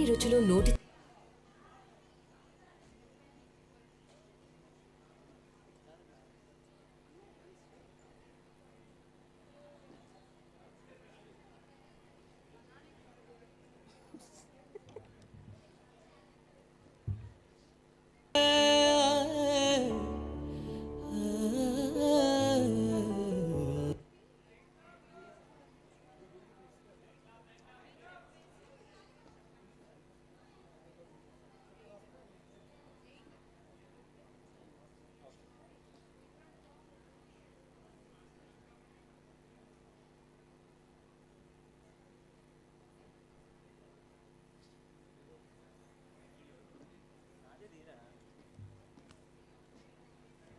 రుచులు నోటి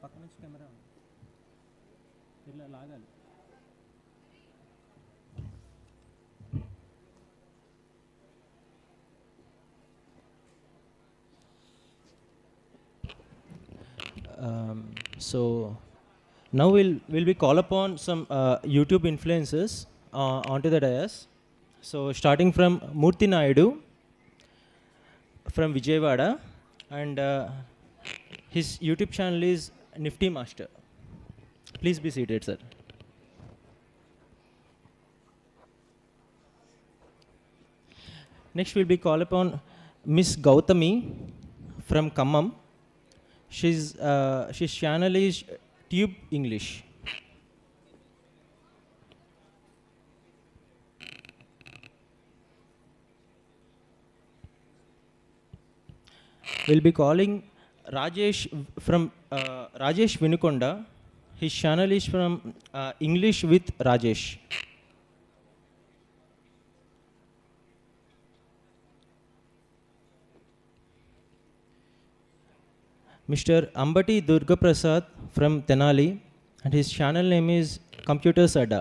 పక్క నుంచి కెమెరా ఇలా లాగాలి. So now we'll be call upon some YouTube influencers onto the dais. So starting from Murthy Naidu from Vijayawada, and his YouTube channel is Nifty Master. Please be seated, sir. Next we'll be call upon Miss Gautami from Khammam. She's channel is Tube English. We'll be calling Rajesh from Rajesh Vinukonda. His channel is from English with Rajesh. Mr. Ambati Durga Prasad from Tenali, and his channel name is Computer Sada.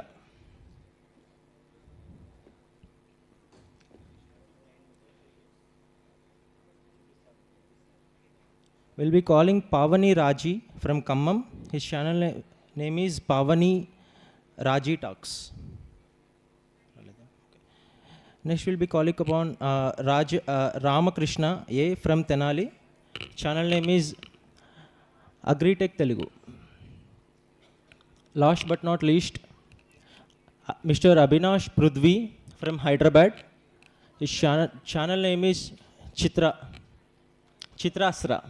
We'll be calling Pavani Raji from Khammam. His channel name is Pavani Raji Talks. Next we'll be calling upon Ramakrishna A from Tenali. Channel name is Agritech Telugu. Last but not least, Mr. Abhinash Prudvi from Hyderabad. His channel name is Chitrasra.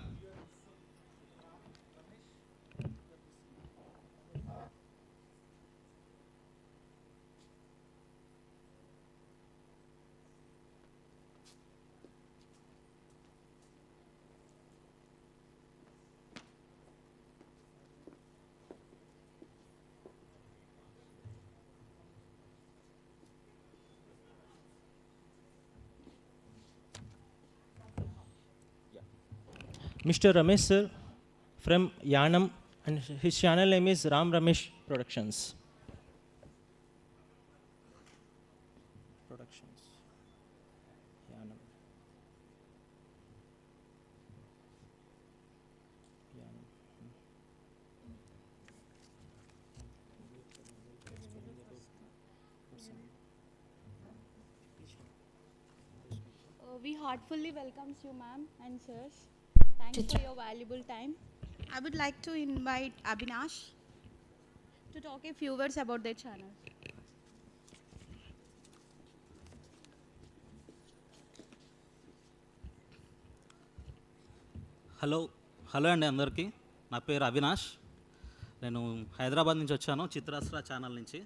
Mr. Ramesh sir from Yanam, and his channel name is Ram Ramesh Productions. Yanam. We heartfully welcome you, ma'am and sirs. Thanks for your valuable time. I would like to invite Abhinash to talk a few words about their channel. Hello అండి అందరికీ. నా పేరు అవినాష్. నేను హైదరాబాద్ నుంచి వచ్చాను, Chitrastra channel నుంచి.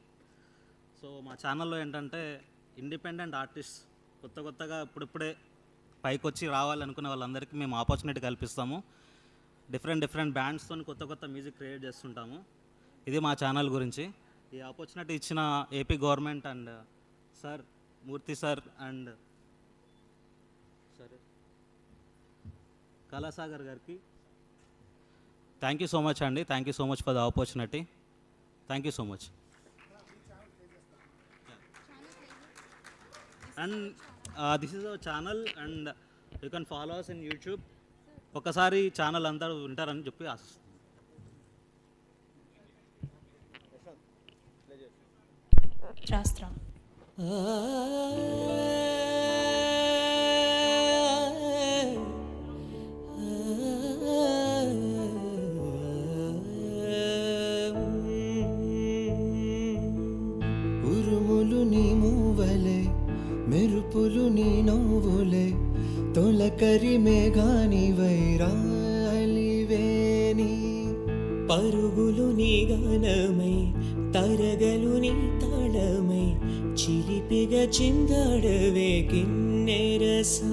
So మా ఛానల్లో ఏంటంటే ఇండిపెండెంట్ ఆర్టిస్ట్ కొత్తగా ఇప్పుడిప్పుడే పైకి వచ్చి రావాలనుకునే వాళ్ళందరికీ మేము ఆపర్చునిటీ కల్పిస్తాము. డిఫరెంట్ బ్యాండ్స్తో కొత్త మ్యూజిక్ క్రియేట్ చేస్తుంటాము. ఇది మా ఛానల్ గురించి. ఈ ఆపర్చునిటీ ఇచ్చిన AP government and sir Murthy sir and సరే కళాసాగర్ గారికి థ్యాంక్ యూ సో మచ్ అండి. Thank you so much for the opportunity. Thank you so much. And this is our channel and you can follow us in YouTube. ఒకసారి channel అందరూ వింటారని చెప్పి ఆశిస్తున్నాను. శాస్త్ర తనువులు నీ గానమై తరగలు నీ తాళమై చిలిపిగా చిందాడవే కిన్నెరసాని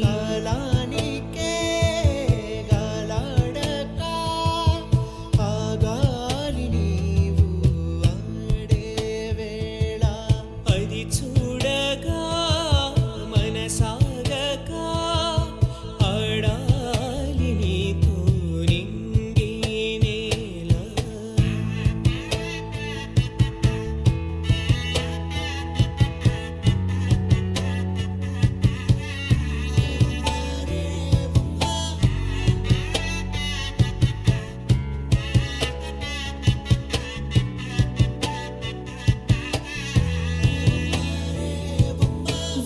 కాలానికే గాలాడక ఆగాలి నీవు ఆడే వేళ అది చూడగా మనసాగక ఆడాలి నీతో నింగి నేల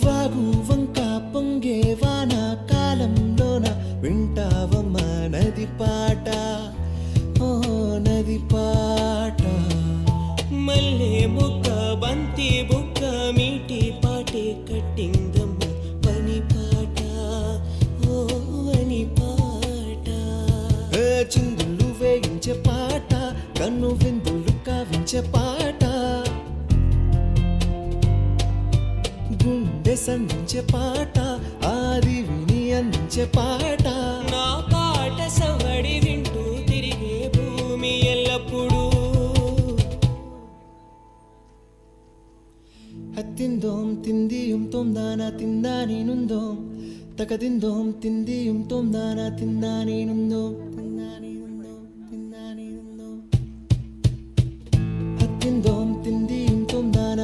వాగు వంక పొంగే వాన కాలంలోన వింటావమ్మ నది పాట ఓ నది పాట మల్లె మొక్క బంతి బుక్క మీటి పాటే కట్టిందమ్మ పని పాట ఓ అని పాట చిందులు వేయించే పాట కన్ను విందులు కావించే పాట గుండె సంధించే పాట ఆది విని అందించే పాట నా పాట సవడి వింటూ తిరిగే భూమి ఎల్లప్పుడూ హత్తిందోం తిందియుం తొందాన తిందా నేనుందోం తకదిందోం తిందియుం తొందాన తిందా నేనుందోం తిందా నేనుందోం తిందా నేనుందోం హత్తిందోం తిందియుం తొందాన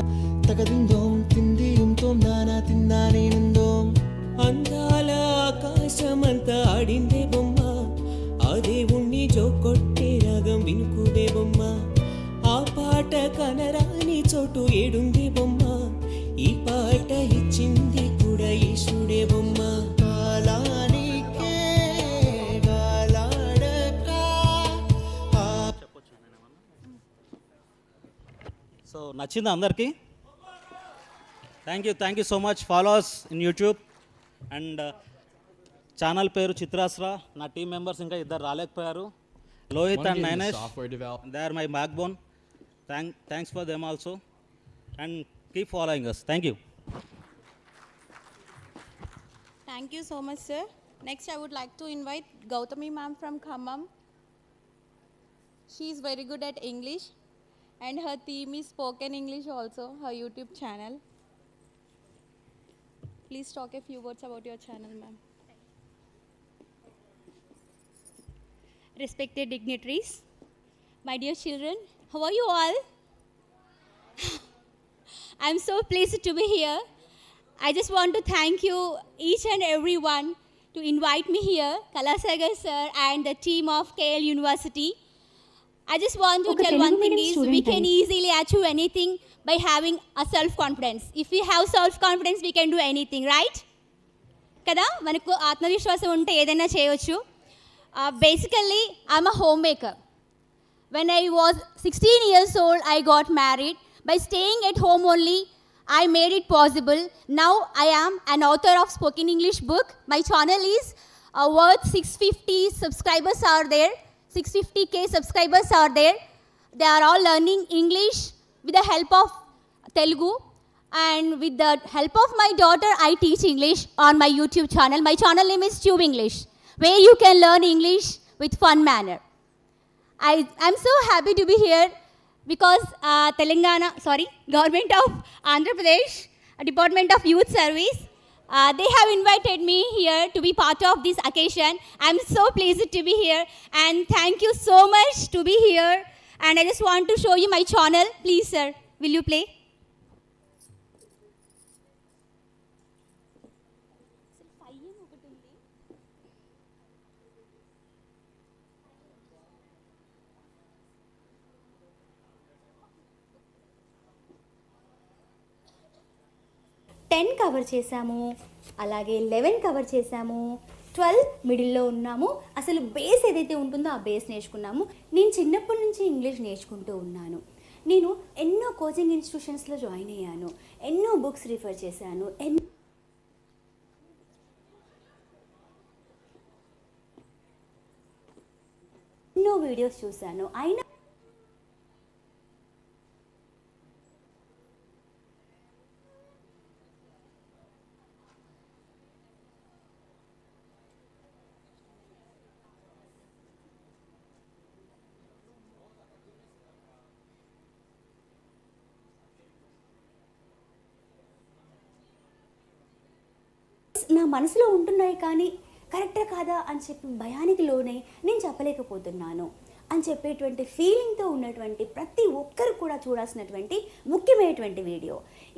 తకదిందోం తిందియుం తొందాన తిందా నేనుందోం అందాల ఆకాశమంతా ఆడిందే బొమ్మ ఆ దేవుణ్ణి జోకొట్టే రాగం వినుకువే బొమ్మ ఆ పాట కనరాని చోటు ఏడుంది బొమ్మ ఈ పాట ఇచ్చింది కూడా ఈశుడే బొమ్మ కాలానికే గాలాడక సో నచ్చిందా అందరికీ? Thank you so much. Followers in YouTube and channel పేరు చిత్రాస్రా. నా టీం మెంబర్స్ ఇంకా ఇద్దరు రాలేకపోయారు, Lohith and Nainesh. They are my backbone. Thanks for them also and keep following us. Thank you. Thank you so much, sir. Next, I would like to invite Gautami ma'am from Khammam. She is very good at English, and her theme is spoken English also, her YouTube channel. Please talk a few words about your channel, ma'am. Respected dignitaries, my dear children, how are you all? I'm so pleased to be here. I just want to thank you each and everyone to invite me here, Kalasagar sir and the team of KL University. I just want to tell one thing is we can easily achieve anything by having a self-confidence. If we have self-confidence, we can do anything, right? Kada manaku atmavishwasam unte edaina cheyochu. Basically, I'm a homemaker. When I was 16 years old, I got married. By staying at home only, I made it possible. Now I am an author of spoken English book. My channel is worth 650 subscribers are there. 650k subscribers are there. They are all learning English with the help of Telugu, and with the help of my daughter, I teach English on my YouTube channel. My channel name is Tube English, where you can learn English with fun manner. I'm so happy to be here because Government of Andhra Pradesh, Department of Youth Service, they have invited me here to be part of this occasion. I'm so pleased to be here, and thank you so much to be here. And I just want to show you my channel. Please, sir, will you play? Ten cover చేసాము, అలాగే 11 cover చేసాము, 12 మిడిల్లో ఉన్నాము. అసలు base ఏదైతే ఉంటుందో ఆ base నేర్చుకున్నాము. నేను చిన్నప్పటి నుంచి ఇంగ్లీష్ నేర్చుకుంటూ ఉన్నాను. నేను ఎన్నో కోచింగ్ ఇన్స్టిట్యూషన్స్లో జాయిన్ అయ్యాను, ఎన్నో బుక్స్ రిఫర్ చేశాను, ఎన్నో వీడియోస్ చూశాను. అయినా నా మనసులో ఉంటున్నాయి కానీ కరెక్టా కాదా అని చెప్పి భయానికి లోనే నేను చెప్పలేకపోతున్నాను అని చెప్పేటువంటి ఫీలింగ్తో ఉన్నటువంటి ప్రతి ఒక్కరు కూడా చూడాల్సినటువంటి ముఖ్యమైనటువంటి వీడియో.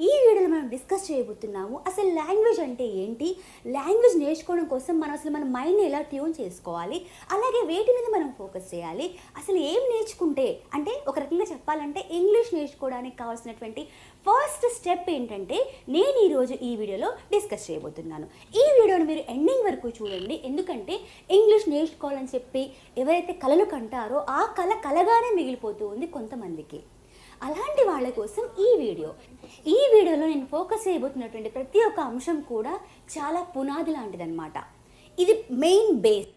ఈ వీడియోలో మనం డిస్కస్ చేయబోతున్నాము అసలు లాంగ్వేజ్ అంటే ఏంటి, లాంగ్వేజ్ నేర్చుకోవడం కోసం మనం అసలు మన మైండ్ని ఎలా ట్యూన్ చేసుకోవాలి, అలాగే వేటి మీద మనం ఫోకస్ చేయాలి, అసలు ఏం నేర్చుకుంటే అంటే ఒక రకంగా చెప్పాలంటే ఇంగ్లీష్ నేర్చుకోవడానికి కావాల్సినటువంటి ఫస్ట్ స్టెప్ ఏంటంటే నేను ఈరోజు ఈ వీడియోలో డిస్కస్ చేయబోతున్నాను. ఈ వీడియోని మీరు ఎండింగ్ వరకు చూడండి, ఎందుకంటే ఇంగ్లీష్ నేర్చుకోవాలని చెప్పి ఎవరైతే కలలు కంటారో ఆ కళ కలగానే మిగిలిపోతూ ఉంది కొంతమందికి. అలాంటి వాళ్ళ కోసం ఈ వీడియోలో నేను ఫోకస్ చేయబోతున్నటువంటి ప్రతి ఒక్క అంశం కూడా చాలా పునాది లాంటిదన్నమాట. ఇది మెయిన్ బేస్.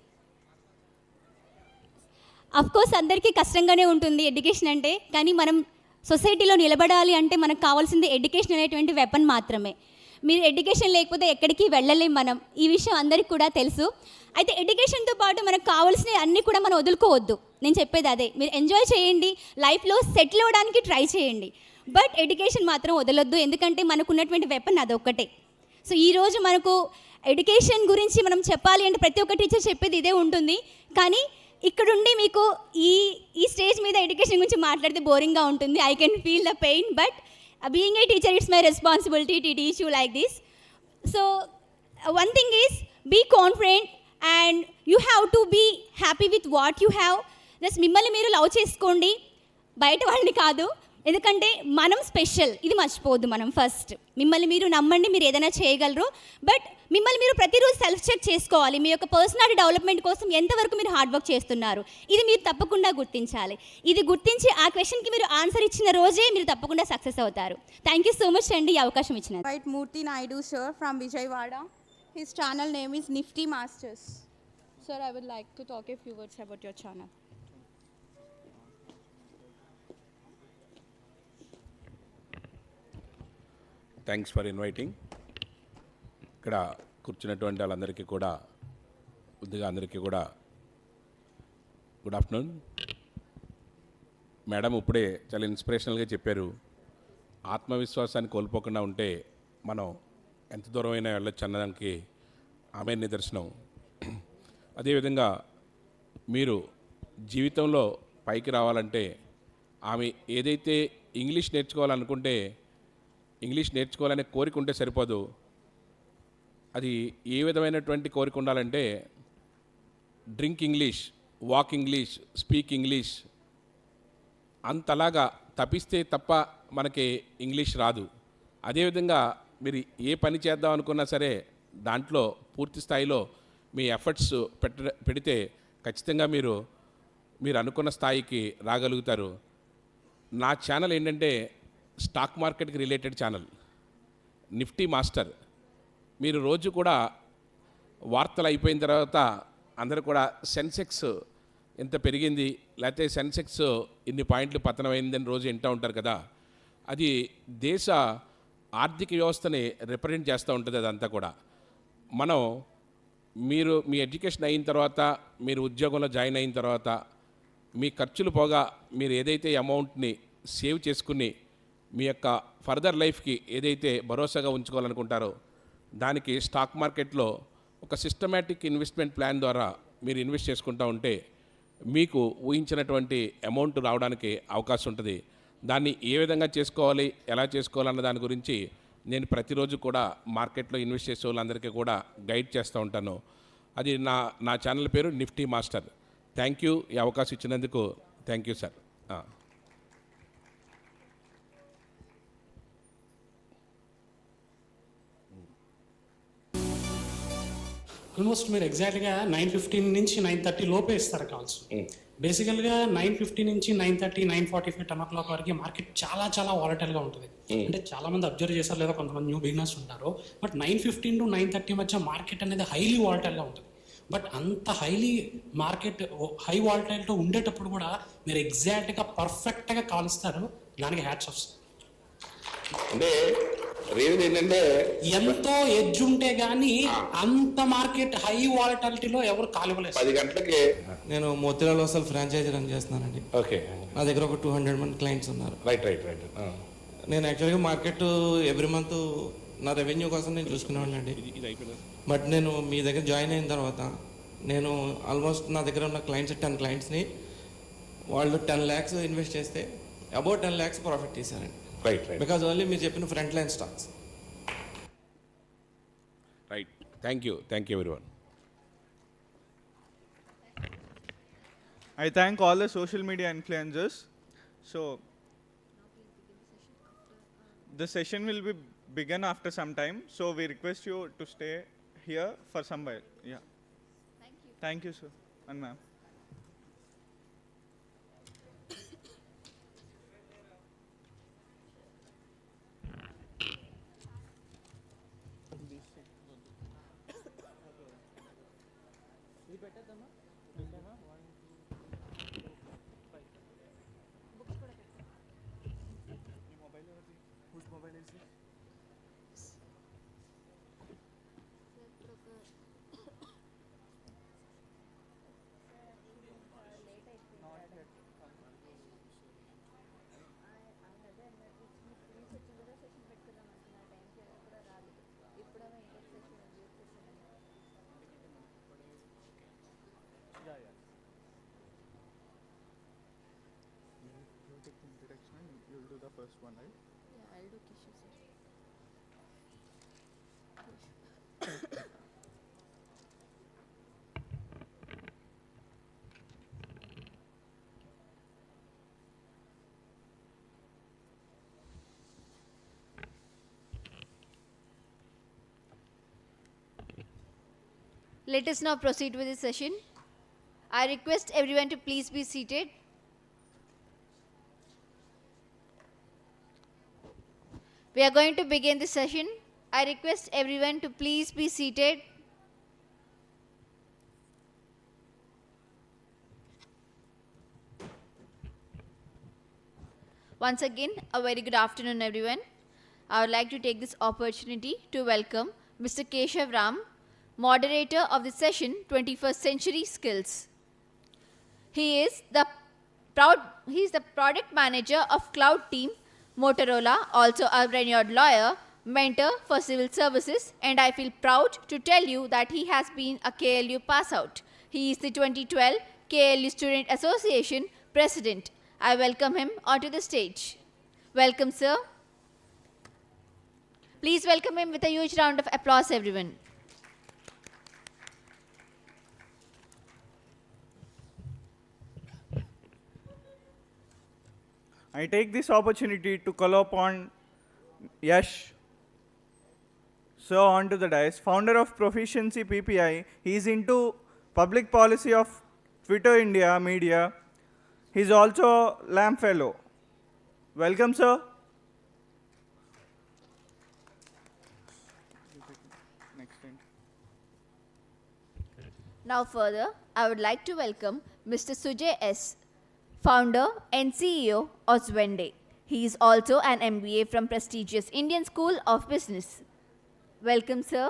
అఫ్కోర్స్ అందరికీ కష్టంగానే ఉంటుంది ఎడ్యుకేషన్ అంటే, కానీ మనం సొసైటీలో నిలబడాలి అంటే మనకు కావాల్సింది ఎడ్యుకేషన్ అనేటువంటి వెపన్ మాత్రమే. మీరు ఎడ్యుకేషన్ లేకపోతే ఎక్కడికి వెళ్ళలేం మనం, ఈ విషయం అందరికీ కూడా తెలుసు. అయితే ఎడ్యుకేషన్తో పాటు మనకు కావాల్సినవి అన్నీ కూడా మనం వదులుకోవద్దు. నేను చెప్పేది అదే, మీరు ఎంజాయ్ చేయండి, లైఫ్లో సెటిల్ అవ్వడానికి ట్రై చేయండి, బట్ ఎడ్యుకేషన్ మాత్రం వదలొద్దు, ఎందుకంటే మనకు ఉన్నటువంటి వెపన్ అదొక్కటే. సో ఈరోజు మనకు ఎడ్యుకేషన్ గురించి మనం చెప్పాలి అంటే ప్రతి ఒక్క టీచర్ చెప్పేది ఇదే ఉంటుంది, కానీ ఇక్కడుండి మీకు ఈ స్టేజ్ మీద ఎడ్యుకేషన్ గురించి మాట్లాడితే బోరింగ్గా ఉంటుంది. I can feel the pain, but being a teacher it's my responsibility to teach you like this. So one thing is be confident and you have to be happy with what you have. Just మిమ్మల్ని మీరు love చేసుకోండి, బయట వాళ్ళని కాదు, ఎందుకంటే మనం special, ఇది మర్చిపోవద్దు. మనం ఫస్ట్ మిమ్మల్ని మీరు నమ్మండి, మీరు ఏదైనా చేయగలరు, బట్ మిమ్మల్ని మీరు ప్రతిరోజు సెల్ఫ్ చెక్ చేసుకోవాలి. మీ యొక్క పర్సనాలిటీ డెవలప్మెంట్ కోసం ఎంతవరకు మీరు హార్డ్ వర్క్ చేస్తున్నారు, ఇది మీరు తప్పకుండా గుర్తించాలి. ఇది గుర్తించి ఆ క్వశ్చన్కి మీరు ఆన్సర్ ఇచ్చిన రోజే మీరు తప్పకుండా సక్సెస్ అవుతారు. థ్యాంక్ యూ సో మచ్ అండి ఈ అవకాశం ఇచ్చినారు. Invite Murthy Naidu sir from Vijayawada. His channel name is Nifty Masters. Sir, I would like to talk a few words about your channel. Thanks for inviting. ఇక్కడ కూర్చున్నటువంటి వాళ్ళందరికీ కూడా ముందుగా అందరికీ కూడా గుడ్ ఆఫ్టర్నూన్. మేడం ఇప్పుడే చాలా ఇన్స్పిరేషనల్గా చెప్పారు, ఆత్మవిశ్వాసాన్ని కోల్పోకుండా ఉంటే మనం ఎంత దూరమైనా వెళ్ళొచ్చు అన్నదానికి ఆమె నిదర్శనం. అదేవిధంగా మీరు జీవితంలో పైకి రావాలంటే ఆమె ఏదైతే ఇంగ్లీష్ నేర్చుకోవాలనుకుంటే ఇంగ్లీష్ నేర్చుకోవాలనే కోరిక ఉంటే సరిపోదు, అది ఏ విధమైనటువంటి కోరిక ఉండాలంటే drink English, walk English, speak English అంతలాగా తప్పిస్తే తప్ప మనకి ఇంగ్లీష్ రాదు. అదేవిధంగా మీరు ఏ పని చేద్దాం అనుకున్నా సరే దాంట్లో పూర్తి స్థాయిలో మీ ఎఫర్ట్స్ పెడితే ఖచ్చితంగా మీరు అనుకున్న స్థాయికి రాగలుగుతారు. నా ఛానల్ ఏంటంటే స్టాక్ మార్కెట్కి రిలేటెడ్ ఛానల్, నిఫ్టీ మాస్టర్. మీరు రోజు కూడా వార్తలు అయిపోయిన తర్వాత అందరూ కూడా సెన్సెక్స్ ఎంత పెరిగింది, లేకపోతే సెన్సెక్స్ ఇన్ని పాయింట్లు పతనమైందని రోజు వింటూ ఉంటారు కదా, అది దేశ ఆర్థిక వ్యవస్థని రిప్రజెంట్ చేస్తూ ఉంటుంది. అదంతా కూడా మనం మీ ఎడ్యుకేషన్ అయిన తర్వాత, మీరు ఉద్యోగంలో జాయిన్ అయిన తర్వాత మీ ఖర్చులు పోగా మీరు ఏదైతే అమౌంట్ని సేవ్ చేసుకుని మీ యొక్క ఫర్దర్ లైఫ్కి ఏదైతే భరోసాగా ఉంచుకోవాలనుకుంటారో దానికి స్టాక్ మార్కెట్లో ఒక సిస్టమేటిక్ ఇన్వెస్ట్మెంట్ ప్లాన్ ద్వారా మీరు ఇన్వెస్ట్ చేసుకుంటూ ఉంటే మీకు ఊహించినటువంటి అమౌంట్ రావడానికి అవకాశం ఉంటుంది. దాన్ని ఏ విధంగా చేసుకోవాలి, ఎలా చేసుకోవాలన్న దాని గురించి నేను ప్రతిరోజు కూడా మార్కెట్లో ఇన్వెస్ట్ చేసే వాళ్ళందరికీ కూడా గైడ్ చేస్తూ ఉంటాను. అది నా ఛానల్ పేరు నిఫ్టీ మాస్టర్. థ్యాంక్ యూ, ఈ అవకాశం ఇచ్చినందుకు థ్యాంక్ యూ సార్. ఆల్మోస్ట్ మీరు ఎగ్జాక్ట్గా 9:15 నుంచి 9:30 లోపే ఇస్తారు కాల్స్. బేసికల్గా 9:50 నుంచి 9:30, 9:45 10 o'clock వరకు మార్కెట్ చాలా వాలటైల్గా ఉంటుంది. అంటే చాలా మంది అబ్జర్వ్ చేశారు లేదా కొంతమంది న్యూ బిగినర్స్ ఉంటారు, బట్ 9:15 to 9:30 మధ్య మార్కెట్ అనేది హైలీ వాలటైల్గా ఉంటుంది. బట్ అంత హైలీ మార్కెట్ హై వాలటైల్తో ఉండేటప్పుడు కూడా మీరు ఎగ్జాక్ట్గా పర్ఫెక్ట్గా కాలుస్తారు. దానికి హ్యాట్స్ ఆఫ్. అంటే రీజన్ ఏంటంటే ఎంతో ఎడ్జ్ ఉంటే గానీ అంత మార్కెట్ హై వాలటాలిటీలో ఎవరు కాలువలేదు. 10 గంటలకి నేను మోతిలాల్ అసలు ఫ్రాంచైజీ రన్ చేస్తున్నానండి. ఓకే, నా దగ్గర ఒక 200 మంది క్లయింట్స్ ఉన్నారు. రైట్. నేను యాక్చువల్గా మార్కెట్ ఎవ్రీ మంత్ నా రెవెన్యూ కోసం నేను చూసుకునేవాడిని అండి. బట్ నేను మీ దగ్గర జాయిన్ అయిన తర్వాత నేను ఆల్మోస్ట్ నా దగ్గర ఉన్న క్లయింట్స్ 10 క్లయింట్స్ని వాళ్ళు 10 lakhs ఇన్వెస్ట్ చేస్తే అబౌట్ 10 lakhs ప్రాఫిట్ తీశారండి. రైట్. బికాజ్ ఓన్లీ మీరు చెప్పిన front line stocks. Right. Thank you everyone. I thank all the social media influencers. So, the session will be begin after some time. So, we request you to stay here for some while. Yeah. Thank you, sir and ma'am. You'll do the first one, right? Yeah, I'll do Kishu, sir. Let us now proceed with the session. I request everyone to please be seated. We are going to begin the session. I request everyone to please be seated. Once again, a very good afternoon, everyone. I would like to take this opportunity to welcome Mr. Keshav Ram, moderator of the session 21st Century Skills. He is the product manager of Cloud Team, Motorola, also a renowned lawyer, mentor for civil services, and I feel proud to tell you that he has been a KLU pass out. He is the 2012 KLU Student Association President. I welcome him onto the stage. Welcome, sir. Please welcome him with a huge round of applause, everyone. I take this opportunity to call upon Yash, sir, onto the dais, founder of Proficiency PPI. He is into public policy of Twitter India media. He is also Lamb Fellow. Welcome, sir. Now further, I would like to welcome Mr. Sujay S., founder and CEO of Zwende. He is also an MBA from prestigious Indian School of Business. Welcome, sir.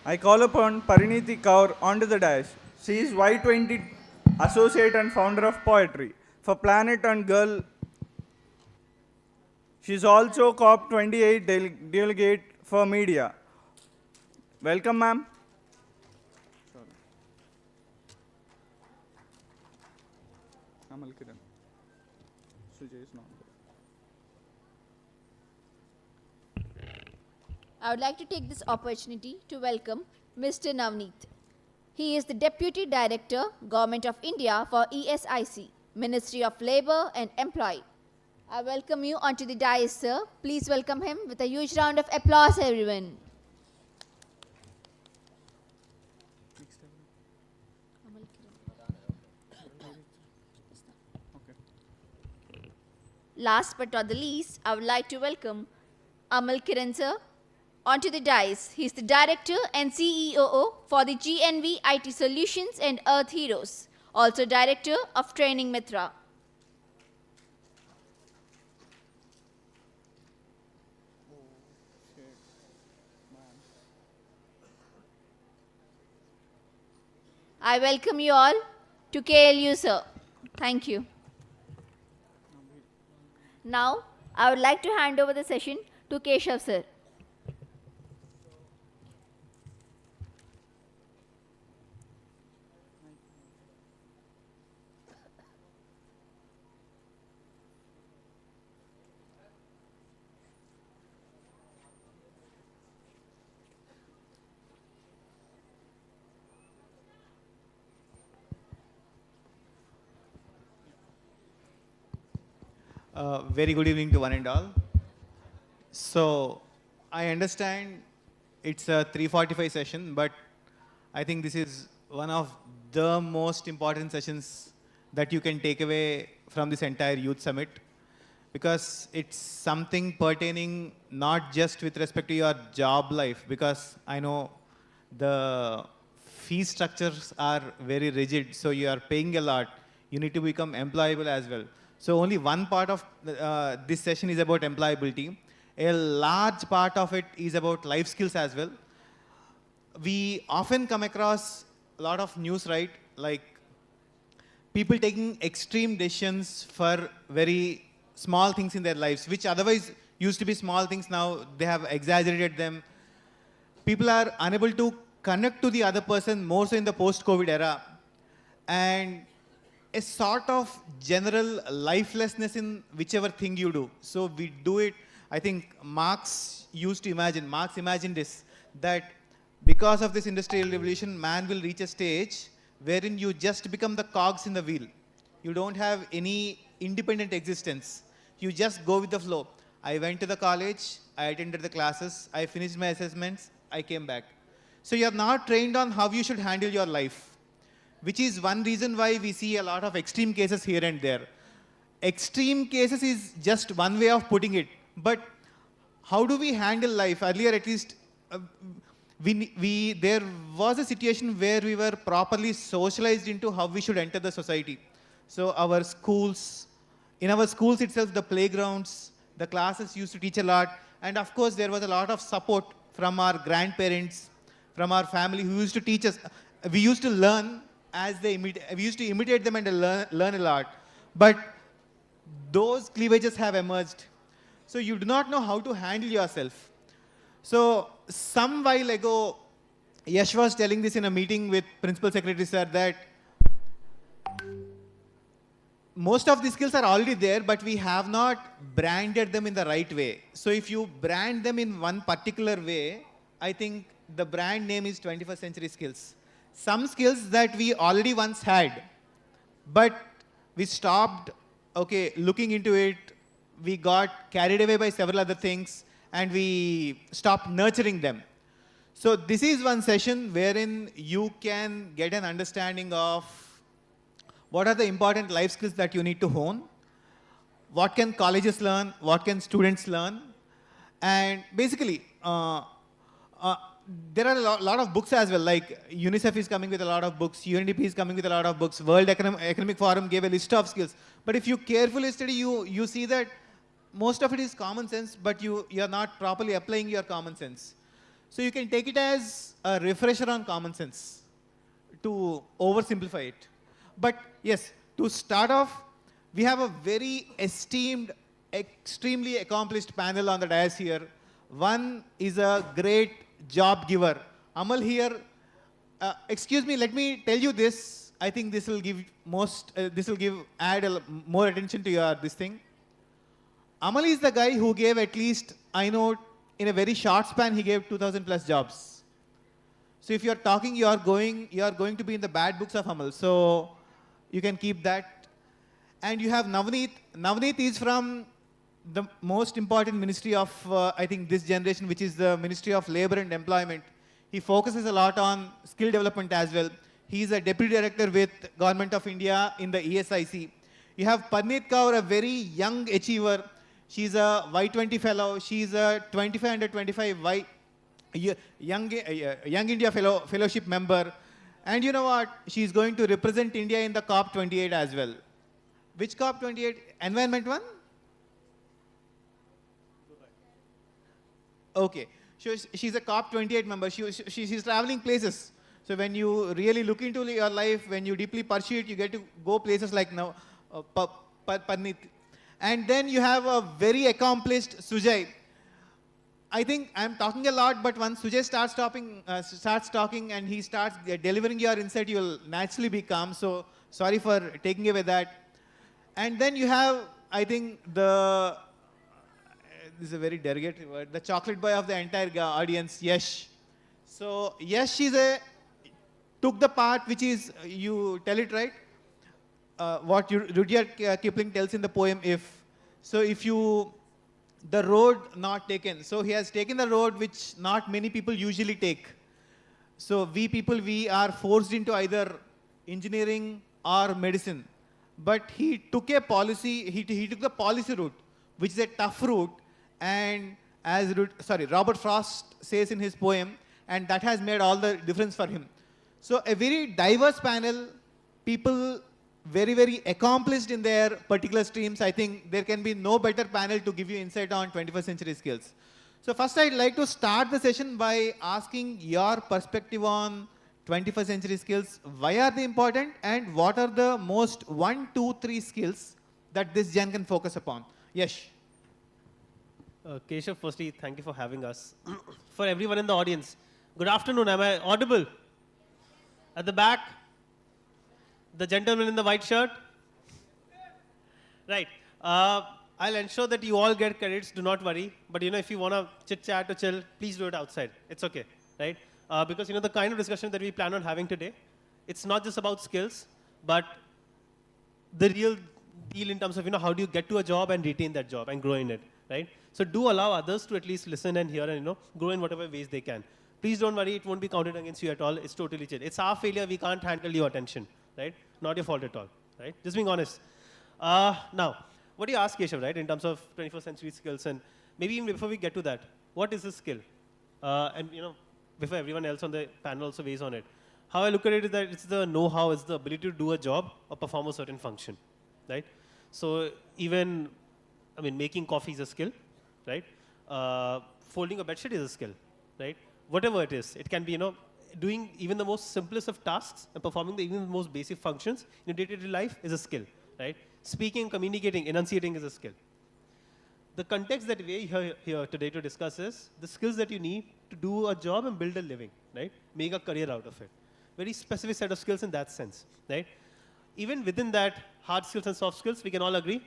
I call upon Pariniti Kaur onto the dais. She is Y20 associate and founder of Poetry for Planet and Girl. She is also COP28 delegate for media. Welcome, ma'am. Amal Kiran. Sujay is not there. I would like to take this opportunity to welcome Mr. Navneet. He is the Deputy Director, Government of India for ESIC, Ministry of Labour and Employee. I welcome you onto the dais, sir. Please welcome him with a huge round of applause, everyone. Last but not the least, I would like to welcome Amal Kiran sir onto the dais. He is the Director and CEO for the GNV IT Solutions and Earth Heroes, also Director of Training Mitra. I welcome you all to KLU, sir. Thank you. Now, I would like to hand over the session to Keshav, sir. Very good evening to one and all. So, I understand it's a 3:45 session, but I think this is one of the most important sessions that you can take away from this entire youth summit, because it's something pertaining not just with respect to your job life, because I know the fee structures are very rigid, so you are paying a lot. You need to become employable as well. So only one part of this session is about employability. A large part of it is about life skills as well. We often come across a lot of news, right? Like people taking extreme decisions for very small things in their lives, which otherwise used to be small things. Now they have exaggerated them. People are unable to connect to the other person, more so in the post-COVID era. And a sort of general lifelessness in whichever thing you do. So we do it. I think Marx imagined this, that because of this industrial revolution, man will reach a stage wherein you just become the cogs in the wheel. You don't have any independent existence. You just go with the flow. I went to the college, I attended the classes, I finished my assessments, I came back. So you're not trained on how you should handle your life, which is one reason why we see a lot of extreme cases here and there. Extreme cases is just one way of putting it. But how do we handle life? Earlier, at least, there was a situation where we were properly socialized into how we should enter the society. So our schools, in our schools itself, the playgrounds, the classes used to teach a lot. And of course, there was a lot of support from our grandparents, from our family who used to teach us. We used to learn we used to imitate them and learn a lot. But those cleavages have emerged. So you do not know how to handle yourself. So some while ago, Yash was telling this in a meeting with Principal Secretary Sir that most of the skills are already there, but we have not branded them in the right way. So if you brand them in one particular way, I think the brand name is 21st Century Skills. Some skills that we already once had, but we stopped, looking into it. We got carried away by several other things, and we stopped nurturing them. So this is one session wherein you can get an understanding of what are the important life skills that you need to hone, what can colleges learn, what can students learn, and basically, there are a lot of books as well, like UNICEF is coming with a lot of books, UNDP is coming with a lot of books, World Economic Forum gave a list of skills. But if you carefully study, you see that most of it is common sense, but you are not properly applying your common sense. So you can take it as a refresher on common sense to oversimplify it. But yes, to start off, we have a very esteemed, extremely accomplished panel on the dais here. One is a great job giver. Amal here, excuse me, let me tell you this. I think this will add more attention to this thing. Amal is the guy who gave at least, I know, in a very short span, he gave 2,000 plus jobs. So if you're talking, you are going to be in the bad books of Amal. So you can keep that. And you have Navneet. Navneet is from the most important ministry of, I think, this generation, which is the Ministry of Labor and Employment. He focuses a lot on skill development as well. He is a deputy director with Government of India in the ESIC. You have Parneet Kaur, a very young achiever. She's a Y20 fellow. She's a 25 under 25 Young India fellowship member. And you know what? She's going to represent India in the COP28 as well. Which COP28? Environment one? Okay. So she's a COP28 member. She's traveling places. So when you really look into your life, when you deeply pursue it, you get to go places like now, Parneet. And then you have a very accomplished Sujay. I think I'm talking a lot, but once Sujay starts talking and he starts delivering your insight, you will naturally be calm. So sorry for taking away that. And then you have, I think, this is a very derogatory word, the chocolate boy of the entire audience, Yash. So Yash took the part which is, you tell it right, what Rudyard Kipling tells in the poem, the road not taken. So he has taken the road which not many people usually take. So we are forced into either engineering or medicine. But he took a policy, he took the policy route, which is a tough route, and as Robert Frost says in his poem, and that has made all the difference for him. So a very diverse panel, people very, very accomplished in their particular streams. I think there can be no better panel to give you insight on 21st century skills. So first I'd like to start the session by asking your perspective on 21st century skills. Why are they important, and what are the most 1, 2, 3 skills that this gen can focus upon? Yes. Keshav, firstly, thank you for having us. For everyone in the audience, good afternoon. Am I audible? At the back, the gentleman in the white shirt. Right. I'll ensure that you all get credits. Do not worry. But if you want to chit chat or chill, please do it outside. It's okay, right? Because the kind of discussion that we plan on having today, it's not just about skills, but the real deal in terms of how do you get to a job and retain that job and grow in it, right? So do allow others to at least listen and hear and grow in whatever ways they can. Please don't worry, it won't be counted against you at all. It's totally chill. It's our failure. We can't handle your attention, right? Not your fault at all, right? Just being honest. Now, what do you ask, Keshav, right, in terms of 21st century skills? And maybe even before we get to that, what is a skill? And before everyone else on the panel also weighs on it, how I look at it is that it's the know-how, it's the ability to do a job or perform a certain function, right? So even, making coffee is a skill, right? Folding a bedsheet is a skill, right? Whatever it is, it can be, doing even the most simplest of tasks and performing even the most basic functions in your day-to-day life is a skill, right? Speaking, communicating, enunciating is a skill. The context that we're here today to discuss is the skills that you need to do a job and build a living, right? Make a career out of it. Very specific set of skills in that sense, right? Even within that, hard skills and soft skills, we can all agree.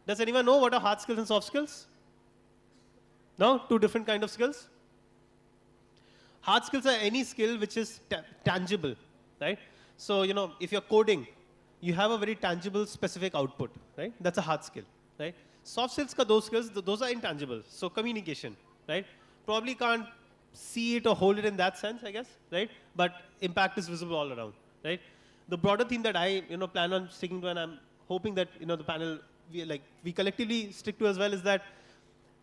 Does anyone know what are hard skills and soft skills? No? Two different kind of skills? Hard skills are any skill which is tangible, right? So, if you're coding, you have a very tangible, specific output, right? That's a hard skill, right? Soft skills, those skills, those are intangible. So communication, right? Probably can't see it or hold it in that sense, I guess, right? But impact is visible all around, right? The broader theme that I, plan on sticking to, and I'm hoping that, the panel, we collectively stick to as well, is that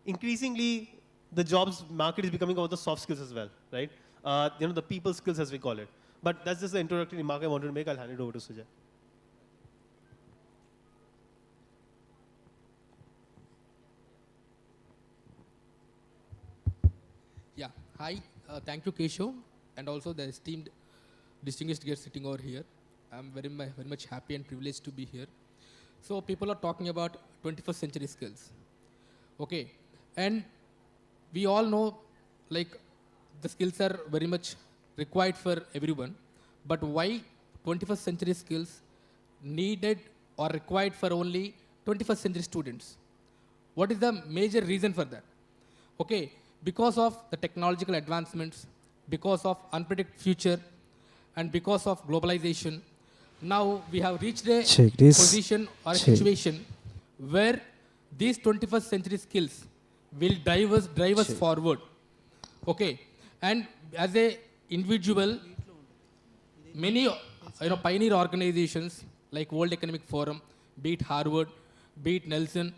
increasingly the jobs market is becoming about the soft skills as well, right? The people skills as we call it. But that's just the introductory remark I wanted to make. I'll hand it over to Sujay. Yeah, hi, thank you Keshav, and also the esteemed distinguished guests sitting over here. I'm very much happy and privileged to be here. So people are talking about 21st century skills. Okay, and we all know the skills are very much required for everyone, but why 21st century skills needed or required for only 21st century students? What is the major reason for that? Okay, because of the technological advancements, because of unpredictable future, and because of globalization, now we have reached a position or a situation where these 21st century skills will drive us forward. Okay, and as a individual, many pioneer organizations like World Economic Forum, be it Harvard, be it Nelson,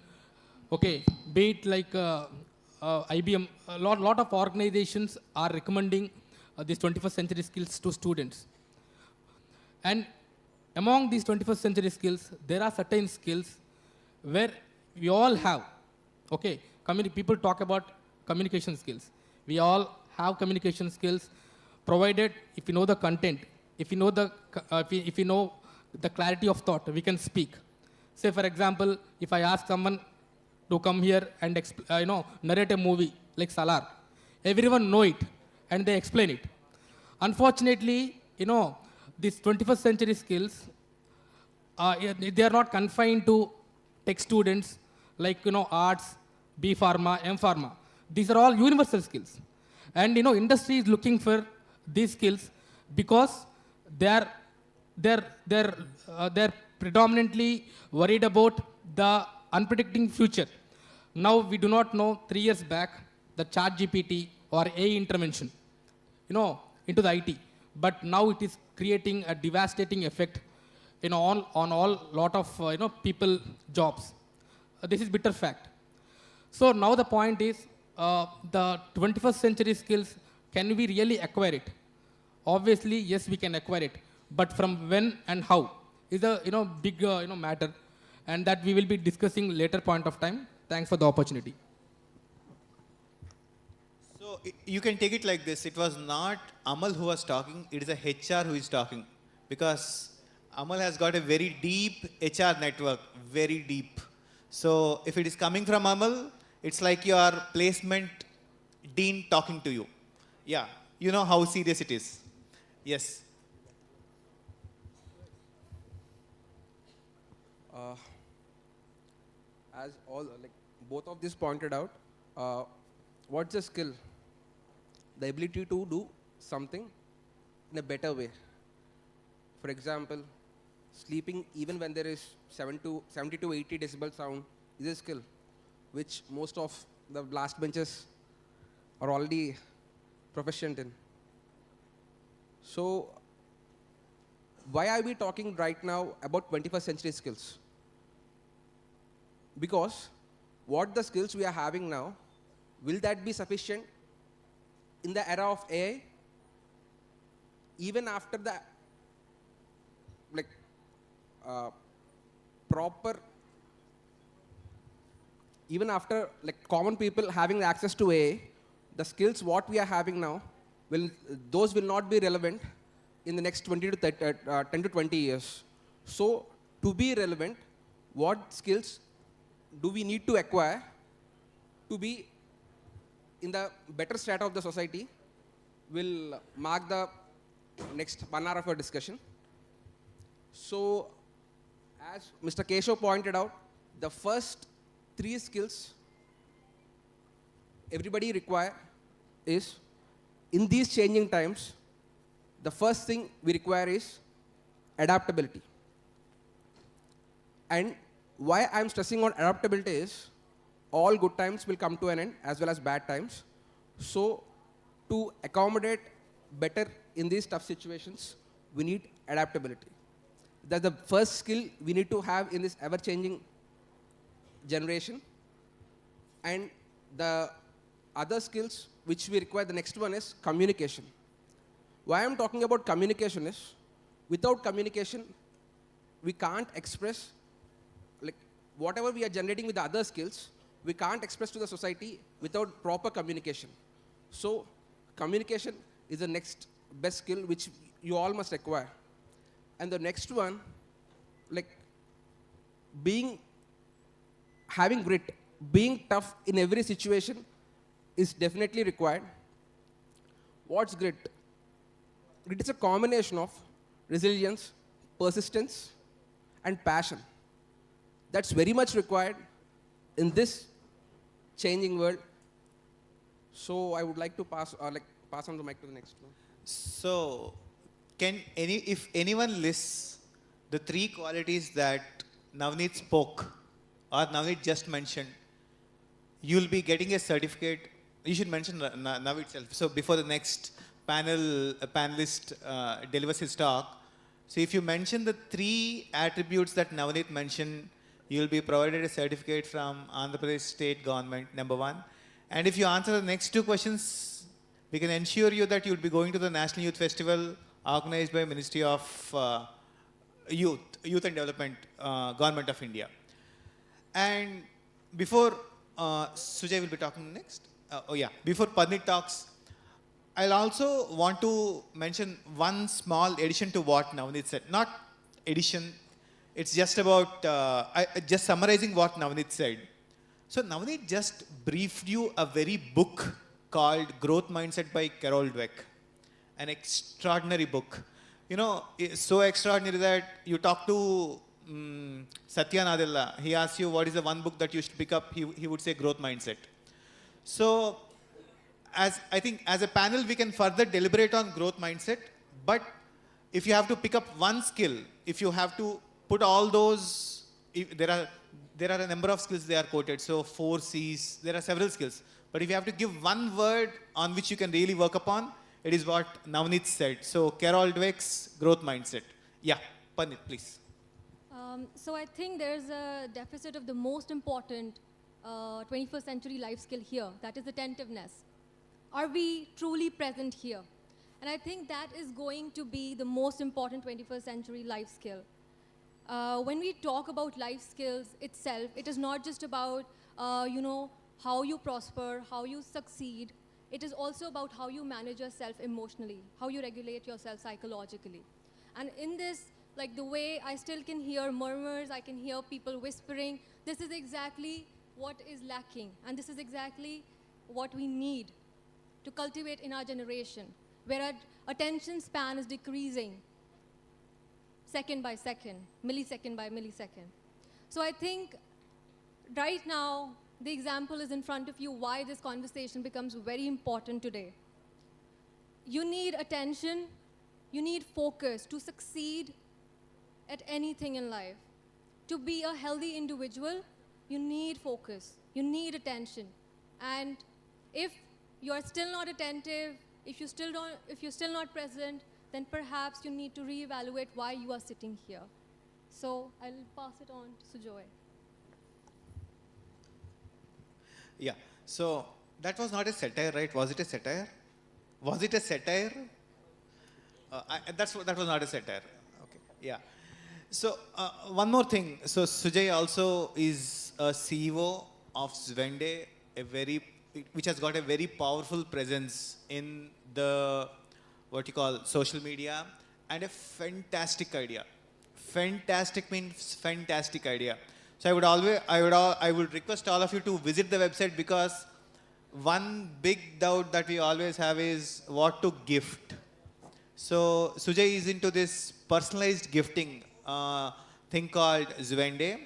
okay, be it like IBM, a lot of organizations are recommending these 21st century skills to students. And among these 21st century skills, there are certain skills where we all have, okay, people talk about communication skills. We all have communication skills, provided if you know the content, if you know if you know the clarity of thought, we can speak. Say, for example, if I ask someone to come here and narrate a movie like Salar, everyone know it and they explain it. Unfortunately, these 21st century skills, they are not confined to tech students like arts, B Pharma, M Pharma. These are all universal skills, and industry is looking for these skills because they're predominantly worried about the unpredicting future. Now we do not know 3 years back the chat GPT or AI intervention, into the IT, but now it is creating a devastating effect, on all lot of people jobs. This is bitter fact. So now the point is, the 21st century skills, can we really acquire it? Obviously, yes, we can acquire it, but from when and how is a big matter, and that we will be discussing later point of time. Thanks for the opportunity. So you can take it like this. It was not Amal who was talking, it is a HR who is talking. Because Amal has got a very deep HR network, very deep. So if it is coming from Amal, it's like your placement dean talking to you. Yeah, you know how serious it is. Yes. As both of this pointed out, what's the skill? The ability to do something in a better way. For example, sleeping even when there is 70 to 80 decibel sound is a skill which most of the last benches are already proficient in. So why are we talking right now about 21st century skills? Because what the skills we are having now, will that be sufficient in the era of AI? Even after the even after common people having access to AI, the skills what we are having now, those will not be relevant in the next 10 to 20 years. So to be relevant, what skills do we need to acquire to be in the better strata of the society will mark the next 1 hour of our discussion. So as Mr. Keshav pointed out, the first 3 skills everybody require is, in these changing times, the first thing we require is adaptability. And why I'm stressing on adaptability is, all good times will come to an end as well as bad times. So to accommodate better in these tough situations, we need adaptability. That's the first skill we need to have in this ever-changing generation. And the other skills which we require, the next one is communication. Why I'm talking about communication is, without communication, we can't express, whatever we are generating with the other skills, we can't express to the society without proper communication. So communication is the next best skill which you all must acquire. And the next one, having grit, being tough in every situation is definitely required. What's grit? Grit is a combination of resilience, persistence, and passion. That's very much required in this changing world. So I would like to pass on the mic to the next one. So if anyone lists the 3 qualities that Navneet spoke or Navneet just mentioned, you'll be getting a certificate. You should mention Nav itself. So before the next panelist delivers his talk, So if you mention the 3 attributes that Navneet mentioned, you will be provided a certificate from Andhra Pradesh state government, number 1. And if you answer the next 2 questions, we can ensure you that you will be going to the National Youth Festival organized by Ministry of Youth and Development, Government of India. And before Sujay will be talking next. Before Padnit talks, I'll also want to mention one small addition to what Navneet said. Not addition, it's just about, just summarizing what Navneet said. So Navneet just briefed you a very book called Growth Mindset by Carol Dweck. An extraordinary book. You know, it's so extraordinary that you talk to Satya Nadella, he asks you what is the one book that you should pick up, he would say Growth Mindset. So, I think as a panel we can further deliberate on growth mindset, but if you have to pick up one skill, if you have to put all those, there are a number of skills they are quoted, so 4 C's, there are several skills. But if you have to give one word on which you can really work upon, it is what Navneet said. So Carol Dweck's growth mindset. Yeah, Pandit, please. So I think there's a deficit of the most important 21st century life skill here, that is attentiveness. Are we truly present here? And I think that is going to be the most important 21st century life skill. When we talk about life skills itself, it is not just about, how you prosper, how you succeed. It is also about how you manage yourself emotionally, how you regulate yourself psychologically. And in this, like the way I still can hear murmurs, I can hear people whispering, this is exactly what is lacking. And this is exactly what we need to cultivate in our generation, where our attention span is decreasing second by second, millisecond by millisecond. So I think right now, the example is in front of you why this conversation becomes very important today. You need attention, you need focus to succeed at anything in life. To be a healthy individual, you need focus, you need attention. And if you are still not attentive, if you're still not present, then perhaps you need to reevaluate why you are sitting here. So I'll pass it on to Sujoy. Yeah, so that was not a satire, right? Was it a satire? Was it a satire? That was not a satire. Okay, yeah. So one more thing. So Sujay also is a CEO of Zwende, which has got a very powerful presence in the social media, and a fantastic idea. Fantastic means fantastic idea. So I would request all of you to visit the website, because one big doubt that we always have is what to gift. So Sujay is into this personalized gifting thing called Zwende.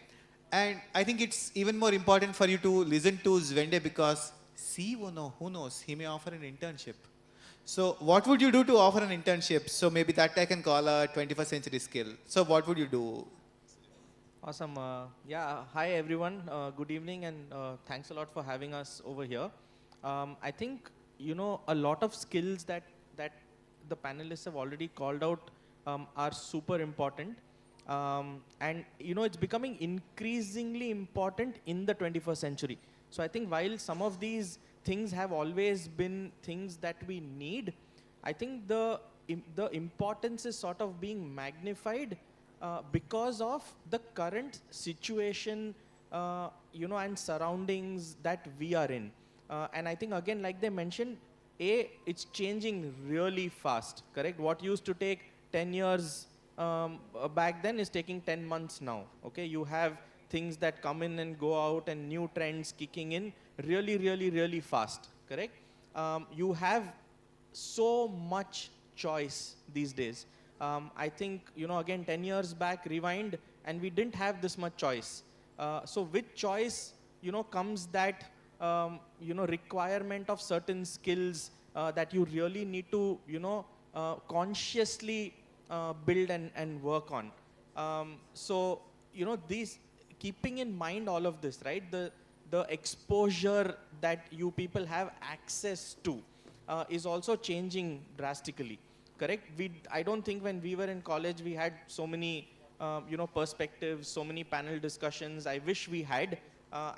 And I think it's even more important for you to listen to Zwende, because who knows, he may offer an internship. So what would you do to offer an internship? So maybe that I can call a 21st century skill. So what would you do? Awesome. Hi everyone. Good evening, and thanks a lot for having us over here. I think, a lot of skills that the panelists have already called out are super important. And, it's becoming increasingly important in the 21st century. So I think while some of these things have always been things that we need, I think the importance is sort of being magnified because of the current situation, and surroundings that we are in. And I think, again, like they mentioned, it's changing really fast, correct? What used to take 10 years back then is taking 10 months now, okay? You have things that come in and go out, and new trends kicking in really, really, really fast, correct? You have so much choice these days. I think, again, 10 years back, rewind, and we didn't have this much choice. So with choice, comes that, requirement of certain skills that you really need to, consciously build and work on. So, these, keeping in mind all of this, right? The exposure that you people have access to is also changing drastically, correct? I don't think when we were in college we had so many perspectives, so many panel discussions. I wish we had,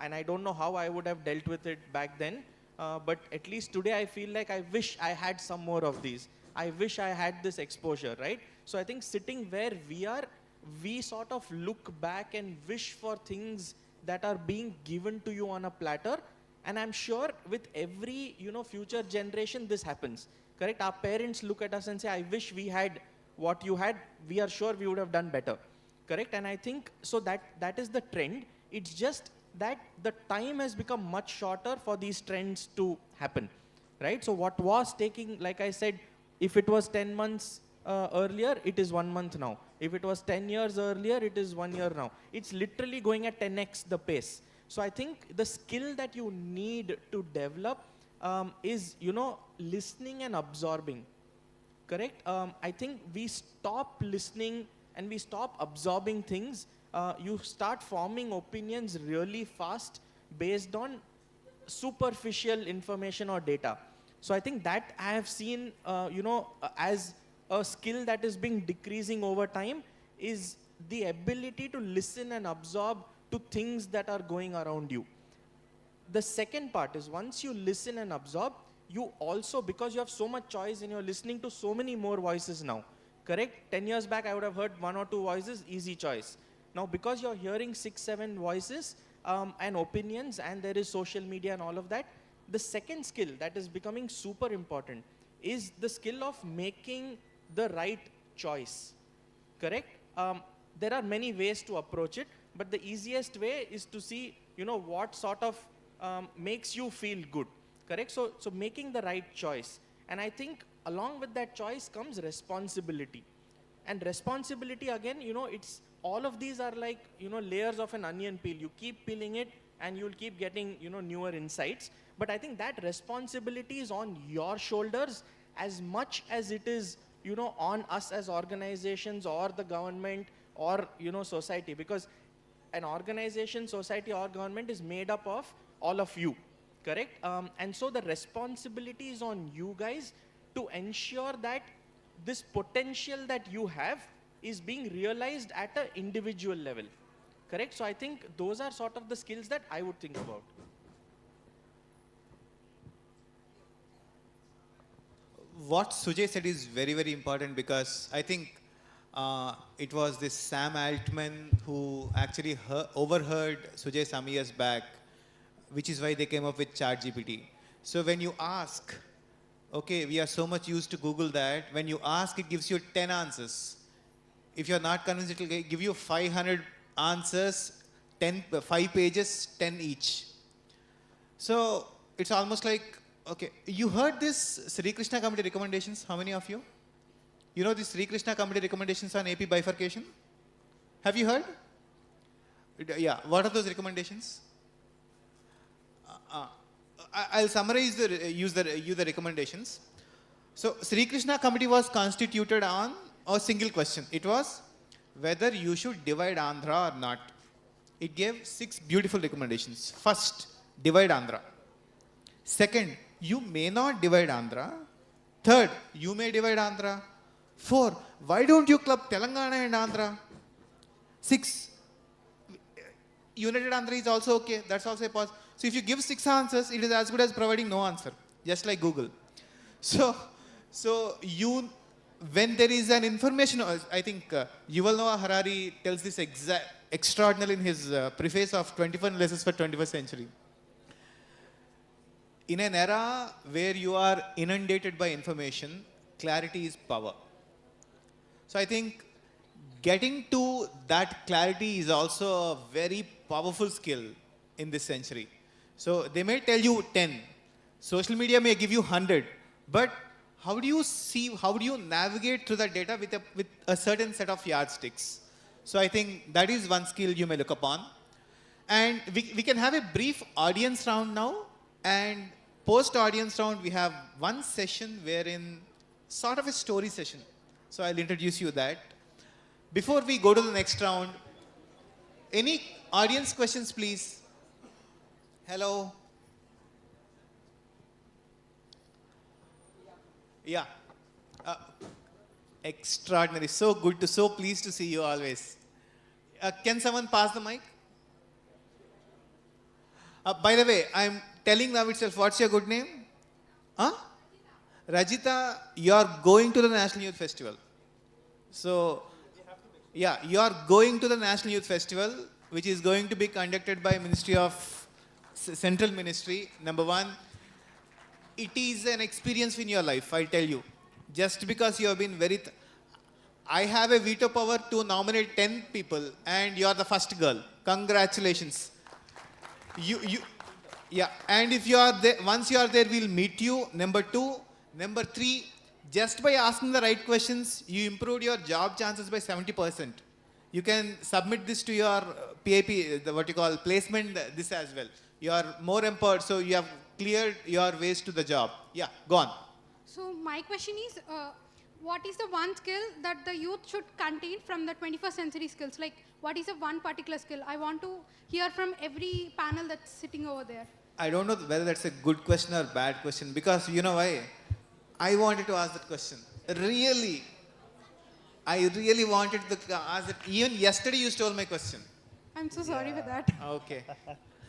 and I don't know how I would have dealt with it back then. But at least today I feel like I wish I had some more of these. I wish I had this exposure, right? So I think sitting where we are, we sort of look back and wish for things that are being given to you on a platter. And I'm sure with every future generation this happens, correct? Our parents look at us and say, I wish we had what you had. We are sure we would have done better, correct? And I think so that is the trend. It's just that the time has become much shorter for these trends to happen, right? So what was taking, like I said, if it was 10 months earlier, it is 1 month now. If it was 10 years earlier, it is 1 year now. It's literally going at 10x the pace. So I think the skill that you need to develop is, listening and absorbing, correct? I think we stop listening and we stop absorbing things. You start forming opinions really fast based on superficial information or data. So I think that I have seen, as a skill that is being decreasing over time is the ability to listen and absorb to things that are going around you. The second part is once you listen and absorb, you also, because you have so much choice and you're listening to so many more voices now, correct? 10 years back, I would have heard 1 or 2 voices, easy choice. Now, because you're hearing 6, 7 voices and opinions, and there is social media and all of that, the second skill that is becoming super important is the skill of making the right choice, correct? There are many ways to approach it, but the easiest way is to see, what sort of makes you feel good, correct? So making the right choice. And I think along with that choice comes responsibility. And responsibility, again, it's all of these are like, layers of an onion peel. You keep peeling it and you'll keep getting, newer insights. But I think that responsibility is on your shoulders as much as it is, on us as organizations or the government or, society. Because an organization, society or government is made up of all of you, correct? And so the responsibility is on you guys to ensure that this potential that you have is being realized at an individual level, correct? So I think those are sort of the skills that I would think about. What Sujay said is very, very important because I think it was this Sam Altman who actually overheard Sujay some years back, which is why they came up with ChatGPT. So when you ask, okay, we are so much used to Google that, when you ask, it gives you 10 answers. If you're not convinced, it will give you 500 answers, 5 pages, 10 each. So it's almost like, okay, you heard this Sri Krishna Committee recommendations, how many of you? You know the Sri Krishna Committee recommendations on AP bifurcation? Have you heard? Yeah, what are those recommendations? I'll summarize the recommendations. So Sri Krishna Committee was constituted on a single question. It was whether you should divide Andhra or not. It gave 6 beautiful recommendations. First, divide Andhra. Second, you may not divide Andhra. Third, you may divide Andhra. 4, why don't you club Telangana and Andhra? 6, United Andhra is also okay. That's also a pause. So if you give 6 answers, it is as good as providing no answer, just like Google. So when there is an information, I think Yuval Noah Harari tells this extraordinary in his preface of 21 Lessons for 21st Century. In an era where you are inundated by information, clarity is power. So I think getting to that clarity is also a very powerful skill in this century. So they may tell you 10, social media may give you 100, but how do you navigate through the data with a certain set of yardsticks? So I think that is one skill you may look upon. And we can have a brief audience round now, and post audience round we have one session wherein sort of a story session. So I'll introduce you that. Before we go to the next round, any audience questions, please? Hello? Yeah. Extraordinary. So good to, so pleased to see you always. Can someone pass the mic? By the way, I'm telling now itself, what's your good name? Huh? Rajita, you're going to the National Youth Festival. So, yeah, you're going to the National Youth Festival, which is going to be conducted by Ministry of Central Ministry. Number one, it is an experience in your life, I'll tell you. Just because you have been very... I have a veto power to nominate 10 people, and you're the first girl. Congratulations. Yeah, and if you are there, once you are there, we'll meet you. Number two. Number three, just by asking the right questions, you improved your job chances by 70%. You can submit this to your PAP, what you call placement, this as well. You are more empowered, so you have cleared your ways to the job. Yeah, go on. So my question is, what is the one skill that the youth should contain from the 21st century skills? Like, what is the one particular skill? I want to hear from every panel that's sitting over there. I don't know whether that's a good question or bad question, because you know why? I wanted to ask that question. Really, I really wanted to ask it. Even yesterday you stole my question. I'm so sorry for that. Okay.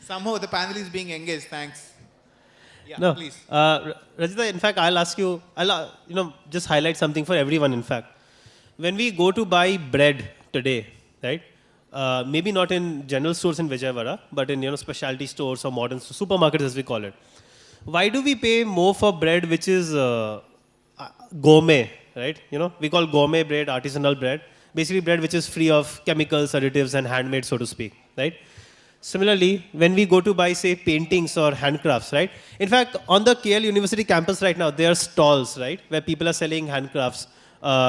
Somehow the panel is being engaged. Thanks. Yeah, No, please. Rajita, in fact, I'll ask you, just highlight something for everyone, in fact. When we go to buy bread today, right, maybe not in general stores in Vijayawada, but in, specialty stores or modern supermarkets, as we call it. Why do we pay more for bread which is gourmet, right? We call gourmet bread, artisanal bread. Basically bread which is free of chemicals, additives and handmade, so to speak, right? Similarly, when we go to buy, say, paintings or handcrafts, right? In fact, on the KL University campus right now, there are stalls, right? Where people are selling handcrafts,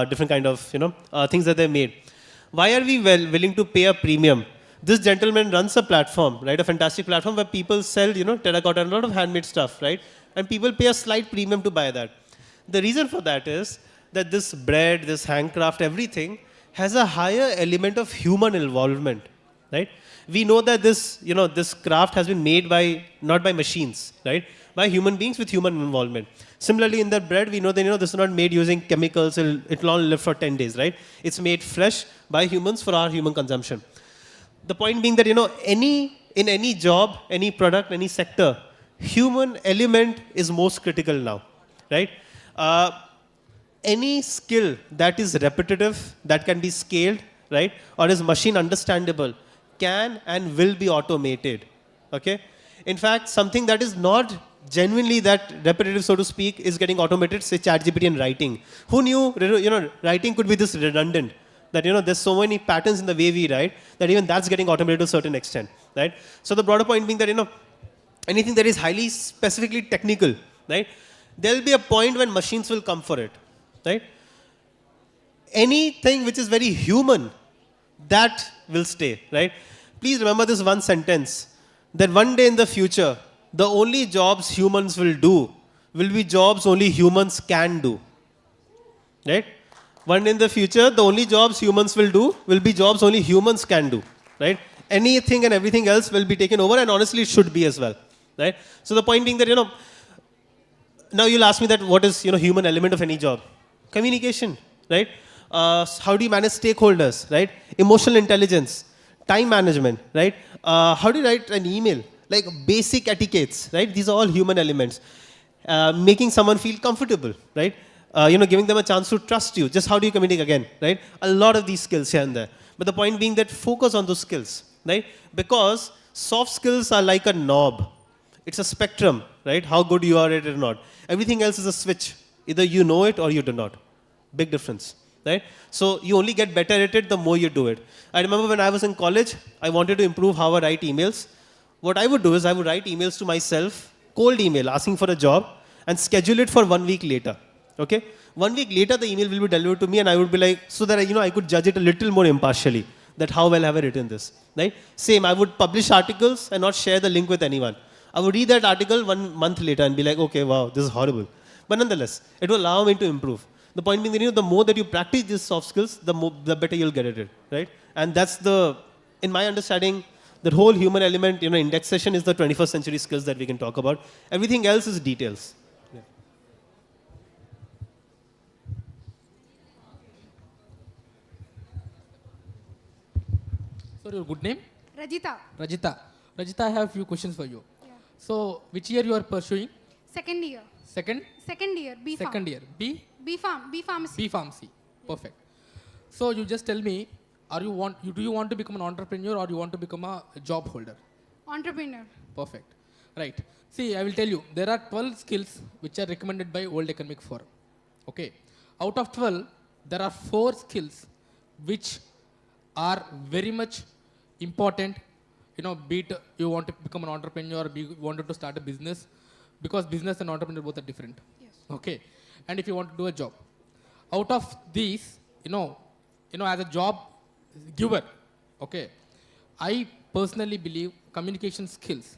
different kind of, things that they made. Why are we willing to pay a premium? This gentleman runs a platform, right? A fantastic platform where people sell, terracotta and a lot of handmade stuff, right? And people pay a slight premium to buy that. The reason for that is that this bread, this handcraft, everything has a higher element of human involvement, right? We know that this, this craft has been made not by machines, right? By human beings with human involvement. Similarly, in the bread, we know that, this is not made using chemicals. It'll only live for 10 days, right? It's made fresh by humans for our human consumption. The point being that, in any job, any product, any sector, human element is most critical now, right? Any skill that is repetitive, that can be scaled, right? Or is machine understandable, can and will be automated, okay? In fact, something that is not genuinely that repetitive, so to speak, is getting automated, say ChatGPT and writing. Who knew, writing could be this redundant? That, there's so many patterns in the way we write that even that's getting automated to a certain extent, right? So the broader point being that, anything that is highly specifically technical, right? There'll be a point when machines will come for it, right? Anything which is very human, that will stay, right? Please remember this one sentence, that one day in the future, the only jobs humans will do will be jobs only humans can do, right? One day in the future, the only jobs humans will do will be jobs only humans can do, right? Anything and everything else will be taken over, and honestly, it should be as well, right? So the point being that, now you'll ask me that what is, human element of any job? Communication, right? How do you manage stakeholders, right? Emotional intelligence, time management, right? How do you write an email? Like basic etiquettes, right? These are all human elements. Making someone feel comfortable, right? Giving them a chance to trust you. Just how do you communicate again, right? A lot of these skills here and there. But the point being that focus on those skills, right? Because soft skills are like a knob. It's a spectrum, right? How good you are at it or not. Everything else is a switch. Either you know it or you do not. Big difference, right? So you only get better at it the more you do it. I remember when I was in college, I wanted to improve how I write emails. What I would do is I would write emails to myself, cold email, asking for a job, and schedule it for 1 week later. Okay? 1 week later, the email will be delivered to me, and I would be like, so that I could judge it a little more impartially, that how well have I written this, right? Same, I would publish articles and not share the link with anyone. I would read that article 1 month later and be like, okay, wow, this is horrible. But nonetheless, it will allow me to improve. The point being that, the more that you practice these soft skills, the better you'll get at it, right? And that's in my understanding, the whole human element, indexation is the 21st century skills that we can talk about. Everything else is details. So your good name? Rajita. Rajita. Rajita, I have a few questions for you. Yeah. So which year you are pursuing? Second year. Second? Second year. B Farm. Second year. B? B Farm. B Pharmacy. B Pharmacy. Perfect. So you just tell me, do you want to become an entrepreneur or you want to become a job holder? Entrepreneur. Perfect. Right. See, I will tell you, there are 12 skills which are recommended by World Economic Forum. Okay. Out of 12, there are 4 skills which are very much important. You know, be it you want to become an entrepreneur, you wanted to start a business, because business and entrepreneur both are different. Yes. Okay. And if you want to do a job. Out of these, as a job giver, okay, I personally believe communication skills,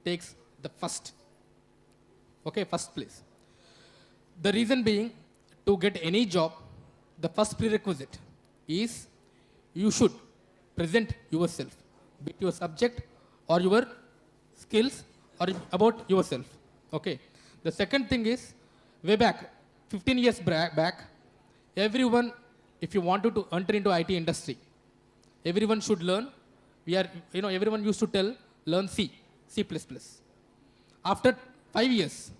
takes the first place. The reason being, to get any job, the first prerequisite is you should present yourself, be it your subject or your skills or about yourself. Okay. The second thing is, way back, 15 years back, everyone, if you wanted to enter into IT industry, everyone should learn. Everyone used to tell, learn C++. After 5 years,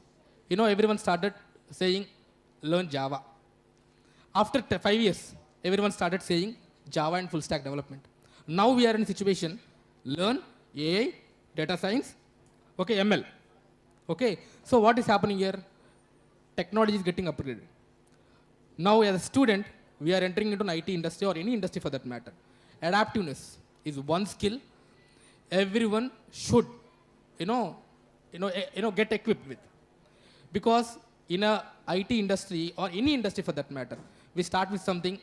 everyone started saying, learn Java. After 5 years, everyone started saying Java and full stack development. Now we are in a situation, learn AI, data science, okay, ML. Okay, so what is happening here? Technology is getting upgraded. Now as a student, we are entering into an IT industry or any industry for that matter. Adaptiveness is one skill everyone should, get equipped with. Because in a IT industry or any industry for that matter, we start with something,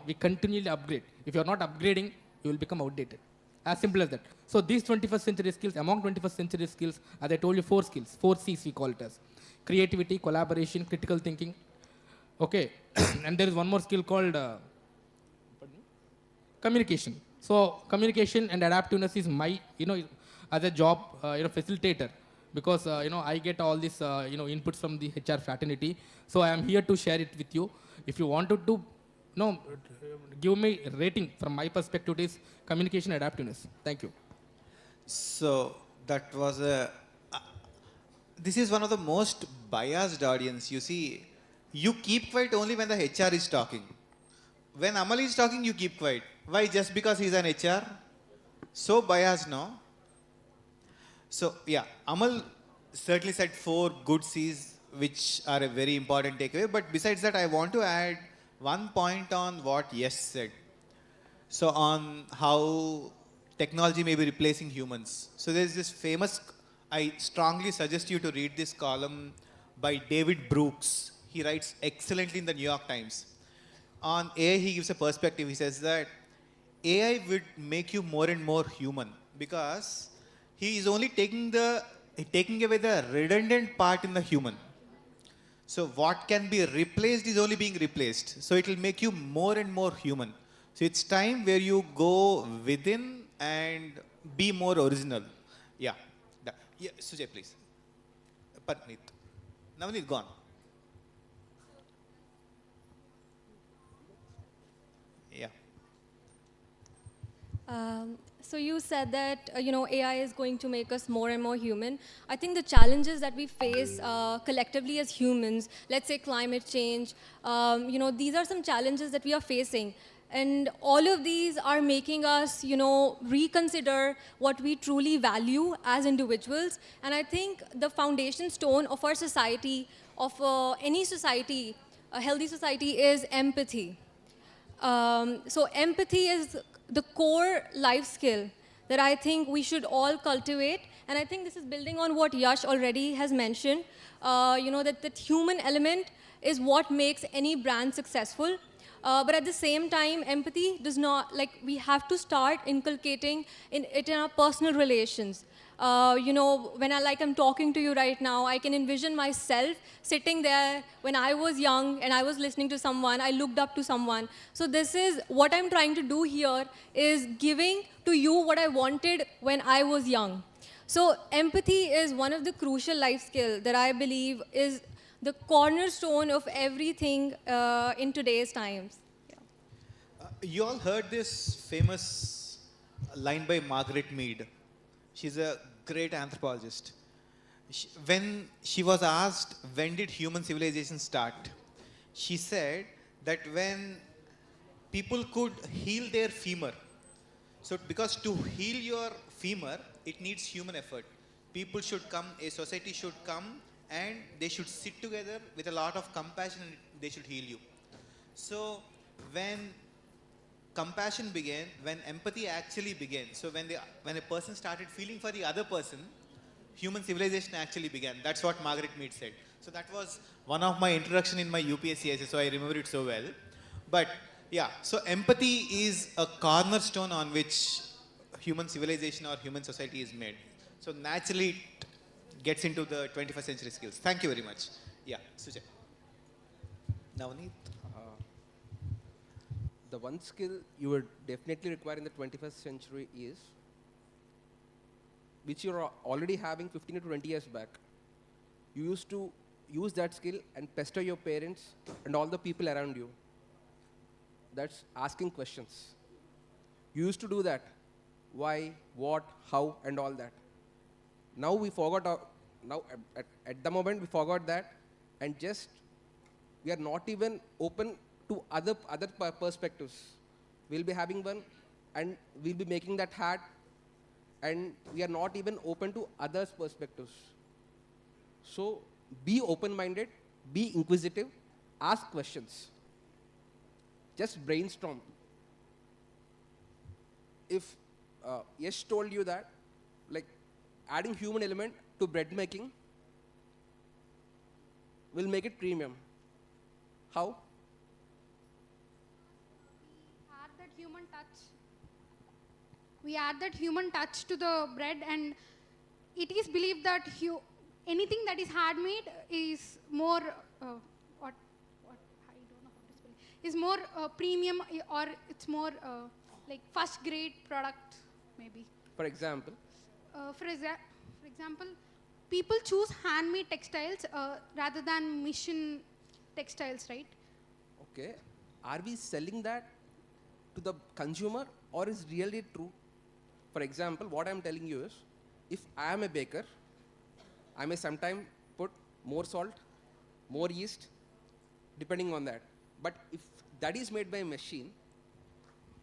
we continually upgrade. If you're not upgrading, you will become outdated. As simple as that. So these 21st century skills, among 21st century skills, as I told you, 4 skills, 4 C's we call it as. Creativity, collaboration, critical thinking. Okay. And there is one more skill called communication. So communication and adaptiveness is my, as a job, facilitator. Because, I get all this, inputs from the HR fraternity. So I am here to share it with you. If you wanted to, give me a rating from my perspective, it is communication adaptiveness. Thank you. So that was this is one of the most biased audience. You see, you keep quiet only when the HR is talking. When Amal is talking, you keep quiet. Why? Just because he's an HR? So biased, no? So yeah, Amal certainly said 4 good C's, which are a very important takeaway. But besides that, I want to add one point on what Yes said. So on how technology may be replacing humans. So there's this famous, I strongly suggest you to read this column by David Brooks. He writes excellently in the New York Times. On AI, he gives a perspective. He says that AI would make you more and more human because he is only taking away the redundant part in the human. So what can be replaced is only being replaced. So it will make you more and more human. So it's time where you go within and be more original. Yeah. Yeah, Sujay, please. Patnit. Navneet, go on. Yeah. So you said that AI is going to make us more and more human. I think the challenges that we face collectively as humans, let's say climate change, these are some challenges that we are facing. And all of these are making us, reconsider what we truly value as individuals. And I think the foundation stone of our society, of any society, a healthy society, is empathy. So empathy is the core life skill that I think we should all cultivate. And I think this is building on what Yash already has mentioned, that human element is what makes any brand successful. But at the same time, empathy does not, we have to start inculcating it in our personal relations. When I'm talking to you right now, I can envision myself sitting there when I was young and I was listening to someone, I looked up to someone. So this is what I'm trying to do here, is giving to you what I wanted when I was young. So empathy is one of the crucial life skills that I believe is the cornerstone of everything in today's times. You all heard this famous line by Margaret Mead. She's a great anthropologist. When she was asked, when did human civilization start? She said that when people could heal their femur. So, because to heal your femur, it needs human effort. People should come, a society should come, and they should sit together with a lot of compassion and they should heal you. So, when compassion began, when empathy actually began, so when a person started feeling for the other person, human civilization actually began. That's what Margaret Mead said. So that was one of my introduction in my UPSC essay, so I remember it so well. But yeah, so empathy is a cornerstone on which human civilization or human society is made. So naturally it gets into the 21st century skills. Thank you very much. Yeah, Sujay. Navneet. The one skill you would definitely require in the 21st century is, which you're already having 15 to 20 years back. You used to use that skill and pester your parents and all the people around you. That's asking questions. You used to do that. Why, what, how, and all that. Now we forgot, at the moment we forgot that, and just, we are not even open to other perspectives. We'll be having one, and we'll be making that hat, and we are not even open to others' perspectives. So be open-minded, be inquisitive, ask questions. Just brainstorm. If Yash told you that, like adding human element to bread making will make it premium. How? We add that human touch to the bread, and it is believed that anything that is handmade is more is more premium, or it's more like first grade product maybe. For example? For example, people choose handmade textiles rather than machine textiles, right? Okay. Are we selling that to the consumer, or is really true? For example, what I'm telling you is, if I am a baker, I may sometime put more salt, more yeast, depending on that. But if that is made by a machine,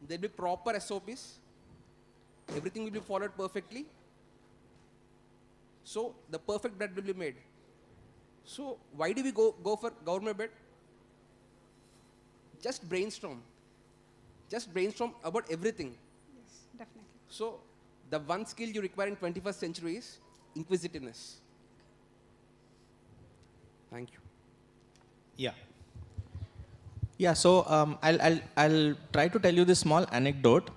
there will be proper SOPs, everything will be followed perfectly. So the perfect bread will be made. So why do we go for government bread? Just brainstorm. Just brainstorm about everything. Yes, definitely. So the one skill you require in 21st century is inquisitiveness. Thank you. Yeah. Yeah, so I'll try to tell you this small anecdote,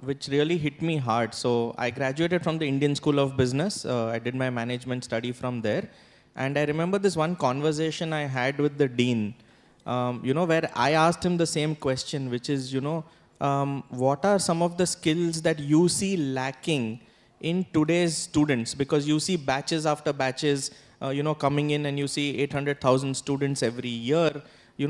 which really hit me hard. So I graduated from the Indian School of Business. I did my management study from there. And I remember this one conversation I had with the dean, where I asked him the same question, which is, what are some of the skills that you see lacking in today's students? Because you see batches after batches, coming in, and you see 800,000 students every year.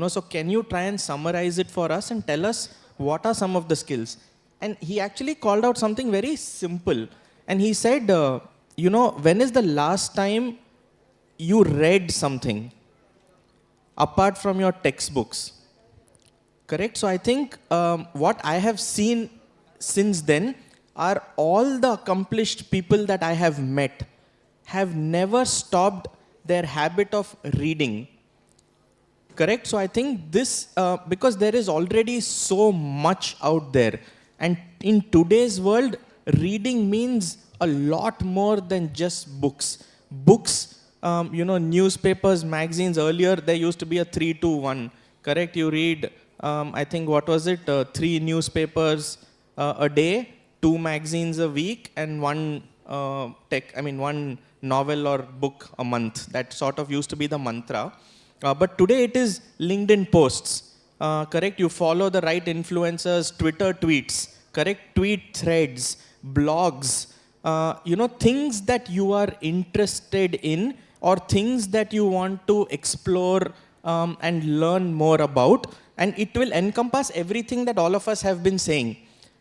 So can you try and summarize it for us and tell us what are some of the skills? And he actually called out something very simple. And he said, when is the last time you read something apart from your textbooks? Correct? So I think what I have seen since then are all the accomplished people that I have met have never stopped their habit of reading. Correct? So I think this, because there is already so much out there. And in today's world, reading means a lot more than just books. Books, newspapers, magazines, earlier there used to be a 3-2-1. Correct? You read, I think, what was it? 3 newspapers a day, 2 magazines a week, and one novel or book a month. That sort of used to be the mantra. But today it is LinkedIn posts. Correct? You follow the right influencers, Twitter tweets, correct? Tweet threads, blogs, things that you are interested in or things that you want to explore and learn more about. and it will encompass everything that all of us have been saying.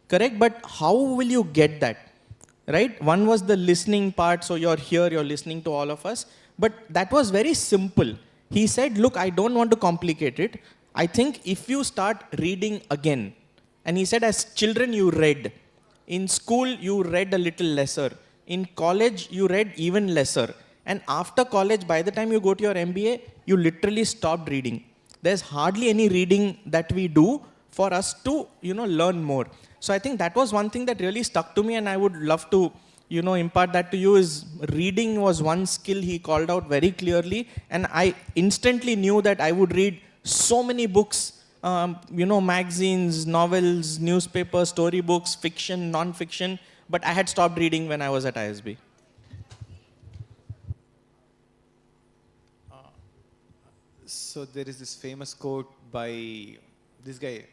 Correct? But how will you get that? Right? One was the listening part, so you're here, you're listening to all of us. But that was very simple. He said, look, I don't want to complicate it. I think if you start reading again, and he said, as children, you read. In school, you read a little lesser. In college, you read even lesser. And after college, by the time you go to your MBA, you literally stopped reading. There's hardly any reading that we do for us to, learn more. So I think that was one thing that really stuck to me, and I would love to, impart that to you. Is reading was one skill he called out very clearly, and I instantly knew that I would read so many books, magazines, novels, newspapers, storybooks, fiction, non-fiction, but I had stopped reading when I was at ISB. So there is this famous quote by this guy.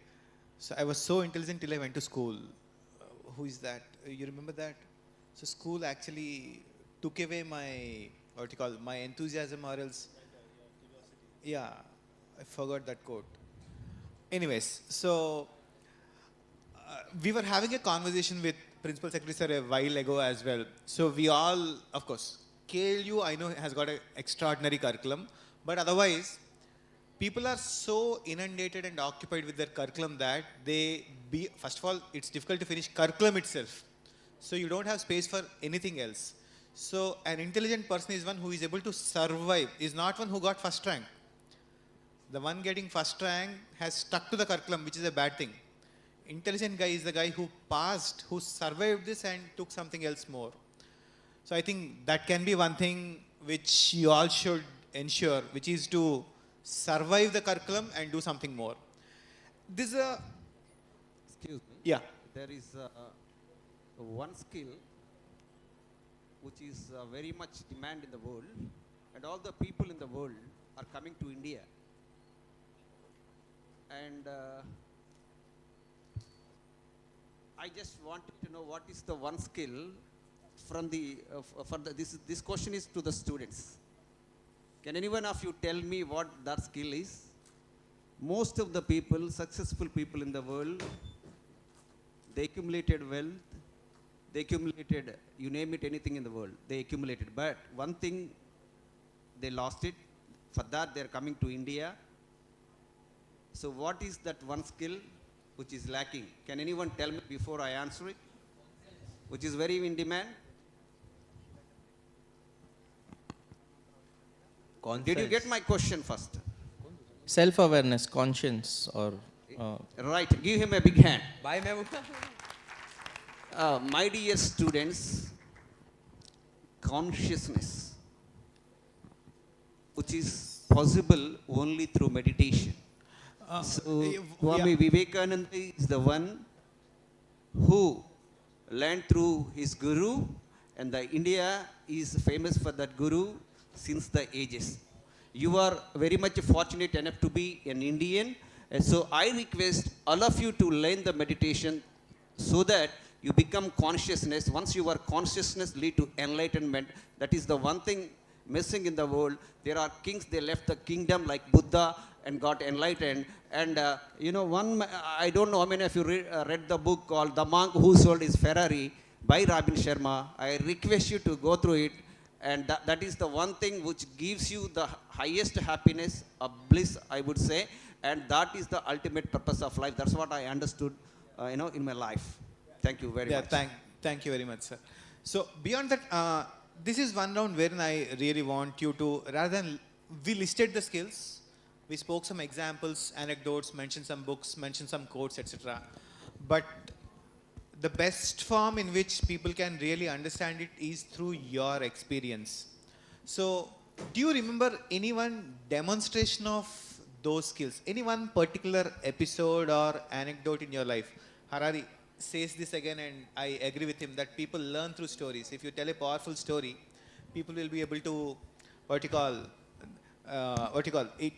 So I was so intelligent till I went to school. Who is that? You remember that? So school actually took away my, my enthusiasm, or else. Yeah, I forgot that quote. Anyways, so we were having a conversation with Principal Secretary Sir a while ago as well. So we all, of course, KLU I know has got an extraordinary curriculum, but otherwise, people are so inundated and occupied with their curriculum that first of all, it's difficult to finish curriculum itself. So you don't have space for anything else. So an intelligent person is one who is able to survive, is not one who got first rank. The one getting first rank has stuck to the curriculum, which is a bad thing. Intelligent guy is the guy who passed, who survived this and took something else more. So I think that can be one thing which you all should ensure, which is to survive the curriculum and do something more. This is a... Excuse me. Yeah. There is one skill which is very much demand in the world, and all the people in the world are coming to India. And I just wanted to know what is the one skill from the, this question is to the students. Can anyone of you tell me what that skill is? Most of the people, successful people in the world, they accumulated wealth, they accumulated, you name it, anything in the world, they accumulated. But one thing, they lost it. For that, they're coming to India. So what is that one skill which is lacking? Can anyone tell me before I answer it? Which is very in demand? Did you get my question first? Self-awareness, conscience, or... Right, give him a big hand. Bye, ma'am. My dear students, consciousness, which is possible only through meditation. Swami Vivekananda is the one who learned through his guru, and the India is famous for that guru since the ages. You are very much fortunate enough to be an Indian, and so I request all of you to learn the meditation so that you become consciousness. Once you are consciousness, lead to enlightenment. That is the one thing missing in the world. There are kings, they left the kingdom like Buddha and got enlightened. And I don't know how many of you read the book called The Monk Who Sold His Ferrari by Robin Sharma. I request you to go through it. And that is the one thing which gives you the highest happiness, a bliss, I would say. And that is the ultimate purpose of life. That's what I understood, in my life. Thank you very much. Thank you very much, sir. So beyond that, this is one round wherein I really want you to, rather than we listed the skills, we spoke some examples, anecdotes, mentioned some books, mentioned some quotes, etc. But the best form in which people can really understand it is through your experience. So do you remember any one demonstration of those skills? Any one particular episode or anecdote in your life? Harari says this again, and I agree with him, that people learn through stories. If you tell a powerful story, people will be able to, it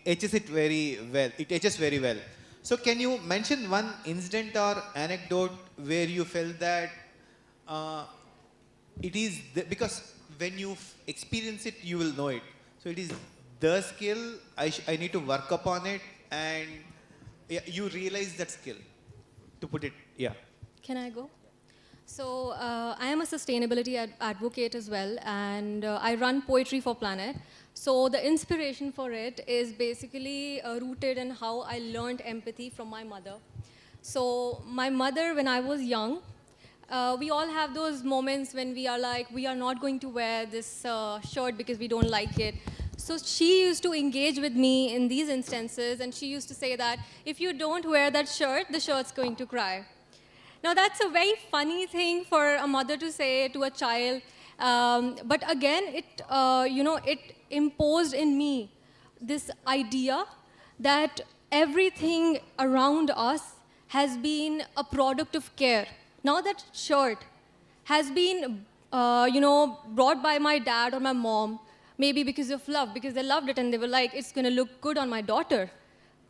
etches it very well. It etches very well. So can you mention one incident or anecdote where you felt that it is, because when you experience it, you will know it. So it is the skill, I need to work upon it, and yeah, you realize that skill, to put it, yeah. Can I go? So I am a sustainability advocate as well, and I run Poetry for Planet. So the inspiration for it is basically rooted in how I learned empathy from my mother. So my mother, when I was young, we all have those moments when we are like, we are not going to wear this shirt because we don't like it. So she used to engage with me in these instances, and she used to say that if you don't wear that shirt, the shirt's going to cry. Now that's a very funny thing for a mother to say to a child, but again, it imposed in me this idea that everything around us has been a product of care. Now that shirt has been, brought by my dad or my mom, maybe because of love, because they loved it and they were like, it's going to look good on my daughter.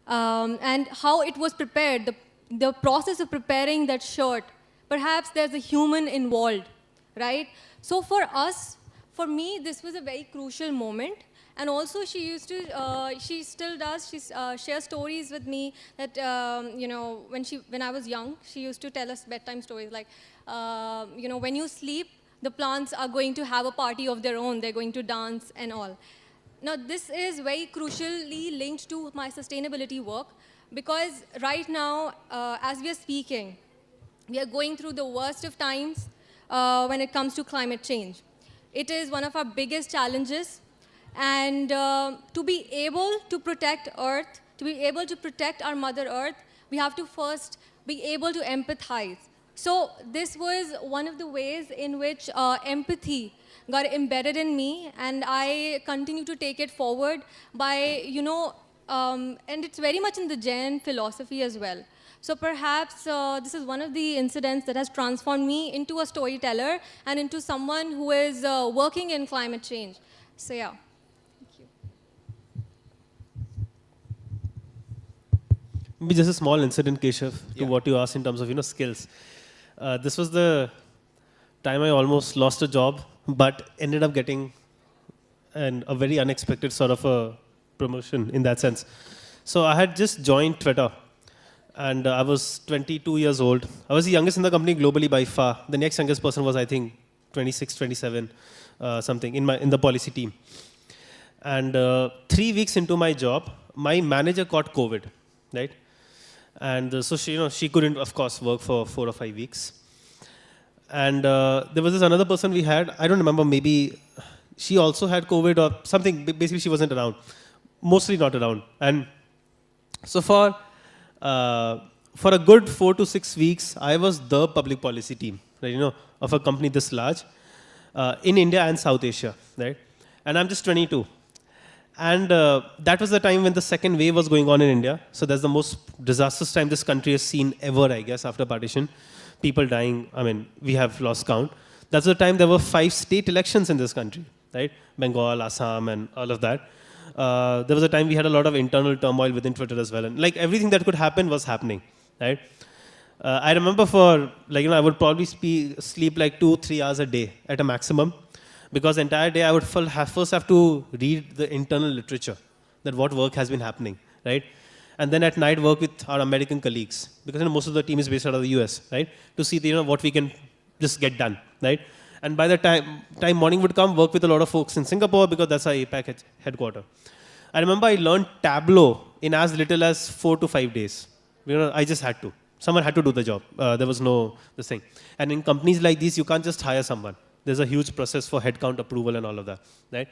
And how it was prepared, the process of preparing that shirt, perhaps there's a human involved, right? So for us, for me, this was a very crucial moment. And also she used to, she still does, she shares stories with me that, when I was young, she used to tell us bedtime stories like, when you sleep, the plants are going to have a party of their own, they're going to dance and all. Now, this is very crucially linked to my sustainability work because right now, as we are speaking, we are going through the worst of times when it comes to climate change. It is one of our biggest challenges, and to be able to protect Earth, to be able to protect our Mother Earth, we have to first be able to empathize. So this was one of the ways in which empathy got embedded in me, and I continue to take it forward by, and it's very much in the Jain philosophy as well. So perhaps this is one of the incidents that has transformed me into a storyteller and into someone who is working in climate change. So yeah. Maybe just a small incident, Keshav, to what you asked in terms of skills. This was the time I almost lost a job, but ended up getting a very unexpected sort of a promotion in that sense. So I had just joined Twitter, and I was 22 years old. I was the youngest in the company globally by far. The next youngest person was, I think, 26, 27, something in the policy team. And 3 weeks into my job, my manager caught COVID, right? And so she couldn't, of course, work for 4 or 5 weeks. And there was this another person we had. I don't remember. Maybe she also had COVID or something. Basically, she wasn't around. Mostly not around. And so for a good 4 to 6 weeks, I was the public policy team, right, of a company this large in India and South Asia, right? And I'm just 22. And that was the time when the second wave was going on in India. So that's the most disastrous time this country has seen ever, I guess, after partition. People dying, I mean, we have lost count. That's the time there were 5 state elections in this country, right? Bengal, Assam, and all of that. There was a time we had a lot of internal turmoil within Twitter as well. And like everything that could happen was happening, right? I remember I would probably sleep like 2-3 hours a day at a maximum. Because the entire day I would first have to read the internal literature, that what work has been happening, right? And then at night work with our American colleagues, because most of the team is based out of the US, right? To see what we can just get done, right? And by the time morning would come, work with a lot of folks in Singapore, because that's our APAC headquarters. I remember I learned Tableau in as little as 4 to 5 days. I just had to. Someone had to do the job. There was no this thing. And in companies like these, you can't just hire someone. There's a huge process for headcount approval and all of that, right?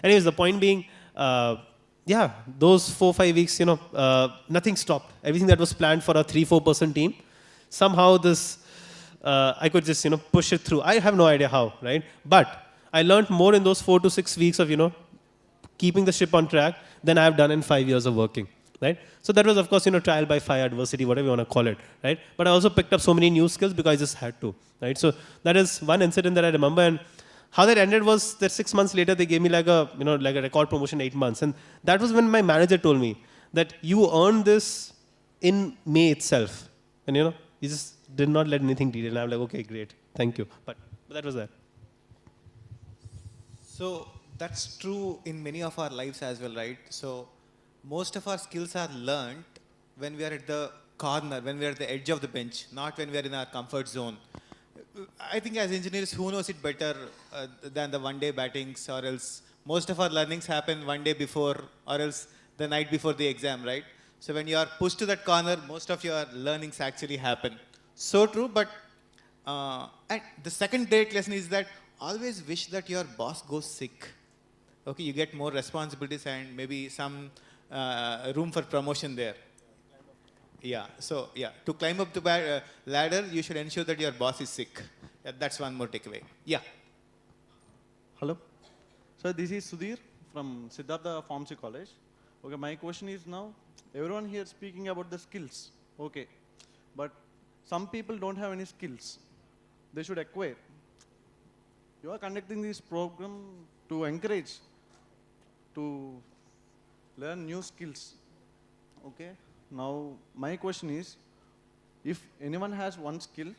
Anyways, the point being, those 4-5 weeks, nothing stopped. Everything that was planned for a 3-4 person team, somehow I could just, push it through. I have no idea how, right? But I learned more in those 4 to 6 weeks of, keeping the ship on track than I have done in 5 years of working, right? So that was, of course, trial by fire, adversity, whatever you want to call it, right? But I also picked up so many new skills because I just had to, right? So that is one incident that I remember. And how that ended was that 6 months later, they gave me like a record promotion, 8 months. And that was when my manager told me that you earned this in May itself. And, you just did not let anything derail. And I'm like, okay, great. Thank you. But that was that. So that's true in many of our lives as well, right? So most of our skills are learned when we are at the corner, when we are at the edge of the bench, not when we are in our comfort zone. I think as engineers, who knows it better than the one-day battings, or else most of our learnings happen one day before, or else the night before the exam, right? So when you are pushed to that corner, most of your learnings actually happen. So true, but and the second great lesson is that always wish that your boss goes sick. Okay, you get more responsibilities and maybe some room for promotion there. Yeah, so yeah, to climb up the ladder, you should ensure that your boss is sick. That's one more takeaway. Yeah. Hello. So this is Sudhir from Siddhartha Pharmacy College. Okay, my question is now, everyone here speaking about the skills. Okay, but some people don't have any skills. They should acquire. You are conducting this program to encourage to learn new skills. Okay. Now, my question is, if anyone has one skill,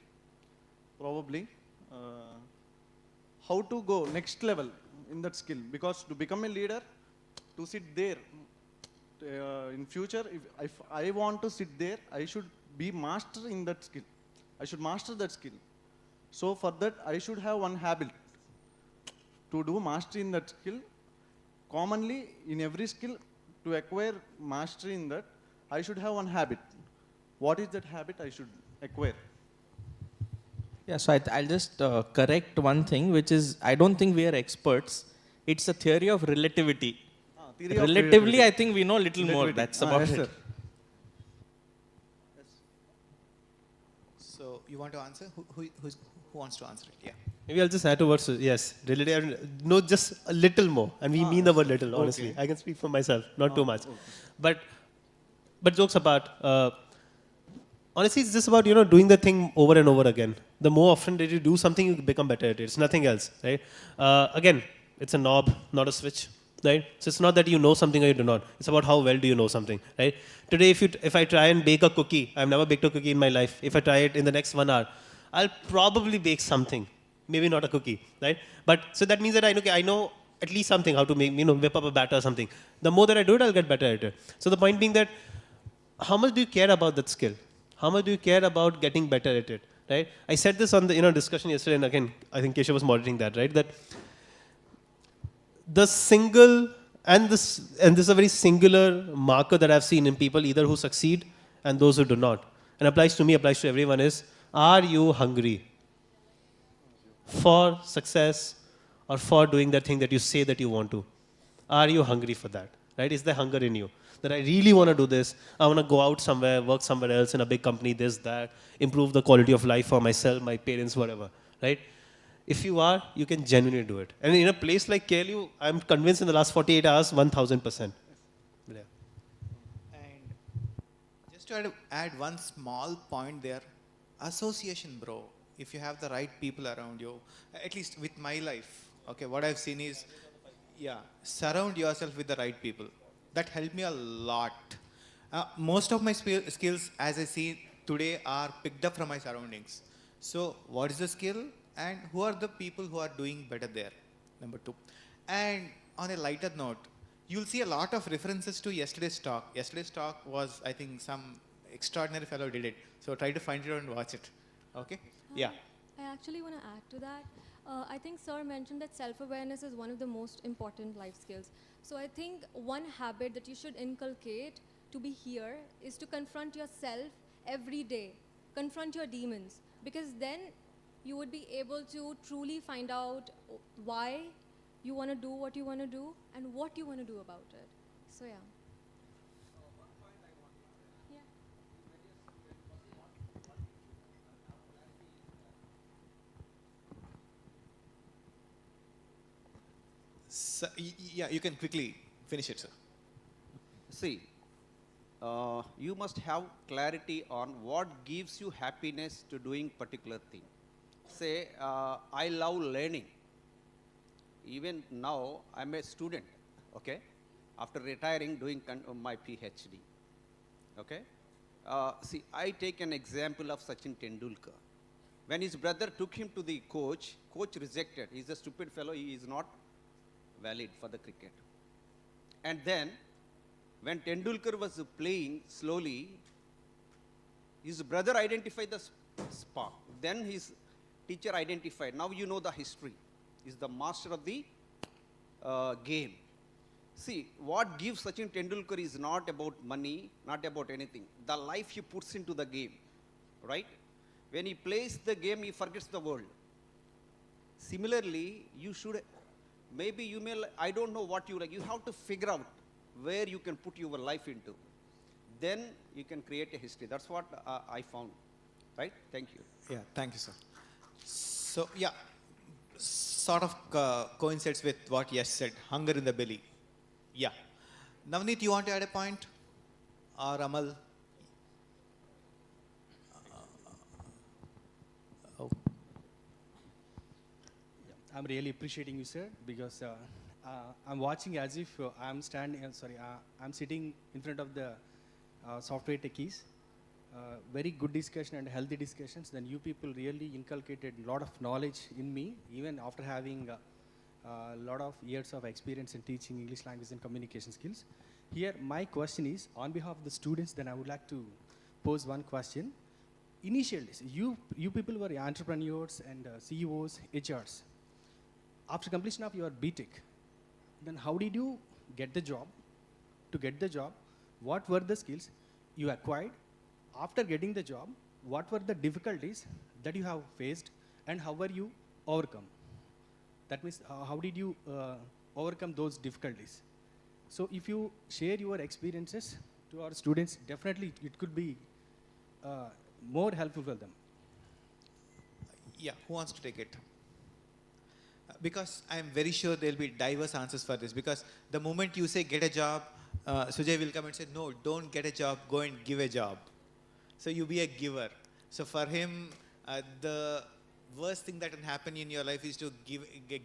probably, how to go next level in that skill? Because to become a leader, to sit there, in future, if I want to sit there, I should be master in that skill. I should master that skill. So for that, I should have one habit. To do mastery in that skill, commonly in every skill, to acquire mastery in that, I should have one habit. What is that habit I should acquire? Yeah, so I'll just correct one thing, which is I don't think we are experts. It's a theory of relativity. Theory of Relatively, relativity. I think we know a little more. Relativity. That's about Yes, it. sir. So you want to answer? Who wants to answer it? Yeah. Maybe I'll just add to what, yes, relative, no, just a little more. And we mean the word little, honestly. Okay. I can speak for myself, not too much. But jokes apart, honestly, it's just about, doing the thing over and over again. The more often that you do something, you become better at it. It's nothing else, right? Again, it's a knob, not a switch, right? So it's not that you know something or you do not. It's about how well do you know something, right? Today, if I try and bake a cookie, I've never baked a cookie in my life. If I try it in the next 1 hour, I'll probably bake something. Maybe not a cookie, right? But so that means that I know at least something, how to make, whip up a batter or something. The more that I do it, I'll get better at it. So the point being that, how much do you care about that skill? How much do you care about getting better at it, right? I said this on the discussion yesterday, and again, I think Keshav was monitoring that, right? That the single, and this is a very singular marker that I've seen in people, either who succeed and those who do not. And applies to me, applies to everyone is, are you hungry for success or for doing that thing that you say that you want to? Are you hungry for that, right? Is there hunger in you? That I really want to do this. I want to go out somewhere, work somewhere else in a big company, this, that, improve the quality of life for myself, my parents, whatever, right? If you are, you can genuinely do it. And in a place like KLU, I'm convinced in the last 48 hours, 1000%. Yeah. And just to add one small point there, association, bro. If you have the right people around you, at least with my life, okay, what I've seen is, yeah, surround yourself with the right people. That helped me a lot. Most of my skills, as I see today, are picked up from my surroundings. So what is the skill and who are the people who are doing better there? Number 2. And on a lighter note, you'll see a lot of references to yesterday's talk. Yesterday's talk was, I think, some extraordinary fellow did it. So try to find it and watch it. Okay? Yeah. I actually want to add to that. I think Sir mentioned that self-awareness is one of the most important life skills. So I think one habit that you should inculcate to be here is to confront yourself every day. Confront your demons. Because then you would be able to truly find out why you want to do what you want to do and what you want to do about it. So yeah. So, yeah, you can quickly finish it, sir. See, you must have clarity on what gives you happiness to doing particular thing. Say, I love learning. Even now, I'm a student, okay? After retiring, doing my PhD, okay? See, I take an example of Sachin Tendulkar. When his brother took him to the coach rejected. He's a stupid fellow, he is not valid for the cricket. And then, when Tendulkar was playing slowly, His brother identified the spark. Then his teacher identified. Now you know the history. He's the master of the game. See, what gives Sachin Tendulkar is not about money, not about anything. The life he puts into the game, right? When he plays the game, he forgets the world. Similarly, you should, maybe you may, I don't know what you like. You have to figure out where you can put your life into. Then you can create a history. That's what I found, right? Thank you. Yeah, thank you, sir. So, yeah, sort of coincides with what Yash said, hunger in the belly. Yeah. Navneet, you want to add a point? Or Amal? I'm really appreciating you, sir, because I'm watching as if I'm standing, I'm sitting in front of the software techies. Very good discussion and healthy discussions. Then you people really inculcated a lot of knowledge in me, even after having a lot of years of experience in teaching English language and communication skills. Here, my question is, on behalf of the students, then I would like to pose one question. Initially, you people were entrepreneurs and CEOs, HRs. After completion of your BTech, then how did you get the job? To get the job, what were the skills you acquired? After getting the job, what were the difficulties that you have faced and how were you overcome? That means how did you overcome those difficulties? So if you share your experiences to our students, definitely it could be more helpful for them. Yeah, who wants to take it? Because I am very sure there will be diverse answers for this. Because the moment you say get a job, Sujay will come and say, no, don't get a job, go and give a job. So you be a giver. So for him, the worst thing that can happen in your life is to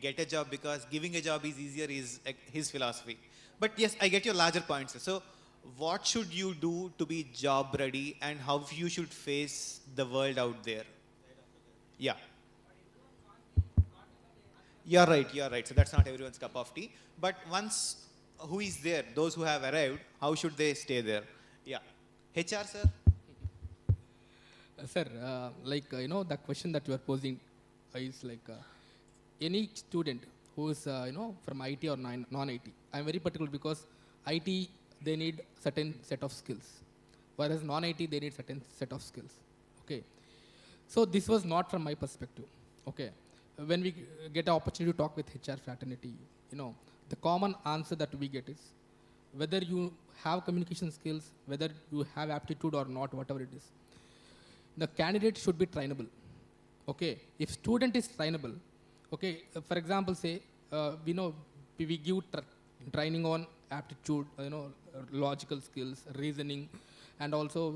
get a job, because giving a job is easier is his philosophy. But yes, I get your larger points. So what should you do to be job ready and how you should face the world out there? Yeah. You're right. So that's not everyone's cup of tea. But once who is there, those who have arrived, how should they stay there? Yeah. HR, sir? Sir, the question that you are posing is like any student who is, from IT or non-IT. I'm very particular because IT, they need certain set of skills, whereas non-IT, they need certain set of skills. Okay. So this was not from my perspective. Okay. When we get an opportunity to talk with HR fraternity, the common answer that we get is whether you have communication skills, whether you have aptitude or not, whatever it is, the candidate should be trainable. Okay, if student is trainable, okay, for example, say, we give training on aptitude, logical skills, reasoning, and also,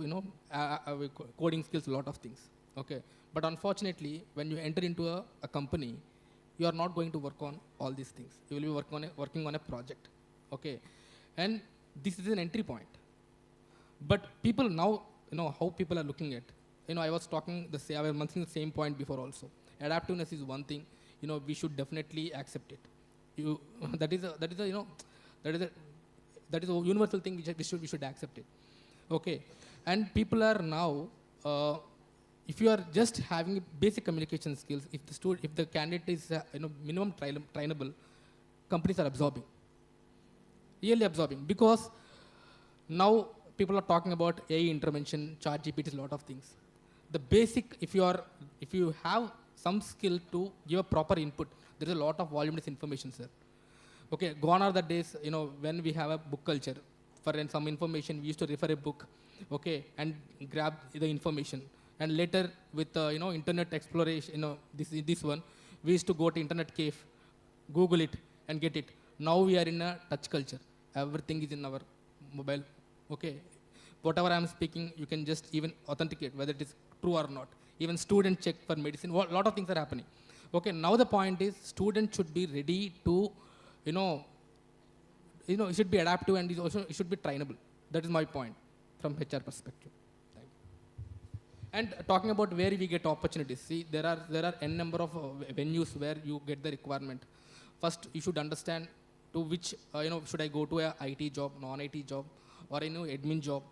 coding skills, a lot of things. Okay, but unfortunately, when you enter into a company, you are not going to work on all these things. You will be working on a project. Okay, and this is an entry point. But people now, how people are looking at. I was I was mentioning the same point before also. Adaptiveness is one thing. We should definitely accept it. That is a universal thing. We should accept it. Okay, and people are now. If you are just having basic communication skills, if the candidate is minimum trainable, companies are absorbing. Really absorbing, because now people are talking about AI intervention, chat GPT, a lot of things. The basic, if you have some skill to give a proper input, there is a lot of voluminous information, sir. Okay, gone are the days, when we have a book culture. For some information, we used to refer a book, okay, and grab the information. And later with internet exploration, this one, we used to go to internet cave, Google it, and get it. Now we are in a touch culture. Everything is in our mobile. Okay, whatever I am speaking, you can just even authenticate whether it is true or not. Even student check for medicine. A lot of things are happening. Okay, now the point is student should be ready to, it should be adaptive and it should be trainable. That is my point from HR perspective. And talking about where we get opportunities, see, there are n number of venues where you get the requirement. First, you should understand to which, should I go to a IT job, non-IT job, or admin job.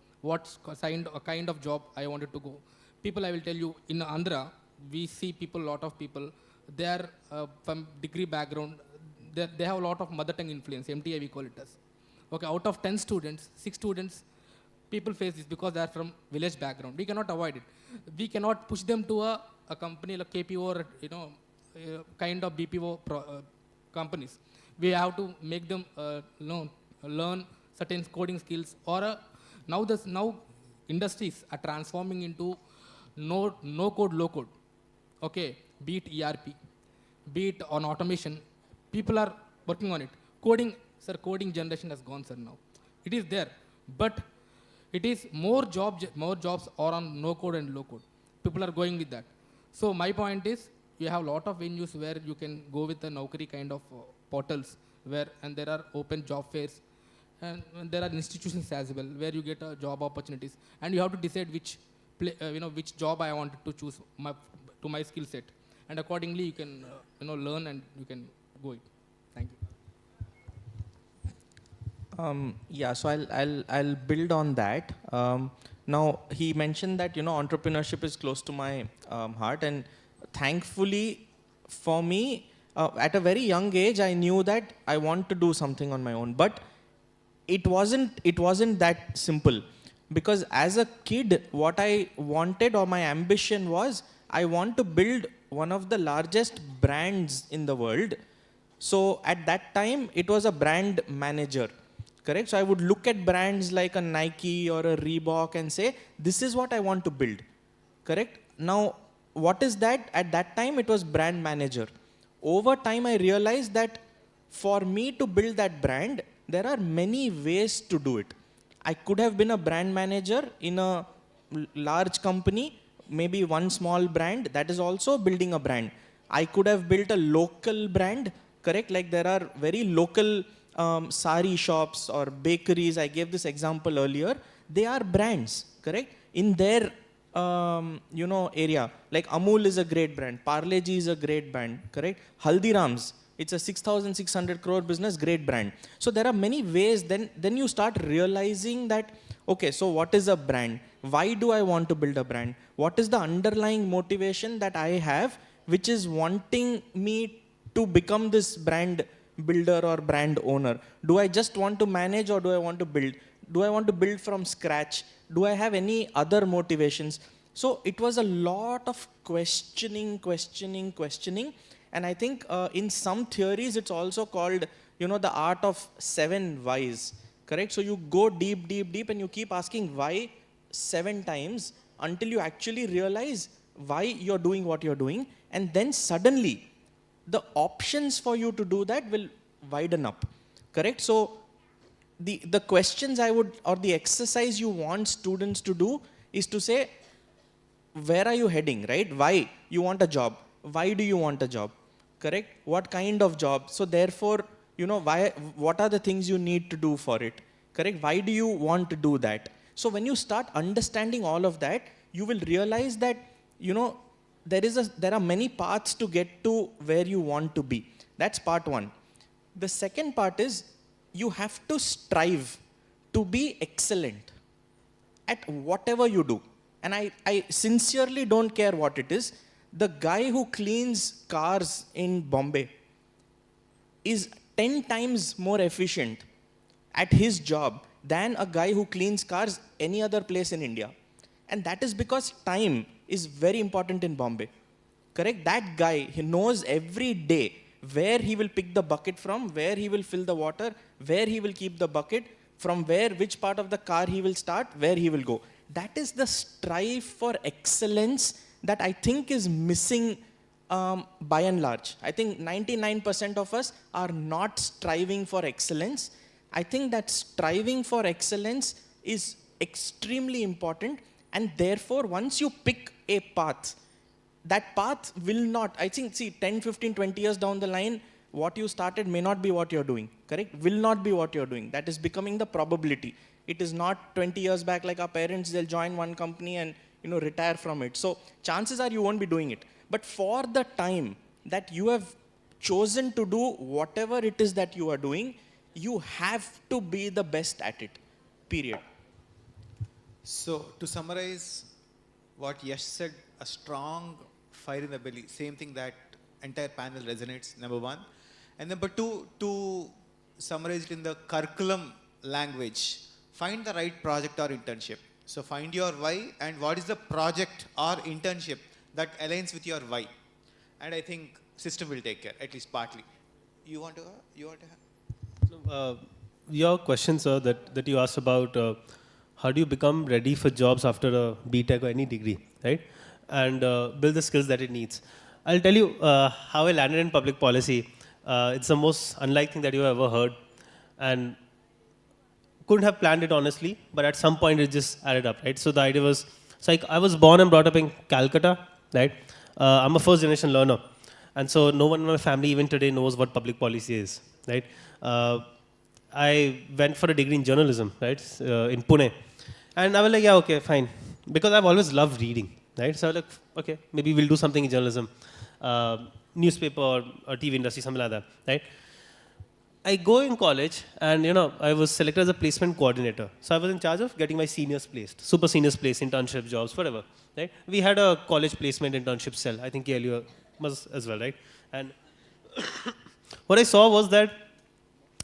kind of job I wanted to go. People, I will tell you, in Andhra, we see people, lot of people, they are from degree background, they have a lot of mother tongue influence, MTI we call it as. Okay, out of 10 students, 6 students, people face this because they are from village background. We cannot avoid it. We cannot push them to a company like KPO or, kind of BPO companies. We have to make them, learn certain coding skills or now industries are transforming into no code, low code. Okay, be it ERP, be it on automation, people are working on it. Coding, sir, coding generation has gone, sir, now. It is there, but it is more jobs are on no code and low code. People are going with that. So my point is, you have a lot of venues where you can go with the Naukri kind of portals and there are open job fairs and there are institutions as well where you get job opportunities and you have to decide which job I wanted to choose to my skill set, and accordingly you can learn and you can go it. Thank you. Yeah, so I'll build on that. Now he mentioned that entrepreneurship is close to my heart, and thankfully for me, at a very young age, I knew that I want to do something on my own. But it wasn't that simple, because as a kid, what I wanted or my ambition was, I want to build one of the largest brands in the world. So at that time, it was a brand manager. Correct? So I would look at brands like a Nike or a Reebok and say, this is what I want to build. Correct? Now, what is that? At that time, it was brand manager. Over time, I realized that for me to build that brand, there are many ways to do it. I could have been a brand manager in a large company, maybe one small brand, that is also building a brand. I could have built a local brand, correct? Like there are very local sari shops or bakeries. I gave this example earlier. They are brands, correct? In their area. Like Amul is a great brand. Parle Ji is a great brand, correct? Haldiram's, it's a 6,600 crore business, great brand. So there are many ways. Then you start realizing that, okay, so what is a brand? Why do I want to build a brand? What is the underlying motivation that I have, which is wanting me to become this brand builder or brand owner? Do I just want to manage, or do I want to build? Do I want to build from scratch? Do I have any other motivations? So it was a lot of questioning. And I think in some theories, it's also called, the art of 7 whys, correct? So you go deep, and you keep asking why 7 times until you actually realize why you're doing what you're doing. And then suddenly, the options for you to do that will widen up, correct? So the questions or the exercise you want students to do is to say, where are you heading, right? Why you want a job? Why do you want a job? Correct? What kind of job? So therefore, what are the things you need to do for it? Correct? Why do you want to do that? So when you start understanding all of that, you will realize that, there are many paths to get to where you want to be. That's part one. The second part is, you have to strive to be excellent at whatever you do. And I sincerely don't care what it is. The guy who cleans cars in Bombay is 10 times more efficient at his job than a guy who cleans cars any other place in India. And that is because time is very important in Bombay. Correct? That guy, he knows every day where he will pick the bucket from, where he will fill the water, where he will keep the bucket, from which part of the car he will start, where he will go. That is the strive for excellence that I think is missing by and large. I think 99% of us are not striving for excellence. I think that striving for excellence is extremely important, and therefore once you pick a path, that path will not, 10, 15, 20 years down the line, what you started may not be what you're doing, correct? Will not be what you're doing. That is becoming the probability. It is not 20 years back like our parents, they'll join one company and retire from it. So chances are you won't be doing it. But for the time that you have chosen to do whatever it is that you are doing, you have to be the best at it, period. So, to summarize what Yash said, a strong fire in the belly, same thing that entire panel resonates, number one. And number two, to summarize it in the curriculum language, find the right project or internship. So, find your why and what is the project or internship that aligns with your why. And I think system will take care, at least partly. You want to? Your question, sir, that you asked about how do you become ready for jobs after a BTech or any degree, right? And build the skills that it needs. I'll tell you how I landed in public policy. It's the most unlike thing that you've ever heard. And couldn't have planned it honestly, but at some point it just added up, right? So the idea was, so I was born and brought up in Calcutta, right? I'm a first generation learner. And so no one in my family even today knows what public policy is, right? I went for a degree in journalism, right, in Pune. And I was like, yeah, okay, fine. Because I've always loved reading, right? So I was like, okay, maybe we'll do something in journalism, newspaper or TV industry, something like that, right? I go in college and, I was selected as a placement coordinator. So I was in charge of getting my seniors placed, super seniors placed, internship jobs, whatever, right? We had a college placement internship cell. I think KLU was as well, right? And what I saw was that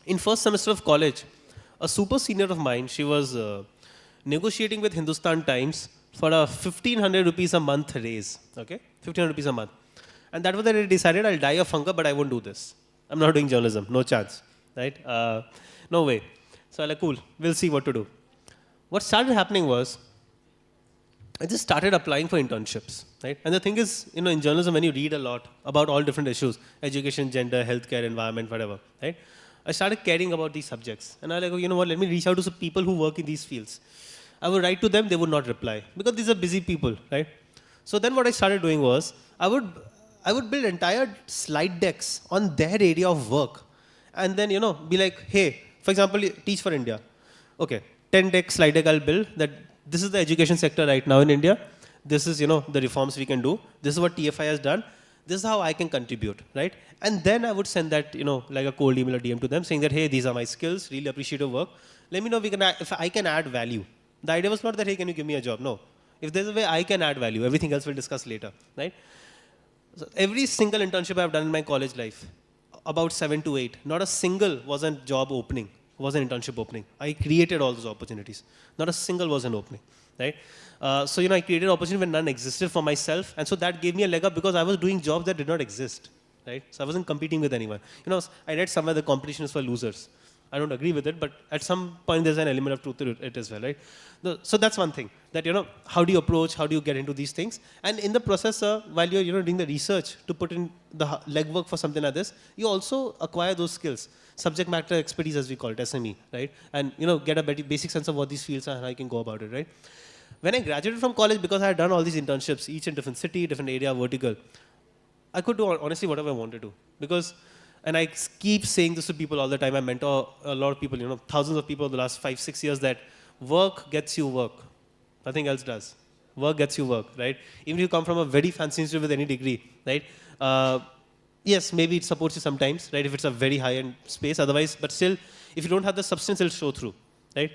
in first semester of college, a super senior of mine, she was negotiating with Hindustan Times for a 1,500 rupees a month raise, okay? 1,500 rupees a month. And that was that I decided I'll die of hunger, but I won't do this. I'm not doing journalism, no chance, right? No way. So I'm like, cool, we'll see what to do. What started happening was, I just started applying for internships, right? And the thing is, in journalism, when you read a lot about all different issues, education, gender, healthcare, environment, whatever, right? I started caring about these subjects. And I was like, oh, you know what, let me reach out to some people who work in these fields. I would write to them, they would not reply, because these are busy people, right? So then what I started doing was, I would build entire slide decks on their area of work. And then, be like, hey, for example, Teach for India. Okay, 10 deck slide deck I'll build that this is the education sector right now in India. This is, the reforms we can do. This is what TFI has done. This is how I can contribute, right? And then I would send that, like a cold email or DM to them saying that, hey, these are my skills, really appreciate your work. Let me know if I can add value. The idea was not that, hey, can you give me a job? No. If there's a way I can add value, everything else we'll discuss later, right? So every single internship I've done in my college life, about 7 to 8, not a single was a job opening, was an internship opening. I created all those opportunities. Not a single was an opening, right? So, I created opportunity when none existed for myself. And so that gave me a leg up because I was doing jobs that did not exist, right? So I wasn't competing with anyone. I read somewhere the competition is for losers. I don't agree with it, but at some point there's an element of truth to it as well, right? So that's one thing, that, how do you approach, how do you get into these things? And in the process, while you're, doing the research to put in the legwork for something like this, you also acquire those skills, subject matter expertise as we call it, SME, right? And, get a basic sense of what these fields are and how you can go about it, right? When I graduated from college, because I had done all these internships, each in different city, different area, vertical, I could do honestly whatever I wanted to. Because, and I keep saying this to people all the time, I mentor a lot of people, thousands of people over the last 5-6 years, that work gets you work. Nothing else does. Work gets you work, right? Even if you come from a very fancy institute with any degree, right? Yes, maybe it supports you sometimes, right? If it's a very high-end space, otherwise, but still, if you don't have the substance, it'll show through, right?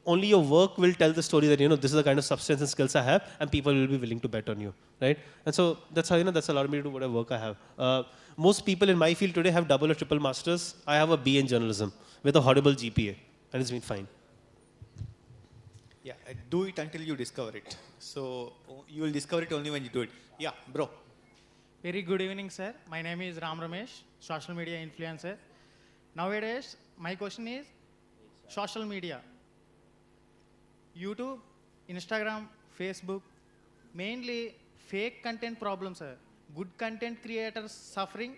Only your work will tell the story that, this is the kind of substance and skills I have, and people will be willing to bet on you, right? And so that's how, that's allowed me to do whatever work I have. Most people in my field today have double or triple masters. I have a B in journalism with a horrible GPA, and it's been fine. Yeah, do it until you discover it. So you will discover it only when you do it. Yeah, bro. Very good evening, sir. My name is Ram Ramesh, social media influencer. Nowadays, my question is social media. YouTube, Instagram, Facebook, mainly fake content problems, sir. Good content creators suffering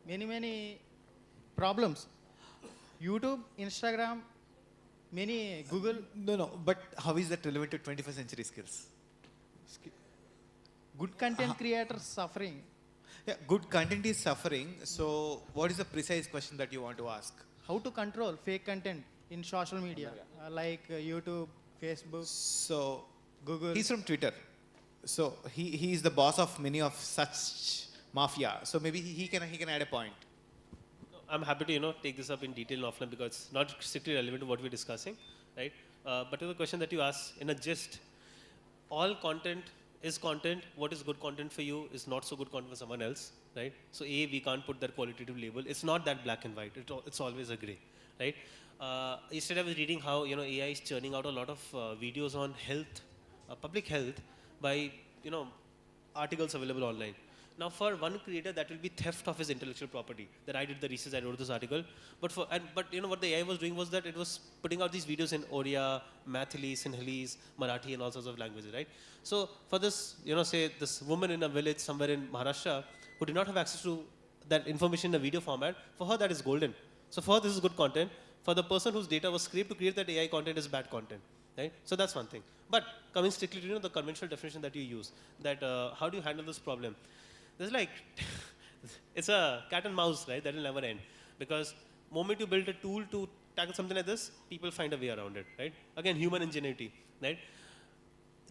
many problems. YouTube, Instagram, many Google. No, but how is that relevant to 21st century skills? Good content creators suffering. Yeah, good content is suffering. So what is the precise question that you want to ask? How to control fake content in social media, like YouTube, Facebook, so Google. He's from Twitter. So he is the boss of many of such mafia. So maybe he can add a point. I'm happy to take this up in detail offline because it's not strictly relevant to what we're discussing. right? But to the question that you asked, in a gist, all content is content. What is good content for you is not so good content for someone else, right? So we can't put that qualitative label. It's not that black and white. It's always a gray, right? Yesterday I was reading how AI is churning out a lot of videos on health, public health, by articles available online. Now, for one creator, that will be theft of his intellectual property. That I did the research, I wrote this article. But what the AI was doing was that it was putting out these videos in Oriya, Mathili, Sinhalese, Marathi, and all sorts of languages, right? So for this, say this woman in a village somewhere in Maharashtra who did not have access to that information in a video format, for her that is golden. So for her, this is good content. For the person whose data was scraped to create that AI content is bad content, right? So that's one thing. But coming strictly to the conventional definition that you use, that how do you handle this problem? There's like, it's a cat and mouse, right? That will never end. Because moment you build a tool to tackle something like this, people find a way around it, right? Again, human ingenuity, right?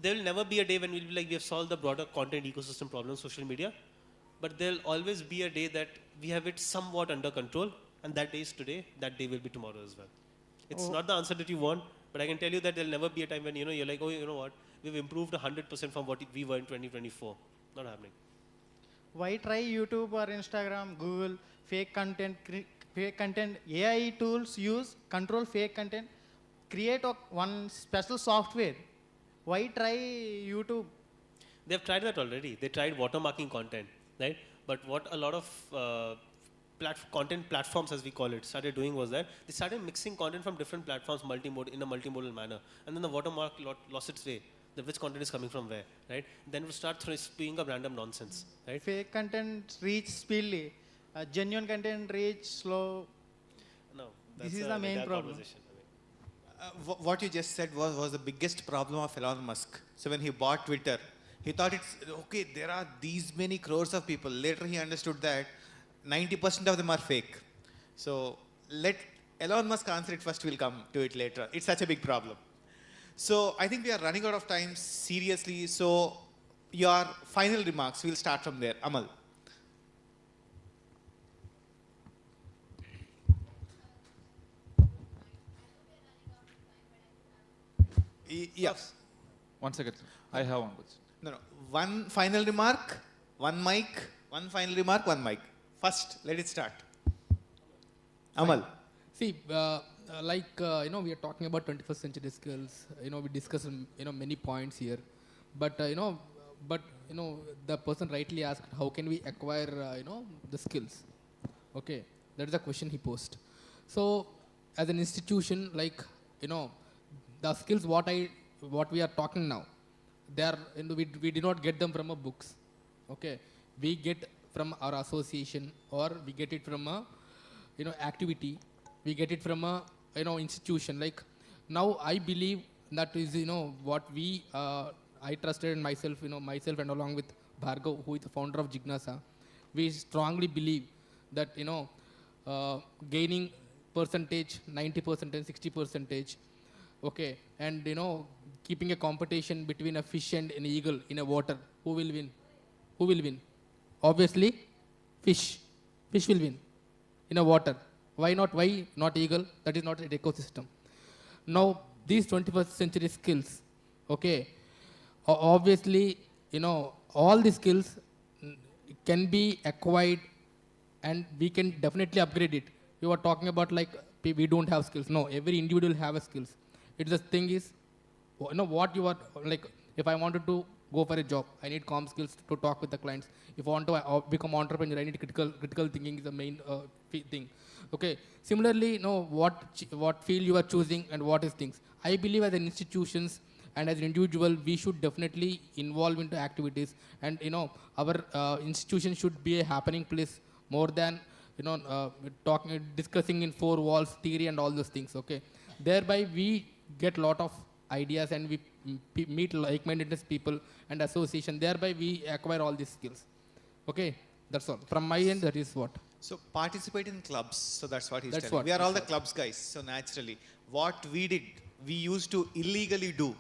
There will never be a day when we'll be like, we have solved the broader content ecosystem problem, social media. But there'll always be a day that we have it somewhat under control. And that day is today, that day will be tomorrow as well. It's not the answer that you want, but I can tell you that there'll never be a time when, you're like, oh, you know what? We've improved 100% from what we were in 2024. Not happening. Why try YouTube or Instagram, Google, fake content, AI tools use, control fake content, create one special software. Why try YouTube? They've tried that already. They tried watermarking content, right? But what a lot of content platforms, as we call it, started doing was that they started mixing content from different platforms in a multimodal manner. And then the watermark lost its way. Which content is coming from where, right? Then we start spewing up random nonsense, right? Fake content reach speedily, genuine content reach slow. No, this is the main problem. What you just said was the biggest problem of Elon Musk. So when he bought Twitter, he thought it's okay, there are these many crores of people. Later he understood that 90% of them are fake. So let Elon Musk answer it first, we'll come to it later. It's such a big problem. So I think we are running out of time, seriously. So your final remarks, we'll start from there. Amal. Yes. One second. I have one question. No. One final remark, one mic, one final remark, one mic. First, let it start. Amal. See, we are talking about 21st century skills. We discussed many points here, but the person rightly asked, how can we acquire the skills? Okay, that is the question he posed. So, as an institution, the skills what we are talking now, they are we did not get them from a books. Okay, we get from our association, or we get it from a activity. We get it from a institution. Like now, I believe that is what we I trusted in myself, myself and along with Bhargav, who is the founder of Jignasa. We strongly believe that gaining percentage, 90%, 60%, okay, and keeping a competition between a fish and an eagle in a water, who will win? Who will win? Obviously, fish. Fish will win in a water. Why not? Why not eagle? That is not an ecosystem. Now, these 21st century skills, okay, obviously, all the skills can be acquired and we can definitely upgrade it. You are talking about like we don't have skills. No, every individual have a skills. It's the thing is, what you are like. If I wanted to go for a job, I need comm skills to talk with the clients. If I want to become entrepreneur, I need critical thinking is the main thing. Okay. Similarly, what field you are choosing and what is things. I believe as an institutions and as an individual, we should definitely involve into activities, and our institution should be a happening place more than discussing in four walls theory and all those things. Okay. Thereby we get lot of ideas and we meet like-minded people and association. Thereby we acquire all these skills. Okay, that's all. From my end, that is what. So participate in clubs. So that's what he's That's telling. what- We are all that's the clubs guys. So naturally, what we did, we used to illegally do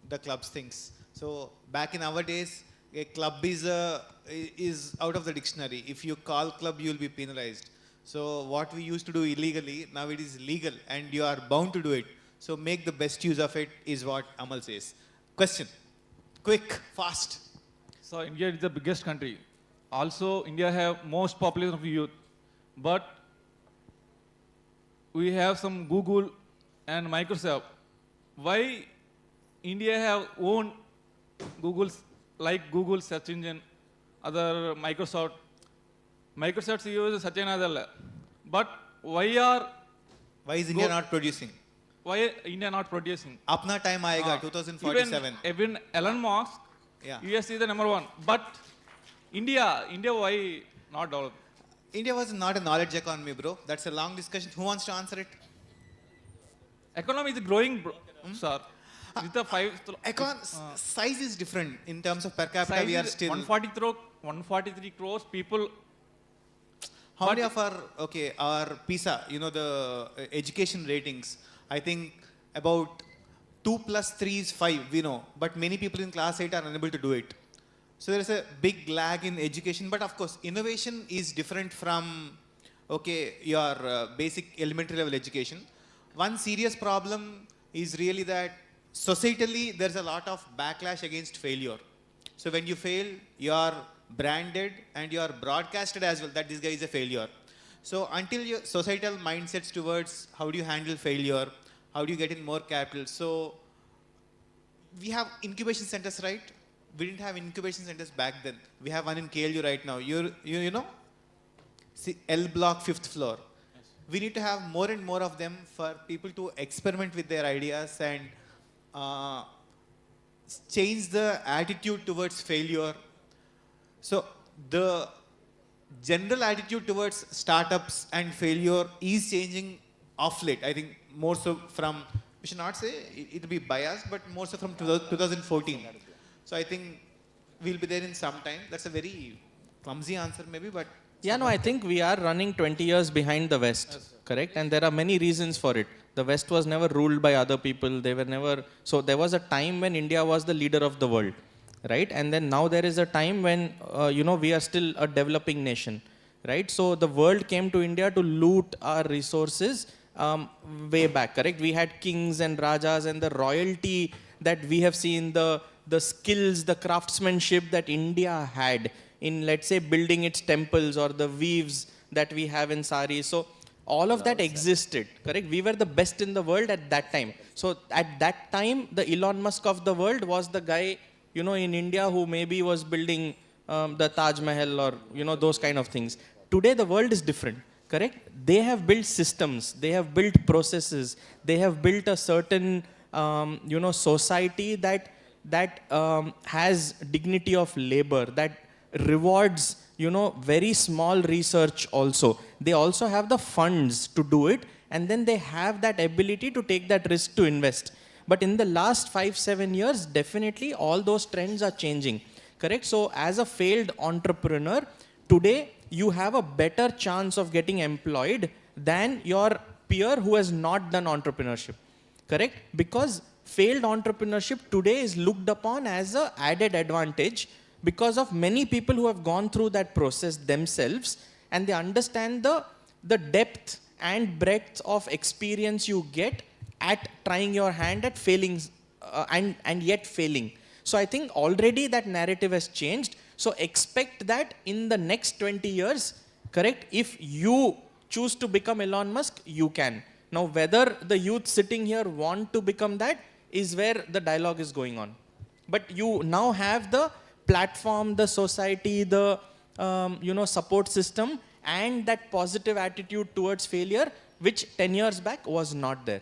the clubs things. So back in our days, a club is out of the dictionary. If you call club, you will be penalized. So what we used to do illegally, now it is legal and you are bound to do it. So make the best use of it is what Amal says. Question. Quick, fast. So India is the biggest country. Also, India have most population of youth. But we have some Google and Microsoft. Why India have own Google's like Google search engine, other Microsoft use such another. But why is India not producing? Why India not producing? Apna time aayega 2047. Even Elon Musk, Yeah. US is the number one. But India why not developed? India was not a knowledge economy, bro. That's a long discussion. Who wants to answer it? Economy is growing, bro, sir. With the Size is different in terms of per capita. We are still 143 crores people. How many of our PISA, the education ratings, I think about 2 plus 3 is 5, we know. But many people in class 8 are unable to do it. So there is a big lag in education. But of course, innovation is different from, your basic elementary level education. One serious problem is really that societally, there's a lot of backlash against failure. So when you fail, you are branded and you are broadcasted as well that this guy is a failure. So until your societal mindsets towards how do you handle failure, how do you get in more capital. So we have incubation centers, right? We didn't have incubation centers back then. We have one in KLU right now. You know? See, L block, 5th floor. We need to have more and more of them for people to experiment with their ideas and change the attitude towards failure. So the general attitude towards startups and failure is changing of late. I think more so from, we should not say it will be biased, but more so from 2014. So I think we'll be there in some time. That's a very clumsy answer maybe, but... Yeah, no, I think we are running 20 years behind the West, correct? And there are many reasons for it. The West was never ruled by other people. They were never... So there was a time when India was the leader of the world, right? And then now there is a time when, we are still a developing nation, right? So the world came to India to loot our resources way back, correct? We had kings and rajas and the royalty that we have seen, the skills, the craftsmanship that India had in, let's say, building its temples or the weaves that we have in saris. So all of that existed, correct? We were the best in the world at that time. So at that time, the Elon Musk of the world was the guy, in India who maybe was building the Taj Mahal or, those kind of things. Today, the world is different, correct? They have built systems, they have built processes, they have built a certain, society that has dignity of labor, that rewards, very small research also. They also have the funds to do it, and then they have that ability to take that risk to invest. But in the last 5-7 years, definitely all those trends are changing, correct? So as a failed entrepreneur, today you have a better chance of getting employed than your peer who has not done entrepreneurship, correct? Because failed entrepreneurship today is looked upon as an added advantage because of many people who have gone through that process themselves, and they understand the depth and breadth of experience you get at trying your hand at failing and yet failing. So I think already that narrative has changed. So expect that in the next 20 years, correct, if you choose to become Elon Musk, you can. Now whether the youth sitting here want to become that is where the dialogue is going on. But you now have the platform, the society, the support system, and that positive attitude towards failure, which 10 years back was not there.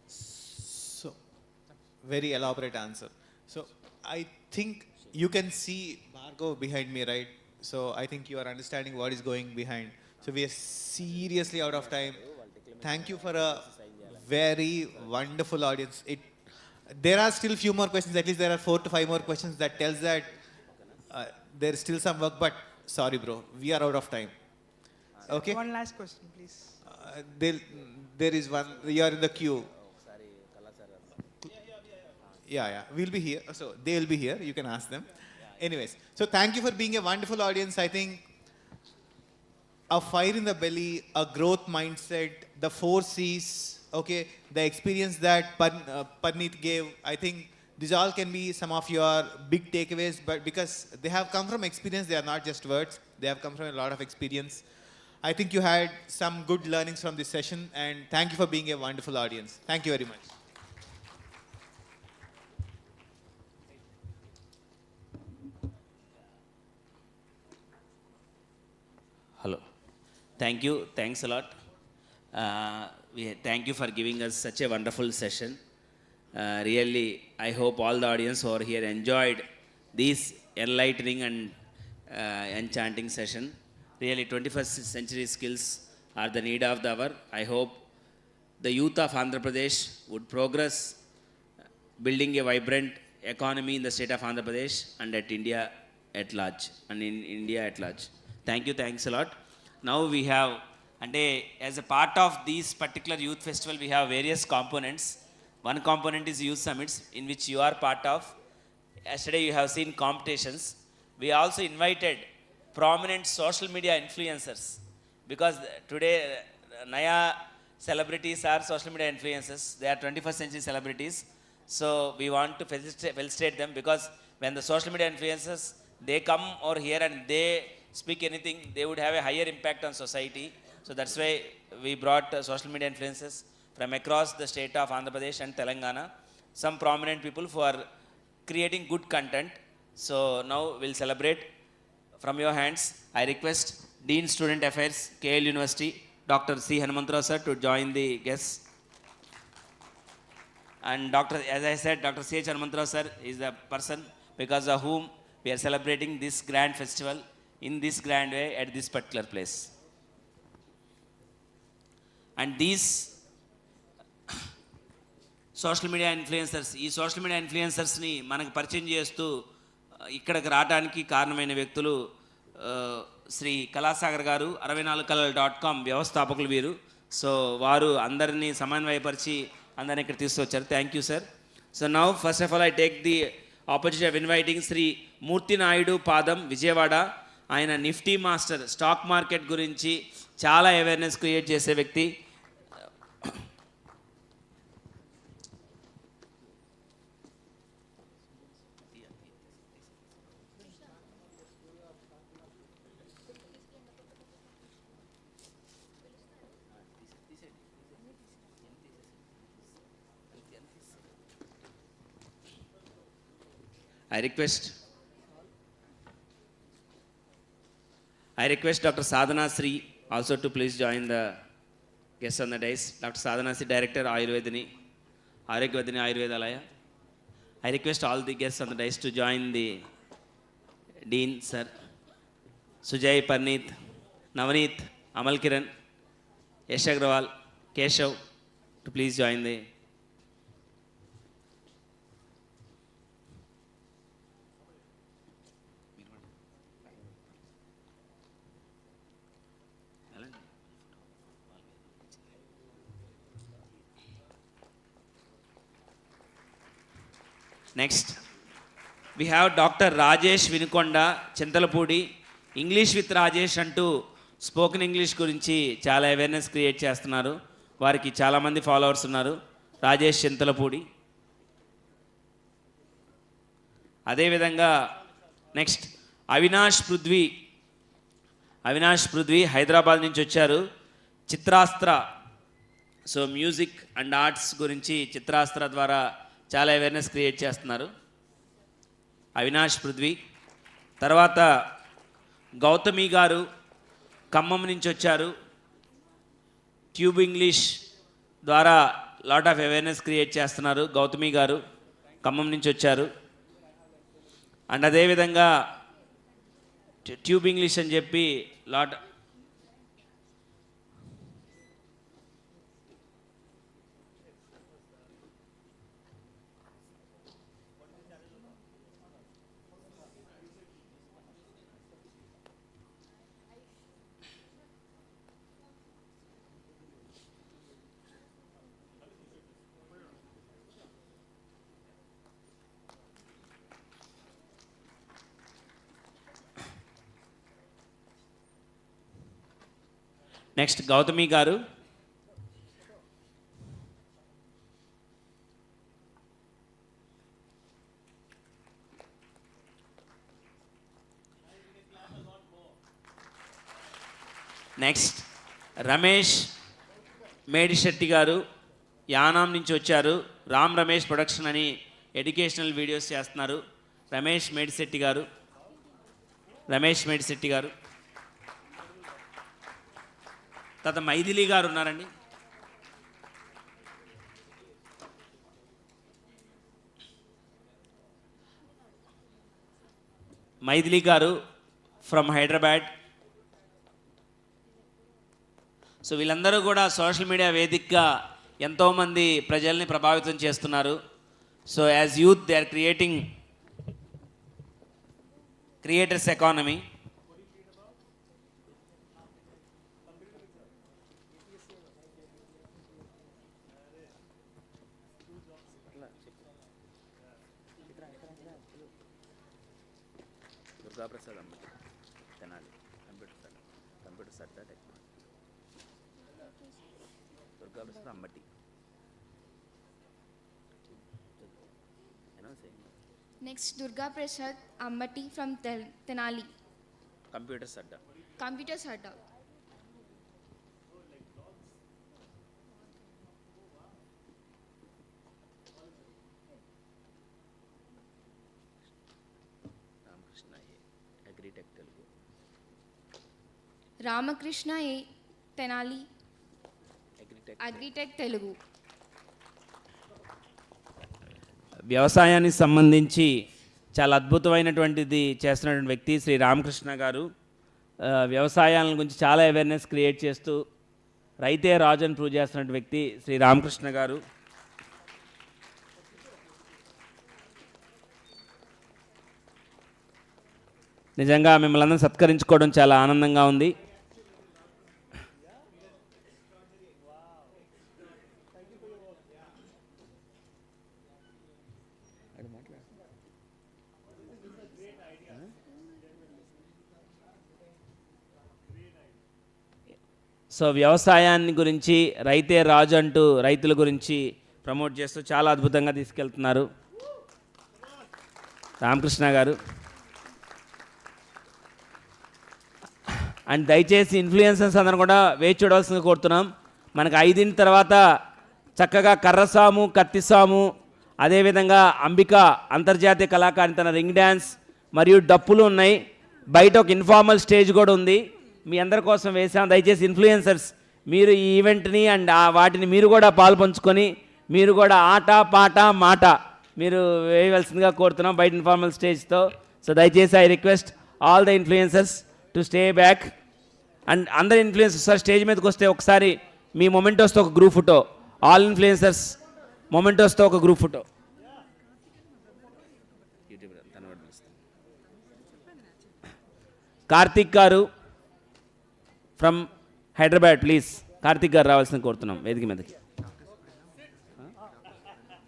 So, very elaborate answer. So, I think you can see Bhargav behind me, right? So, I think you are understanding what is going behind. So, we are seriously out of time. Thank you for a very wonderful audience. There are still few more questions. At least there are 4 to 5 more questions that tells that there is still some work. But sorry, bro, we are out of time. Okay. One last question, please. There is one. You are in the queue. Yeah. We'll be here. So they will be here. You can ask them. Anyways, so thank you for being a wonderful audience. I think a fire in the belly, a growth mindset, the 4 C's, okay, the experience that Parneet gave, I think these all can be some of your big takeaways, but because they have come from experience, they are not just words, they have come from a lot of experience. I think you had some good learnings from this session, and thank you for being a wonderful audience. Thank you very much. Hello. Thank you. Thanks a lot. Thank you for giving us such a wonderful session. Really, I hope all the audience who are here enjoyed this enlightening and enchanting session. Really, 21st century skills are the need of the hour. I hope the youth of Andhra Pradesh would progress, building a vibrant economy in the state of Andhra Pradesh and at India at large, and in India at large. Thank you, thanks a lot. Now we have, and as a part of this particular youth festival, we have various components. One component is youth summits, in which you are part of. Yesterday you have seen competitions. We also invited prominent social media influencers, because today Naya celebrities are social media influencers. They are 21st century celebrities. So we want to felicitate them, because when the social media influencers, they come over here and they speak anything, they would have a higher impact on society. So that's why we brought social media influencers from across the state of Andhra Pradesh and Telangana. Some prominent people who are creating good content. So now we'll celebrate. From your hands, I request Dean Student Affairs, KL University, Dr. C. Hanumantrao sir, to join the guests. And as I said, Dr. C. H. Hanumantrao sir is the person because of whom we are celebrating this grand festival in this grand way at this particular place. And these social media influencers, ఈ social media ఇన్ఫ్లుయెన్సర్స్ని మనకు పరిచయం చేస్తూ ఇక్కడికి రావడానికి కారణమైన వ్యక్తులు శ్రీ కళాసాగర్ గారు, 64kalal.com వ్యవస్థాపకులు వీరు. సో వారు అందరినీ సమన్వయపరిచి అందరినీ ఇక్కడ తీసుకొచ్చారు. Thank you sir. So now first of all I take the opportunity of inviting Shri Murthy Naidu పాదం, విజయవాడ. ఆయన నిఫ్టీ మాస్టర్, స్టాక్ మార్కెట్ గురించి చాలా అవేర్నెస్ క్రియేట్ చేసే వ్యక్తి. I request Dr. Sadhana Sri also to please join the guests on the dais. Dr. Sadhana Sri, Director, Ayurvedini Ayurvedalaya. I request all the guests on the dais to join the Dean, sir. Sujay, Parneet, Navaneet, Amal Kiran, Yash Agrawal, Keshav, to please join the. Next, we have Dr. Rajesh Vinukonda, Chintalapudi, English with Rajesh అంటూ spoken English గురించి చాలా awareness create చేస్తున్నారు. వారికి చాలామంది followers ఉన్నారు. రాజేష్ చింతలపూడి. అదేవిధంగా next Avinash Prithvi Hyderabad నుంచి వచ్చారు. Chitrastra, so music and arts గురించి చిత్రాస్త్ర ద్వారా చాలా అవేర్నెస్ క్రియేట్ చేస్తున్నారు. అవినాష్ పృథ్వీ. తర్వాత గౌతమి గారు ఖమ్మం నుంచి వచ్చారు. ట్యూబ్ ఇంగ్లీష్ ద్వారా లాట్ ఆఫ్ అవేర్నెస్ క్రియేట్ చేస్తున్నారు. గౌతమి గారు ఖమ్మం నుంచి వచ్చారు. అండ్ అదేవిధంగా ట్యూబ్ ఇంగ్లీష్ అని చెప్పి నెక్స్ట్ గౌతమి గారు. నెక్స్ట్ రమేష్ మేడిశెట్టి గారు, యానాం నుంచి వచ్చారు. రామ్ రమేష్ ప్రొడక్షన్ అని ఎడ్యుకేషనల్ వీడియోస్ చేస్తున్నారు. రమేష్ మేడిశెట్టి గారు. తర్వాత మైథిలి గారు ఉన్నారండి. మైథిలి గారు ఫ్రమ్ హైదరాబాద్. సో వీళ్ళందరూ కూడా సోషల్ మీడియా వేదికగా ఎంతోమంది ప్రజల్ని ప్రభావితం చేస్తున్నారు. So as youth they are creators economy. Durgaprasad Ammati Tenali computer Sadda technology. Durgaprasad Ammati. Next, Durga Prasad Ammati from Tenali. Computer Sadda. Computer Sadda. Ramakrishna A. Tenali. Agritech Telugu. వ్యవసాయానికి సంబంధించి చాలా అద్భుతమైనటువంటిది చేస్తున్నటువంటి వ్యక్తి శ్రీ రామకృష్ణ గారు. వ్యవసాయాల గురించి చాలా అవేర్నెస్ క్రియేట్ చేస్తూ రైతే రాజు అని ప్రూవ్ చేస్తున్న వ్యక్తి శ్రీ రామకృష్ణ గారు. నిజంగా మిమ్మల్ని అందరం సత్కరించుకోవడం చాలా ఆనందంగా ఉంది. సో వ్యవసాయాన్ని గురించి రైతే రాజు అంటూ రైతుల గురించి ప్రమోట్ చేస్తూ చాలా అద్భుతంగా తీసుకెళ్తున్నారు రామకృష్ణ గారు. అండ్ దయచేసి ఇన్ఫ్లుయెన్సర్స్ అందరూ కూడా వేచి చూడవలసిందిగా కోరుతున్నాం. మనకు 5 తర్వాత చక్కగా కర్రసాము, కత్తిసాము, అదేవిధంగా అంబిక అంతర్జాతీయ కళాకారిణి తన రింగ్ డ్యాన్స్ మరియు డప్పులు ఉన్నాయి. బయట ఒక ఇన్ఫార్మల్ స్టేజ్ కూడా ఉంది, మీ అందరి కోసం వేసాం. దయచేసి ఇన్ఫ్లుయెన్సర్స్ మీరు ఈ ఈవెంట్ని అండ్ వాటిని మీరు కూడా పాల్పంచుకొని మీరు కూడా ఆట పాట మాట మీరు వేయవలసిందిగా కోరుతున్నాం బయట ఇన్ఫార్మల్ స్టేజ్తో. సో దయచేసి I request all the influencers to stay back. And అందరి ఇన్ఫ్లుయెన్సర్స్ సార్ స్టేజ్ మీదకి వస్తే ఒకసారి మీ మొమెంటోస్తో ఒక గ్రూప్ ఫోటో. ఆల్ ఇన్ఫ్లుయెన్సర్స్ మొమెంటోస్తో ఒక గ్రూప్ ఫోటో. కార్తిక్ గారు ఫ్రమ్ హైదరాబాద్, ప్లీజ్ కార్తిక్ గారు రావాల్సింది కోరుతున్నాం వేదిక మీదకి.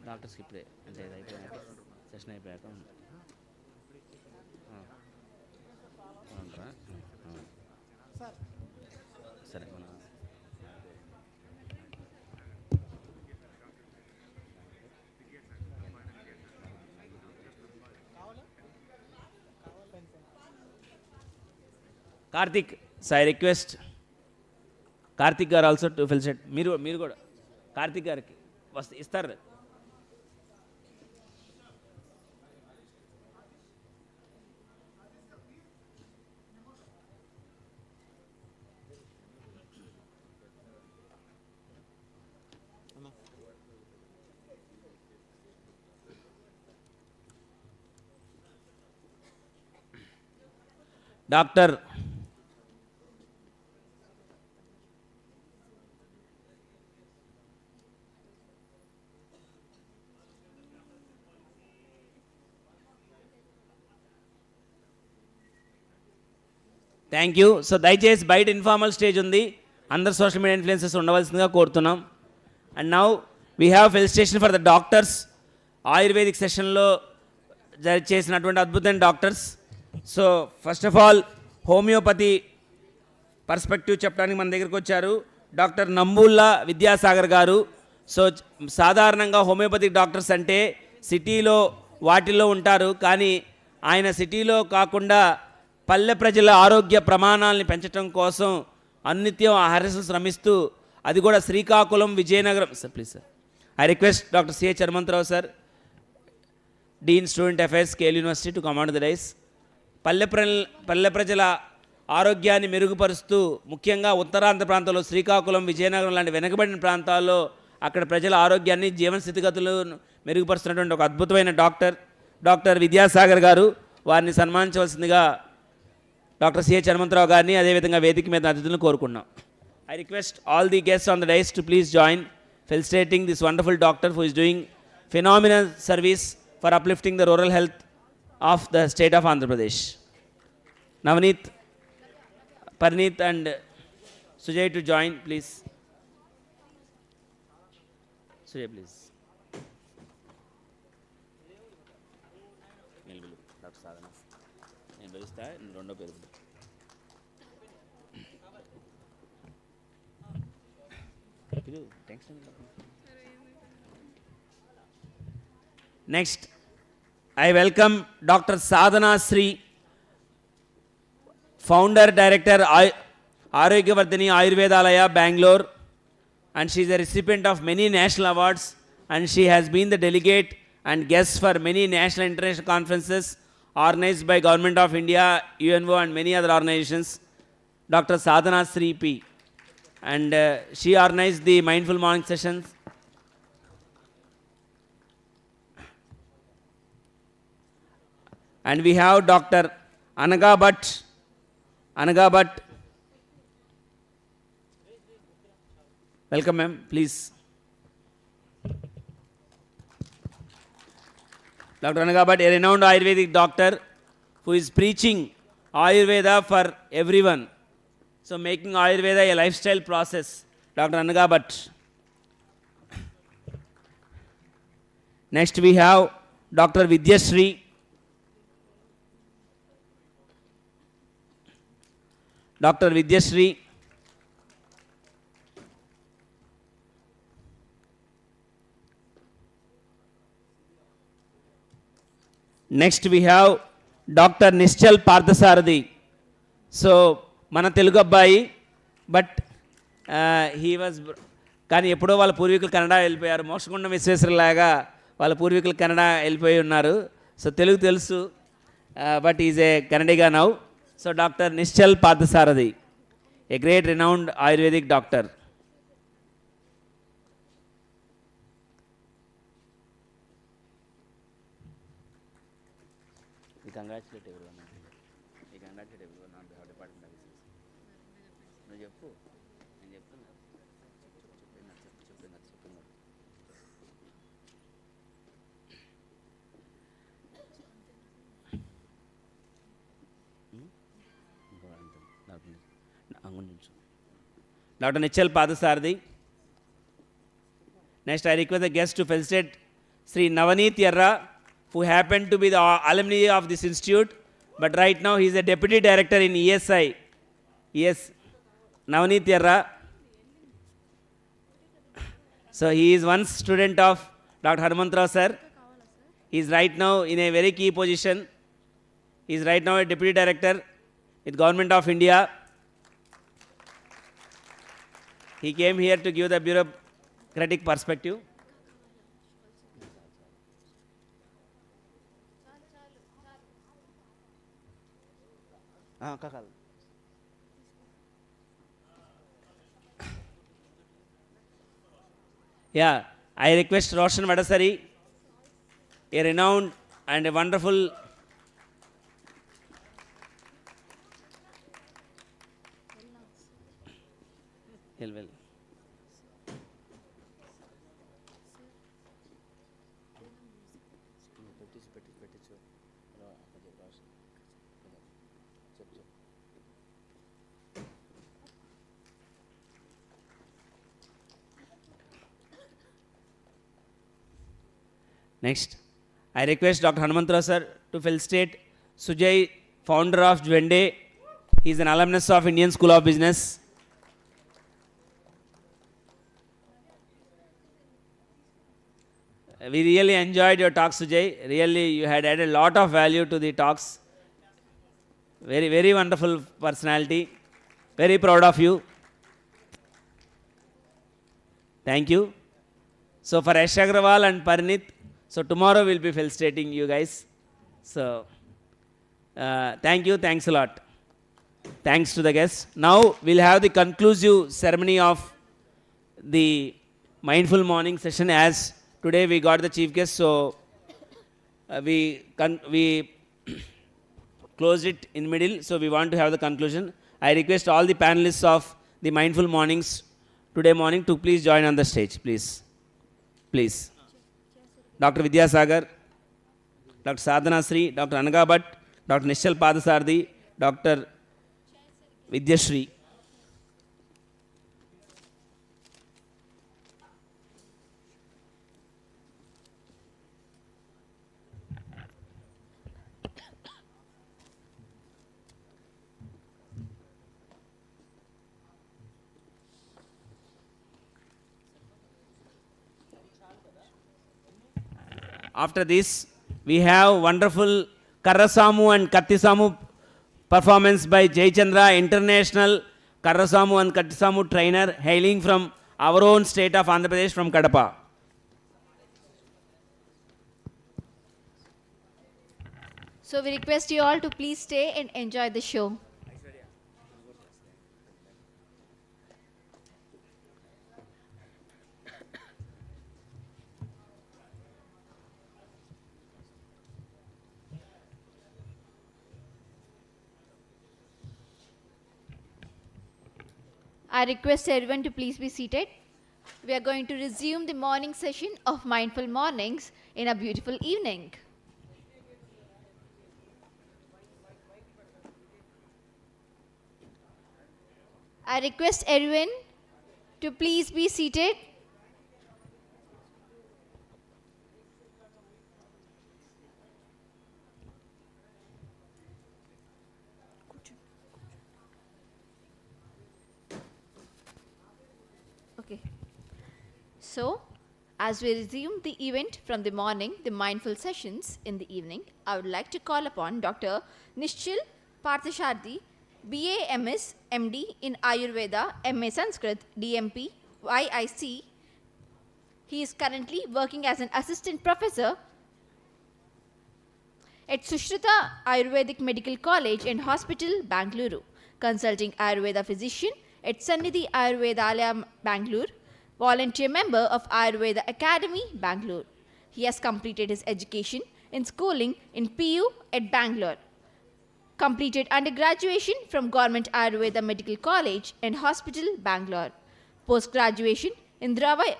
డాక్టర్స్కి ఇప్పుడే అంటే సెషన్ అయిపోయాక సరే మన కార్తిక్ ఐ రిక్వెస్ట్ కార్తిక్ గారు ఆల్సో టు ఫిల్ సెట్. మీరు కూడా కార్తిక్ గారికి ఇస్తారు. Doctor thank you. సో దయచేసి బయట ఇన్ఫార్మల్ స్టేజ్ ఉంది, అందరు సోషల్ మీడియా ఇన్ఫ్లుయెన్సర్స్ ఉండవలసిందిగా కోరుతున్నాం. And now we have felicitation for the doctors. Ayurvedic సెషన్లో చేసినటువంటి అద్భుతమైన doctors. So first of all homeopathy perspective చెప్పడానికి మన దగ్గరికి వచ్చారు డాక్టర్ నంబుల్లా విద్యాసాగర్ గారు. సో సాధారణంగా హోమియోపతిక్ డాక్టర్స్ అంటే సిటీలో వాటిల్లో ఉంటారు, కానీ ఆయన సిటీలో కాకుండా పల్లె ప్రజల ఆరోగ్య ప్రమాణాలని పెంచడం కోసం అనిత్యం అహర్నిశలు శ్రమిస్తూ, అది కూడా Srikakulam, Vizianagaram. Sir please sir, I request doctor CH Hanumantha Rao sir, dean student affairs, KL university, to command the rise. పల్లె ప్రజల ఆరోగ్యాన్ని మెరుగుపరుస్తూ, ముఖ్యంగా ఉత్తరాంధ్ర ప్రాంతంలో శ్రీకాకుళం, విజయనగరం లాంటి వెనుకబడిన ప్రాంతాల్లో అక్కడ ప్రజల ఆరోగ్యాన్ని, జీవన స్థితిగతులను మెరుగుపరుస్తున్నటువంటి ఒక అద్భుతమైన డాక్టర్ విద్యాసాగర్ గారు. వారిని సన్మానించవలసిందిగా డాక్టర్ సిహెచ్ హనుమంతరావు గారిని, అదేవిధంగా వేదిక మీద అతిథులను కోరుకున్నాం. I request all the guests on the dais to please join felicitating this wonderful doctor who is doing phenomenal service for uplifting the rural health of the state of Andhra Pradesh. Navneet, Parneet and Sujay to join, please. Sujay, please. Dr. Sadhana. నేను పిలుస్తా, రెండో పేరు. Next, I welcome Dr. Sadhana Sri, Founder Director, Arogyavardhini Ayurvedalaya, Bangalore, and she is a recipient of many national awards, and she has been the delegate and guest for many national and international conferences organized by Government of India, UNO and many other organizations. Dr. Sadhana Sri P. And she organized the mindful morning sessions. And we have Dr. Anaga Bhatt. Welcome, ma'am, please. Dr. Anaga Bhatt, a renowned Ayurvedic doctor who is preaching Ayurveda for everyone. So making Ayurveda a lifestyle process. Dr. Anaga Bhatt. Next we have Dr. Vidyashree. Dr. Vidyashree. Next we have Dr. Nischal Parthasarathi. So మన తెలుగు అబ్బాయి, but he was, కానీ ఎప్పుడో వాళ్ళ పూర్వీకులు కన్నడ వెళ్ళిపోయారు. మోక్షగుండం విశ్వేశ్వరలాగా వాళ్ళ పూర్వీకులు కన్నడ వెళ్ళిపోయి ఉన్నారు. సో తెలుగు తెలుసు, but is a Kannadiga now. So doctor Nischal Parthasarathy, a great renowned Ayurvedic doctor. We congratulate everyone. We congratulate everyone on behalf of Department of Business. నువ్వు చెప్పు, నేను చెప్తున్నా. Dr. Nichal Padasarthi. Next, I request the guest to felicitate Sri Navaneet Yarra, who happened to be the alumni of this institute, but right now he is a deputy director in ESI. Yes, Navaneet Yarra. So he is one student of Dr. Hanumantrao sir. He is right now in a very key position. He is right now a deputy director with Government of India. He came here to give the bureaucratic perspective. Yeah, I request Roshan Vadasari, a renowned and a wonderful well. Next, I request Dr. Hanumantrao sir to felicitate Sujay, founder of Zwende, He's an alumnus of Indian School of Business. We really enjoyed your talk, Sujay. Really, you had added a lot of value to the talks. Very, very wonderful personality. Very proud of you. Thank you. So for Ash Agrawal and Parinit, so tomorrow we'll be felicitating you guys. So thank you, thanks a lot. Thanks to the guests. Now we'll have the conclusive ceremony of the mindful morning session, as today we got the chief guest, so we closed it in middle, so we want to have the conclusion. I request all the panelists of the mindful mornings today morning to please join on the stage, please. Please. Dr. Vidyasagar, Dr. Sadhana Sri, Dr. Anaga Bhatt, Dr. Nishal Padasarthi, Dr. Vidyashri. After this, we have wonderful Karrasamu and Kattisamu performance by Jaychandra, international Karrasamu and Kattisamu trainer, hailing from our own state of Andhra Pradesh, from Kadapa. So we request you all to please stay and enjoy the show. I request everyone to please be seated. We are going to resume the morning session of Mindful Mornings in a beautiful evening. I request everyone to please be seated. Okay. So, as we resume the event from the morning, the mindful sessions in the evening, I would like to call upon Dr. Nishchil Parthasharthi, BA MS, MD in Ayurveda, MA Sanskrit, DMP, YIC. He is currently working as an assistant professor at Sushrita Ayurvedic Medical College and Hospital, Bangalore, consulting Ayurveda physician at Sannidhi Ayurvedalayam, Bangalore, volunteer member of Ayurveda Academy, Bangalore. He has completed his education in schooling in PU at Bangalore, completed undergraduation from Government Ayurveda Medical College and Hospital, Bangalore, post-graduation in Dravya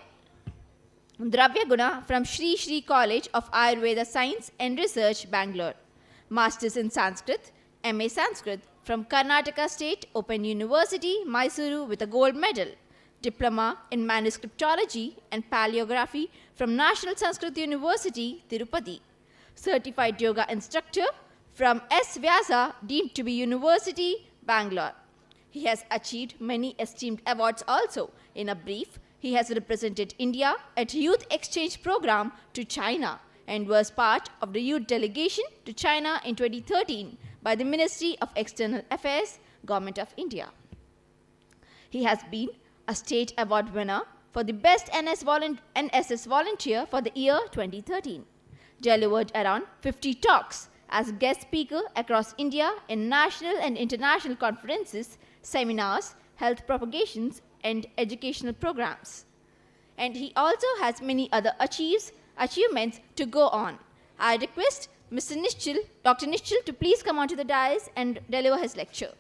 Guna from Sri Sri College of Ayurveda Science and Research, Bangalore, Masters in Sanskrit, MA Sanskrit from Karnataka State Open University, Mysuru with a gold medal, Diploma in Manuscriptology and Paleography from National Sanskrit University, Tirupati, Certified Yoga Instructor from S. Vyasa, deemed to be University, Bangalore. He has achieved many esteemed awards also. In a brief, he has represented India at Youth Exchange Program to China and was part of the youth delegation to China in 2013 by the Ministry of External Affairs, Government of India. He has been a state award winner for the Best NSS Volunteer for the year 2013, delivered around 50 talks as guest speaker across India in national and international conferences, seminars, health propagations, and educational programs. And he also has many other achievements to go on. I request Mr. Nishchil, Dr. Nishchil, to please come onto the dais and deliver his lecture.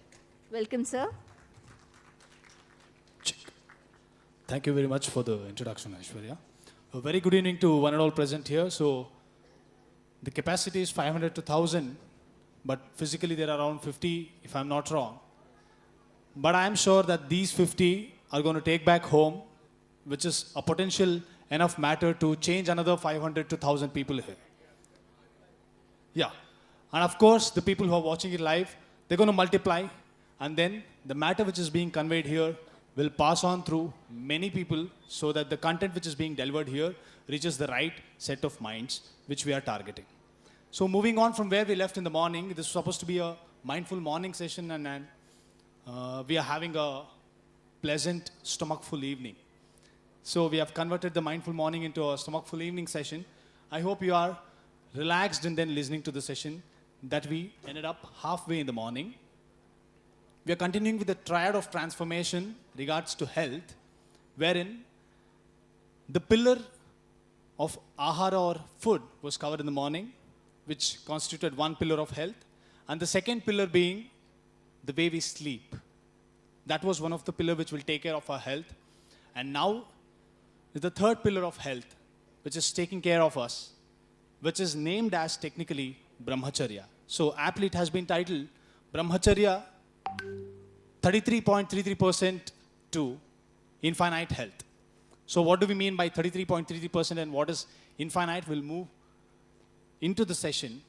Welcome, sir. Thank you very much for the introduction, Aishwarya. A very good evening to one and all present here. So, the capacity is 500 to 1,000, but physically there are around 50, if I'm not wrong. But I'm sure that these 50 are going to take back home, which is a potential enough matter to change another 500 to 1,000 people here. Yeah. And of course, the people who are watching it live, they're going to multiply And then the matter which is being conveyed here will pass on through many people so that the content which is being delivered here reaches the right set of minds which we are targeting. So moving on from where we left in the morning, this was supposed to be a mindful morning session, and we are having a pleasant stomachful evening. So we have converted the mindful morning into a stomachful evening session. I hope you are relaxed and then listening to the session that we ended up halfway in the morning. We are continuing with the triad of transformation regards to health, wherein the pillar of ahara or food was covered in the morning, which constituted one pillar of health, and the second pillar being the way we sleep. That was one of the pillars which will take care of our health. And now is the third pillar of health, which is taking care of us, which is named as technically Brahmacharya. So aptly it has been titled Brahmacharya 33.33% to infinite health. So what do we mean by 33.33% and what is infinite? We'll move into the session.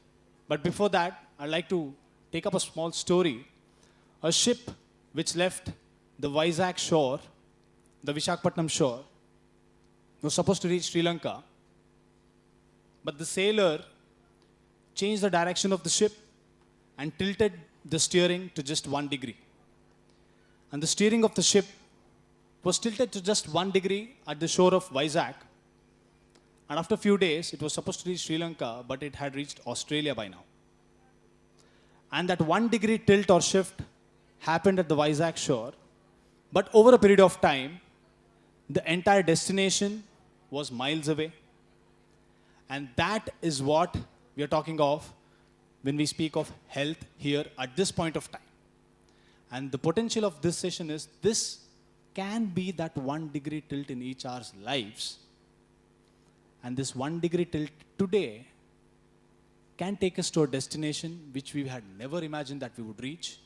But before that, I'd like to take up a small story. A ship which left the Vizag shore, the Vishakhapatnam shore, was supposed to reach Sri Lanka, but the sailor changed the direction of the ship and tilted the steering to just 1 degree. And the steering of the ship was tilted to just 1 degree at the shore of Vizag. And after a few days, it was supposed to reach Sri Lanka, but it had reached Australia by now. And that 1 degree tilt or shift happened at the Vizag shore. But over a period of time, the entire destination was miles away. And that is what we are talking of when we speak of health here at this point of time. And the potential of this session is this can be that 1 degree tilt in each hour's lives. And this 1 degree tilt today can take us to a destination which we had never imagined that we would reach.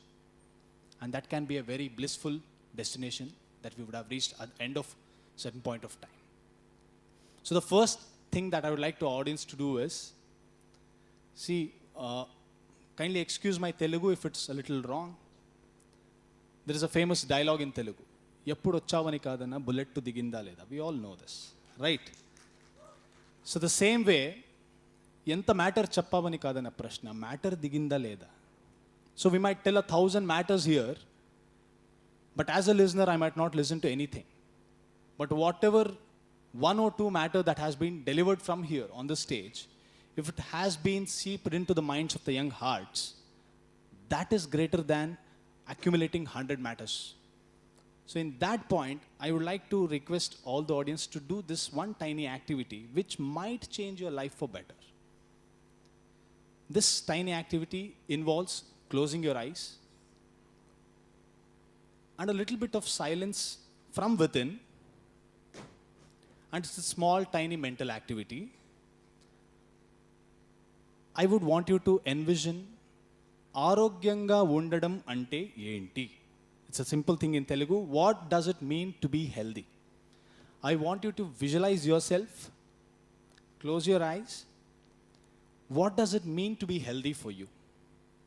And that can be a very blissful destination that we would have reached at the end of a certain point of time. So the first thing that I would like the audience to do is, kindly excuse my Telugu if it's a little wrong. There is a famous dialogue in Telugu. Eppudu vachavani kadana bullet diginda leda. We all know this, right? So the same way, enta matter chappavani kadana prashna, matter diginda leda. So we might tell 1,000 matters here, but as a listener, I might not listen to anything. But whatever 1 or 2 matter that has been delivered from here on the stage, if it has been seeped into the minds of the young hearts, that is greater than accumulating 100 matters. So in that point, I would like to request all the audience to do this one tiny activity which might change your life for better. This tiny activity involves closing your eyes and a little bit of silence from within. And it's a small, tiny mental activity. I would want you to envision Arogyanga Undadam ante enti. It's a simple thing in Telugu. What does it mean to be healthy? I want you to visualize yourself. Close your eyes. What does it mean to be healthy for you?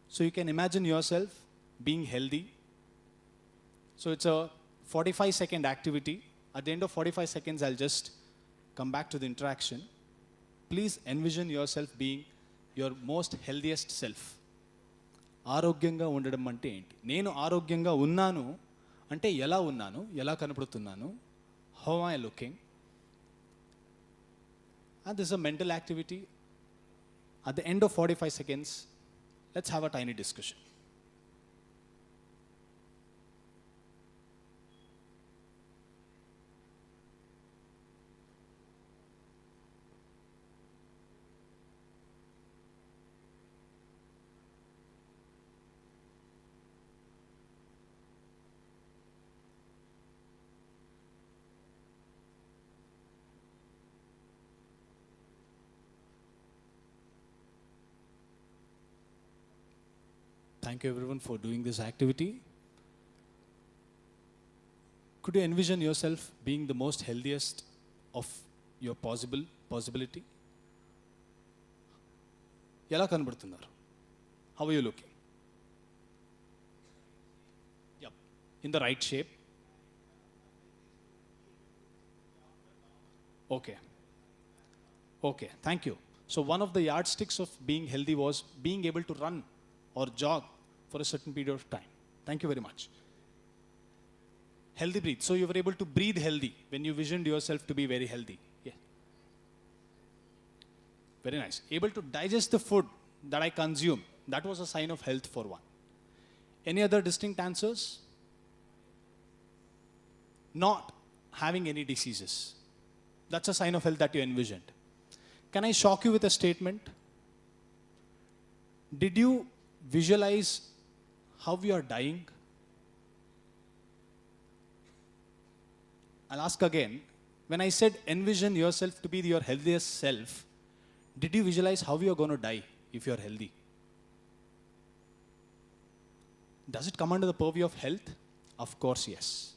So you can imagine yourself being healthy. So it's a 45-second activity. At the end of 45 seconds, I'll just come back to the interaction. Please envision yourself being your most healthiest self. ఆరోగ్యంగా ఉండడం అంటే ఏంటి? నేను ఆరోగ్యంగా ఉన్నాను అంటే ఎలా ఉన్నాను, ఎలా కనపడుతున్నాను, how am I looking? And this is a mental activity. At the end of 45 seconds, let's have a tiny discussion. Thank you everyone for doing this activity. Could you envision yourself being the most healthiest of your possibility? ఎలా కనబడుతున్నారు? How are you looking? in the right shape? Okay. Okay, thank you. So one of the yardsticks of being healthy was being able to run or jog for a certain period of time. Thank you very much. Healthy breathe. So you were able to breathe healthy when you visioned yourself to be very healthy. Yeah. Very nice. Able to digest the food that I consume. That was a sign of health for one. Any other distinct answers? Not having any diseases. That's a sign of health that you envisioned. Can I shock you with a statement? Did you visualize how you are dying? I'll ask again. When I said envision yourself to be your healthiest self, did you visualize how you are going to die if you are healthy? Does it come under the purview of health? Of course, yes.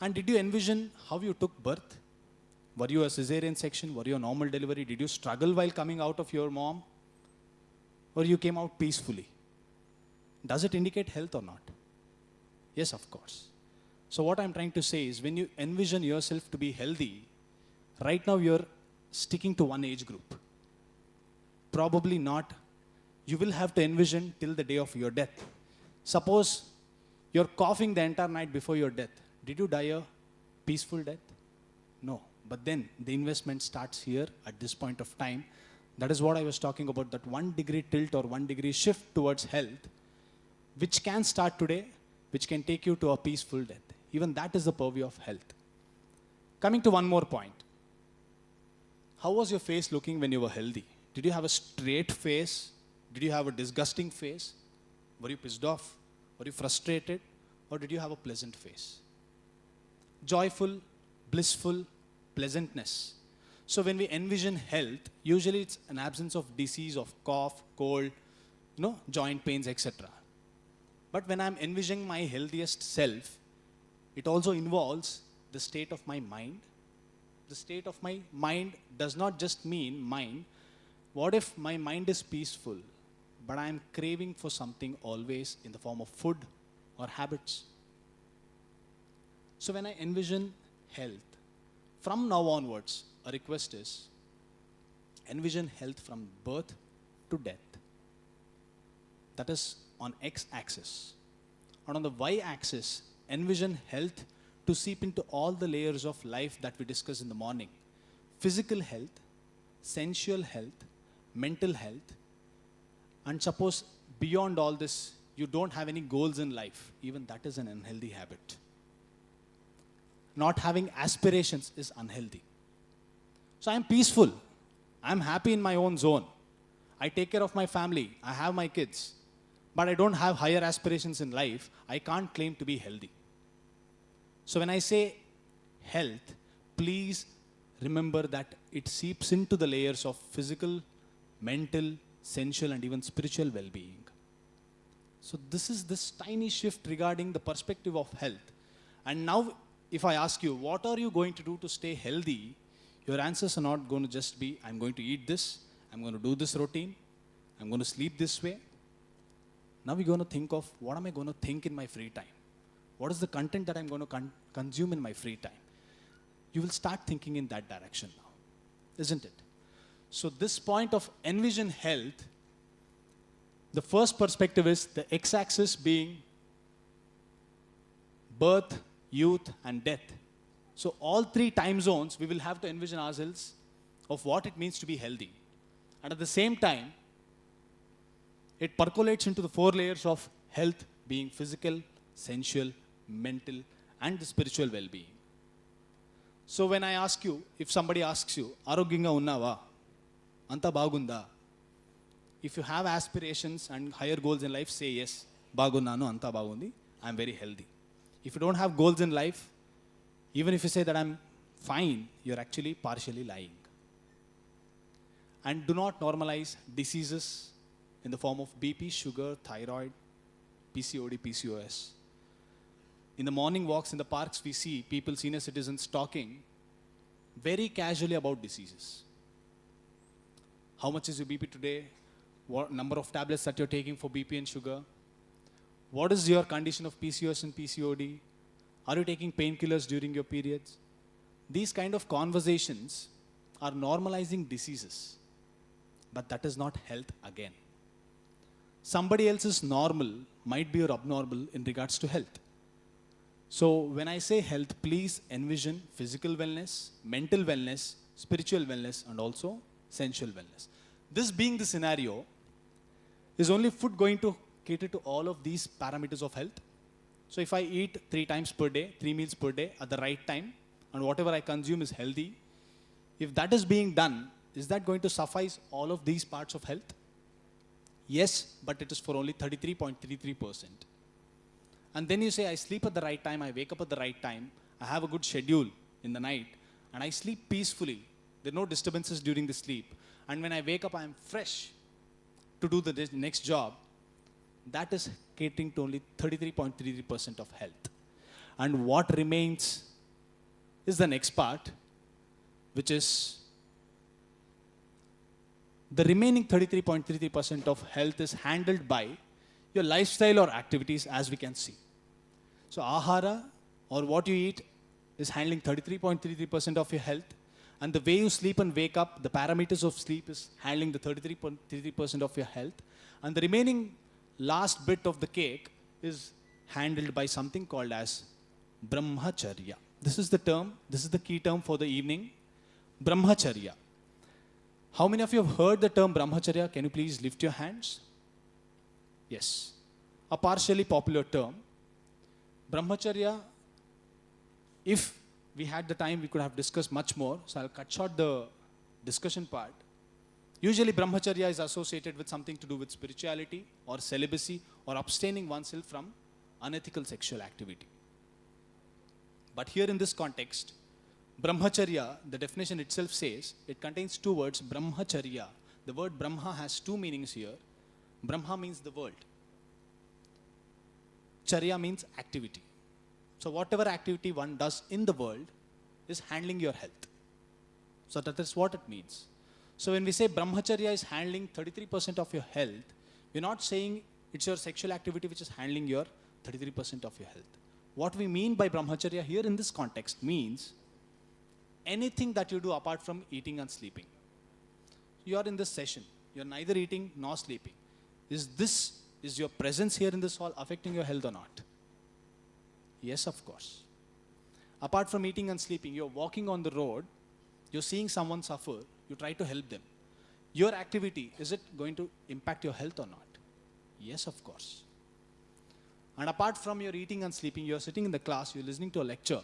And did you envision how you took birth? Were you a cesarean section? Were you a normal delivery? Did you struggle while coming out of your mom? Or you came out peacefully? Does it indicate health or not? Yes, of course. So what I'm trying to say is when you envision yourself to be healthy, right now you're sticking to one age group. Probably not. You will have to envision till the day of your death. Suppose you're coughing the entire night before your death. Did you die a peaceful death? No. But then the investment starts here at this point of time. That is what I was talking about, that 1 degree tilt or 1 degree shift towards health, which can start today, which can take you to a peaceful death. Even that is the purview of health. Coming to one more point. How was your face looking when you were healthy? Did you have a straight face? Did you have a disgusting face? Were you pissed off? Were you frustrated? Or did you have a pleasant face? Joyful, blissful, pleasantness. So when we envision health, usually it's an absence of disease, of cough, cold, joint pains, etc. But when I'm envisioning my healthiest self, it also involves the state of my mind. The state of my mind does not just mean mind. What if my mind is peaceful, but I'm craving for something always in the form of food or habits? So when I envision health, from now onwards, a request is envision health from birth to death. That is on x-axis. And on the y-axis, envision health to seep into all the layers of life that we discussed in the morning. Physical health, sensual health, mental health, and suppose beyond all this, you don't have any goals in life. Even that is an unhealthy habit. Not having aspirations is unhealthy. So I'm peaceful. I'm happy in my own zone. I take care of my family. I have my kids. But I don't have higher aspirations in life. I can't claim to be healthy. So when I say health, please remember that it seeps into the layers of physical, mental, sensual, and even spiritual well-being. So this is this tiny shift regarding the perspective of health. And now, if I ask you, what are you going to do to stay healthy? Your answers are not going to just be, I'm going to eat this, I'm going to do this routine, I'm going to sleep this way. Now we're going to think of, what am I going to think in my free time? What is the content that I'm going to consume in my free time? You will start thinking in that direction now, isn't it? So this point of envision health, the first perspective is the x-axis being birth, youth, and death. So all three time zones, we will have to envision ourselves of what it means to be healthy. And at the same time, it percolates into the 4 layers of health being physical, sensual, mental, and the spiritual well-being. So when I ask you, if somebody asks you, Arogyanga unnava? Anta bagunda? If you have aspirations and higher goals in life, say yes. Bagunnanu, anta bagundi. I'm very healthy. If you don't have goals in life, even if you say that I'm fine, you're actually partially lying. And do not normalize diseases in the form of BP, sugar, thyroid, PCOD, PCOS. In the morning walks in the parks, we see people, senior citizens, talking very casually about diseases. How much is your BP today? What number of tablets that you're taking for BP and sugar? What is your condition of PCOS and PCOD? Are you taking painkillers during your periods? These kind of conversations are normalizing diseases, but that is not health again. Somebody else's normal might be your abnormal in regards to health. So when I say health, please envision physical wellness, mental wellness, spiritual wellness, and also sensual wellness. This being the scenario, is only food going to cater to all of these parameters of health? So if I eat 3 times per day, 3 meals per day at the right time, and whatever I consume is healthy, if that is being done, is that going to suffice all of these parts of health? Yes, but it is for only 33.33%. And then you say, I sleep at the right time, I wake up at the right time, I have a good schedule in the night, and I sleep peacefully. There are no disturbances during the sleep. And when I wake up, I am fresh to do the next job. That is catering to only 33.33% of health. And what remains is the next part, which is the remaining 33.33% of health is handled by your lifestyle or activities, as we can see. So ahara, or what you eat, is handling 33.33% of your health. And the way you sleep and wake up, the parameters of sleep is handling the 33.33% of your health. And the remaining last bit of the cake is handled by something called as brahmacharya. This is the term, this is the key term for the evening, brahmacharya. How many of you have heard the term brahmacharya? Can you please lift your hands? Yes. A partially popular term. Brahmacharya, if we had the time, we could have discussed much more. So I'll cut short the discussion part. Usually brahmacharya is associated with something to do with spirituality or celibacy or abstaining oneself from unethical sexual activity. But here in this context, brahmacharya, the definition itself says, it contains 2 words, brahmacharya. The word brahma has 2 meanings here. Brahma means the world. Charya means activity. So whatever activity one does in the world is handling your health. So that is what it means. So when we say brahmacharya is handling 33% of your health, we're not saying it's your sexual activity which is handling your 33% of your health. What we mean by brahmacharya here in this context means anything that you do apart from eating and sleeping. You are in this session, you're neither eating nor sleeping. Is your presence here in this hall affecting your health or not? Yes, of course. Apart from eating and sleeping, you're walking on the road, you're seeing someone suffer, you try to help them. Your activity, is it going to impact your health or not? Yes, of course. And apart from your eating and sleeping, you're sitting in the class, you're listening to a lecture.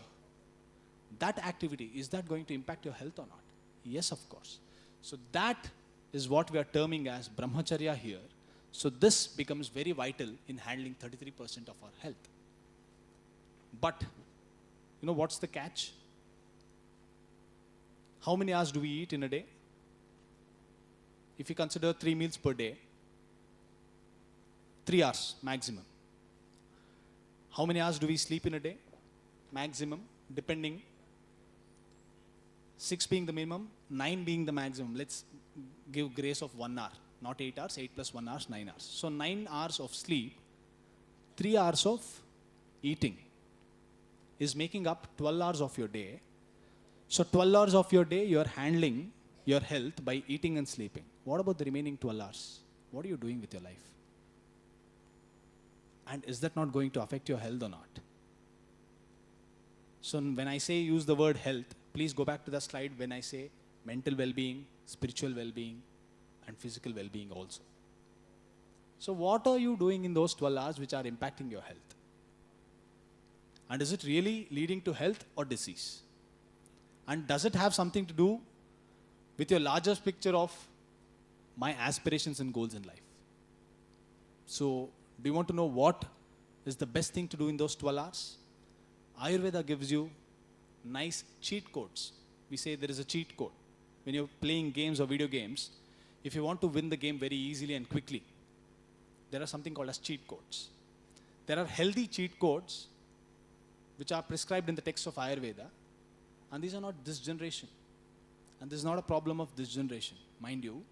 That activity, is that going to impact your health or not? Yes, of course. So that is what we are terming as brahmacharya here. So this becomes very vital in handling 33% of our health. But, you know what's the catch? How many hours do we eat in a day? If you consider 3 meals per day, 3 hours maximum. How many hours do we sleep in a day? Maximum, depending. 6 being the minimum, 9 being the maximum. Let's give grace of 1 hour. Not 8 hours, 8 plus 1 hours, 9 hours. So 9 hours of sleep, 3 hours of eating is making up 12 hours of your day. So 12 hours of your day, you're handling your health by eating and sleeping. What about the remaining 12 hours? What are you doing with your life? And is that not going to affect your health or not? So when I say use the word health, please go back to the slide when I say mental well-being, spiritual well-being, and physical well-being also. So what are you doing in those 12 hours which are impacting your health? And is it really leading to health or disease? And does it have something to do with your larger picture of my aspirations and goals in life? So do you want to know what is the best thing to do in those 12 hours? Ayurveda gives you nice cheat codes. We say there is a cheat code. When you're playing games or video games, if you want to win the game very easily and quickly, there are something called as cheat codes. There are healthy cheat codes which are prescribed in the text of Ayurveda, and these are not this generation. And this is not a problem of this generation, mind you.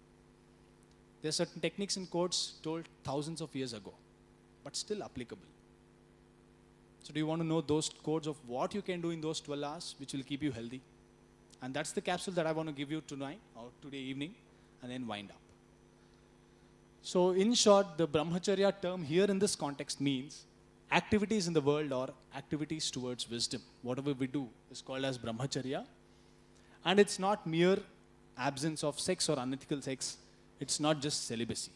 There are certain techniques and codes told thousands of years ago. but still applicable. So do you want to know those codes of what you can do in those 12 hours which will keep you healthy? And that's the capsule that I want to give you tonight or today evening, and then wind up. So in short, the brahmacharya term here in this context means activities in the world or activities towards wisdom. Whatever we do is called as brahmacharya. And it's not mere absence of sex or unethical sex. It's not just celibacy.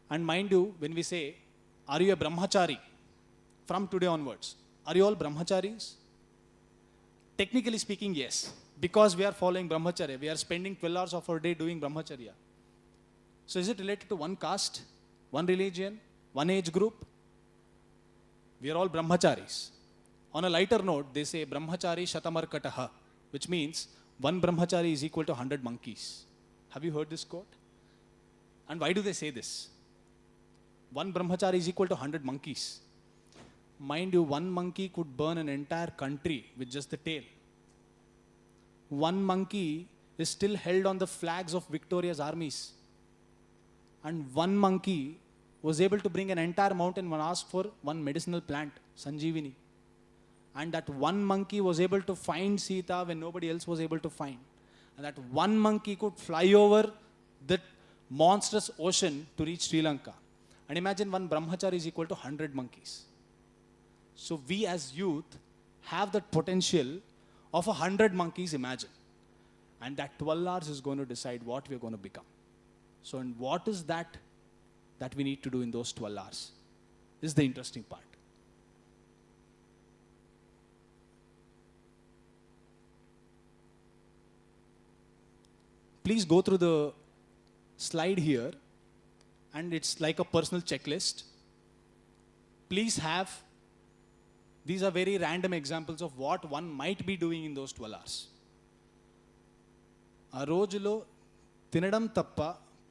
And mind you, when we say, are you a brahmachari? From today onwards, are you all brahmacharis? Technically speaking, yes. Because we are following brahmacharya. We are spending 12 hours of our day doing brahmacharya. So is it related to one caste, one religion, one age group? We are all brahmacharis. On a lighter note, they say brahmachari shatamarkataha, which means one brahmachari is equal to 100 monkeys. Have you heard this quote? And why do they say this? One brahmachari is equal to 100 monkeys. Mind you, one monkey could burn an entire country with just the tail. One monkey is still held on the flags of Victoria's armies. And one monkey was able to bring an entire mountain and ask for one medicinal plant, Sanjeevani. And that one monkey was able to find Sita when nobody else was able to find. And that one monkey could fly over that monstrous ocean to reach Sri Lanka. And imagine one brahmachari is equal to 100 monkeys. So we as youth have that potential of 100 monkeys, imagine. And that 12 hours is going to decide what we're going to become. So and what is that we need to do in those 12 hours? This is the interesting part. Please go through the slide here, and it's like a personal checklist. Please have, these are very random examples of what one might be doing in those 12 hours. ఆ రోజులో తినడం తప్ప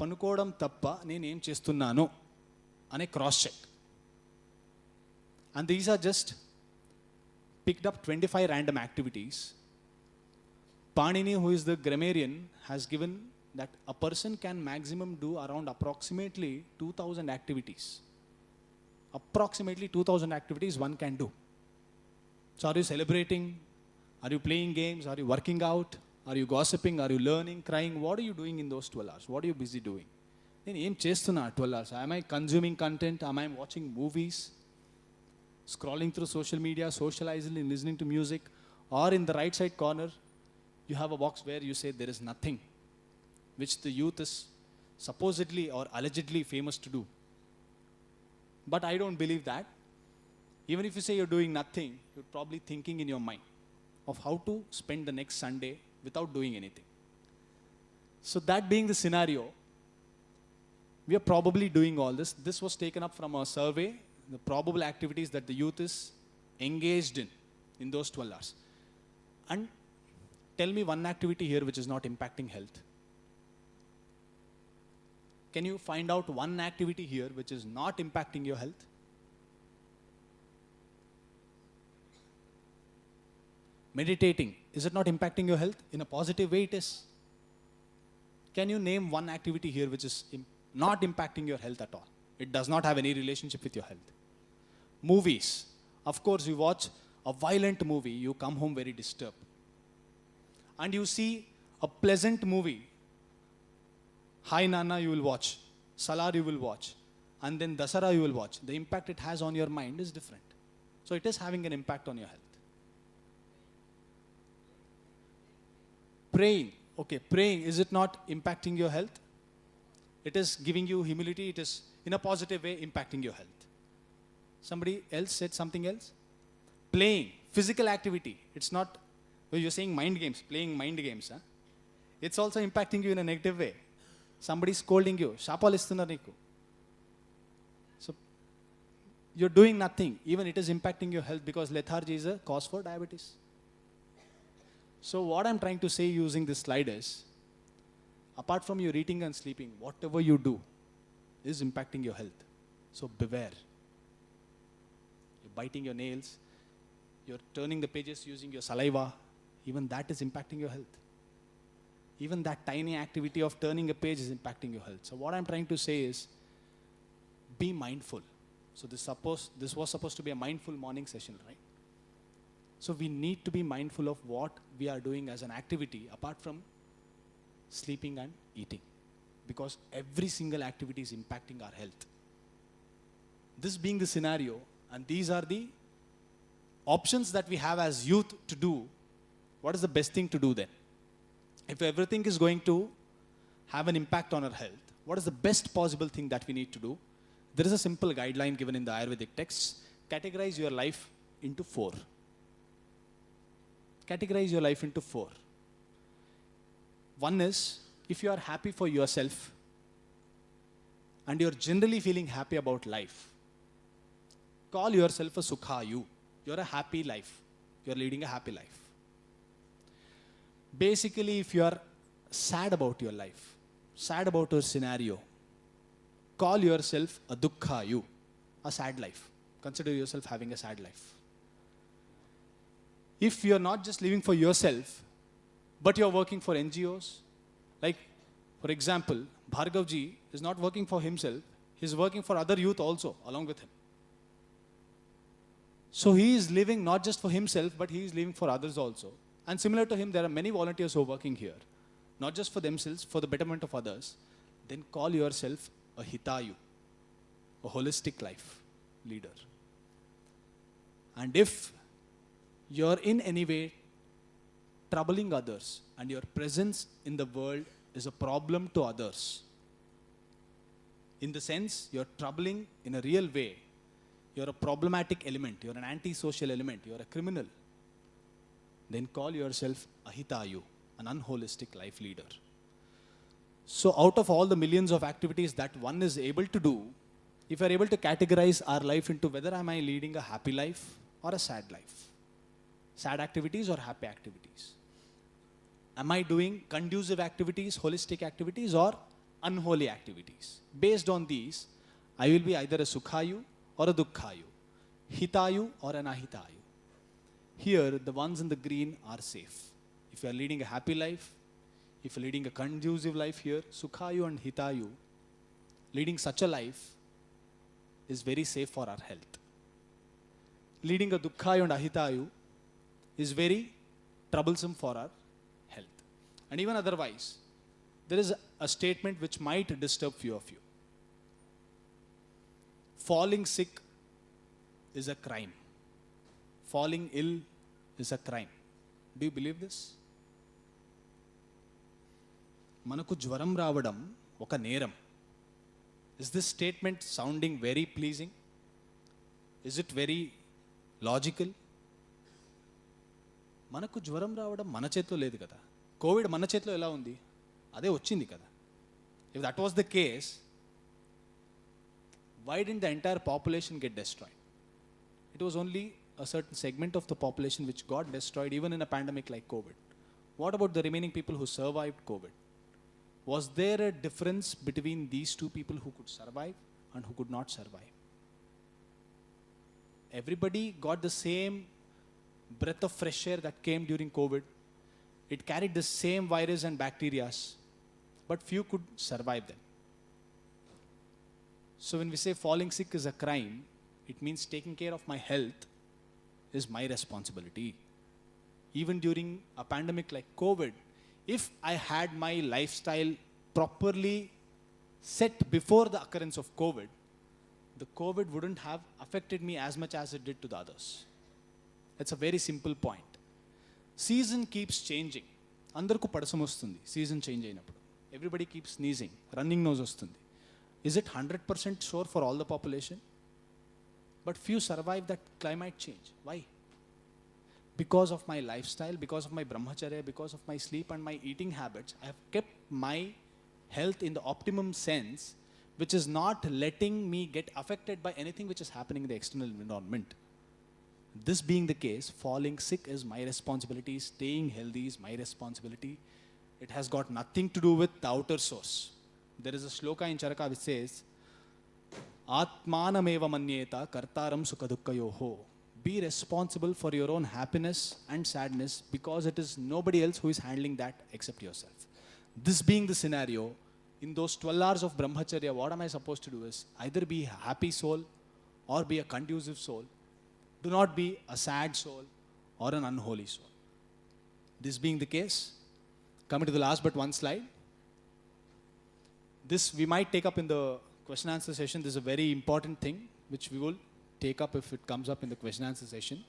పనుకోవడం తప్ప నేనేం చేస్తున్నాను అనే cross check. And these are just picked up 25 random activities. Panini, who is the grammarian, has given that a person can maximum do around approximately 2,000 activities. Approximately 2,000 activities one can do. So are you celebrating? Are you playing games? Are you working out? Are you gossiping? Are you learning, crying? What are you doing in those 12 hours? What are you busy doing? నేను ఏం చేస్తున్నా 12 hours? Am I consuming content? Am I watching movies? Scrolling through social media, socializing, listening to music? Or in the right side corner, you have a box where you say there is nothing, which the youth is supposedly or allegedly famous to do. But I don't believe that. Even if you say you're doing nothing, you're probably thinking in your mind of how to spend the next Sunday without doing anything. So that being the scenario, we are probably doing all this. This was taken up from a survey, the probable activities that the youth is engaged in those 12 hours. And tell me one activity here which is not impacting health. Can you find out one activity here which is not impacting your health? Meditating, is it not impacting your health? In a positive way, it is. Can you name one activity here which is not impacting your health at all? It does not have any relationship with your health. Movies. Of course, you watch a violent movie, you come home very disturbed. And you see a pleasant movie. Hi Nana, you will watch. Salar, you will watch. And then Dasara, you will watch. The impact it has on your mind is different. So it is having an impact on your health. Praying. Okay, praying, is it not impacting your health? It is giving you humility. It is, in a positive way, impacting your health. Somebody else said something else? Playing, physical activity. It's not, well, you're saying mind games, playing mind games. Huh? It's also impacting you in a negative way. Somebody scolding you. Shapal istunnar neeku. So, you're doing nothing. Even it is impacting your health because lethargy is a cause for diabetes. So what I'm trying to say using this slide is, apart from your eating and sleeping, whatever you do is impacting your health. So beware. You're biting your nails, you're turning the pages using your saliva, even that is impacting your health. Even that tiny activity of turning a page is impacting your health. So what I'm trying to say is, be mindful. So this was supposed to be a mindful morning session, right? So we need to be mindful of what we are doing as an activity apart from sleeping and eating, because every single activity is impacting our health. This being the scenario, and these are the options that we have as youth to do, what is the best thing to do then? If everything is going to have an impact on our health, what is the best possible thing that we need to do? There is a simple guideline given in the Ayurvedic texts. Categorize your life into 4. Categorize your life into 4. One is, if you are happy for yourself and you're generally feeling happy about life, call yourself a Sukhayu. You're a happy life. You're leading a happy life. Basically, if you are sad about your life, sad about your scenario, call yourself a Dukkhayu, a sad life. Consider yourself having a sad life. If you're not just living for yourself, but you're working for NGOs, like, for example, Bhargavji is not working for himself, he's working for other youth also, along with him. So he is living not just for himself, but he is living for others also. And similar to him, there are many volunteers who are working here, not just for themselves, for the betterment of others. Then call yourself a Hitayu, a holistic life leader. And if you're in any way troubling others and your presence in the world is a problem to others, in the sense you're troubling in a real way, you're a problematic element, you're an antisocial element, you're a criminal, then call yourself a Hitayu, an unholistic life leader. So out of all the millions of activities that one is able to do, if we're able to categorize our life into whether am I leading a happy life or a sad life, sad activities or happy activities, am I doing conducive activities, holistic activities, or unholy activities? Based on these, I will be either a Sukhayu or a Dukkhayu, Hitayu or an Ahitayu. Here, the ones in the green are safe. If you are leading a happy life, if you're leading a conducive life here, Sukhayu and Hitayu, leading such a life is very safe for our health. Leading a Dukkhayu and Ahitayu is very troublesome for our health. And even otherwise, there is a statement which might disturb few of you. Falling sick is a crime. Falling ill is a crime. Do you believe this? Manaku jvaram raavadam oka neram. Is this statement sounding very pleasing? Is it very logical? మనకు జ్వరం రావడం మన చేతిలో లేదు కదా. Covid మన చేతిలో ఎలా ఉంది? అదే వచ్చింది కదా. If that was the case, why didn't the entire population get destroyed? It was only a certain segment of the population which got destroyed even in a pandemic like COVID. What about the remaining people who survived COVID? Was there a difference between these two people who could survive and who could not survive? Everybody got the same breath of fresh air that came during COVID. It carried the same virus and bacteria, but few could survive them. So when we say falling sick is a crime, it means taking care of my health is my responsibility. Even during a pandemic like COVID, if I had my lifestyle properly set before the occurrence of COVID, the COVID wouldn't have affected me as much as it did to the others. It's a very simple point. Season keeps changing. Andarku padasam vastundi. Season change ayinappudu. Everybody keeps sneezing. Running nose vastundi. Is it 100% sure for all the population? But few survive that climate change. Why? Because of my lifestyle, because of my brahmacharya, because of my sleep and my eating habits, I have kept my health in the optimum sense, which is not letting me get affected by anything which is happening in the external environment. This being the case, falling sick is my responsibility, staying healthy is my responsibility. It has got nothing to do with the outer source. There is a shloka in Charaka which says, Atmanameva manyeta kartaram sukadukkayoho. Be responsible for your own happiness and sadness because it is nobody else who is handling that except yourself. This being the scenario, in those 12 hours of brahmacharya, what am I supposed to do is either be a happy soul or be a conducive soul. Do not be a sad soul or an unholy soul. This being the case, coming to the last but one slide. This we might take up in the question answer session. This is a very important thing which we will take up if it comes up in the question answer session.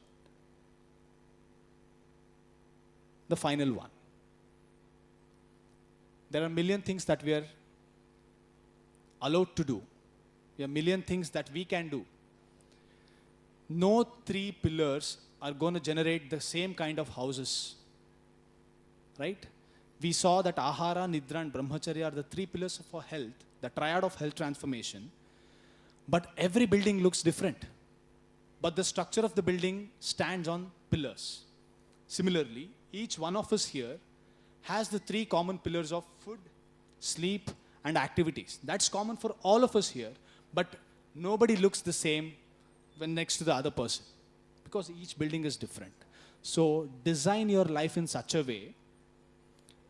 The final one. There are a million things that we are allowed to do. There are a million things that we can do. No three pillars are going to generate the same kind of houses. Right? We saw that Ahara, Nidra and Brahmacharya are the three pillars for health, the triad of health transformation. But every building looks different. But the structure of the building stands on pillars. Similarly, each one of us here has the three common pillars of food, sleep, and activities. That's common for all of us here, but nobody looks the same when next to the other person because each building is different. So design your life in such a way,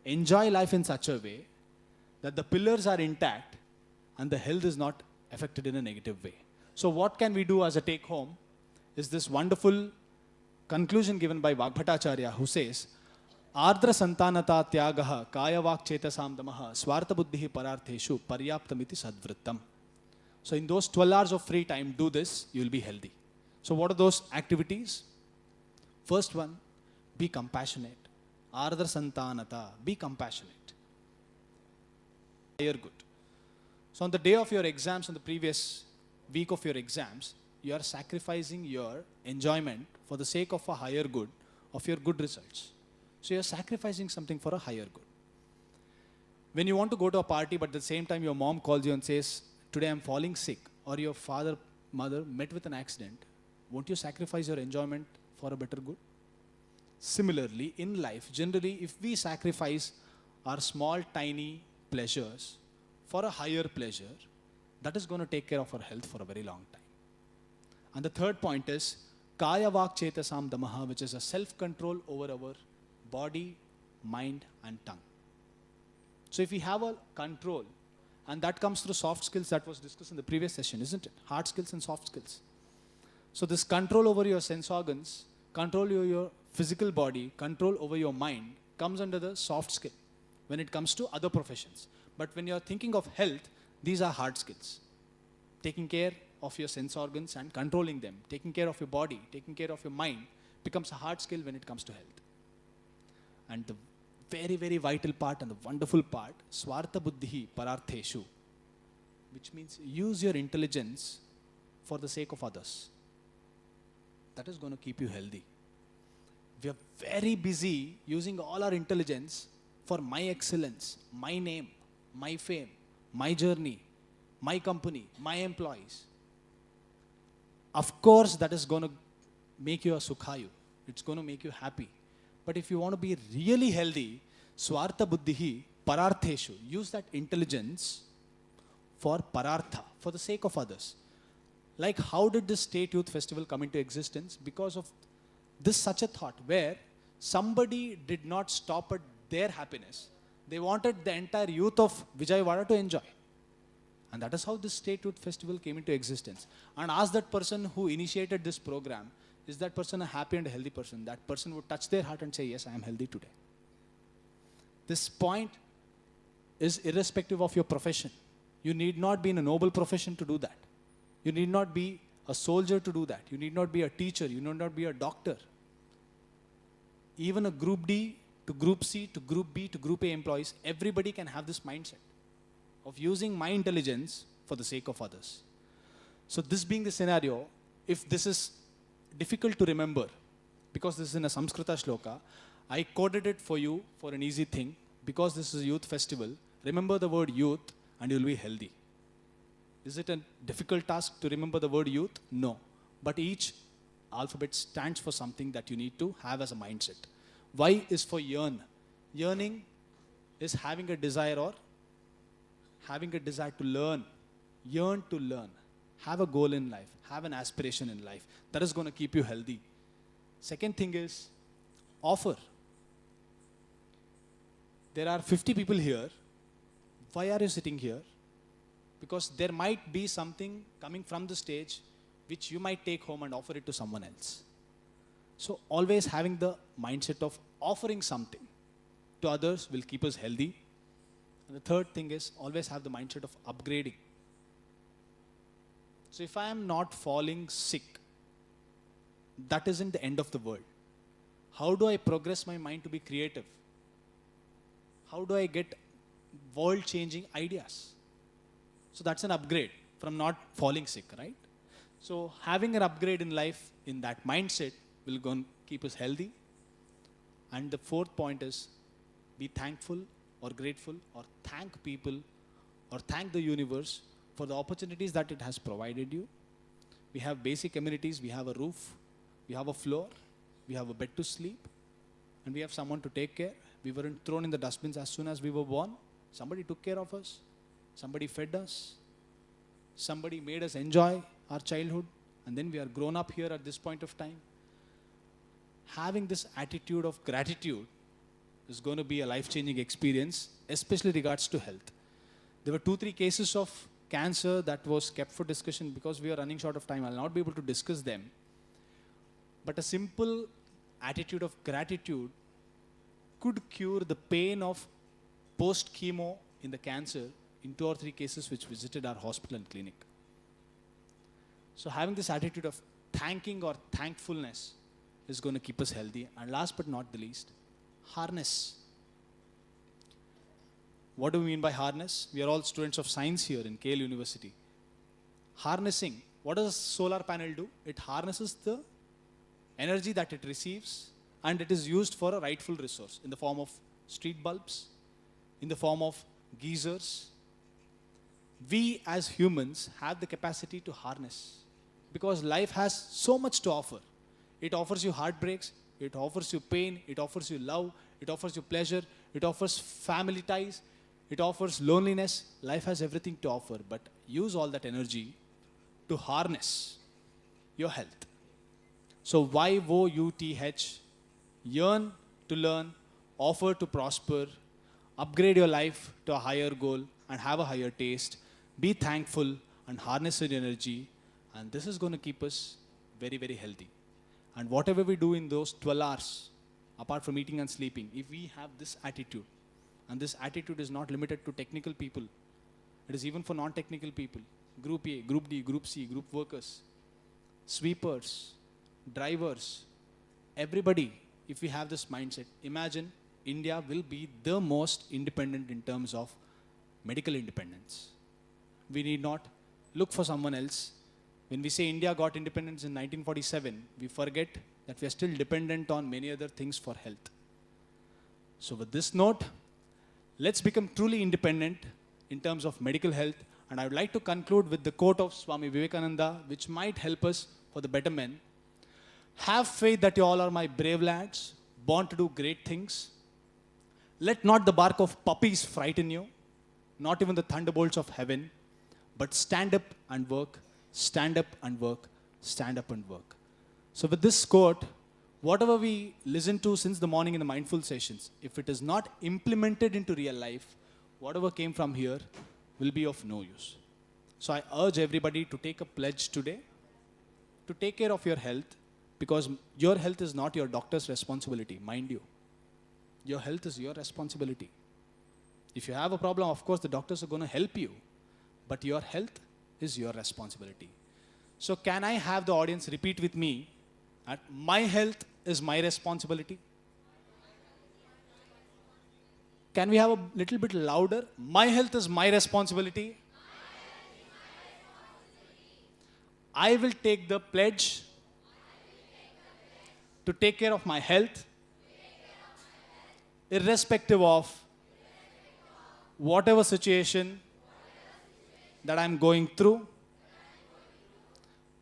enjoy life in such a way that the pillars are intact and the health is not affected in a negative way. So what can we do as a take home is this wonderful conclusion given by Vagbhatacharya, who says, Ardra santanata tyagaha kaya vak chetasam damaha swartha buddhihi parartheshu paryaptamiti sadvrittam. So in those 12 hours of free time, do this, you will be healthy. So what are those activities? First one, be compassionate. Ardra santanata, be compassionate. Higher good. So on the day of your exams, on the previous week of your exams, you are sacrificing your enjoyment for the sake of a higher good of your good results. So you are sacrificing something for a higher good. When you want to go to a party, but at the same time your mom calls you and says, today I'm falling sick, or your father, mother met with an accident, won't you sacrifice your enjoyment for a better good? Similarly, in life, generally, if we sacrifice our small, tiny pleasures for a higher pleasure, that is going to take care of our health for a very long time. And the third point is Kaya Vak Chetasam Damaha, which is a self-control over our body, mind and tongue. So if we have a control, and that comes through soft skills that was discussed in the previous session, isn't it? Hard skills and soft skills. So this control over your sense organs, control over your physical body, control over your mind comes under the soft skill when it comes to other professions. But when you're thinking of health, these are hard skills. Taking care of your sense organs and controlling them, taking care of your body, taking care of your mind becomes a hard skill when it comes to health. And the very, very vital part and the wonderful part, Swartha Buddhihi Parartheshu, which means use your intelligence for the sake of others. That is going to keep you healthy. We are very busy using all our intelligence for my excellence, my name, my fame, my journey, my company, my employees. Of course, that is going to make you a sukhayu. It's going to make you happy. But if you want to be really healthy, Swartha Buddhihi Parartheshu, use that intelligence for parartha, for the sake of others. Like how did this State Youth Festival come into existence? Because of this such a thought where somebody did not stop at their happiness. They wanted the entire youth of Vijayawada to enjoy. And that is how this State Youth Festival came into existence. And ask that person who initiated this program, is that person a happy and a healthy person? That person would touch their heart and say, yes, I am healthy today. This point is irrespective of your profession. You need not be in a noble profession to do that. You need not be a soldier to do that. You need not be a teacher. You need not be a doctor. Even a Group D to Group C to Group B to Group A employees, everybody can have this mindset of using my intelligence for the sake of others. So this being the scenario, if this is difficult to remember, because this is in a Samskrita shloka, I coded it for you for an easy thing. Because this is a youth festival, remember the word youth and you'll be healthy. Is it a difficult task to remember the word youth? No. But each alphabet stands for something that you need to have as a mindset. Y is for yearn. Yearning is having a desire or having a desire to learn. Yearn to learn. Have a goal in life. Have an aspiration in life. That is going to keep you healthy. Second thing is offer. There are 50 people here. Why are you sitting here? Because there might be something coming from the stage which you might take home and offer it to someone else. So always having the mindset of offering something to others will keep us healthy. And the third thing is always have the mindset of upgrading. So if I am not falling sick, that isn't the end of the world. How do I progress my mind to be creative? How do I get world-changing ideas? So that's an upgrade from not falling sick, right? So having an upgrade in life in that mindset will go and keep us healthy. And the fourth point is be thankful or grateful or thank people or thank the universe for the opportunities that it has provided you. We have basic amenities, we have a roof, we have a floor, we have a bed to sleep, and we have someone to take care. We weren't thrown in the dustbins as soon as we were born. Somebody took care of us. Somebody fed us. Somebody made us enjoy our childhood, and then we are grown up here at this point of time. Having this attitude of gratitude is going to be a life-changing experience, especially regards to health. There were 2-3 cases of cancer that was kept for discussion because we are running short of time. I'll not be able to discuss them. But a simple attitude of gratitude could cure the pain of post-chemo in the cancer in 2 or 3 cases which visited our hospital and clinic. So having this attitude of thanking or thankfulness is going to keep us healthy. And last but not the least, harness. What do we mean by harness? We are all students of science here in KL University. Harnessing. What does a solar panel do? It harnesses the energy that it receives and it is used for a rightful resource in the form of street bulbs, in the form of geysers. We as humans have the capacity to harness because life has so much to offer. It offers you heartbreaks, it offers you pain, it offers you love, it offers you pleasure, it offers family ties, it offers loneliness. Life has everything to offer, but use all that energy to harness your health. So YOUTH, yearn to learn, offer to prosper, upgrade your life to a higher goal and have a higher taste, be thankful and harness your energy, and this is going to keep us very, very healthy. And whatever we do in those 12 hours, apart from eating and sleeping, if we have this attitude, and this attitude is not limited to technical people, it is even for non-technical people, Group A, Group D, Group C, Group workers, sweepers, drivers, everybody, if we have this mindset, imagine India will be the most independent in terms of medical independence. We need not look for someone else. When we say India got independence in 1947, we forget that we are still dependent on many other things for health. So with this note, let's become truly independent in terms of medical health. And I would like to conclude with the quote of Swami Vivekananda, which might help us for the better men. Have faith that you all are my brave lads, born to do great things. Let not the bark of puppies frighten you, not even the thunderbolts of heaven, but stand up and work, stand up and work, stand up and work. So with this quote, whatever we listen to since the morning in the mindful sessions, if it is not implemented into real life, whatever came from here will be of no use. So I urge everybody to take a pledge today to take care of your health, because your health is not your doctor's responsibility, mind you. Your health is your responsibility. If you have a problem, of course, the doctors are going to help you, but your health is your responsibility. So can I have the audience repeat with me, my health is my responsibility? Can we have a little bit louder? My health is my responsibility. I will take the pledge to take care of my health, irrespective of whatever situation that I'm going through.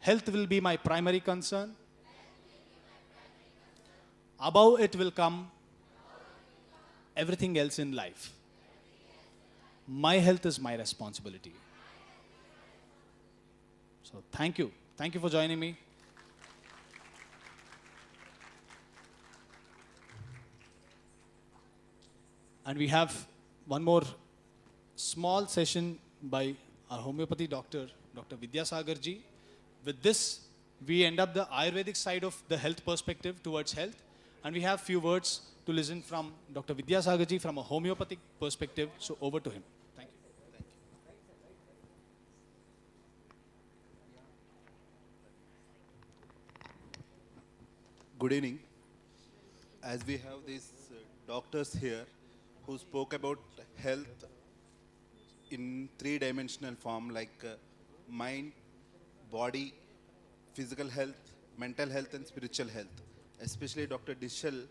Health will be my primary concern. Above it will come everything else in life. My health is my responsibility. So thank you. Thank you for joining me. And we have one more small session by our homeopathy doctor, Dr. Vidyasagar ji, with this, we end up the Ayurvedic side of the health perspective towards health. And we have few words to listen from Dr. Vidyasagarji from a homeopathic perspective. So over to him. Thank you. Good evening. As we have these doctors here who spoke about health in three-dimensional form like mind, body, physical health, mental health and spiritual health. Especially Dr. Dishal,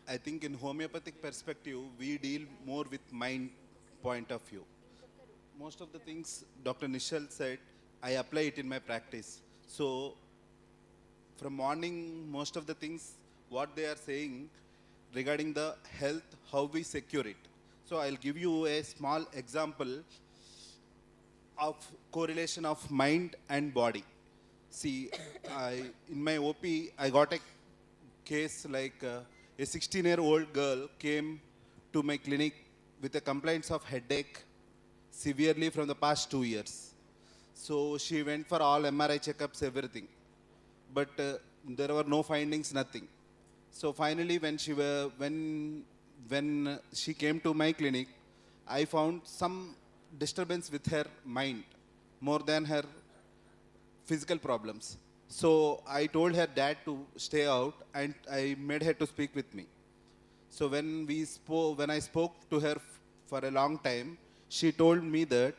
I think in homeopathic perspective, we deal more with mind point of view. Most of the things Dr. Nishal said, I apply it in my practice. So from morning, most of the things, what they are saying regarding the health, how we secure it. So I'll give you a small example of correlation of mind and body. See, in my OP, I got a case like a 16-year-old girl came to my clinic with a complaints of headache severely from the past 2 years. So she went for all MRI checkups, everything. But there were no findings, nothing. So finally, when she came to my clinic, I found some disturbance with her mind more than her physical problems. So I told her dad to stay out, and I made her to speak with me. So when I spoke to her for a long time, she told me that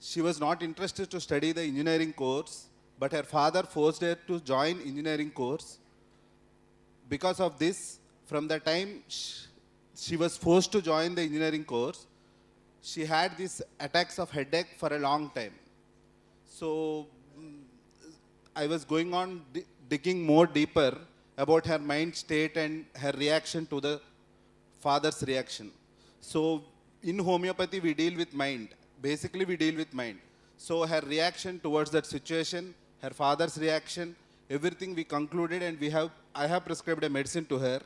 she was not interested to study the engineering course, but her father forced her to join engineering course. Because of this, from the time she was forced to join the engineering course, she had these attacks of headache for a long time. So I was going on digging more deeper about her mind state and her reaction to the father's reaction. So in homeopathy, we deal with mind. Basically, we deal with mind. So her reaction towards that situation, her father's reaction, everything we concluded, and I have prescribed a medicine to her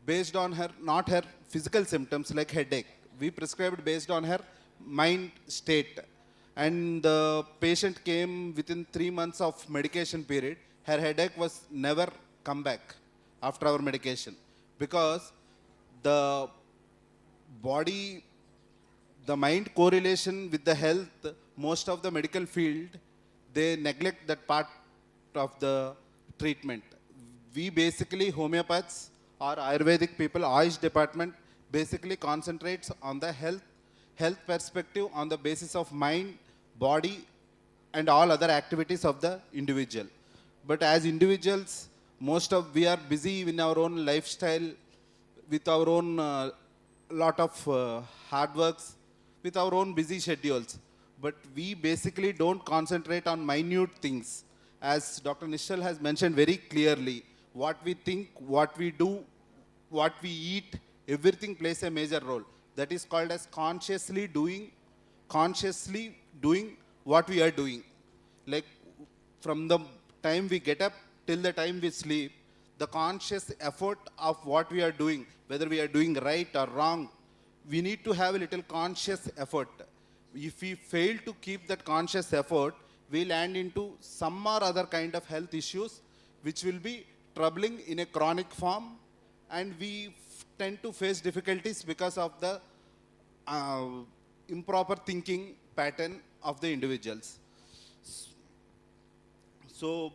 based on her, not her physical symptoms like headache. We prescribed based on her mind state. And the patient came within 3 months of medication period. Her headache was never come back after our medication, because the body, the mind correlation with the health, most of the medical field, they neglect that part of the treatment. We basically, homeopaths or Ayurvedic people, Ayush department, basically concentrates on the health perspective on the basis of mind, body, and all other activities of the individual. But as individuals, we are busy in our own lifestyle, with our own lot of hard works, with our own busy schedules. But we basically don't concentrate on minute things. As Dr. Nishal has mentioned very clearly, what we think, what we do, what we eat, everything plays a major role. That is called as consciously doing what we are doing. Like from the time we get up till the time we sleep, the conscious effort of what we are doing, whether we are doing right or wrong, we need to have a little conscious effort. If we fail to keep that conscious effort, we land into some or other kind of health issues which will be troubling in a chronic form, and we tend to face difficulties because of the improper thinking pattern of the individuals. So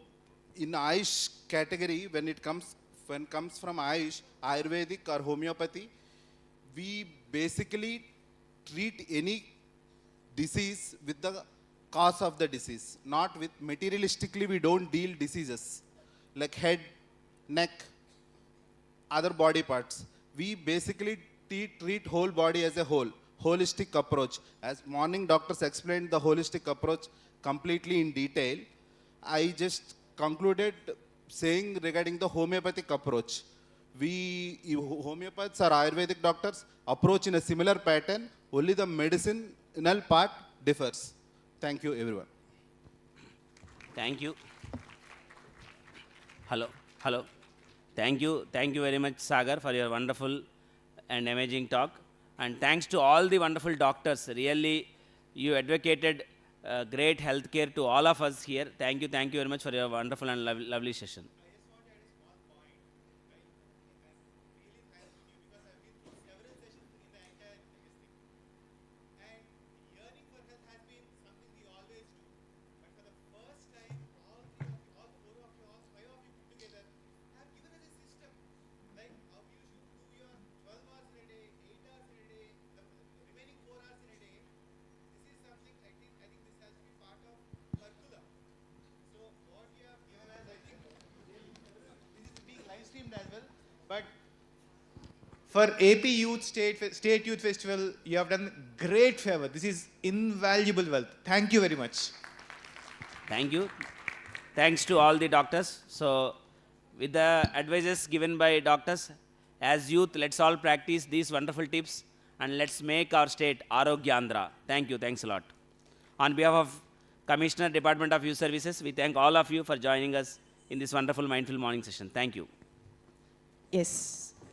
in Ayush category, when comes from Ayush, Ayurvedic or homeopathy, we basically treat any disease with the cause of the disease, not with materialistically. We don't deal diseases like head, neck, other body parts. We basically treat whole body as a whole, holistic approach. As morning doctors explained the holistic approach completely in detail, I just concluded saying regarding the homeopathic approach. We homeopaths or Ayurvedic doctors approach in a similar pattern, only the medicinal part differs. Thank you, everyone. Thank you. Hello. Thank you very much, Sagar, for your wonderful and amazing talk. And thanks to all the wonderful doctors. Really, you advocated great health care to all of us here. Thank you very much for your wonderful and lovely session. But for AP Youth State Youth Festival, you have done great favor. This is invaluable wealth. Thank you very much. Thank you. Thanks to all the doctors. So, with the advices given by doctors, as youth, let's all practice these wonderful tips and let's make our state Arogyandra. Thank you. Thanks a lot. On behalf of Commissioner, Department of Youth Services, we thank all of you for joining us in this wonderful Mindful Morning session. Thank you. Yes,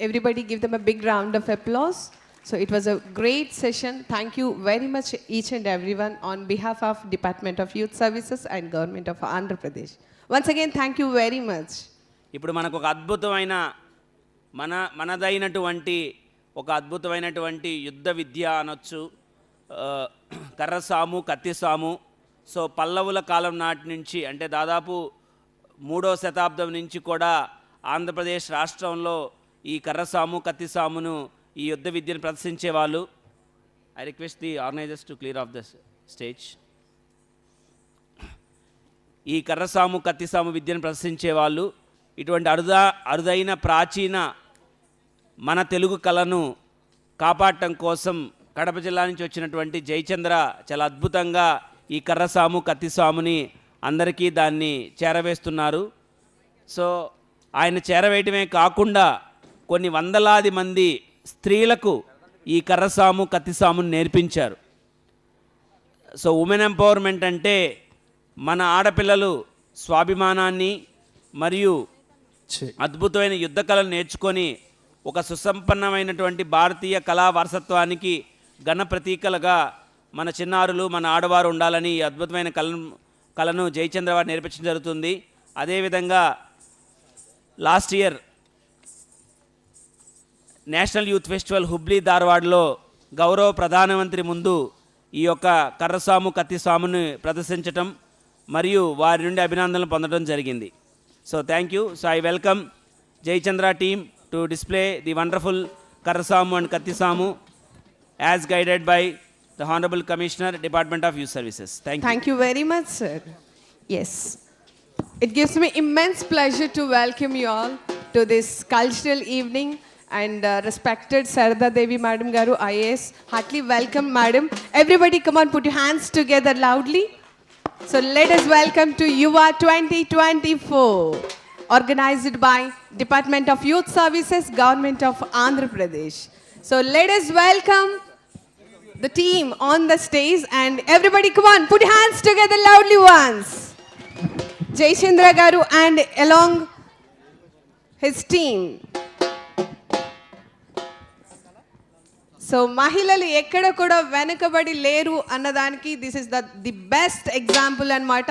everybody give them a big round of applause. So it was a great session. Thank you very much each and everyone on behalf of Department of Youth Services and Government of Andhra Pradesh. Once again, thank you very much. ఇప్పుడు మనకు ఒక అద్భుతమైన మనదైనటువంటి ఒక అద్భుతమైనటువంటి యుద్ధ విద్య అనొచ్చు, కర్రసాము కత్తిసాము. So పల్లవుల కాలం నాటి నుంచి అంటే దాదాపు 3వ శతాబ్దం నుంచి కూడా ఆంధ్రప్రదేశ్ రాష్ట్రంలో ఈ కర్రసాము కత్తిసామును ఈ యుద్ధ విద్యను ప్రదర్శించేవాళ్ళు. I request the organisers to clear off the stage. ఈ కర్రసాము కత్తిసాము విద్యను ప్రదర్శించేవాళ్ళు ఇటువంటి అరుదైన ప్రాచీన మన తెలుగు కళను కాపాడటం కోసం కడప జిల్లా నుంచి వచ్చినటువంటి జయచంద్ర చాలా అద్భుతంగా ఈ కర్రసాము కత్తిసాముని అందరికీ దాన్ని చేరవేస్తున్నారు. సో ఆయన చేరవేయటమే కాకుండా కొన్ని వందలాది మంది స్త్రీలకు ఈ కర్రసాము కత్తిసామును నేర్పించారు. సో ఉమెన్ ఎంపవర్మెంట్ అంటే మన ఆడపిల్లలు స్వాభిమానాన్ని మరియు అద్భుతమైన యుద్ధ కళలు నేర్చుకొని ఒక సుసంపన్నమైనటువంటి భారతీయ కళా వారసత్వానికి ఘన ప్రతీకలుగా మన చిన్నారులు మన ఆడవారు ఉండాలని ఈ అద్భుతమైన కళను జయచంద్ర వారు నేర్పించడం జరుగుతుంది. అదేవిధంగా last year national youth festival Hubli ధార్వాడ్లో గౌరవ ప్రధానమంత్రి ముందు ఈ యొక్క కర్రసాము కత్తిసామును ప్రదర్శించటం మరియు వారి నుండి అభినందనలు పొందడం జరిగింది. So thank you. So I welcome Jayachandra team to display the wonderful కర్రసాము అండ్ కత్తిసాము as guided by the Honorable Commissioner, Department of Youth Services. Thank you. Thank you very much, sir. Yes. It gives me immense pleasure to welcome you all to this cultural evening and respected Sarada Devi Madam Garu IAS. Heartily welcome, Madam. Everybody come on, put your hands together loudly. So let us welcome to Yuva 2024, organized by Department of Youth Services, Government of Andhra Pradesh. So let us welcome the team on the stage and everybody come on, put your hands together loudly once. Jaychandra Garu and along his team. So మహిళలు ఎక్కడ కూడా వెనకబడి లేరు అన్నదానికి this is the best example అన్నమాట.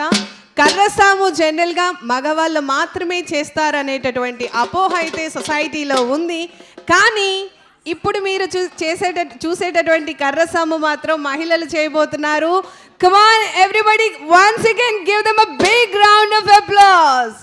కర్రసాము జనరల్గా మగవాళ్ళు మాత్రమే చేస్తారనేటటువంటి అపోహ అయితే సొసైటీలో ఉంది. కానీ ఇప్పుడు మీరు చూసేటటువంటి కర్రసాము మాత్రం మహిళలు చేయబోతున్నారు. Come on everybody, once again give them a big round of applause.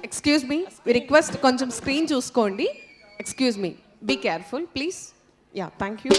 Excuse me, we request కొంచెం స్క్రీన్ చూసుకోండి. Excuse me, be careful please. Yeah, thank you.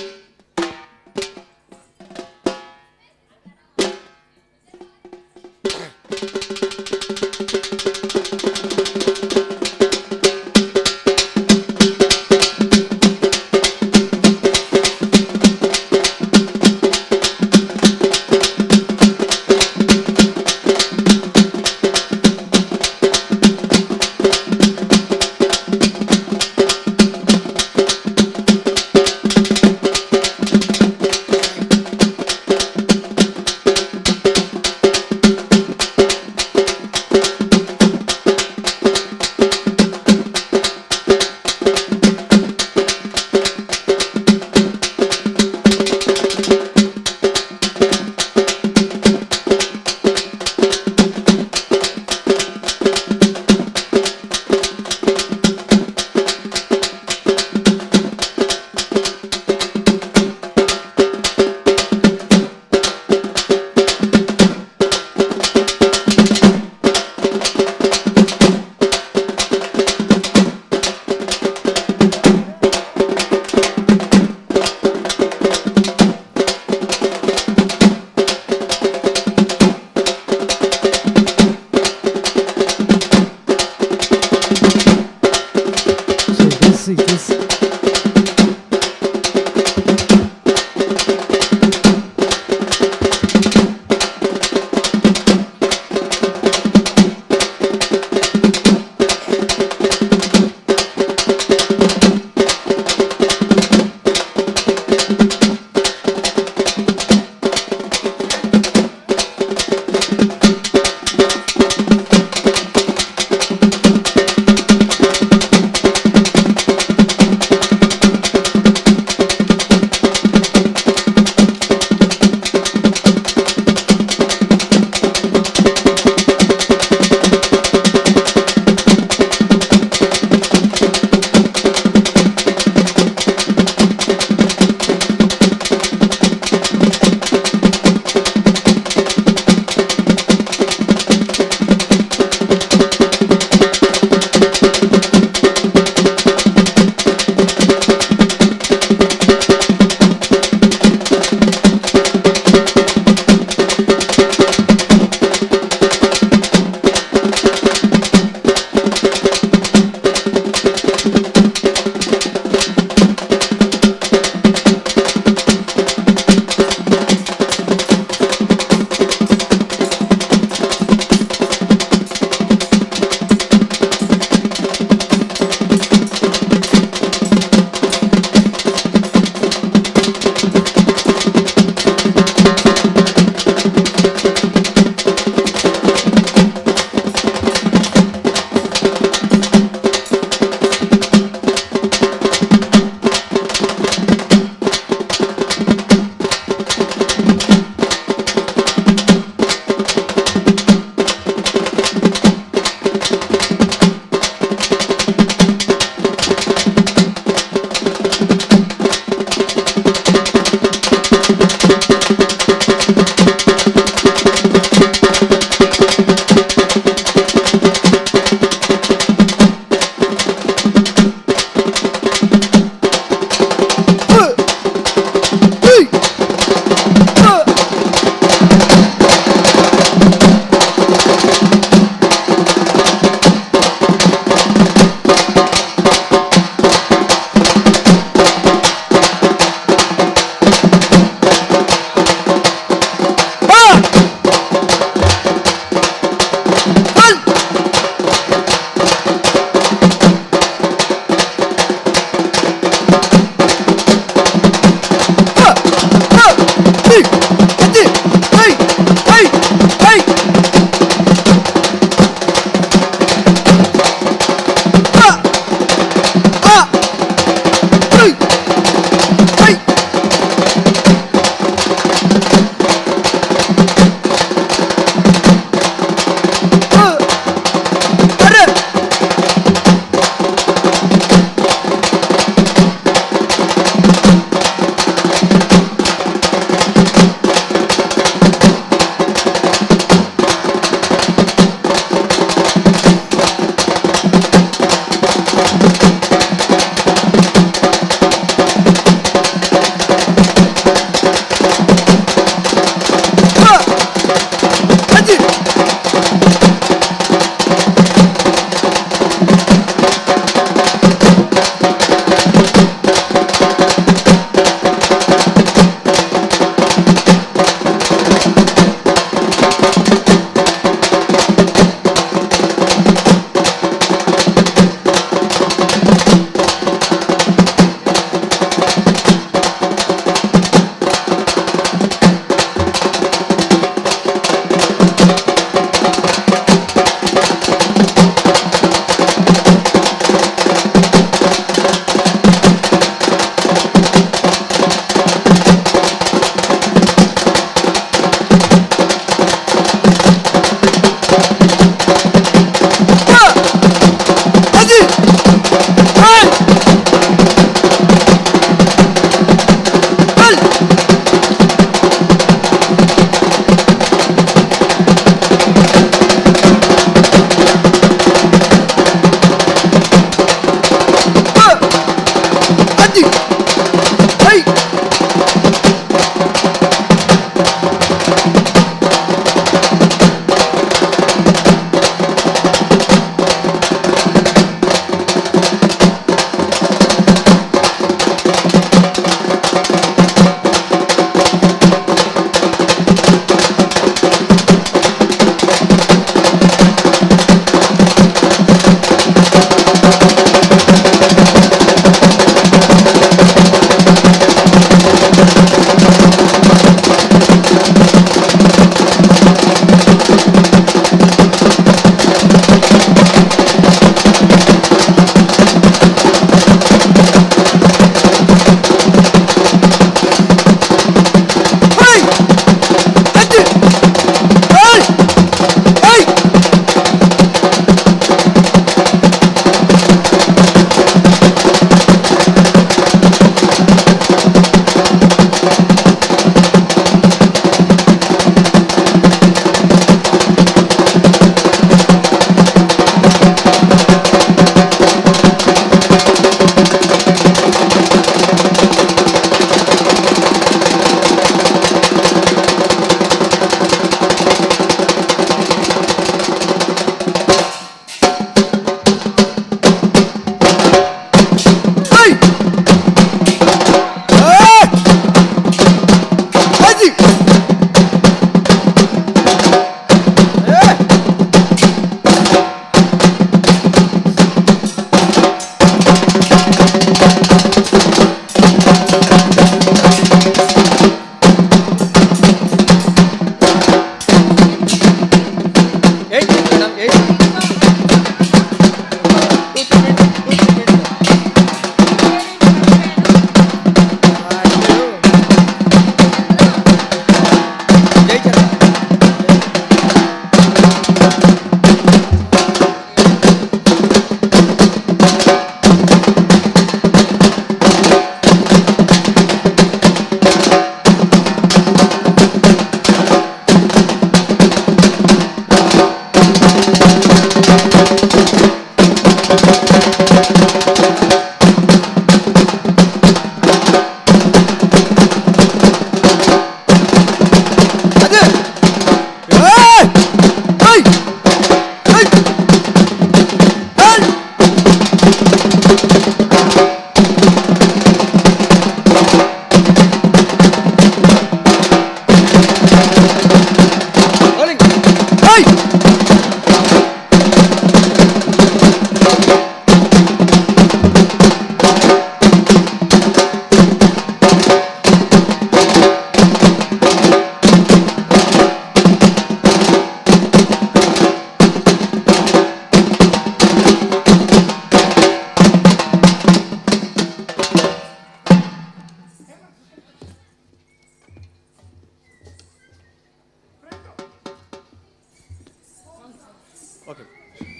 Okay.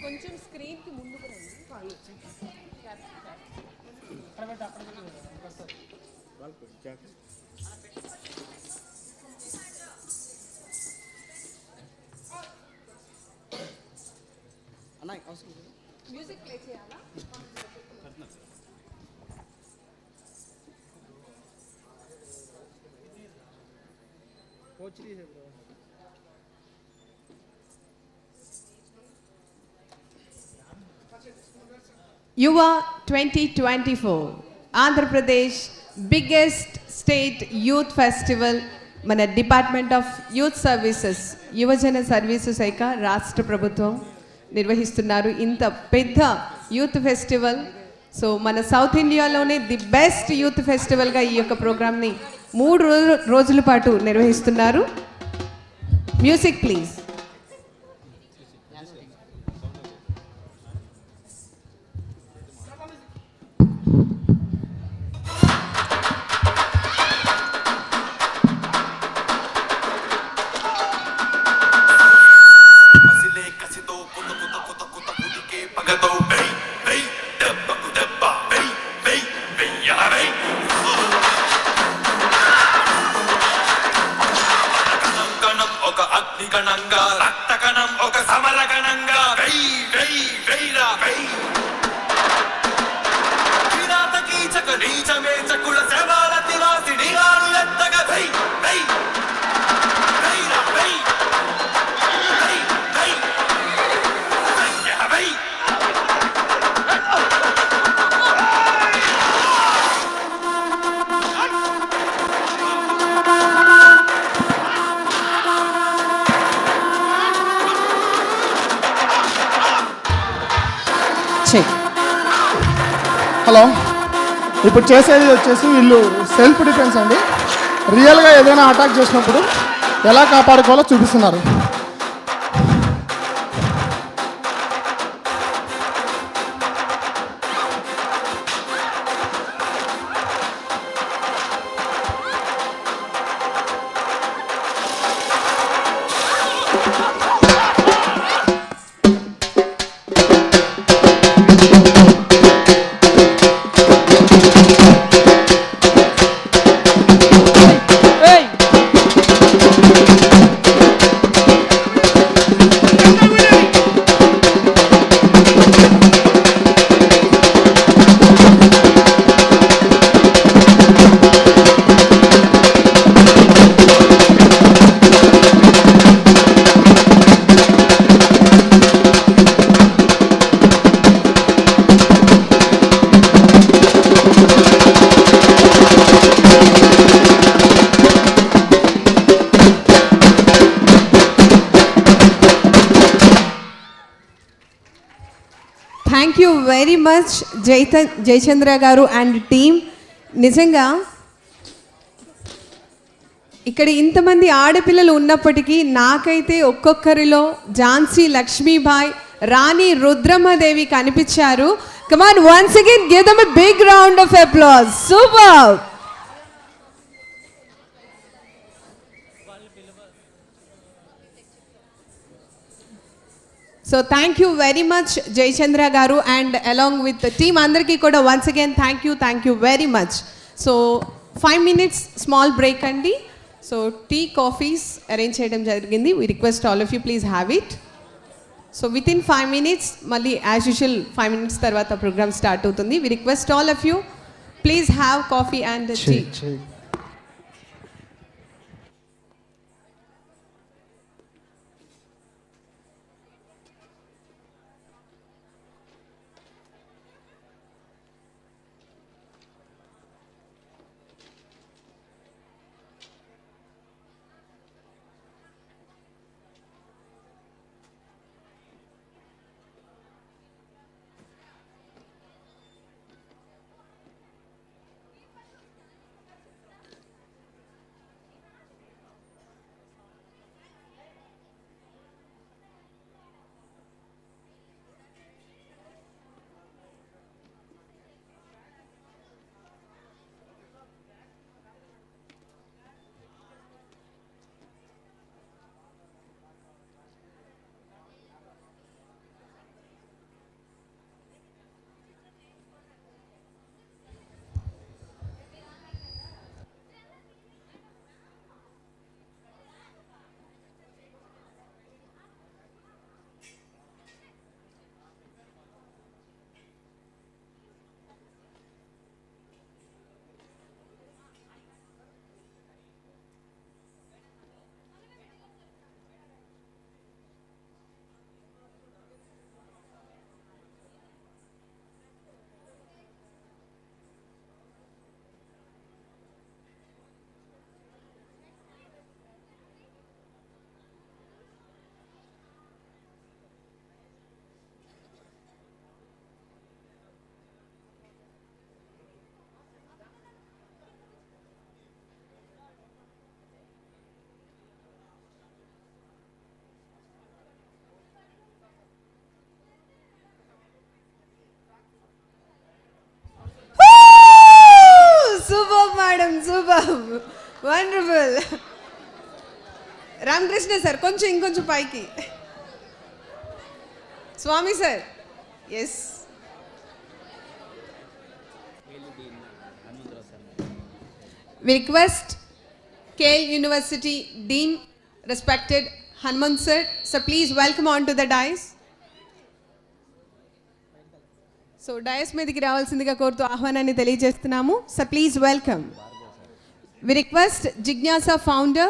కొంచెం స్క్రీన్కి ముందుకు రండి. మ్యూజిక్ ప్లే చేయాలా? యువ 2024 Andhra Pradesh biggest state youth festival మన department of youth services యువజన service శాఖ రాష్ట్ర ప్రభుత్వం నిర్వహిస్తున్నారు ఇంత పెద్ద యూత్ ఫెస్టివల్. సో మన సౌత్ ఇండియాలోనే ది బెస్ట్ యూత్ ఫెస్టివల్గా ఈ యొక్క ప్రోగ్రామ్ని 3 రోజుల పాటు నిర్వహిస్తున్నారు. Music please. హలో, ఇప్పుడు చేసేది వచ్చేసి వీళ్ళు సెల్ఫ్ డిఫెన్స్ అండి. రియల్గా ఏదైనా అటాక్ చేసినప్పుడు ఎలా కాపాడుకోవాలో చూపిస్తున్నారు. Thank you very much Jayachandra గారు అండ్ టీమ్. నిజంగా ఇక్కడ ఇంతమంది ఆడపిల్లలు ఉన్నప్పటికీ నాకైతే ఒక్కొక్కరిలో ఝాన్సీ లక్ష్మీబాయి, రాణి రుద్రమ్మదేవి కనిపించారు. Come on, once again give them a big round of applause. Super. So thank you very much Jayachandra గారు అండ్ అలాంగ్ విత్ టీమ్ అందరికీ కూడా once again thank you very much. So 5 minutes small break అండి. So tea coffees arrange చేయడం జరిగింది. We request all of you please have it. So within 5 minutes మళ్ళీ as usual 5 minutes తర్వాత programme start అవుతుంది. We request all of you please have coffee and tea. Madam super wonderful. Ramakrishna sir కొంచెం ఇంకొంచెం పైకి. Swami sir yes. We request Kale University Dean, respected Hanuman sir. So please welcome on to the dais. So dais మీదకి రావాల్సిందిగా కోరుతూ ఆహ్వానాన్ని తెలియజేస్తున్నాము. So please welcome. We request Jignasa founder,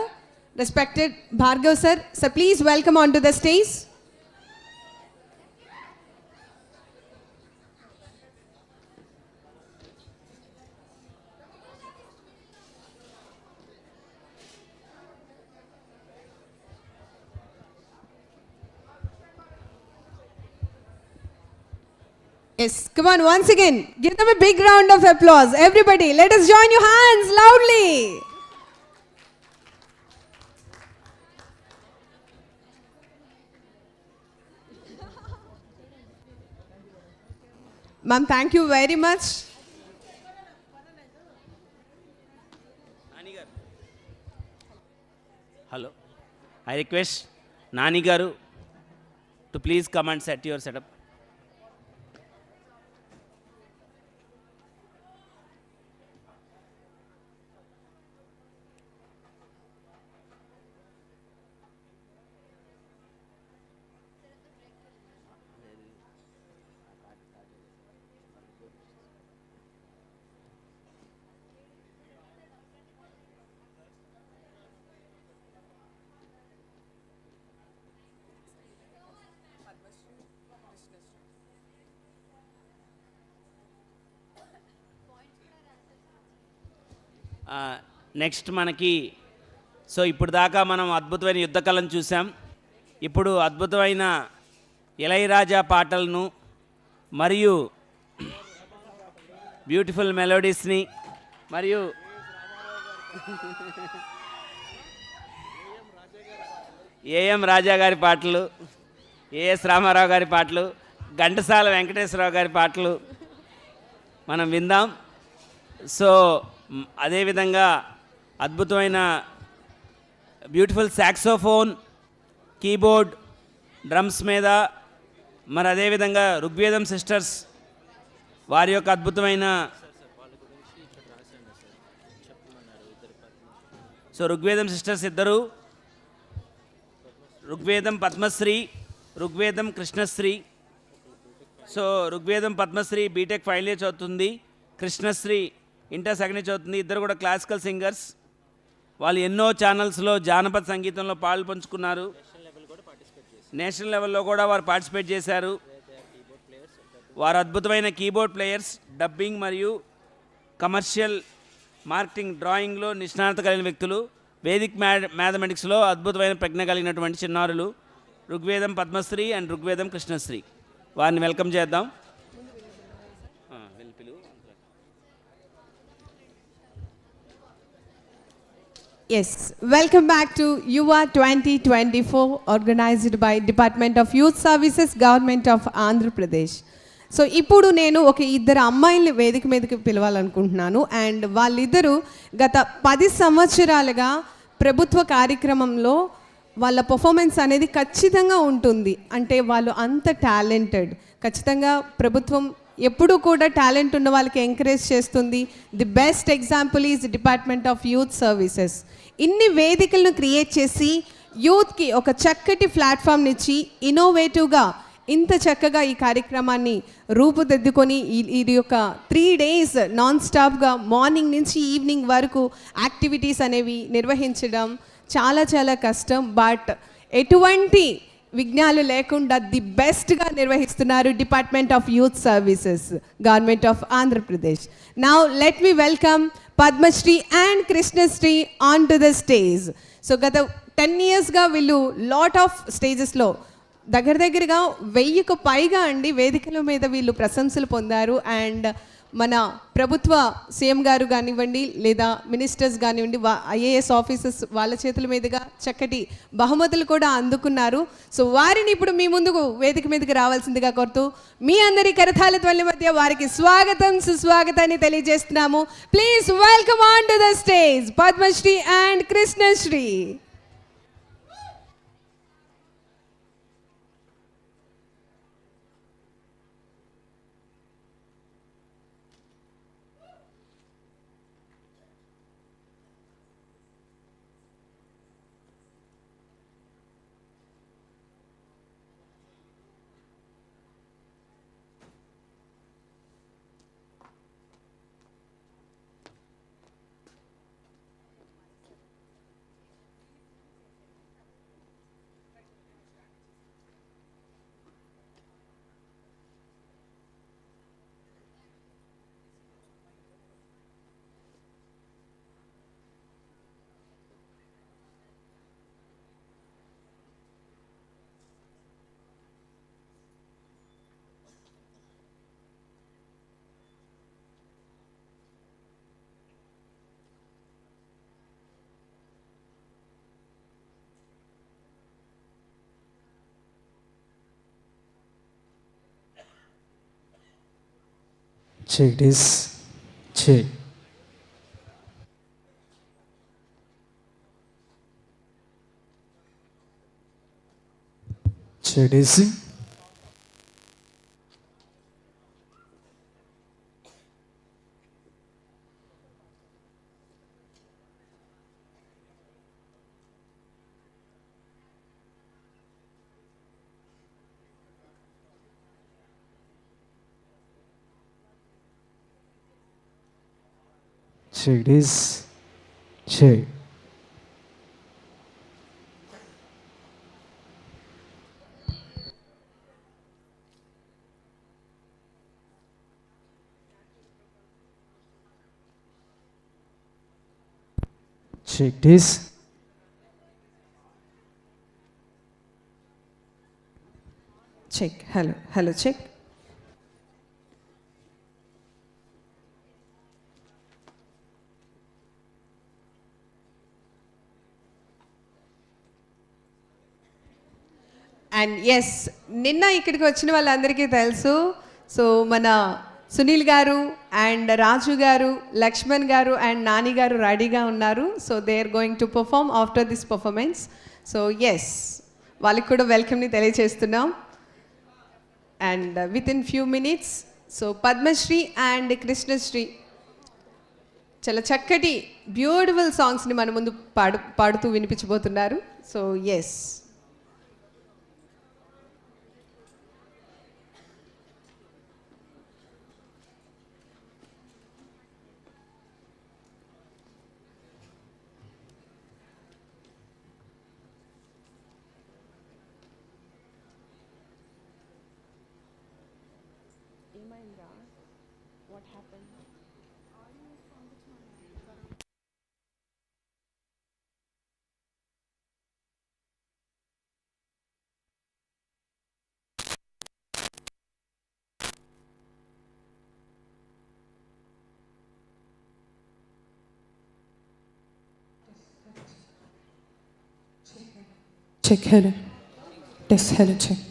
respected Bhargav sir. So please welcome on to the stage. Yes, come on, once again, give them a big round of applause. Everybody, let us join your hands loudly. Ma'am, thank you very much. Hello. I request Nani Garu to please come and set your setup. Next మనకి so ఇప్పుడు దాకా మనం అద్భుతమైన యుద్ధకళను చూసాం. ఇప్పుడు అద్భుతమైన ఇళయరాజా పాటలను మరియు బ్యూటిఫుల్ మెలోడీస్ని మరియు ఏఎం రాజా గారి పాటలు, ఏఎస్ రామారావు గారి పాటలు, ఘంటసాల వెంకటేశ్వరరావు గారి పాటలు మనం విందాం. సో అదేవిధంగా అద్భుతమైన బ్యూటిఫుల్ సాక్సోఫోన్, కీబోర్డ్, డ్రమ్స్ మీద మరి అదేవిధంగా ఋగ్వేదం సిస్టర్స్ వారి యొక్క అద్భుతమైన సో ఋగ్వేదం సిస్టర్స్ ఇద్దరు, ఋగ్వేదం పద్మశ్రీ, ఋగ్వేదం Krishnasri. So Rigvedam Padmashri BTech final year చదువుతుంది, కృష్ణశ్రీ ఇంటర్ సెకండ్ ఇయర్ చదువుతుంది. ఇద్దరు కూడా క్లాసికల్ సింగర్స్. వాళ్ళు ఎన్నో ఛానల్స్లో జానపద సంగీతంలో పాలు పంచుకున్నారు. నేషనల్ లెవెల్లో కూడా వారు పార్టిసిపేట్ చేశారు. వారు అద్భుతమైన కీబోర్డ్ ప్లేయర్స్, డబ్బింగ్ మరియు కమర్షియల్ మార్కెటింగ్, డ్రాయింగ్లో నిష్ణాత కలిగిన వ్యక్తులు. వేదిక్ మ్యాథమెటిక్స్లో అద్భుతమైన ప్రజ్ఞ కలిగినటువంటి చిన్నారులు. ఋగ్వేదం పద్మశ్రీ అండ్ ఋగ్వేదం కృష్ణశ్రీ. వారిని వెల్కమ్ చేద్దాం. Yes, welcome back to Yuva 2024, organized by Department of Youth Services, Government of Andhra Pradesh. So ఇప్పుడు నేను ఒక ఇద్దరు అమ్మాయిల్ని వేదిక మీదకి పిలవాలనుకుంటున్నాను. అండ్ వాళ్ళిద్దరూ గత 10 సంవత్సరాలుగా ప్రభుత్వ కార్యక్రమంలో వాళ్ళ పర్ఫార్మెన్స్ అనేది ఖచ్చితంగా ఉంటుంది. అంటే వాళ్ళు అంత టాలెంటెడ్. ఖచ్చితంగా ప్రభుత్వం ఎప్పుడూ కూడా టాలెంట్ ఉన్న వాళ్ళకి ఎంకరేజ్ చేస్తుంది. The best example is department of youth services. ఇన్ని వేదికలను క్రియేట్ చేసి యూత్కి ఒక చక్కటి ప్లాట్ఫామ్ని ఇచ్చి ఇన్నోవేటివ్గా ఇంత చక్కగా ఈ కార్యక్రమాన్ని రూపుదిద్దుకొని ఇది యొక్క 3 days నాన్ స్టాప్గా మార్నింగ్ నుంచి ఈవినింగ్ వరకు యాక్టివిటీస్ అనేవి నిర్వహించడం చాలా చాలా కష్టం. బట్ ఎటువంటి విఘ్నాలు లేకుండా ది బెస్ట్గా నిర్వహిస్తున్నారు department of youth services, government of Andhra Pradesh. Now let me welcome Padmasri and Krishnasri on to the stage. So గత 10 yearsగా వీళ్ళు లాట్ ఆఫ్ స్టేజెస్లో దగ్గరగా 1000కు పైగా అండి వేదికల మీద వీళ్ళు ప్రశంసలు పొందారు. అండ్ మన ప్రభుత్వ సీఎం గారు కానివ్వండి లేదా మినిస్టర్స్ కానివ్వండి ఐఏఎస్ ఆఫీసర్స్ వాళ్ళ చేతుల మీదుగా చక్కటి బహుమతులు కూడా అందుకున్నారు. సో వారిని ఇప్పుడు మీ ముందుకు వేదిక మీదకి రావాల్సిందిగా కోరుతూ మీ అందరి కరతాళ ధ్వనుల మధ్య వారికి స్వాగతం సుస్వాగతాన్ని తెలియజేస్తున్నాము. Please welcome on to the stage Padmashri and Krishnashri. Check this. Check. Check this. Check this. Check. Check this. Check. Hello. Hello. Check. And yes నిన్న ఇక్కడికి వచ్చిన వాళ్ళందరికీ తెలుసు. సో మన సునీల్ గారు అండ్ రాజు గారు, లక్ష్మణ్ గారు అండ్ నాని గారు రెడీగా ఉన్నారు. So they are going to perform after this performance. So yes వాళ్ళకి కూడా వెల్కమ్ని తెలియజేస్తున్నాం. And with in few minutes so Padmasri and Krishnasri చాలా చక్కటి బ్యూటిఫుల్ సాంగ్స్ని మన ముందు పాడుతూ వినిపించబోతున్నారు. So yes Check. Hello. Yes, hello, check.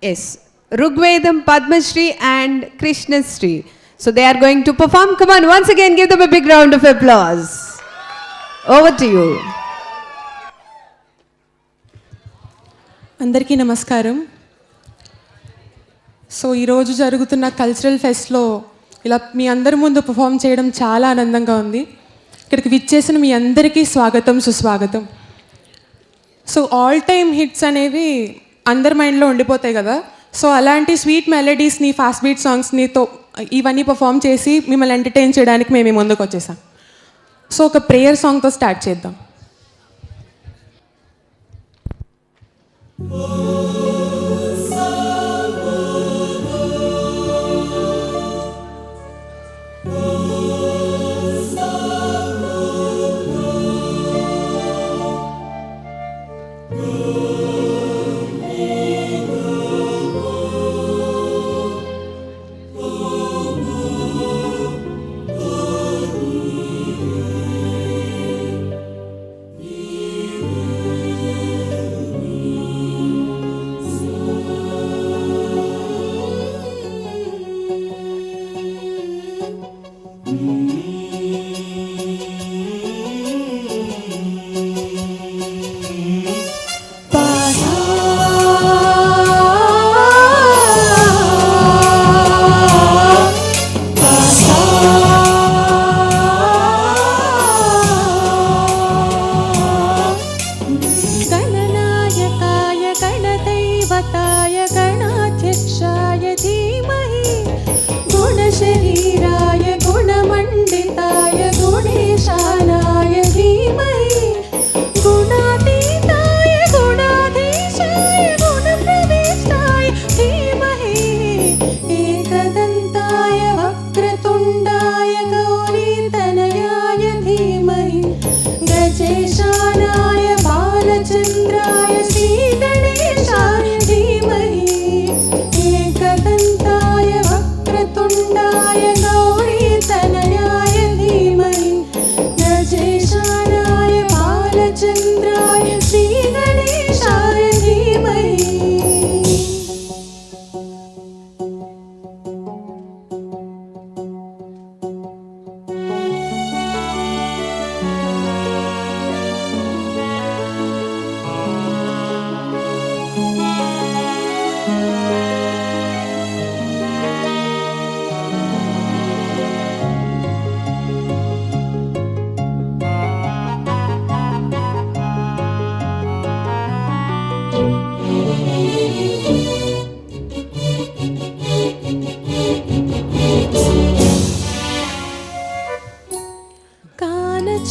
Yes, Rugvedam, Padmashri and Krishnasri. So they are going to perform. Come on, once again give them a big round of applause. Over to you. అందరికీ నమస్కారం. So ఈరోజు జరుగుతున్న cultural ఫెస్ట్లో ఇలా మీ అందరి ముందు perform చేయడం చాలా ఆనందంగా ఉంది. ఇక్కడికి విచ్చేసిన మీ అందరికీ స్వాగతం, సుస్వాగతం. సో ఆల్ టైమ్ హిట్స్ అనేవి అందరి మైండ్లో ఉండిపోతాయి కదా. సో అలాంటి స్వీట్ మెలడీస్ని, ఫాస్ట్ బీట్ సాంగ్స్నితో ఇవన్నీ పర్ఫామ్ చేసి మిమ్మల్ని ఎంటర్టైన్ చేయడానికి మేము ముందుకు వచ్చేసాం. సో ఒక ప్రేయర్ సాంగ్తో స్టార్ట్ చేద్దాం.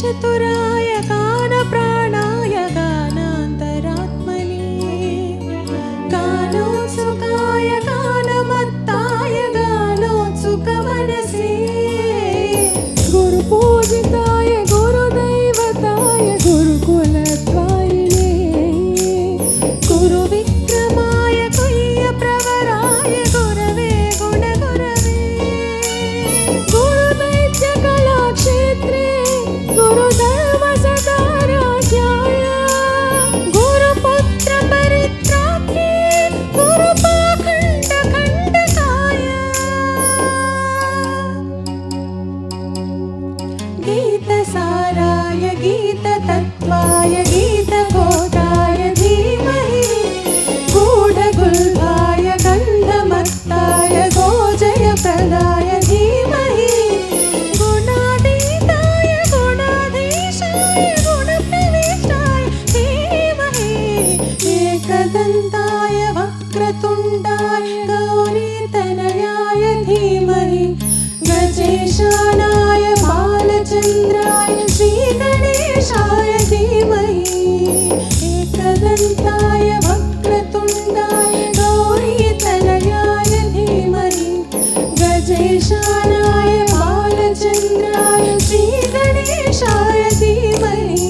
చతురాయ గాన ప్రాణాయ గానాంతరాత్మని గానోత్సుకాయ గానమత్తాయ గానోత్సుక మనసే గురు పూజితాయ గురుదైవతాయ గురుకులద్వారిణే గురు విక్రమాయ కుయ్య ప్రవరాయ గురవే గుణ గురవే గురు వైద్య కళాక్షేత్రే గురు ధర్మ సదారాధ్యాయ గురుపుత్ర పరిత్రాత్రే గురు పాఖండ ఖండకాయ గీత సారాయ గీత తత్వాయ గీత బోధాయ ధీమహి గూఢ గుల్భాయ గంధమత్తాయ గోజయ ప్రదాయ ధీమహి గుణాతీతాయ గుణాధీశాయ గుణప్రవిష్టాయ ధీమహి ఏకదంతాయ వక్రతుండాయ గౌరీతనయాయ ధీమహి గజేశానాయ బాలచంద్రాయ శ్రీగణేశాయ ధీమహి ఏకదంతాయ వక్రతుండాయ గౌరీతనయాయ ధీమహి గజేశానాయ బాలచంద్రాయ శ్రీగణేశాయ ధీమహి.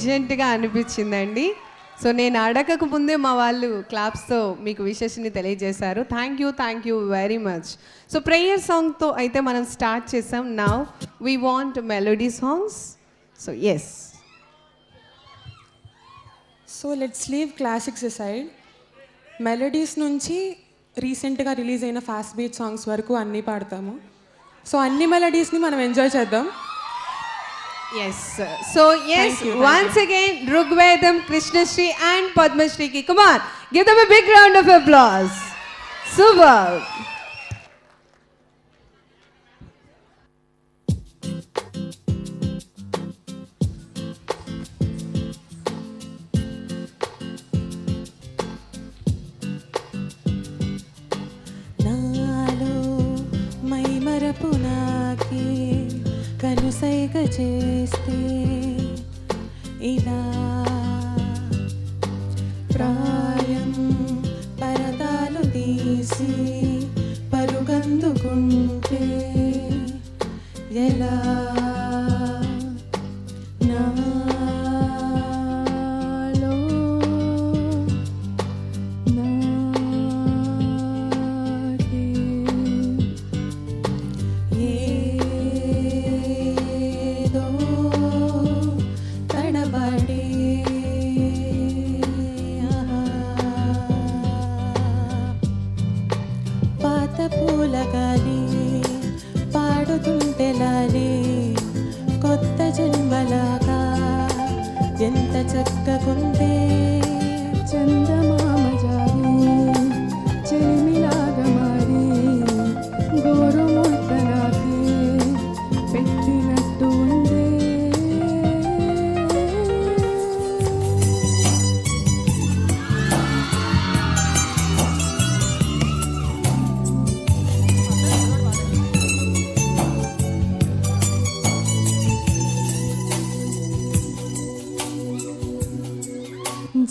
అర్జెంటుగా అనిపించిందండి. సో నేను అడగక ముందే మా వాళ్ళు క్లాప్స్తో మీకు విషెస్ని తెలియజేశారు. Thank you very much. So prayer సాంగ్తో అయితే మనం స్టార్ట్ చేసాం. Now we want melody songs. So yes, so let's leave classics aside. Melodies నుంచి రీసెంట్గా రిలీజ్ అయిన ఫాస్ట్ బీట్ సాంగ్స్ వరకు అన్నీ పాడతాము. సో అన్ని మెలోడీస్ని మనం ఎంజాయ్ చేద్దాం. yes. So yes, once again Rugvedam, Krishnashree and Padmashri ki, come on, give them a big round of applause. Super. నాలో my మరపు నాకే కనుసైగ చేస్తే ఇలా ప్రాయం పరదాలు తీసి పరుగందుకుంటే ఎలా నాలో నాకే ఏదో తడబడే పాత పూల గాలి పాడుతుంటెలానే కొత్త జన్మలాగా ఎంత చక్కగుందే చందమామ జారి చెలిమిలాగా మారి గోరు ముద్ద నాకి పెట్టినట్టు ఉందే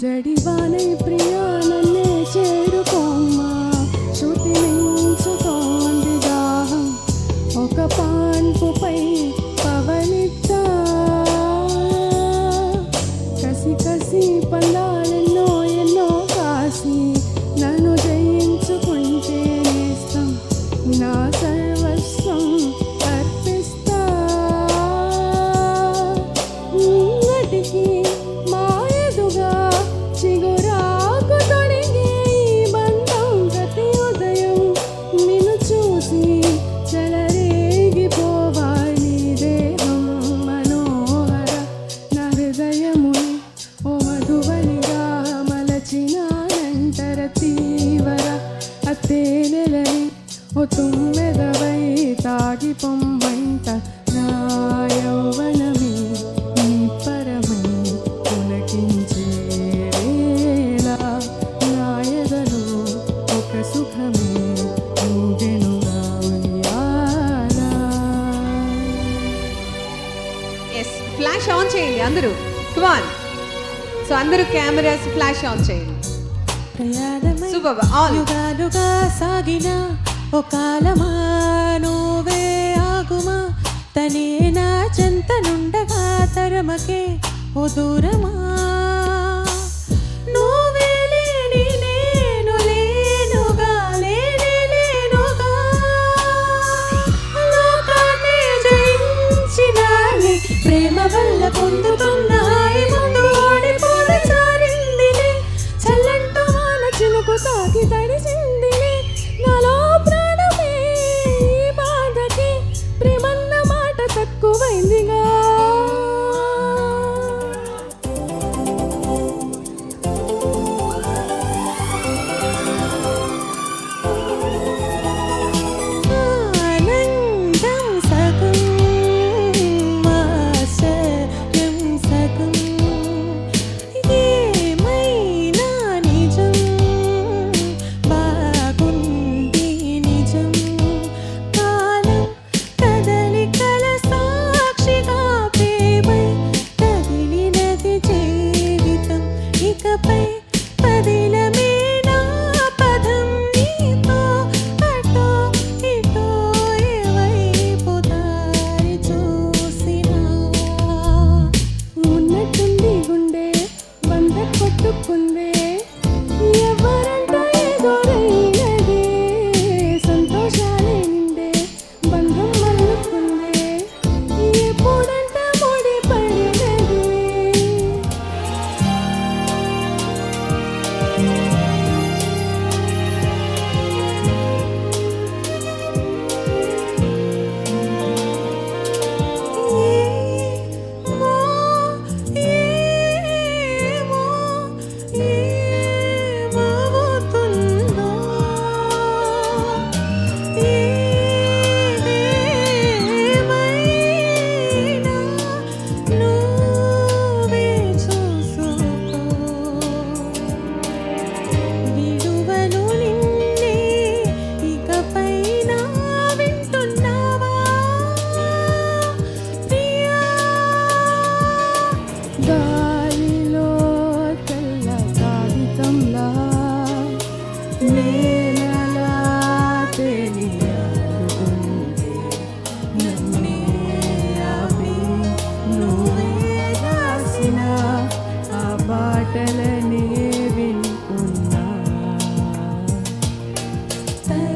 జడివానై ప్రియా నన్నే చేరుకోమ్మా శృతి మించుతోంది దాహం ఒక పాన్పుపై పవనిద్దా కసి కసి పందాలెన్నో ఎన్నో కాసి నన్ను జయించుకుంటే నేస్తం నా సర్వస్వం అర్పిస్తా ముంగటికి మాయదుగా చిగురాకు తొడిగే ఈ బంధం ప్రతి ఉదయం నిన్ను చూసి చెలరేగిపోవాలి దేహం మనోహర నా హృదయముని ఓ మధువనిగా మలచినానంతర తీవర అత్తేనెలని ఓ తుమ్మెదవై తాగి పొమ్మంట నా యౌవనమే నీ పరమై పులకించే వేళ నా ఎదలో ఒక సుఖమే ఊగెనుగా ఉయ్యాల. ఎస్, ఫ్లాష్ ఆన్ చేయండి అందరూ. Come on. సో అందరూ కెమెరాస్ ఫ్లాష్ ఆన్ చేయండి. ప్రయాణమై Super, all. యుగాలుగా సాగిన ఓ కాలమా నువ్వే ఆగుమా తనే నా చెంతనుండగా తరమకే ఓ దూరమా నువ్వే లేని నేను లేనుగా లేనే లేనుగా లోకాన్ని జయించినాని ప్రేమ వల్ల పొందుతున్న హాయి ముందు ఓడిపోద చారిందిలే చల్లంటూ వాన చినుకు తాకి తడిసిందిలే నాలో ప్రాణమే ఈ బాధకి ప్రేమన్న మాట తక్కువైందిగా ఆనందం సగం ఆశ్చర్యం సగం ఏమైనా నిజం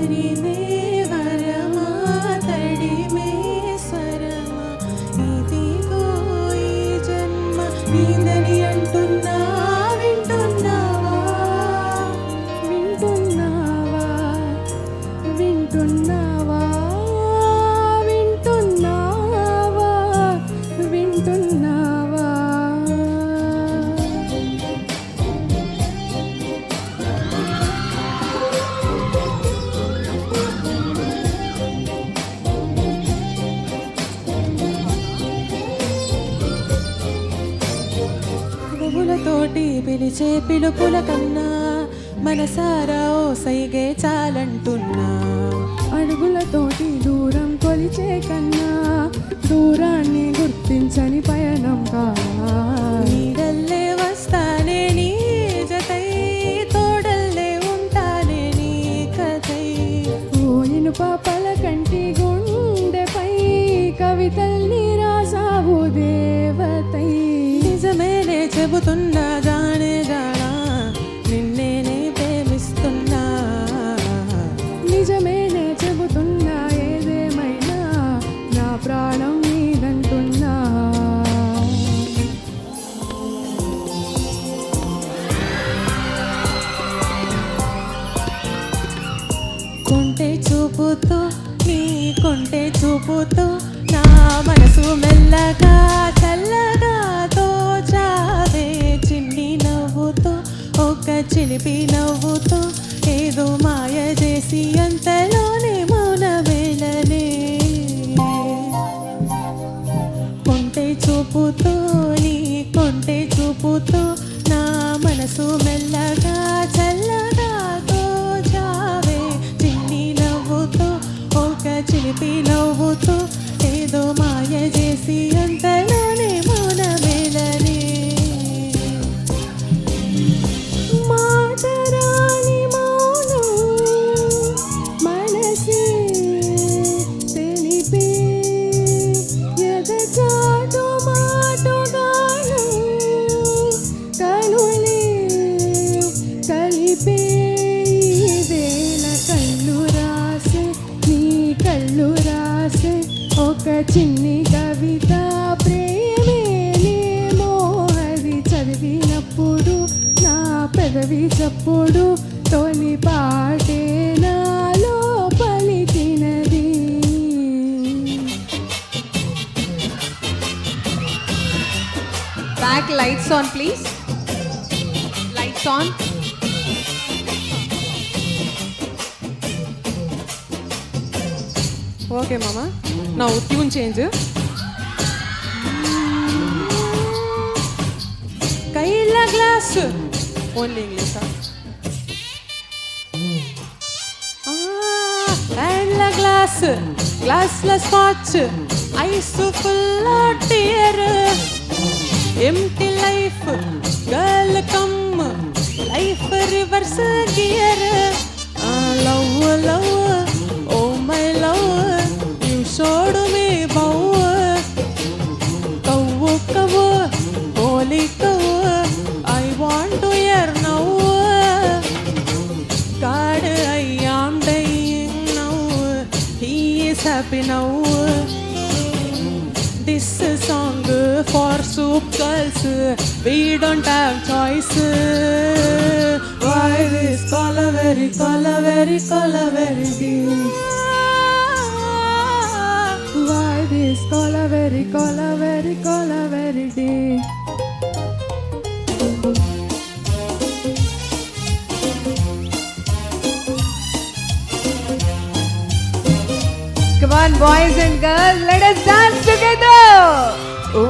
తరిమే వరమా తడిమే స్వరమా ఇదిగో ఈ జన్మ నీదని అంటున్నా వింటున్నావా వింటున్నావా వింటున్నావా వింటున్నావా వింటున్నావా పువ్వులతోటి పిలిచే పిలుపుల కన్నా మనసారా ఓ సైగే చాలంటున్నా అడుగులతోటి దూరం కొలిచే కన్నా దూరాన్ని గుర్తించని పయనం కావా నీడల్లే వస్తానే నీ జతై తోడల్లే ఉంటానే నీ కథై ఓ ఇనుప పలకంటి గుండెపై కవితల్ని రాసావు దేవతై నిజమేనే చెబుతున్నా జానే జానా నిన్నేనే ప్రేమిస్తున్నా నిజమేనే చెబుతున్నా ఏదేమైనా నా ప్రాణం నీదంటున్నా కొంటే చూపుతూ నీ కొంటే చూపుతూ నా మనసు మెల్లగా చల్లగా తోచావే చిన్ని నవ్వుతూ ఒక చిలిపి నవ్వుతూ ఏదో మాయ చేసి అంతలోనే మౌన వేళనే కొంటే చూపుతూ నీ కొంటే చూపుతూ నా మనసు మెల్లగా చల్లగా తోచావే చిన్ని నవ్వుతూ ఒక చిలిపి నవ్వుతూ ఏదో మాయ చేసి అంతలోనే మౌన వేళనే మాటరాని మౌనం మనసే తెలిపే ఎదచాటు మాటుగాను కనులే కలిపే ఈ వేళ కళ్ళు రాసే నీ కళ్ళు రాసే ఒక చిన్ని కవిత ప్రేమేనేమో అది చదివినప్పుడు నా పెదవి చప్పుడు తొలి పాటే నాలో పలికినది Back lights on, please. Lights on. Okay మామ నా ట్యూన్ చేంజ్ కైల గ్లాస్ ఓన్లీ ఇంగ్లీషా హ్యాండ్ల గ్లాస్ గ్లాస్ల scotch ice full tear empty life girl come life reverse gear love love oh my love you showed me బౌ cow cow holy cow I want to hear now God I am dying now he is happy now this song for soup girls we don't have choice why this color very deep why this color very deep Come on, boys and girls, let us dance together.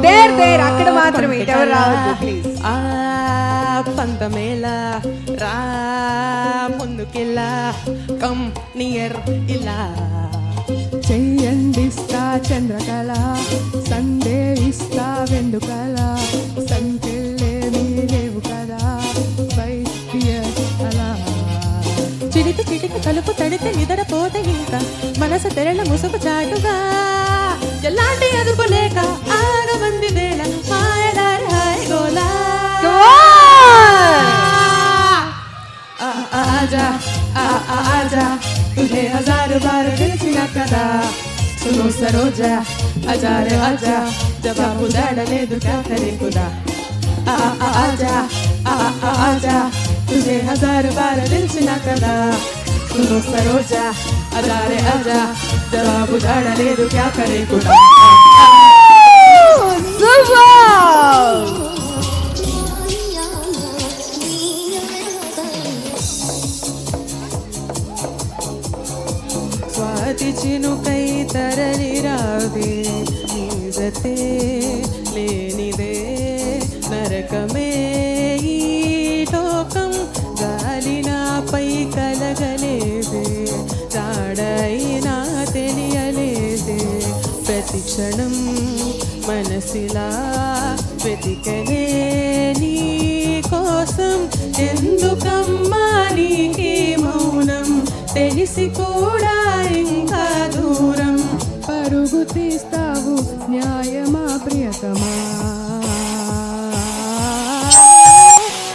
There, అక్కడ మాత్రమే ఎవరు రావద్దు please. పంతమేళ రా ముందుకెళ్ళా come near ఇలా చెయ్యండిస్తా చంద్రకళ సందేహిస్తా వెండుకల సంకెళ్ళే మీరేవు కదా అలా చిడిపి చిటికి తలుపు తడితే నిద్రపోతే ఇంకా మనసు తెరల ముసుగు చాటుగా ఎలాంటి అదుపు లేక ఆగమంది వేళ మాయదారి హాయిగోలా ఆజా ఆజా తుజే కదా सुनो सरोजा आजा रे आजा जवाब जाड़लेदु क्या करे खुदा आजा आजा तुझे हजार बार दिलचिना కదా सुनो सरोजा आजा रे आजा जवाब जाड़लेदु क्या करे खुदा स्वाति चिनुकै तरली रावे नीजते लेनिदे नरकमे ఈ లోకం గాలినాపై కలగలేదే జాడైనా తెలియలేదే ప్రతి క్షణం మనసిలా వెతికనే నీ కోసం ఎందుకమ్మా నీకే మౌనం తెలిసి కూడా ఇంకా దూరం పరుగు తీస్తావు న్యాయమా ప్రియతమా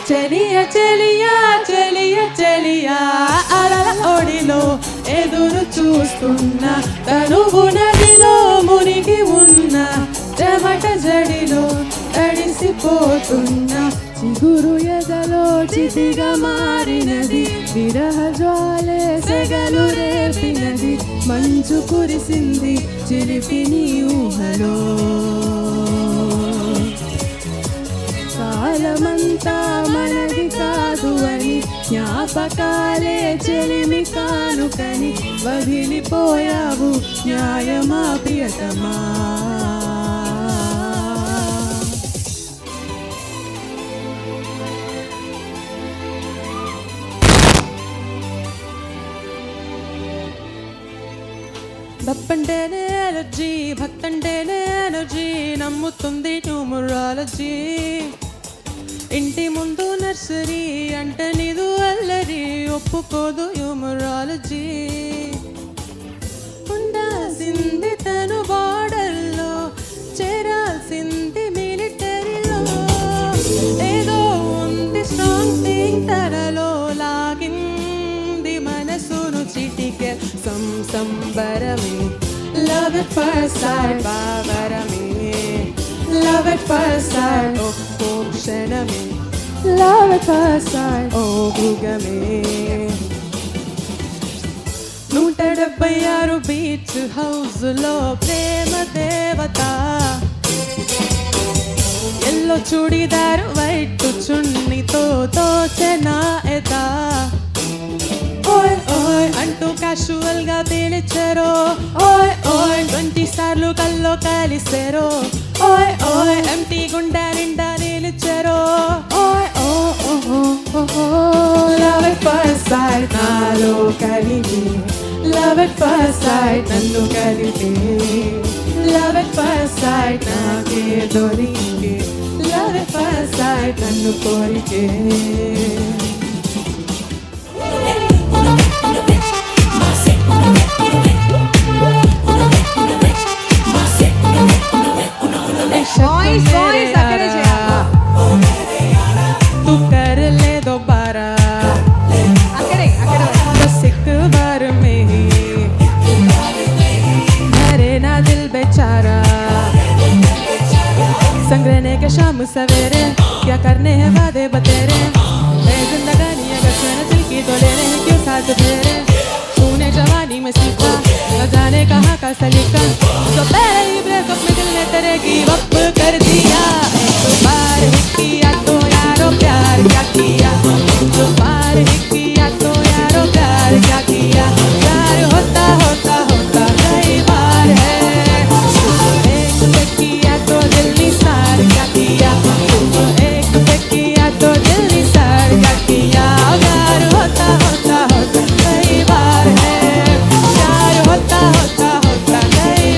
చలియ చలియా చలియ చలియా అలల ఒడిలో ఎదురు చూస్తున్నా తనువు నదిలో మునిగి ఉన్న చెమట జడిలో తడిసిపోతున్నా చిగురు ఎదలో చితిగా మారినది విరహ జ్వాలే సెగలు రేపినది మంచు కురిసింది చిలిపి నీ ఊహలో కాలమంతా మనది కాదు అని జ్ఞాపకాలే చెలిమి కానుకని వదిలిపోయావు న్యాయమా ప్రియతమా దప్పంటేనే ఎలర్జీ భక్తంటేనే ఎనర్జీ నమ్ముతుంది న్యూమరాలజీ ఇంటి ముందు నర్సరీ అంటే నీదు అల్లరి ఒప్పుకోదు న్యూమరాలజీ ఉండాల్సింది తను బార్డర్లో చేరాల్సింది మిలిటరీలో ఏదో ఉంది స్ట్రాంగ్ థింగ్ తనలో లాగింది మనసును చిటికే సంబరమే లవ్ ఎట్ ఫస్ట్ సైట్ బావరమే లవ్ ఎట్ ఫస్ట్ సైట్ ఓ క్షణమే లవ్ ఎట్ ఫస్ట్ సైట్ ఓ భుగమే 176 బీచ్ హౌస్లో ప్రేమ దేవత ఎల్లో చూడిదారు వైట్ చున్నీతో తోచెనా ఎదా ఓయ్ ఓయ్ అంటూ క్యాషువల్ గా పిలిచారో ఓయ్ ఓయ్ 20 సార్లు కల్లో కలిసారో ఓయ్ ఓయ్ ఎంటీ గుండె నిండా నిలిచారో ఓయ్ ఓ లవ్ ఎట్ ఫస్ట్ సైట్ నాలో కలిగి లవ్ ఎట్ ఫస్ట్ సైట్ నన్ను కలిపి లవ్ ఎట్ ఫస్ట్ సైట్ నాకే దొరికి లవ్ ఎట్ ఫస్ట్ సైట్ నన్ను కోరికే Boys, అక్కడే तू कर ले दोबारा అక్కడే बस एक बार में ही भरे ना दिल बेचारा संगरने के शाम सवेरे क्या करने हैं वादे बतेरे मैं जिंदगानी अगर मैंने दिल की तो लेने हैं क्यों साथ फेरे तूने जवानी में सीखा न जाने कहाँ का सलीका तो पहले ही ब्रेकअप में दिल ने तेरे की वक्त कर दिया एक बार ही किया तो यारो प्यार क्या किया एक बार ही किया तो यारो प्यार क्या किया प्यार होता होता होता कई बार है एक पे किया तो दिल निसार क्या किया एक पे किया तो दिल निसार क्या किया प्यार होता होता होता कई बार है प्यार होता होता होता कई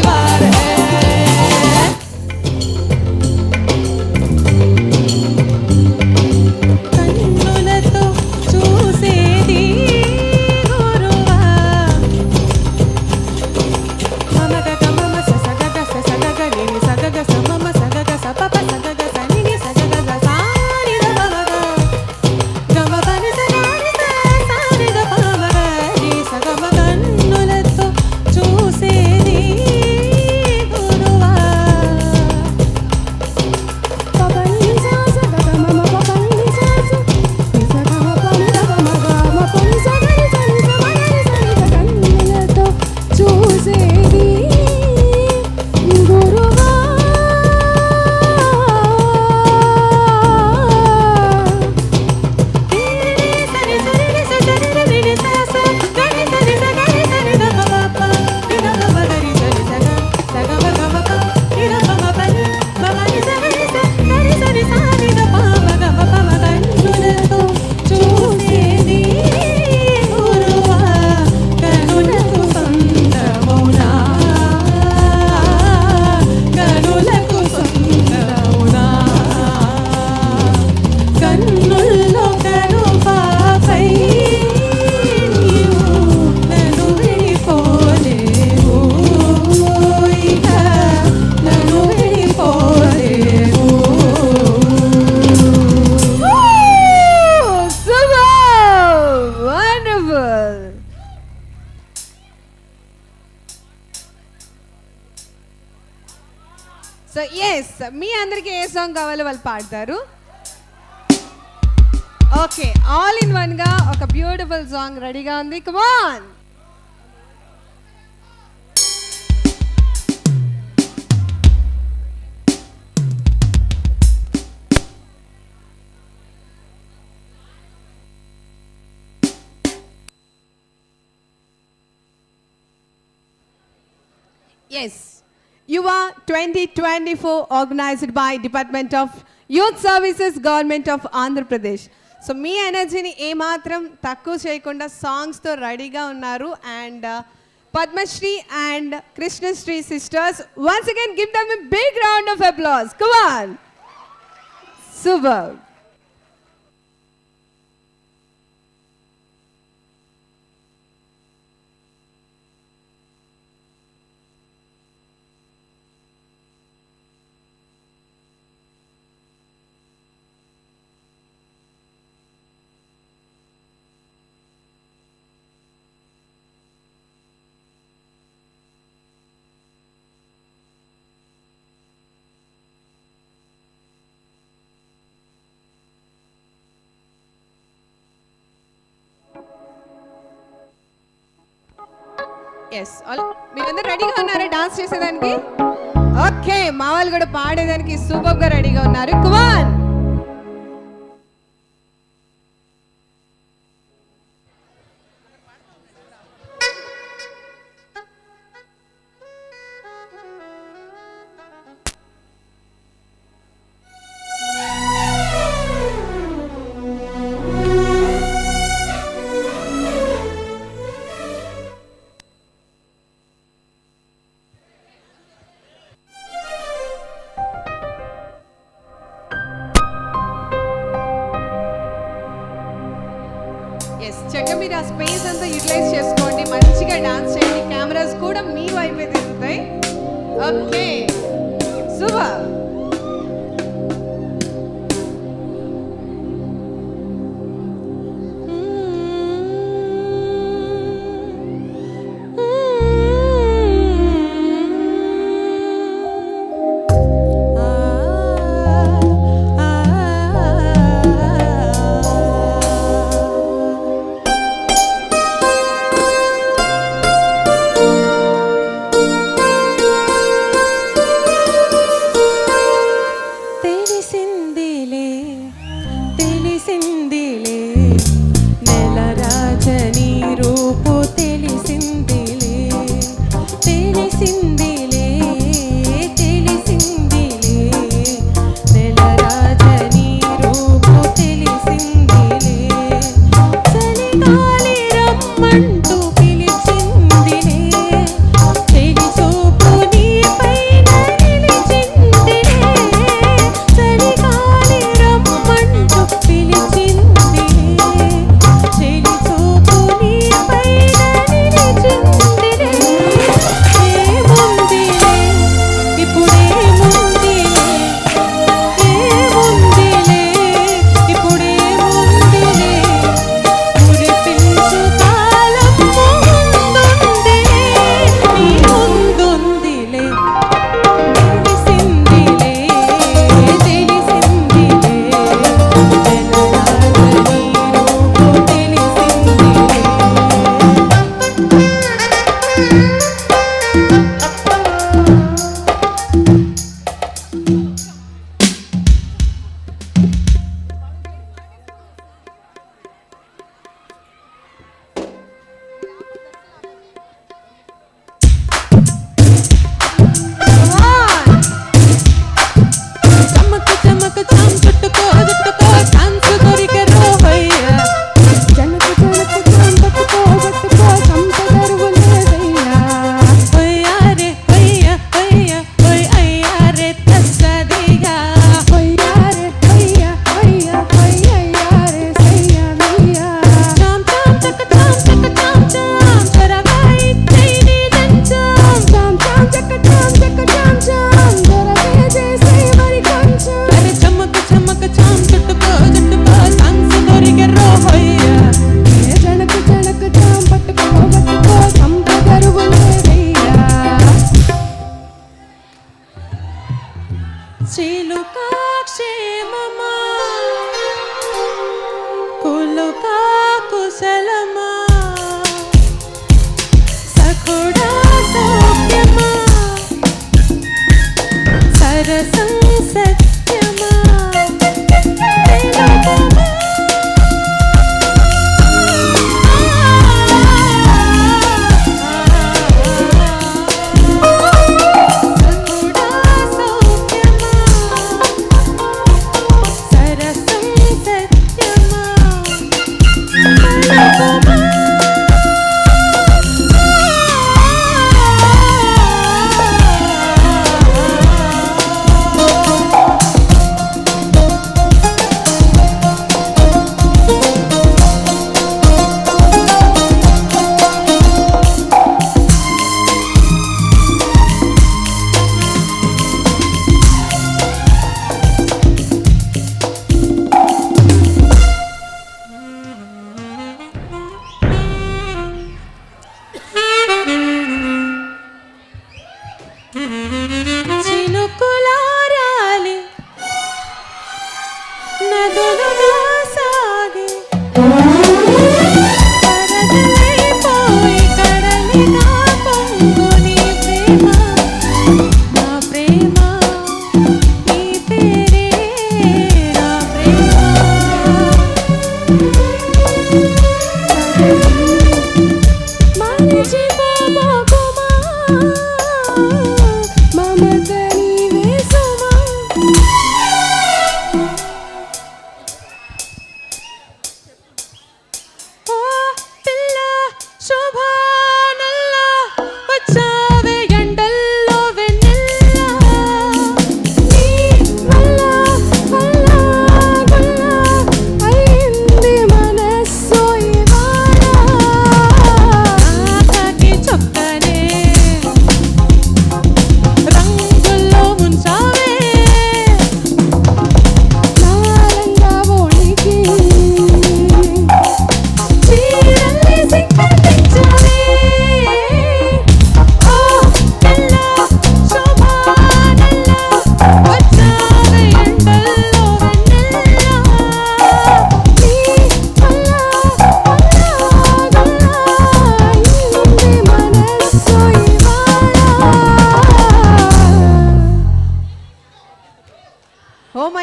సో ఎస్, మీ అందరికి ఏ సాంగ్ కావాలో వాళ్ళు పాడతారు. ఓకే, ఆల్ ఇన్ వన్ గా ఒక బ్యూటిఫుల్ సాంగ్ రెడీగా ఉంది. Come on. Yes, Yuva 2024 organized by Department of Youth Services, Government of Andhra Pradesh. So మీ ఎనర్జీని ఏమాత్రం తక్కువ చేయకుండా సాంగ్స్తో రెడీగా ఉన్నారు. And Padmasri and Krishnasri sisters, once again give them a big round of applause. Come on. Super. Yes, మీరందరూ రెడీగా ఉన్నారా డాన్స్ చేసేదానికి? ఓకే, మా వాళ్ళు కూడా పాడేదానికి సూపర్ గా రెడీగా ఉన్నారు. Come on. చక్కగా మీరు ఆ స్పేస్ అంతా యూటిలైజ్ చేసుకోండి, మంచిగా డాన్స్ చేయండి. కెమెరాస్ కూడా మీ వైపే తిరుగుతాయి. Okay, super.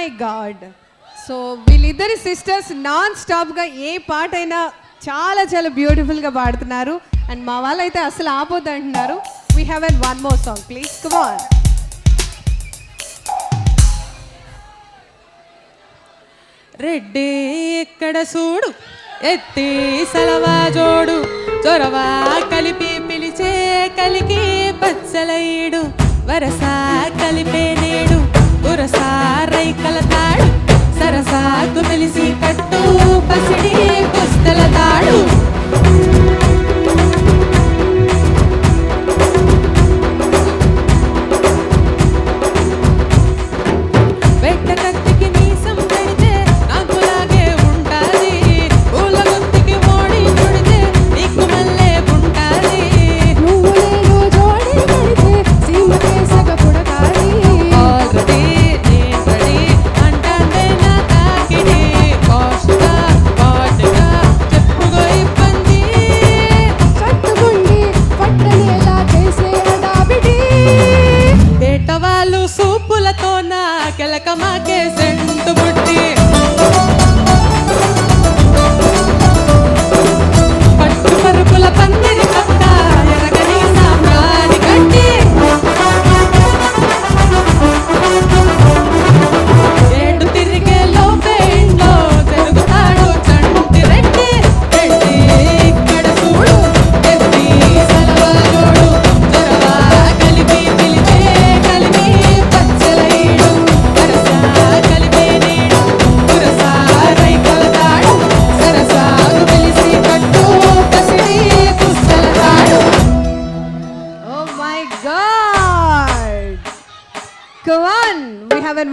My God. So వీళ్ళిద్దరి సిస్టర్స్ నాన్ స్టాప్గా ఏ పాట అయినా చాలా చాలా బ్యూటిఫుల్గా పాడుతున్నారు. అండ్ మా వాళ్ళు అయితే అసలు ఆపోద్దు అంటున్నారు. We have an one more song please come on. Reddy ఎక్కడ చూడు ఎత్తి సలవా జోడు చొరవా కలిపి పిలిచే కలికి పచ్చలైడు వరస కలిపే నేడు ఉరస రైకల తాడు సరసాకు మెలిసి కట్టు పసిడి పుస్తల తాడు.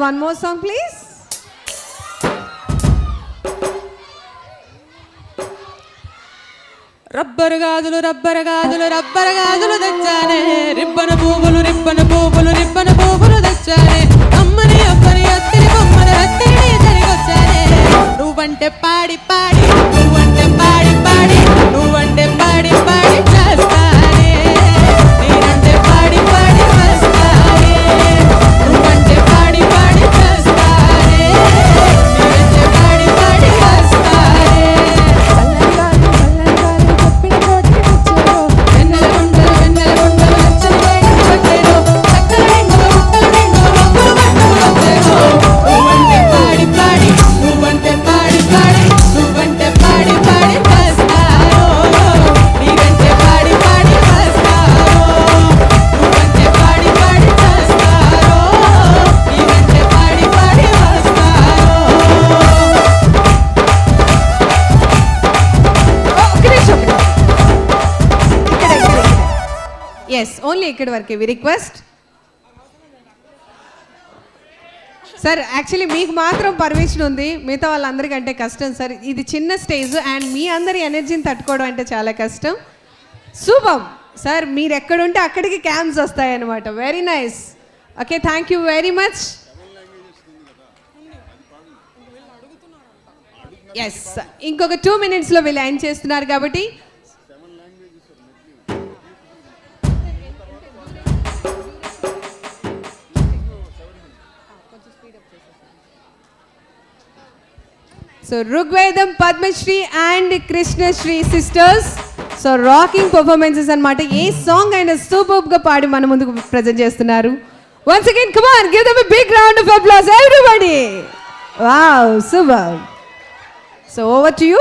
One more song please. Rubber గాజులు రబ్బరు గాజులు రబ్బరు గాజులు తెచ్చానే రిబ్బన పువ్వులు రిబ్బన పువ్వులు రిబ్బన పువ్వులు తెచ్చానే అమ్మని అబ్బని అత్తిని బొమ్మని అత్తిని జరిగొచ్చానే నువ్వంటే పాడి పాడి నువ్వంటే పాడి పాడి నువ్వంటే పాడి పాడి చేస్తానే నేనంటే పాడి పాడి వస్తానే నువ్వంటే పాడి పాడి చేస్తానే నేనంటే పాడి పాడి వస్తానే. Yes, only ikkadi varke we request. Sir actually మీకు మాత్రం పర్మిషన్ ఉంది, మిగతా వాళ్ళందరికంటే కష్టం సార్. ఇది చిన్న స్టేజ్ అండ్ మీ అందరి ఎనర్జీని తట్టుకోవడం అంటే చాలా కష్టం. శుభం సార్, మీరు ఎక్కడుంటే అక్కడికి క్యామ్స్ వస్తాయన్నమాట. Very nice. Okay, thank you very much. Yes, ఇంకొక 2 minutesలో వీళ్ళు ఎండ్ చేస్తున్నారు కాబట్టి so Rigvedam Padmashri and Krishnasri sisters. So rocking performances అన్నమాట. ఏ సాంగ్ అయినా సూపర్బ్ గా పాడి మన ముందుకు ప్రెజెంట్ చేస్తున్నారు. Once again come on, give them a big round of applause everybody. Wow, super. So over to you.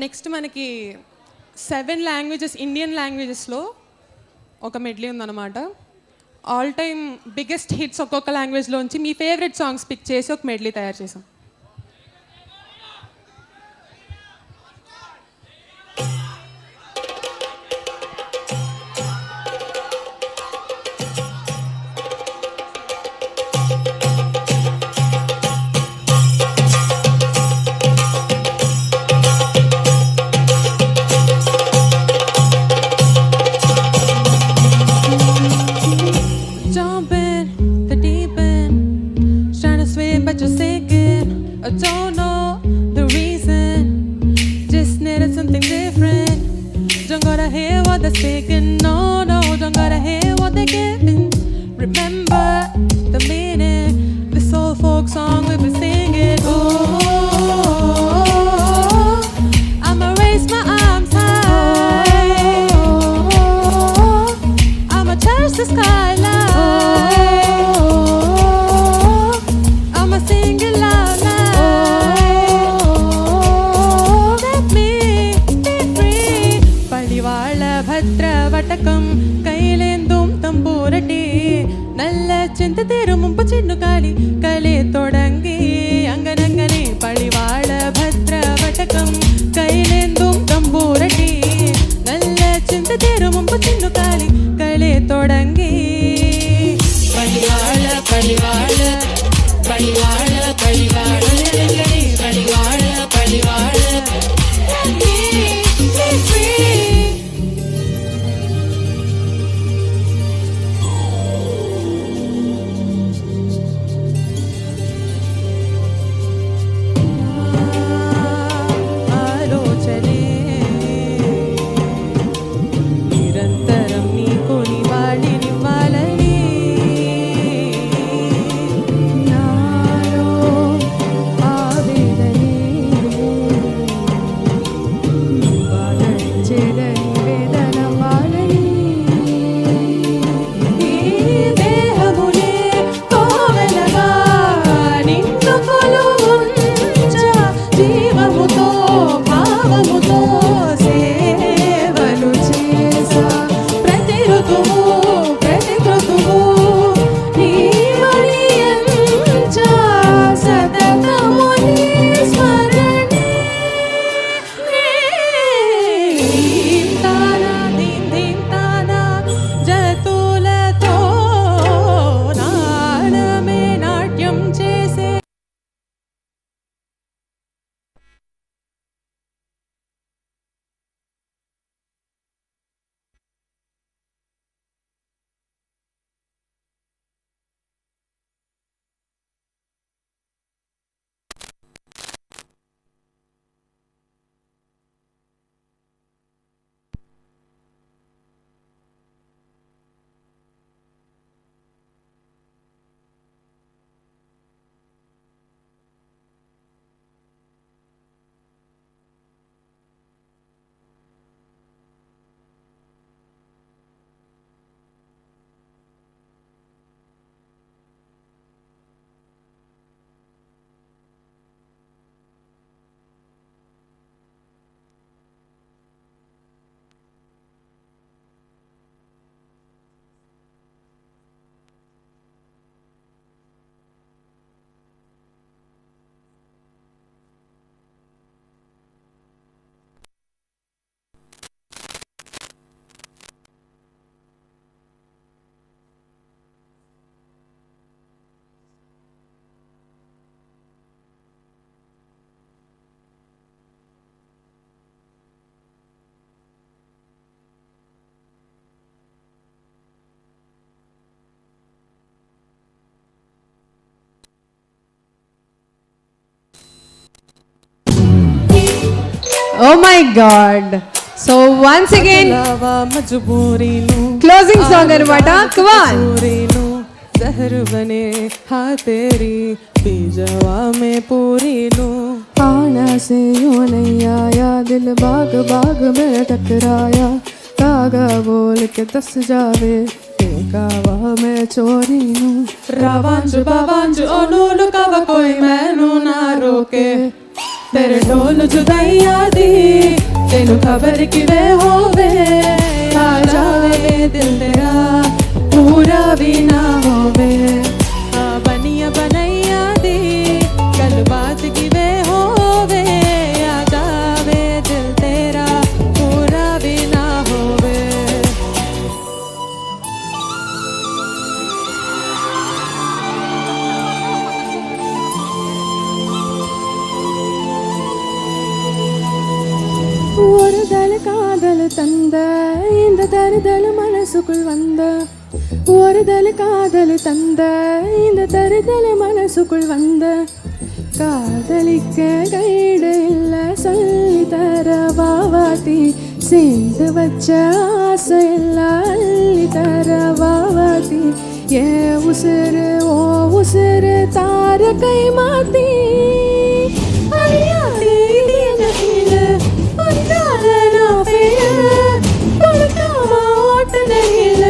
Next మనకి 7 లాంగ్వేజెస్ ఇండియన్ లాంగ్వేజెస్లో ఒక medley ఉందన్నమాట. ఆల్ టైమ్ బిగ్గెస్ట్ హిట్స్ ఒక్కొక్క లాంగ్వేజ్లోంచి మీ ఫేవరెట్ సాంగ్స్ పిక్ చేసి ఒక మెడ్లీ తయారు చేసాం. But you're sinking. I don't know the reason. Just needed something different. Don't gotta hear what they're speaking. No, no, don't gotta hear what they're giving. Remember ചെന്തതേരും മുമ്പ് ചിന്നുകാലി കളി തുടങ്ങി അങ്ങനങ്ങനെ പളിവാള ഭദ്രവടകം കൈലേന്തും തമ്പൂരട്ടി നല്ല ചിന്തതേരും മുമ്പ് ചിന്നുകാലി കളി തുടങ്ങി പളിവാള പളിവാള പളിവാള പളിവാള പളിവാള പളിവാള నిరంతరం నీకు నివాళినివ్వాలని నాలో ఆవేదనే బాధించేదని వేదన పాలని ఈ దేహమునే కోవెలగా నిన్ను కొలువుంచ జీవముతో భావముతో సేవలు చేసా ప్రతి ఋతువు ప్రతి కృతువు నీ వడియంచ సతతము నీ స్మరణే దీం తానా దీం దీం తానా జతులతో నాడమే నాట్యం చేసే Oh my God. So once again, closing song anamata. Come on. जहर बने हाँ तेरी पी जवा में पूरी लूं आना से यूं नहीं आया दिल बाग बाग में टकराया कागा बोल के दस जावे कावा में चोरी लूं रावांजु बावांजु ओ नूलु कावा कोई मैनू ना रोके तेरे ढोल जुदाइया दी तेनू खबर कि वे होवे आ जावे दिल तेरा पूरा भी ना होवे बनिया बनैया दी कल बात की वे होवे आ जावे दिल तेरा पूरा भी ना होवे ஒரு தல காதல் தந்த இந்த தருதல் மனசுக்குள் வந்த ஒரு தல காதல் தந்த இந்த தருதல் மனசுக்குள் வந்த காதலிக்க கைடு இல்ல சொல்லி தர வாவாத்தி சேர்ந்து வச்ச ஆசை எல்லாம் அள்ளி தர வாவாத்தி ஏ உசுறு ஓ உசுறு தார கை மாத்தி அடியாத்தி இது என்ன feel? உன்னால நான் fail. கொடுக்காம ஓட்டுனதில்ல,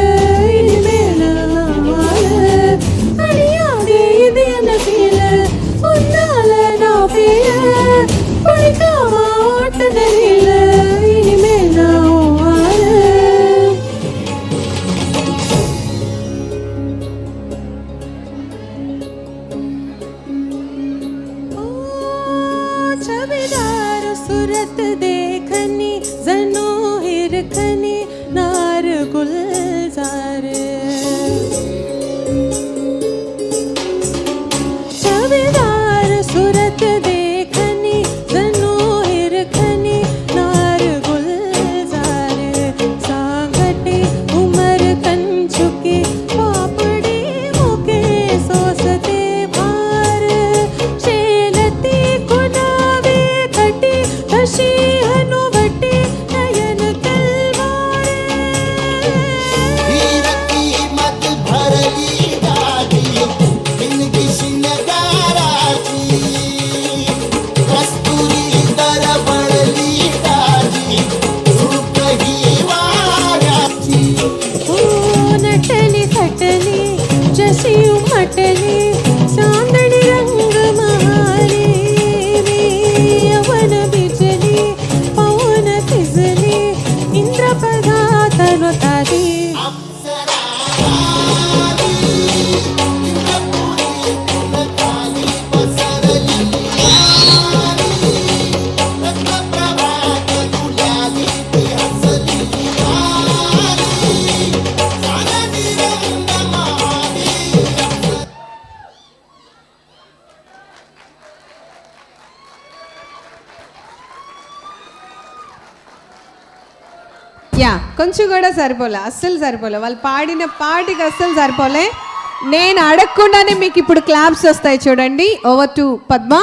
இனிமேல் நான் வாழ. அடியாத்தி இது என்ன feel? உன்னால நான் fail. கொடுக்காம ஓட்டுனதில்ல, இனிமேல் நான் வாழ. सूरत देखनी जनो हिरखनी नार गुलजार छविदार सूरत देखनी जनो हिरखनी नार गुलजार सांगटे उमर कंचुकी पापड़ी मुके सोसते भार शेलती कुनावे कटी तशी हनुवटी नयन तलवार हीर कीमत भरली दाढी जिंदगी शिनगाराची कस्तुरी दर बळली दाढी रूप ही वाऱ्याची ओ नटली खटली जशी उमटली चांदणी रंग महाली मी यवन बिजली पवन फिजली इंद्रप्रभा तनुताली యా కొంచెం కూడా సరిపోలే, అస్సలు సరిపోలే. వాళ్ళు పాడిన పాటికి అస్సలు సరిపోలే. నేను అడగకుండానే మీకు ఇప్పుడు క్లాప్స్ వస్తాయి చూడండి. Over to Padma.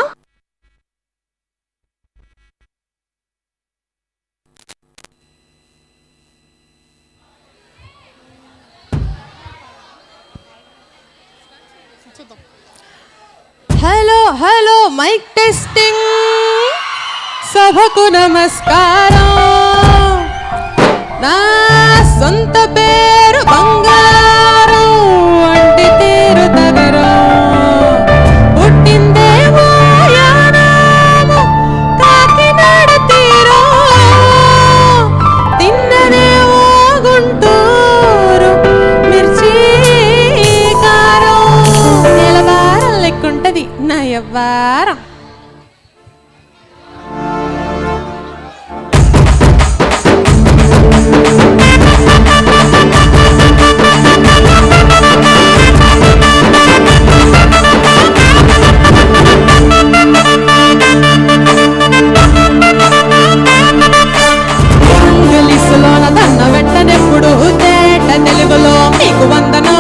Hello hello mic testing సభకు నమస్కారం నా సొంత పేరు బంగారం అంటే తీరు తగరం పుట్టిందేమో యానాము కాకినాడ తీరం తిన్నదేమో గుంటూరు మిర్చి కారం నెలవారం లెక్కుంటది నా యవ్వారం ఇంగ్లీషులోన దన్న వెట్టనెప్పుడు తేట తెలుగులో మీకు వందనం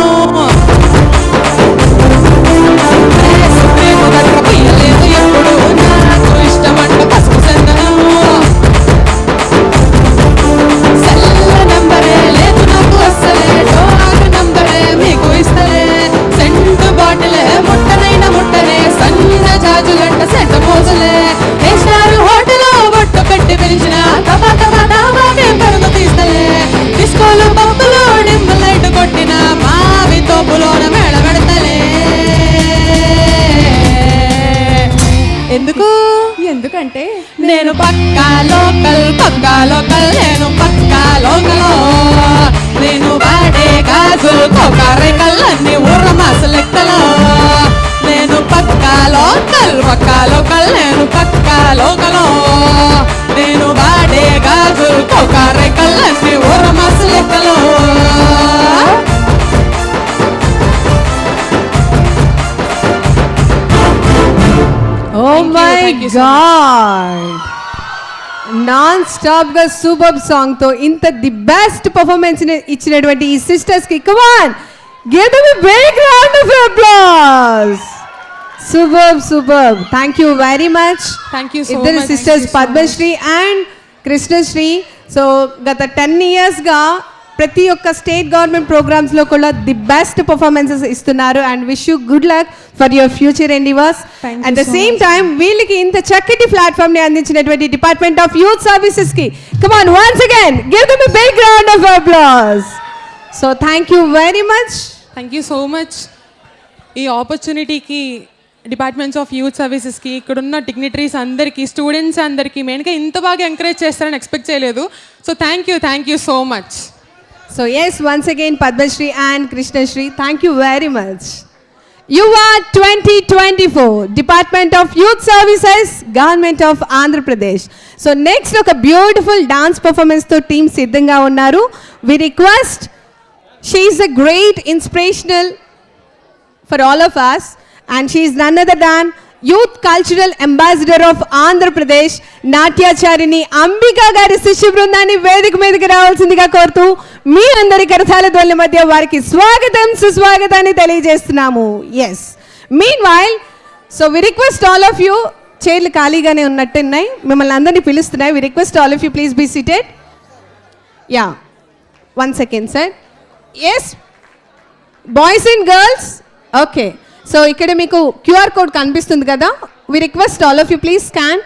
ప్రేమ దగ్గర పియ్యలేదు ఎప్పుడు నాకు ఇష్టమంట పసుపు చందనం సెల్ల నంబరే లేదు నాకు అస్సలే డోర్ నంబరే మీకు ఇస్తలే సెంటు బాటిలే ముట్టనైన ముట్టనే సన్న జాజులంట సెంట మోజలే ఏ స్టార్ హోటల్ బొట్టు పెట్టి పిలిచిన తబా తబా దాబాకే పరుగు తీస్తలే డిస్కోలు పప్పులు డిమ్ లైట్ కొట్టిన మావి తోపులోన మేళ పెడతలే ఎందుకు ఎందుకంటే నేను పక్కా లోకల్ నేను పక్కా లోకల్ నేను వాడే గాజులు కొకరికల్లన్నీ ఊర్ర మాసు లెక్కలో నేను పక్కా లోకల్ నేను పక్కా లోకల్ నేను వాడే గాజులు కొకరికల్లన్నీ ఊర్ర మాసు లెక్కలో oh my God, non stop గా సూపర్ సాంగ్ తో ఇంత ది బెస్ట్ పర్ఫార్మెన్స్ ఇచ్చినటువంటి ఈ సిస్టర్స్ కి come on give them a big round of applause. Super. Thank you very much. ఇద్దరు sisters Padmasri and Krishnasri. So గత 10 years గా ప్రతి ఒక్క స్టేట్ గవర్నమెంట్ ప్రోగ్రామ్స్ లో కూడా ది బెస్ట్ పర్ఫార్మెన్సెస్ ఇస్తున్నారు. And wish you good luck for your future endeavours. At the same time వీళ్ళకి ఇంత చక్కటి ప్లాట్ఫామ్ ని అందించినటువంటి డిపార్ట్మెంట్ ఆఫ్ యూత్ సర్వీసెస్ కి come on once again give them a big round of applause. So thank you very much. Thank you so much. ఈ ఆపర్చునిటీకి departments of youth సర్వీసెస్కి ఇక్కడున్న డిగ్నిటరీస్ అందరికీ స్టూడెంట్స్ అందరికీ మెయిన్గా ఇంత బాగా ఎంకరేజ్ చేస్తారని ఎక్స్పెక్ట్ చేయలేదు. So thank you so much. So yes, once again Padmashri and Krishnashri, thank you very much. Yuva 2024, Department of Youth Services, Government of Andhra Pradesh. So next ఒక beautiful dance performance తో team సిద్ధంగా ఉన్నారు. We request, she is a great inspirational for all of us, and she is none other than Youth Cultural Ambassador of Andhra Pradesh, నాట్యాచారిణి Ambika garu శిష్య బృందాన్ని వేదిక మీదకి రావాల్సిందిగా కోరుతూ మీ అందరి కరతాళ ధ్వనుల మధ్య వారికి స్వాగతం సుస్వాగతాన్ని తెలియజేస్తున్నాము. Yes, meanwhile, so we request all of you, చైర్లు ఖాళీగానే ఉన్నట్టున్నాయి, మిమ్మల్ని అందరినీ పిలుస్తున్నాయి. We request all of you please be seated. Yeah, 1 second sir. Yes boys and girls, okay. So ఇక్కడ మీకు క్యూఆర్ కోడ్ కనిపిస్తుంది కదా, we request all of you please scan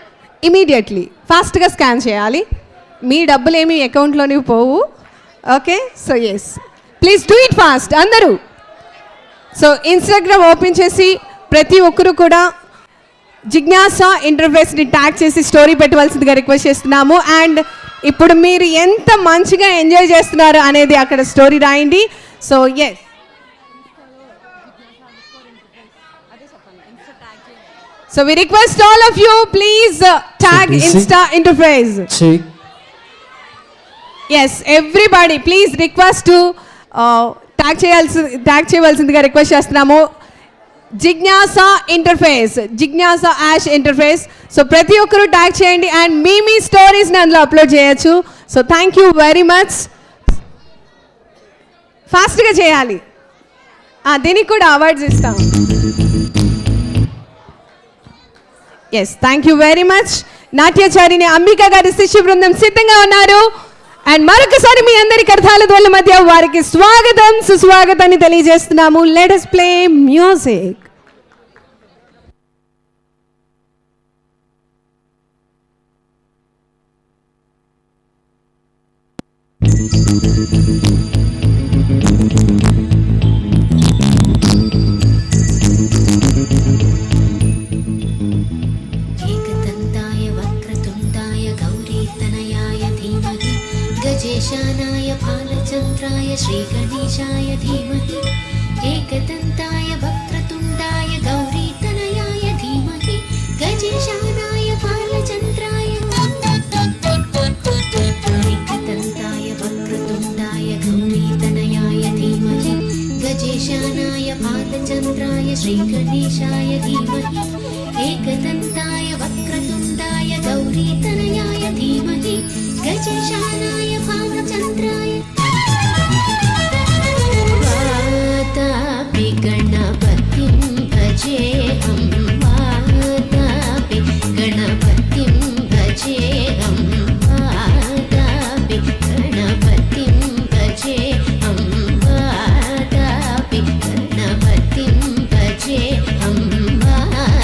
immediately, ఫాస్ట్గా స్కాన్ చేయాలి. మీ డబ్బులు ఏమి అకౌంట్లోని పోవు. Okay, so yes, please do it fast అందరూ. సో ఇన్స్టాగ్రామ్ ఓపెన్ చేసి ప్రతి ఒక్కరు కూడా జిజ్ఞాస ఇంటర్ఫేస్ని ట్యాగ్ చేసి స్టోరీ పెట్టవలసిందిగా రిక్వెస్ట్ చేస్తున్నాము. అండ్ ఇప్పుడు మీరు ఎంత మంచిగా ఎంజాయ్ చేస్తున్నారు అనేది అక్కడ స్టోరీ రాయండి. So yes, so we request all of you please tag Insta interface. Yes, everybody please request to tag చేయవలసిందిగా రిక్వెస్ట్ చేస్తున్నాము. జిజ్ఞాస ఇంటర్ఫేస్, జిజ్ఞాస యాష్ ఇంటర్ఫేస్. సో ప్రతి ఒక్కరూ ట్యాగ్ చేయండి అండ్ మీ స్టోరీస్ని అందులో అప్లోడ్ చేయొచ్చు. So thank you very much. ఫాస్ట్గా చేయాలి, దీనికి కూడా అవార్డ్స్ ఇస్తాం. Yes, thank you very much. నాట్యాచారిణి అంబికా గారి శిష్య బృందం సిద్ధంగా ఉన్నారు. అండ్ మరొకసారి మీ అందరి కరతాళ ధ్వనుల మధ్య వారికి స్వాగతం సుస్వాగతాన్ని తెలియజేస్తున్నాము. Let us play music. गजेशानाय भालचन्द्राय श्रीगणेशाय धीमहि एकदन्ताय वक्रतुण्डाय गौरीतनयाय धीमहि गजेशानाय भालचन्द्राय एकदन्ताय वक्रतुण्डाय गौरीतनयाय धीमहि गजेशानाय भालचन्द्राय श्रीगणेशाय धीमहि एकदन्ताय वक्रतुण्डाय गौरीतनयाय धीमहि गजेशानाय भालचन्द्राय वातापि गणपतिं भजेऽहं वातापि गणपतिं भजेऽहं वातापि गणपतिं भजेऽहं वातापि गणपतिं भजेऽहं वातापि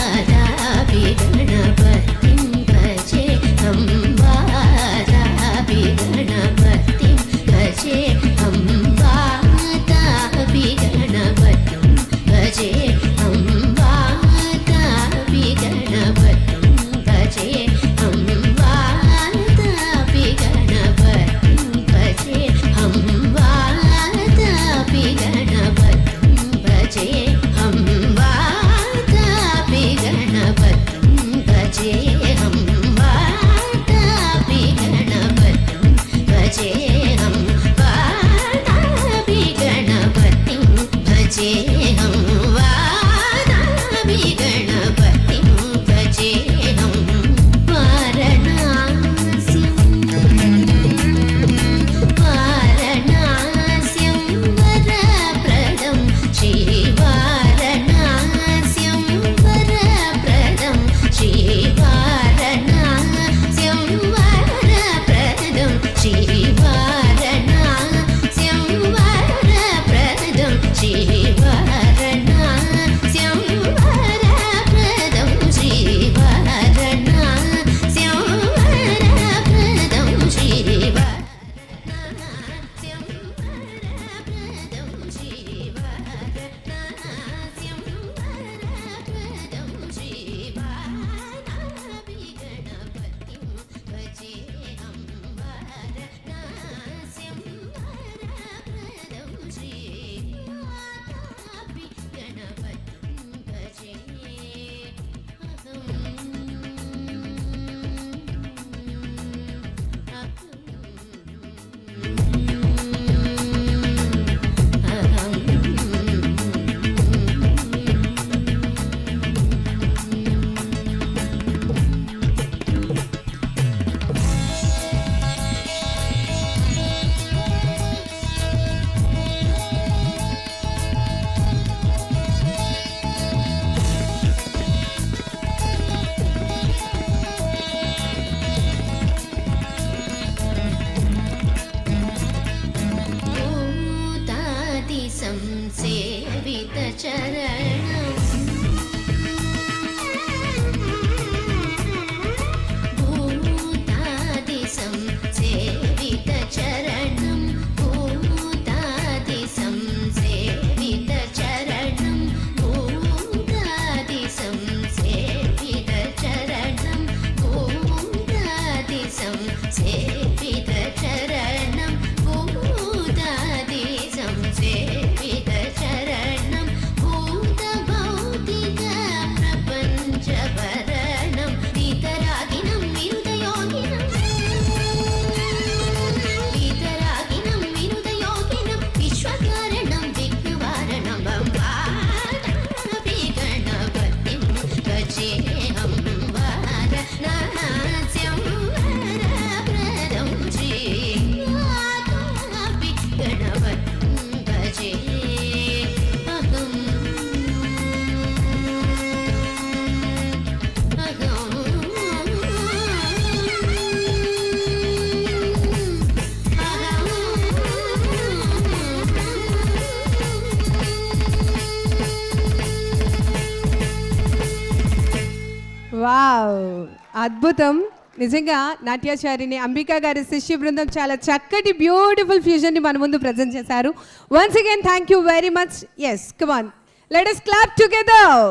అద్భుతం. నిజంగా నాట్యాచారిని అంబికా గారి శిష్య బృందం చాలా చక్కటి బ్యూటిఫుల్ ఫ్యూజన్ని మన ముందు ప్రజెంట్ చేశారు. Once again thank you very much. Yes come on, let us clap together.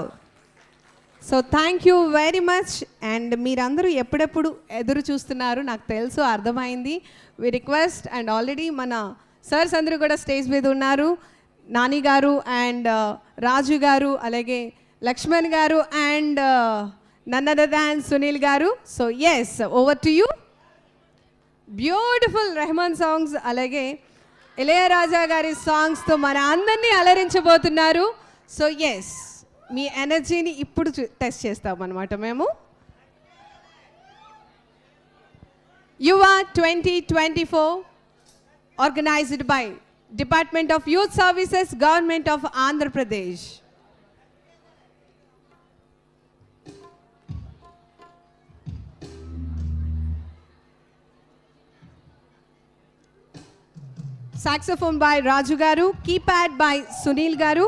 So thank you very much. And మీరందరూ ఎప్పుడెప్పుడు ఎదురు చూస్తున్నారు నాకు తెలుసు, అర్థమైంది. వి రిక్వెస్ట్ అండ్ ఆల్రెడీ మన సర్స్ అందరూ కూడా స్టేజ్ మీద ఉన్నారు. నాని గారు అండ్ రాజు గారు, అలాగే Lakshman garu and none other than Sunil garu. So yes, over to you. Beautiful Rahman songs అలాగే ఇళయరాజా గారి సాంగ్స్తో మన అందరినీ అలరించబోతున్నారు. సో ఎస్, మీ ఎనర్జీని ఇప్పుడు టెస్ట్ చేస్తాం అనమాట మేము. యువ 2024 organized by Department of Youth Services, Government of Andhra Pradesh. Saxophone by Raju Garu, keypad by Sunil Garu,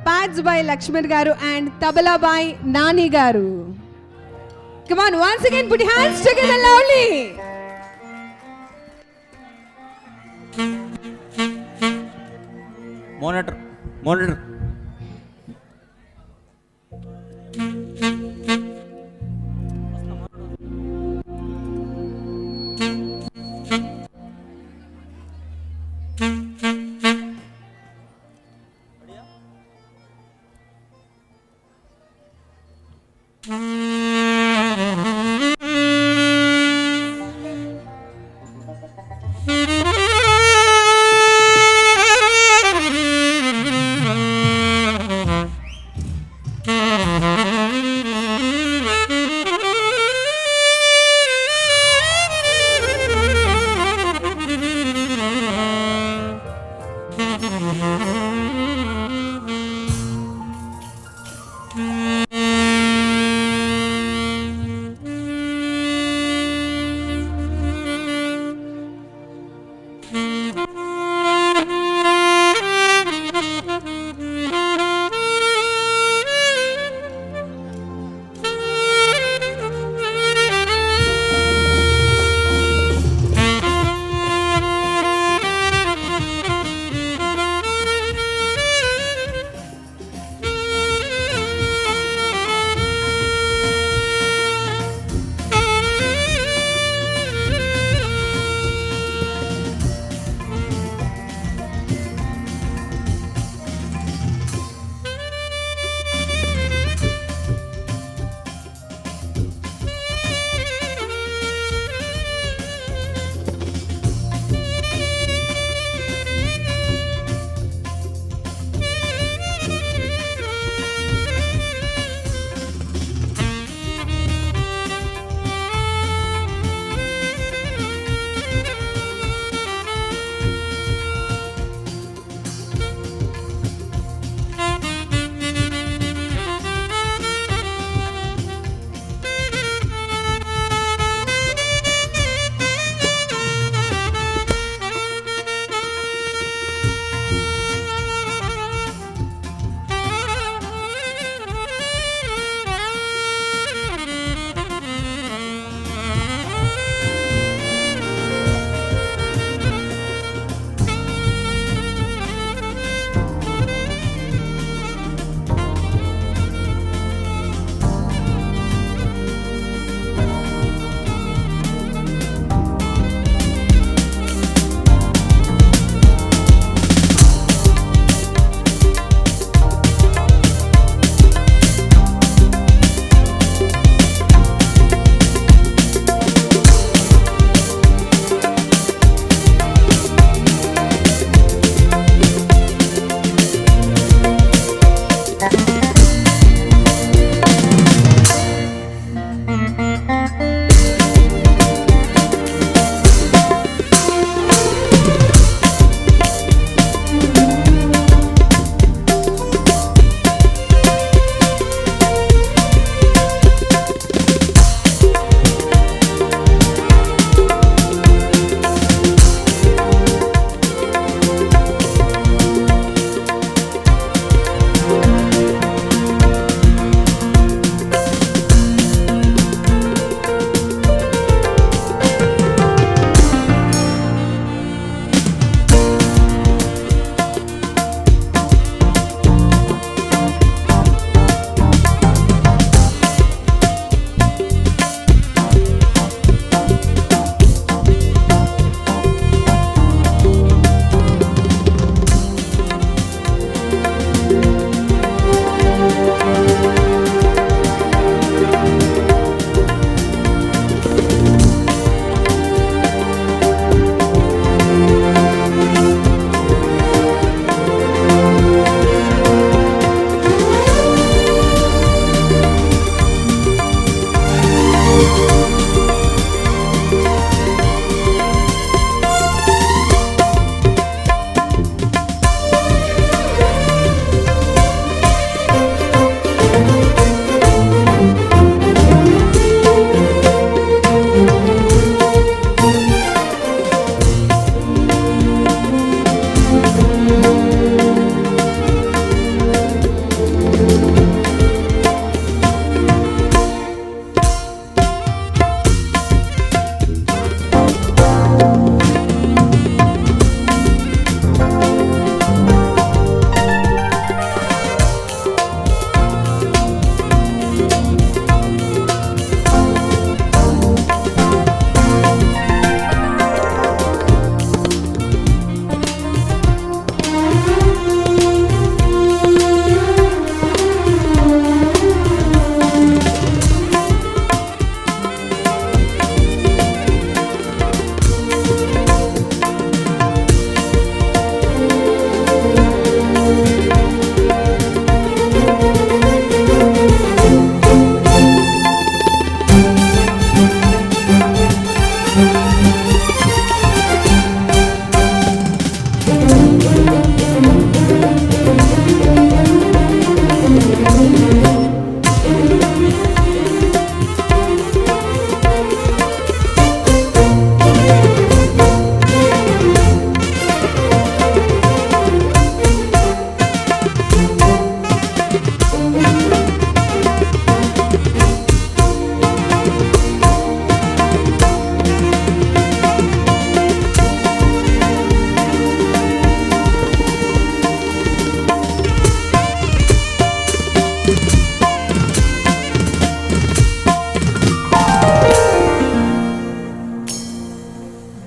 pads by Lakshman Garu and tabla by Nani Garu. Come on, once again put your hands together loudly. Monitor.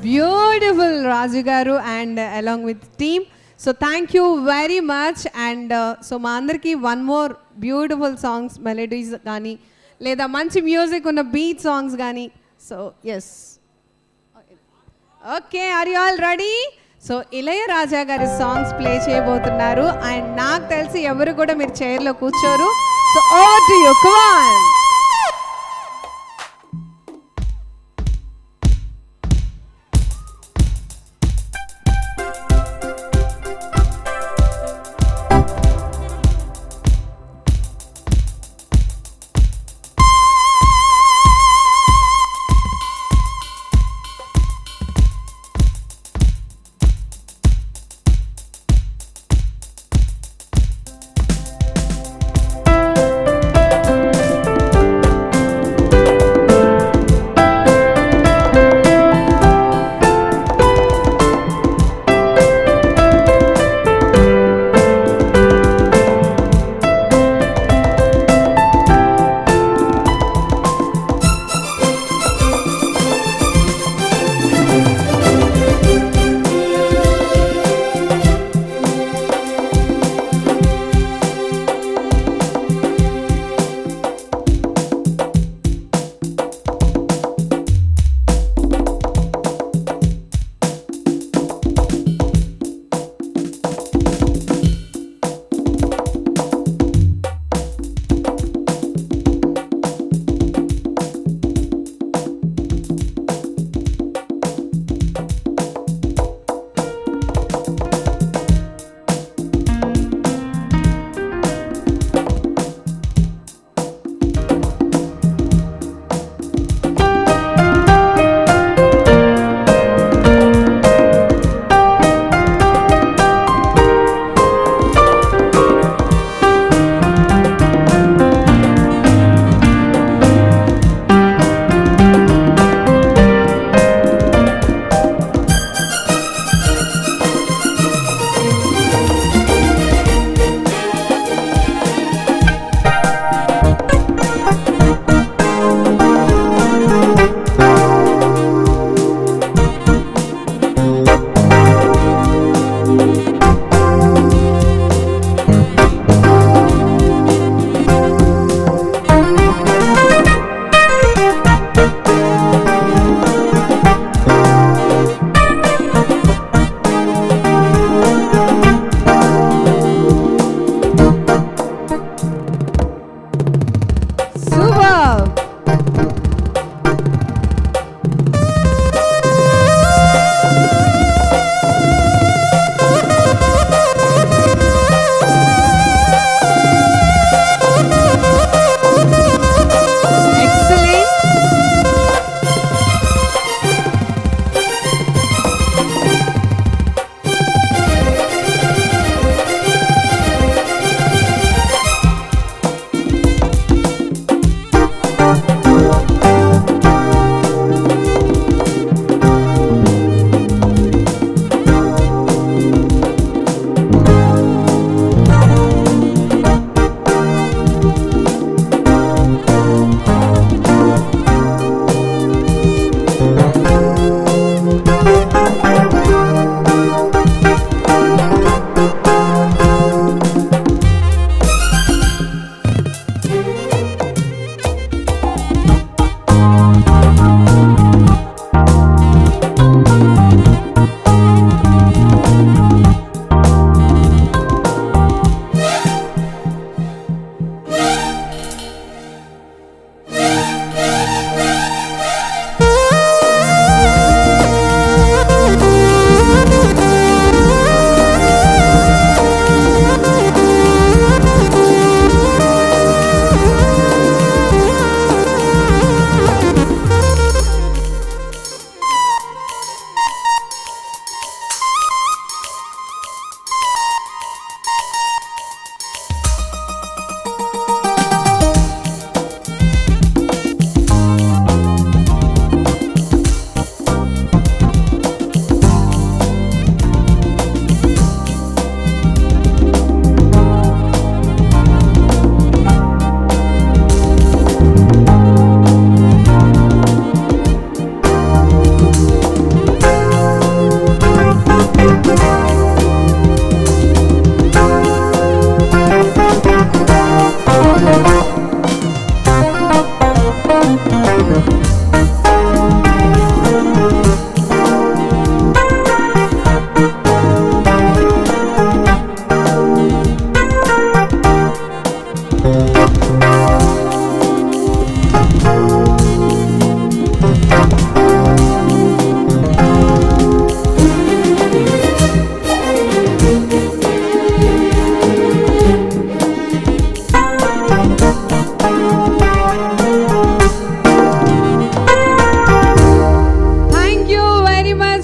Beautiful, Raju garu, and along with team. So thank you very much. And so మా అందరికి one more beautiful songs, melodies కానీ లేదా మంచి music ఉన్న beat songs కానీ. So yes, okay, are you all ready? So Ilaiyaraaja గారి songs play చేయబోతున్నారు. And నాకు తెలిసి ఎవరు కూడా మీరు చైర్లో కూర్చోరు. So over to you, come on.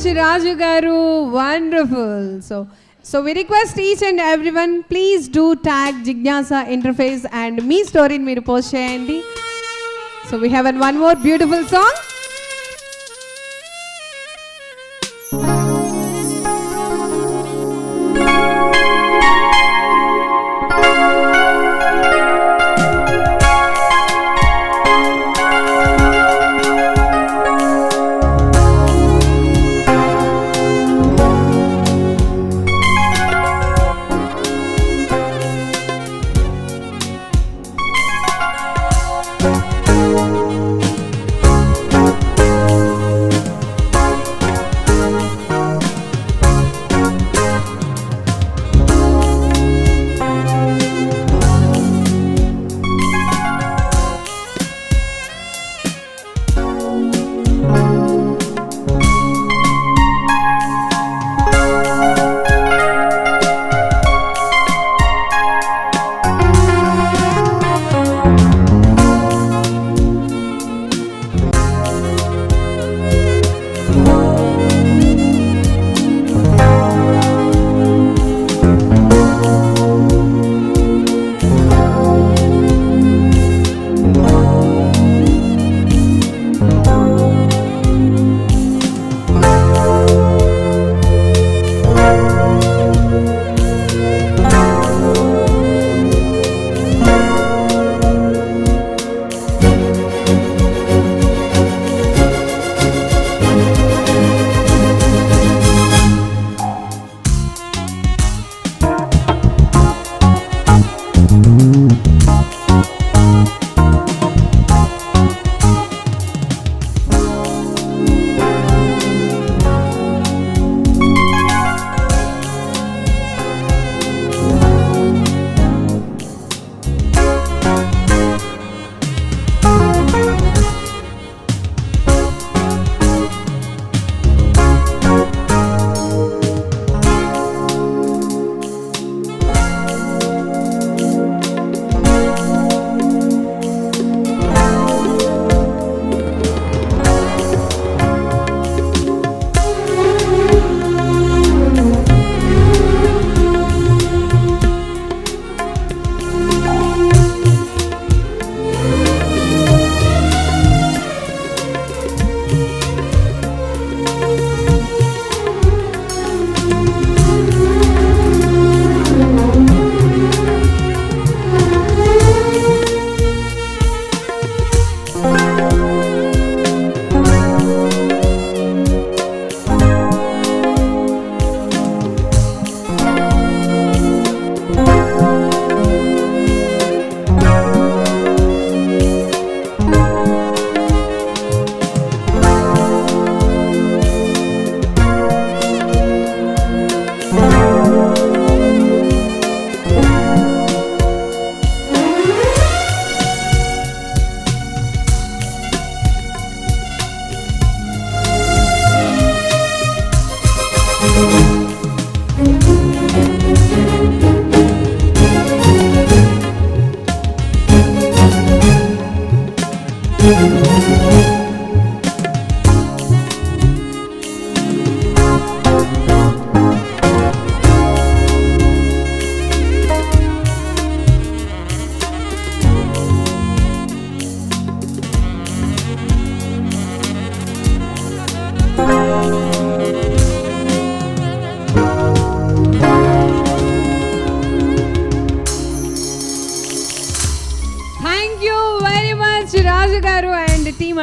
much, Raju Garu. Wonderful. So we request each and everyone, please do tag Jignasa Interface and me story in మీరు post చేయండి. So we have one more beautiful song.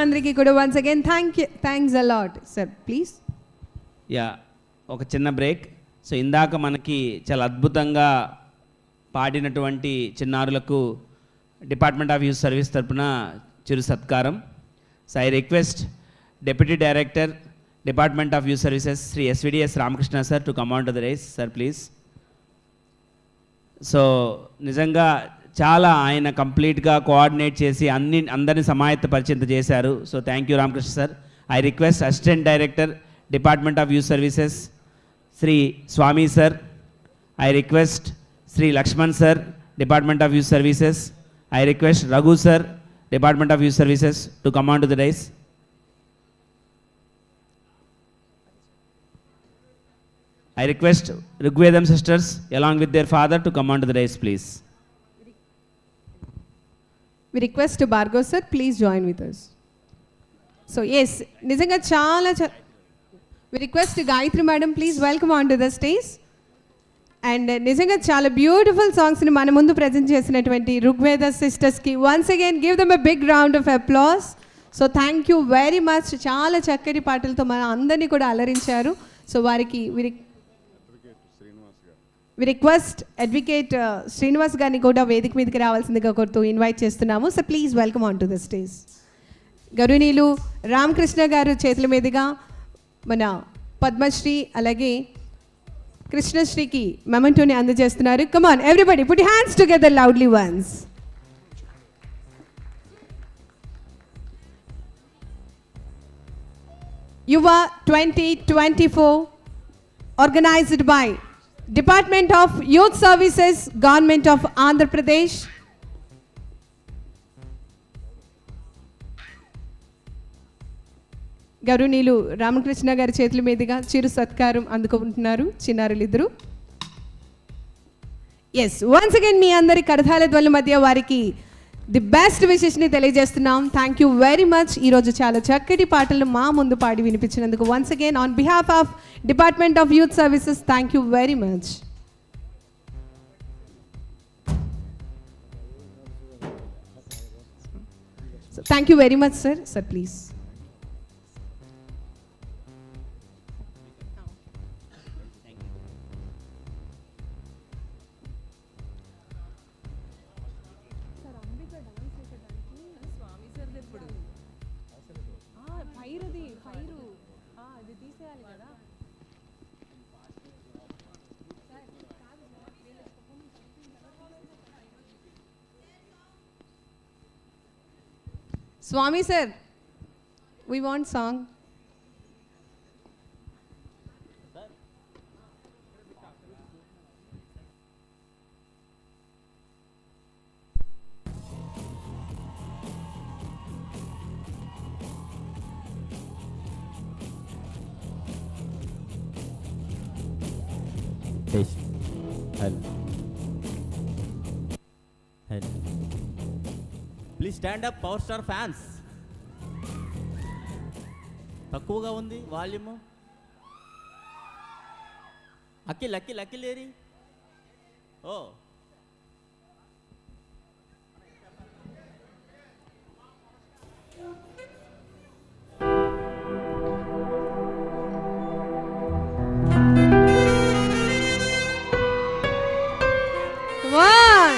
అందరికీ కూడా once again thanks a lot sir please. Yeah ఒక చిన్న break. So ఇందాక మనకి చాలా అద్భుతంగా పాడినటువంటి చిన్నారులకు డిపార్ట్మెంట్ ఆఫ్ యూత్ సర్వీస్ తరఫున చిరు సత్కారం. So I request deputy director department of youth services Shri SVDS Ramakrishna sir to come on to the dais sir please. So నిజంగా చాలా ఆయన కంప్లీట్గా కోఆర్డినేట్ చేసి అందరినీ సమాయత్తపరిచేంత చేశారు. So thank you Ramakrishna sir. I request assistant director department of youth services Shri Swami sir. I request Shri Lakshman sir department of youth services. I request Raghu sir department of youth services to come on to the rice. I request Rigvedam sisters along with their father to come onto the dais, please. We request Bhargav sir, please join with us. So yes, నిజంగా చాలా we request Gayatri madam, please welcome onto the stage. And నిజంగా చాలా beautiful సాంగ్స్ని మన ముందు present చేసినటువంటి ఋగ్వేద సిస్టర్స్కి once again give them a big round of applause. So thank you very much. చాలా చక్కటి పాటలతో మన అందరినీ కూడా అలరించారు. సో వారికి వి రిక్వెస్ట్ అడ్వకేట్ శ్రీనివాస్ గారిని కూడా వేదిక మీదకి రావాల్సిందిగా కోరుతూ ఇన్వైట్ చేస్తున్నాము. So please welcome on to the stage. గరునీలు రామకృష్ణ గారు చేతుల మీదుగా మన పద్మశ్రీ అలాగే కృష్ణశ్రీకి మెమెంటోని అందజేస్తున్నారు. Come on everybody put your hands together loudly once. Yuva 2024 organized by Department of Youth Services, Government of Andhra Pradesh. గరునీలు రామకృష్ణ గారి చేతుల మీదుగా చిరు సత్కారం అందుకుంటున్నారు చిన్నారులిద్దరు. ఎస్, వన్స్ అగైన్ మీ అందరి కరతాళ ధ్వనుల మధ్య వారికి ది బెస్ట్ విషెస్ని తెలియజేస్తున్నాం. Thank you very much. ఈరోజు చాలా చక్కటి పాటలను మా ముందు పాడి వినిపించినందుకు once again on behalf of department of youth services thank you very much. Thank you very much sir. Sir please. Swami sir, we want song. Please stand up power star fans. తక్కువగా ఉంది volume. Akhil Akhil Akhil ఏరి. Oh One.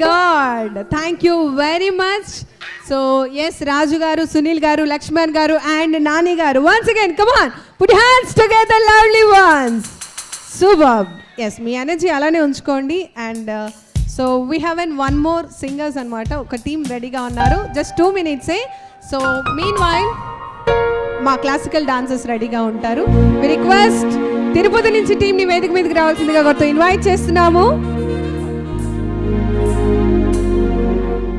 God, thank you very much. So yes, Raju garu, Sunil garu, Lakshman garu and Nani garu, once again come on, put hands together, lovely once. Super. Yes, మీ energy అలానే ఉంచుకోండి. And so we have an one more singers అనమాట, ఒక team రెడీగా ఉన్నారు. Just 2 minutes. So meanwhile మా classical dancers రెడీగా ఉంటారు. మీ రిక్వెస్ట్, తిరుపతి నుంచి టీంని వేదిక మీదకి రావాల్సిందిగా కొత్త ఇన్వైట్ చేస్తున్నాము.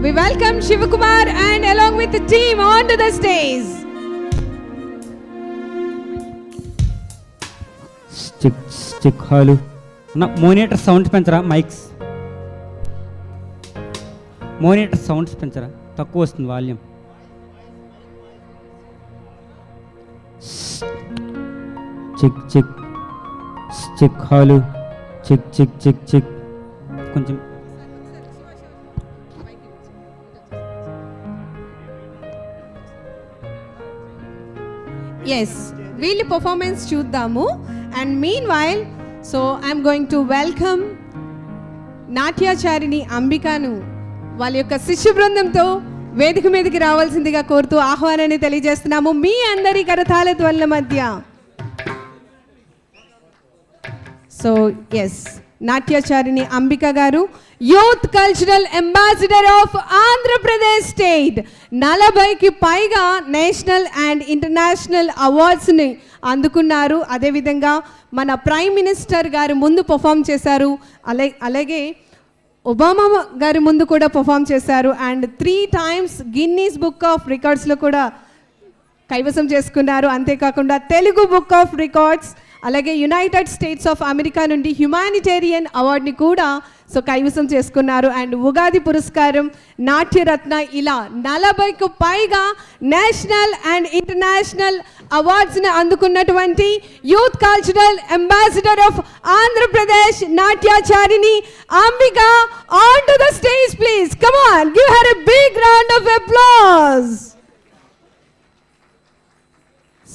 We welcome Shivakumar and along with the team onto the stage. Stick hello నా మోనిటర్ సౌండ్స్ పెంచరా, మైక్స్ మోనిటర్ సౌండ్స్ పెంచరా, తక్కువ వస్తుంది వాల్యూమ్. చిక్ చిక్ స్టిక్ హాలు, చిక్ చిక్ చిక్ చిక్. కొంచెం ఎస్, వీళ్ళ పర్ఫార్మెన్స్ చూద్దాము. And meanwhile, so I'm going to welcome నాట్యాచారిణి అంబికను వాళ్ళ యొక్క శిష్య బృందంతో వేదిక మీదకి రావాల్సిందిగా కోరుతూ ఆహ్వానాన్ని తెలియజేస్తున్నాము మీ అందరి కరతాళ ధ్వనుల మధ్య. సో ఎస్, నాట్యాచారిణి అంబిక గారు youth cultural ambassador of Andhra Pradesh state. 40కి పైగా నేషనల్ అండ్ ఇంటర్నేషనల్ అవార్డ్స్ని అందుకున్నారు. అదేవిధంగా మన ప్రైమ్ మినిస్టర్ గారి ముందు పర్ఫామ్ చేశారు, అలాగే ఒబామా గారి ముందు కూడా పర్ఫామ్ చేశారు. And 3 times Guinness book of రికార్డ్స్లో కూడా కైవసం చేసుకున్నారు. అంతేకాకుండా తెలుగు బుక్ ఆఫ్ రికార్డ్స్, అలాగే యునైటెడ్ స్టేట్స్ ఆఫ్ అమెరికా నుండి హ్యుమానిటేరియన్ అవార్డుని కూడా సో కైవసం చేసుకున్నారు. అండ్ ఉగాది పురస్కారం, నాట్యరత్న, ఇలా 40కు పైగా national and international అవార్డ్స్ని అందుకున్నటువంటి youth cultural ambassador of Andhra Pradesh నాట్యాచారిణి Ambika on to the stage please. Come on, give her a big round of applause.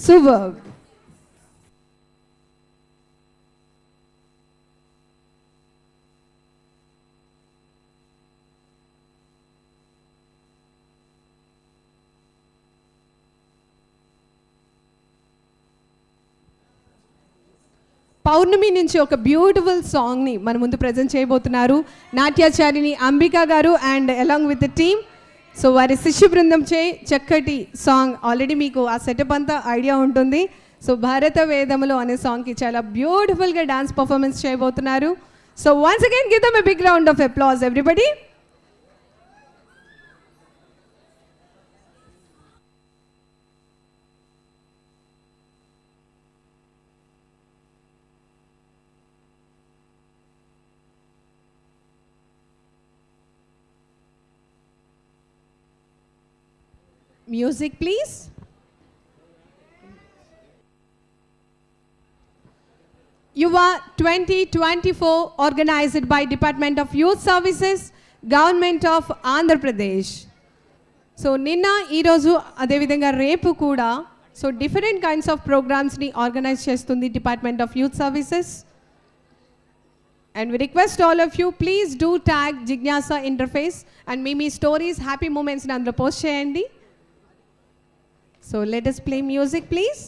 Super. పౌర్ణమి నుంచి ఒక బ్యూటిఫుల్ సాంగ్ని మన ముందు ప్రజెంట్ చేయబోతున్నారు నాట్యాచారిణి అంబిక గారు and along with the team. So వారి శిష్య బృందం చే చక్కటి సాంగ్, ఆల్రెడీ మీకు ఆ సెటప్ అంతా ఐడియా ఉంటుంది. సో భారత వేదములో అనే సాంగ్కి చాలా బ్యూటిఫుల్గా డాన్స్ పర్ఫార్మెన్స్ చేయబోతున్నారు. So once again give them a big round of applause everybody. Music please. Yuva 2024 organized by Department of Youth Services, Government of Andhra Pradesh. So నిన్న ఈరోజు అదేవిధంగా రేపు కూడా సో డిఫరెంట్ కైండ్స్ ఆఫ్ ప్రోగ్రామ్స్ని organise చేస్తుంది department of youth services. And we request all of you, please do tag Jignasa Interface and me stories, happy moments ని అందులో post చేయండి. So let us play music please.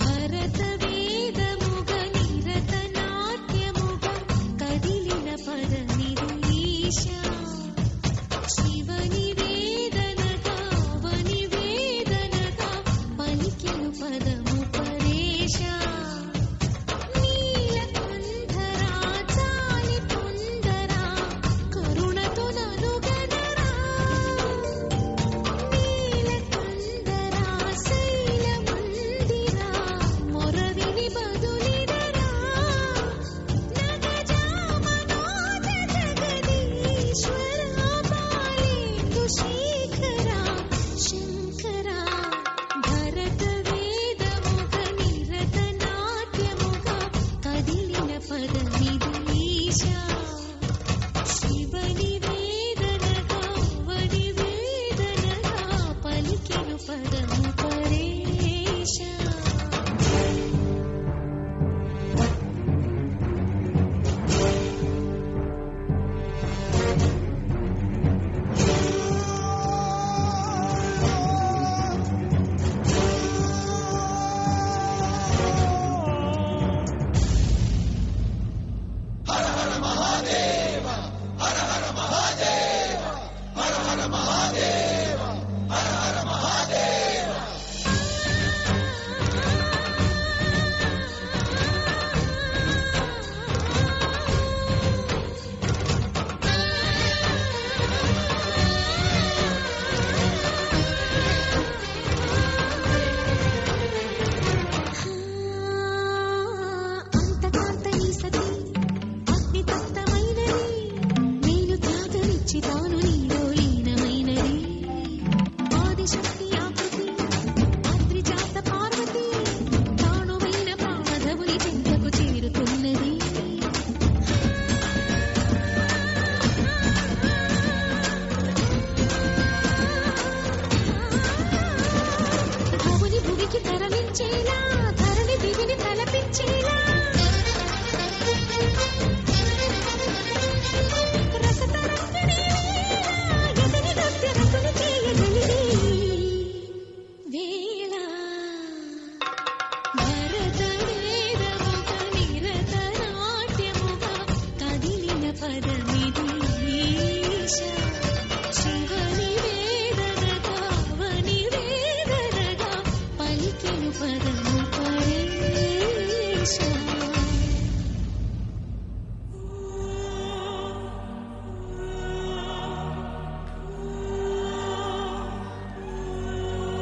భరత వేదముగ నిరత నాట్యముగ కదిలి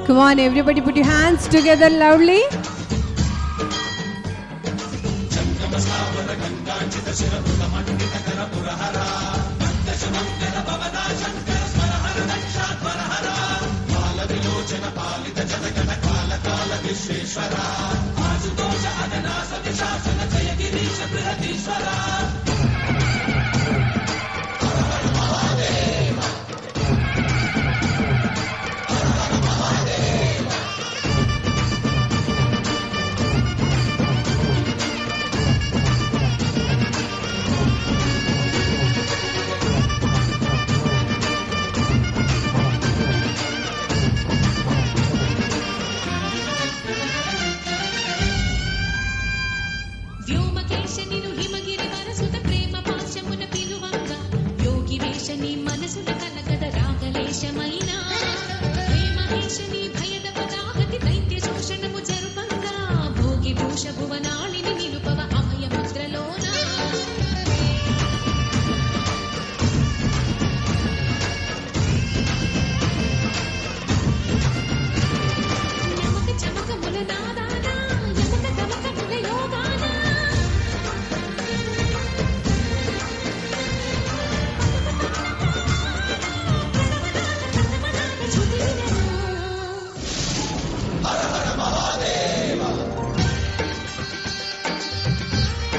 Come on, everybody, put your hands together loudly. వ్యోమకేశనిను హిమగిరి వరసుత ప్రేమ పాశమున పిలువంగా యోగి వేషని మనసున కనకద రాగలేశమైన ప్రేమకేశని భయద పదాహతి దైత్య శోషణము జరుపంగా భోగి భూష భువనాళిని నిలుపవ అభయ ముద్రలోన నమక చమకముల నాదాన యమక గమకముల యోగాన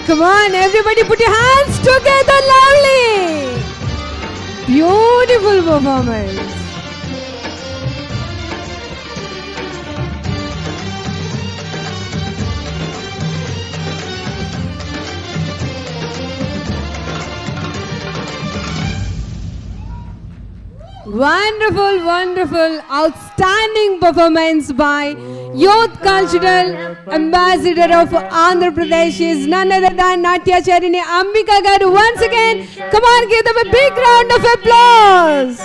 Come on, everybody, put your hands together loudly. Beautiful performance. Wonderful, wonderful, outstanding performance by Youth Cultural Ambassador of Andhra Pradesh is none other than Natyacharini Ambika Garu. Once again, come on, give them a big round of applause.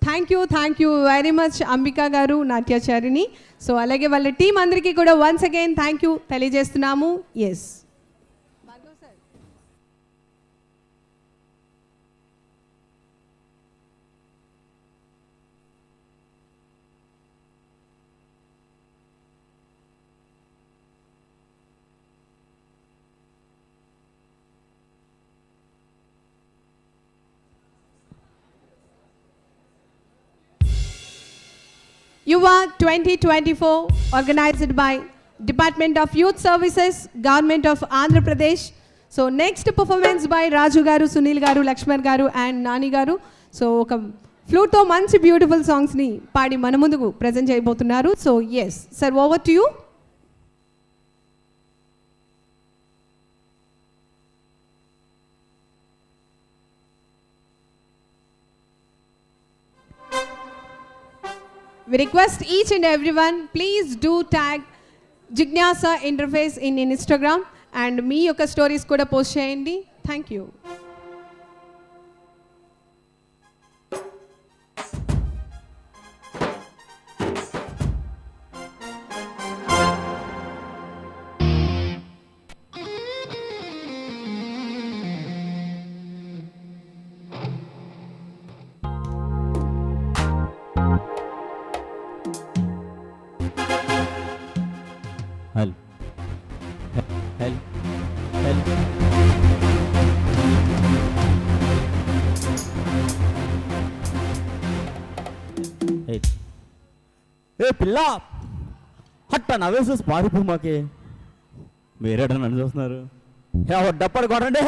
Thank you very much Ambika Garu, Natyacharini. So alage వాళ్ళ team అందరికీ కూడా once again thank you తెలియజేస్తున్నాము. Yes. Yuva 2024 organized by Department of Youth Services, Government of Andhra Pradesh. So next performance by Raju Garu, Sunil Garu, Lakshman Garu and Nani Garu. So flute to manchi beautiful songs ni paadi mana munduku present cheyabothunnaru. So yes, sir, over to you. We request each and everyone, please do tag Jignasa Interface in Instagram and మీ యొక్క stories కూడా post చేయండి. Thank you. Hell. Hell. Hell. Hey. Hey, పిల్ల హట్ట నవ్వేసేసి పారిపో మాకే మీరేట నన్ను చూస్తున్నారు డప్పడు కొట్టండి.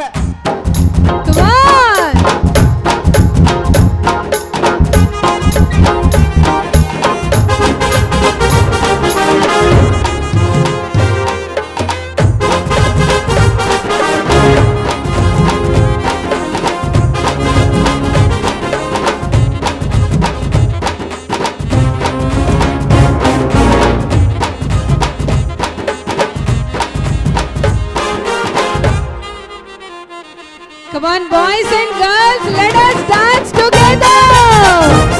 Come on, boys and girls, let us dance together.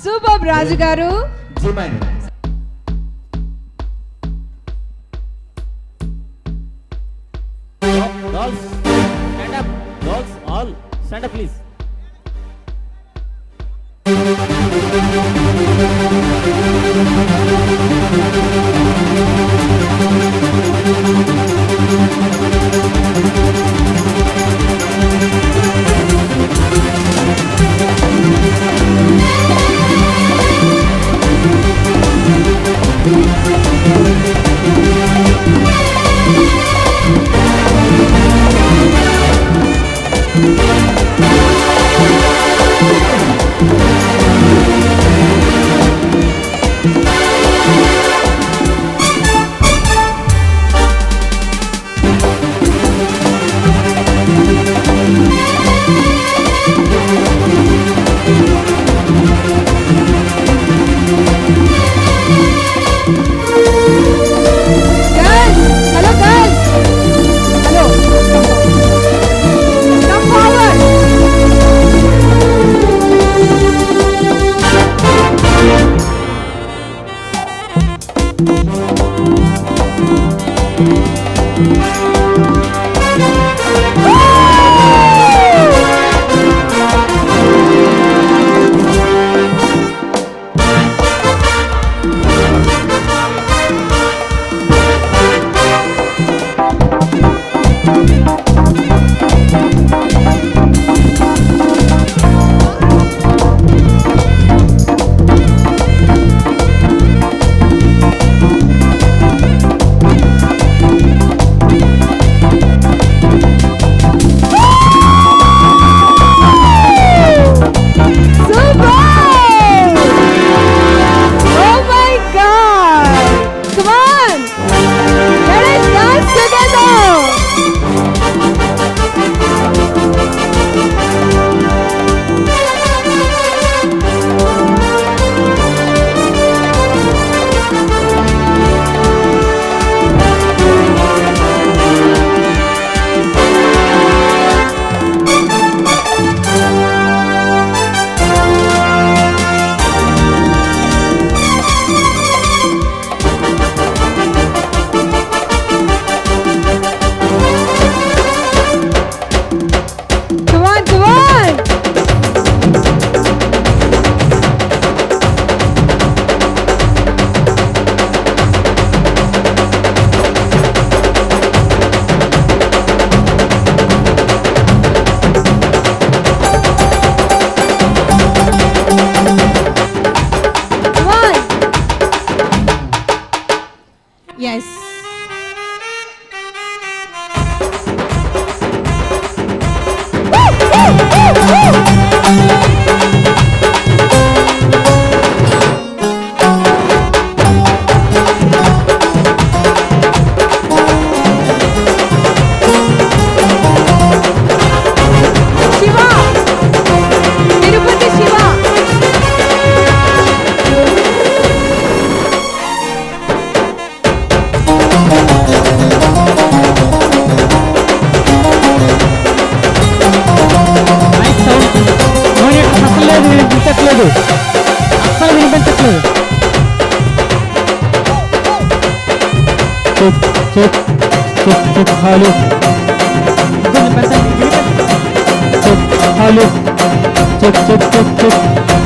Super Raju garu. Dolls, stand up. Dolls, all stand up, please.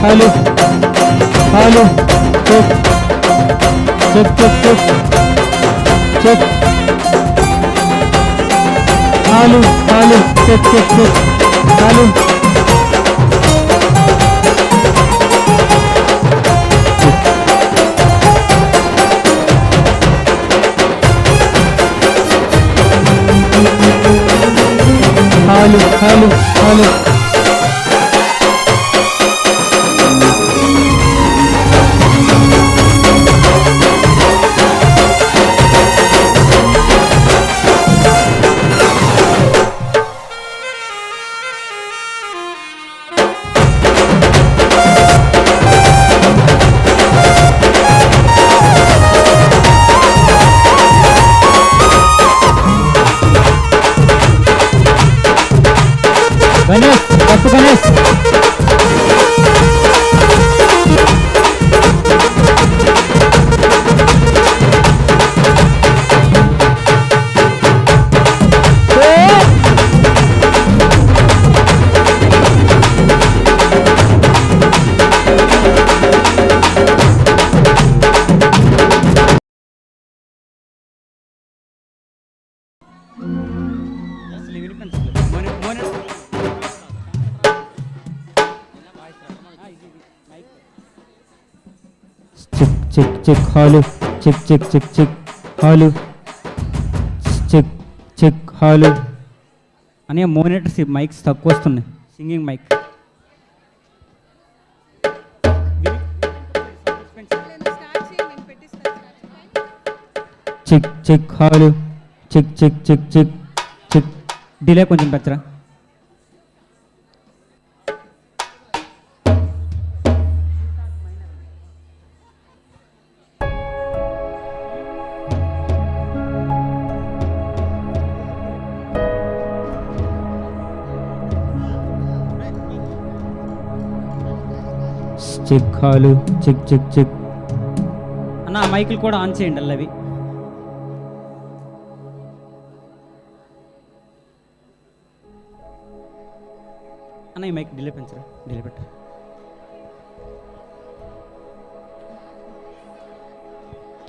Hello. Hello. Check. Hello. Check. Check. Hello. Check. Hello. Hello. Ganesh. అసలు వినిపించలేదు. Check check check hello check check check check hello check check hello అనే monitors mics తక్కువ వస్తున్నాయి. Singing mic check check hello check check check check check delay కొంచెం పెంచరా. Check hello check check check అన్న మైకులు కూడా ఆన్ చేయండి అల్లవి. అన్న ఈ మైక్ డిలే పెంచరా, డిలే పెట్టరా.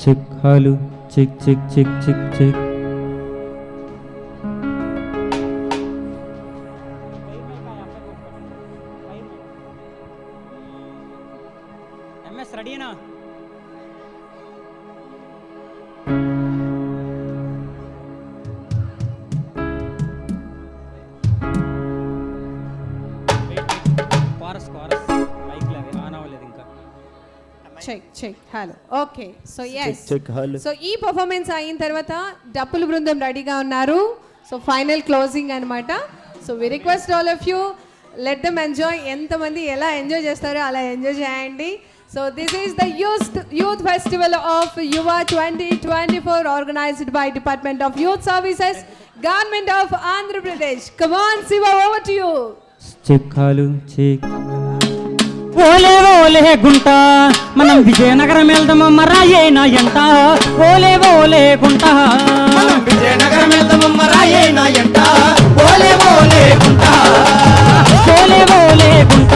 Check hello check check check check check ఎంఎస్ రెడీనా? కోరస్ కోరస్ మైక్లు అవి ఆన్ అవ్వలేదు ఇంకా. Check check hello okay. So yes check hello. So ఈ పర్ఫార్మెన్స్ అయిన తర్వాత డప్పుల బృందం రెడీగా ఉన్నారు. సో ఫైనల్ క్లోజింగ్ అనమాట. So we request all of you let them enjoy. ఎంతమంది ఎలా ఎంజాయ్ చేస్తారో అలా ఎంజాయ్ చేయండి. So this is the youth festival of Yuva 2024 organised by department of youth services, government of Andhra Pradesh. Come on Shiva, over to you. Check hello check ఓలే ఓలే గుంట మనం విజయనగరం వెళ్దామమ్మ రాయేనా ఎంట. ఓలే ఓలే గుంట మనం విజయనగరం వెళ్దామమ్మ రాయేనా ఎంట. ఓలే ఓలే గుంట ఓలే ఓలే గుంట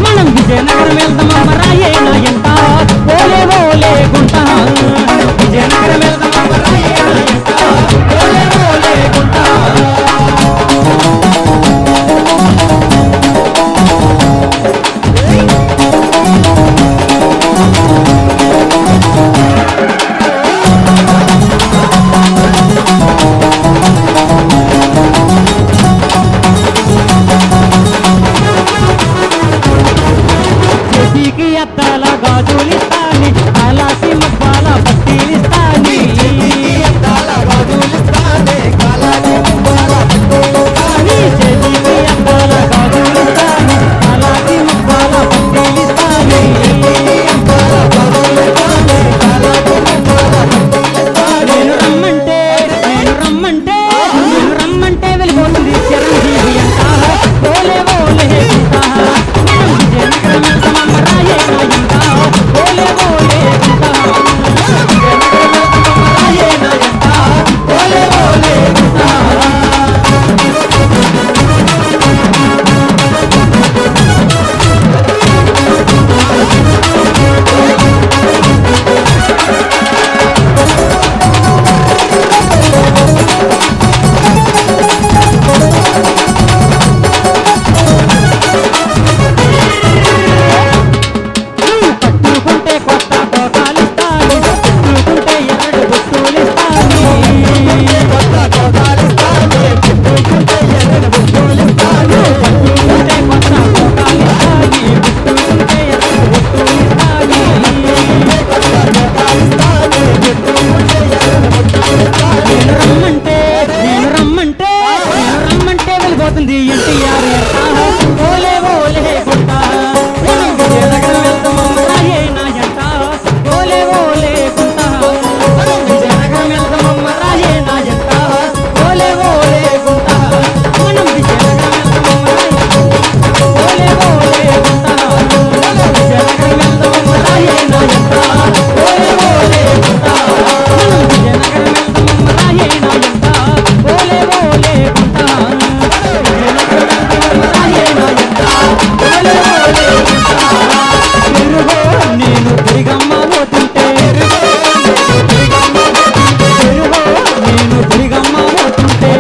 మనం విజయనగరం వెళ్దామమ్మ రాయేనా ఎంట. ఓలే ఓలే గుంట విజయనగరం వెళ్దామమ్మ రాయేనా ఎంట. ఓలే ఓలే గుంట చేతికి అద్దాల గాజులిస్తాని, అలాసి మగ్బాల పట్టీలిస్తాని. చేతికి అద్దాల గాజులిస్తాని, అలాసి మగ్బాల పట్టీలిస్తాని. చేతికి అద్దాల గాజులిస్తాని, అలాసి మగ్బాల పట్టీలిస్తాని. చేతికి అద్దాల గాజులిస్తాని, అలాసి మగ్బాల పట్టీలిస్తాని. నేను రమ్మంటే వెళ్ళిపోతుంది చిరంజీవి అంట. ఓలే ఓలే గుంట మనం విజయనగరం వెళ్తామమ్మ రాయేనా ఎంట. ఓలే ఓలే గుంట విజయనగరం వెళ్తామమ్మ రాయేనా ఎంట. ఓలే ఓలే గుంట. పట్టుకుంటే కొత్త కోటాలిస్తాని, పట్టుకుంటే ఎర్రడు బొట్టులిస్తాని. కొత్త కోటాలిస్తాని, పట్టుకుంటే ఎర్రడు బొట్టులిస్తాని. పట్టుకుంటే కొత్త కోటాలిస్తాని, పట్టుకుంటే ఎర్రడు బొట్టులిస్తాని. కొత్త కోటాలిస్తాని, పట్టుకుంటే ఎర్రడు బొట్టులిస్తాని. నేను రమ్మంటే వెళ్ళిపోతుంది ఎన్టీఆర్ ఎంట. ఓలే ఓలే గుంట మనం విజయనగరం వెళ్తామమ్మ రాయేనా ఎంట. ఓలే ఓలే గుంట మనం విజయనగరం వెళ్తామమ్మ రాయేనా ఎంట. ఓలే ఓలే గుంట మనం విజయనగరం వెళ్తామమ్మ ఓలే ఓలే గుంట మనం విజయనగరం వెళ్తామమ్మ రాయేనా ఎంట. ఓలే ఓలే గుంట మనం విజయనగరం వెళ్తామమ్మ రాయేనా ఎంట. ఓలే ఓలే గుంట నేను తిరిగమ్మ పోతుంటే, నేను తిరిగమ్మ పోతుంటే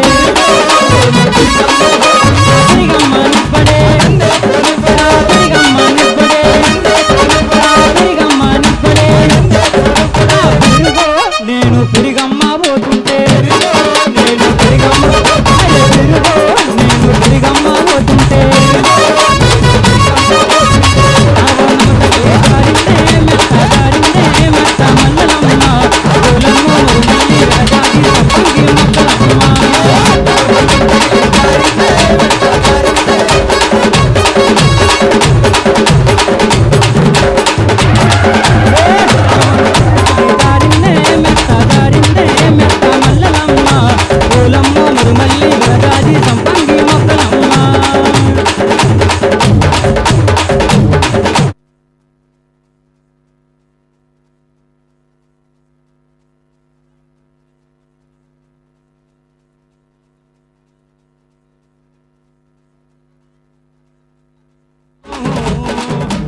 మరుమల్లి గలజాజి సంపంగి మొక్కలమ్మ.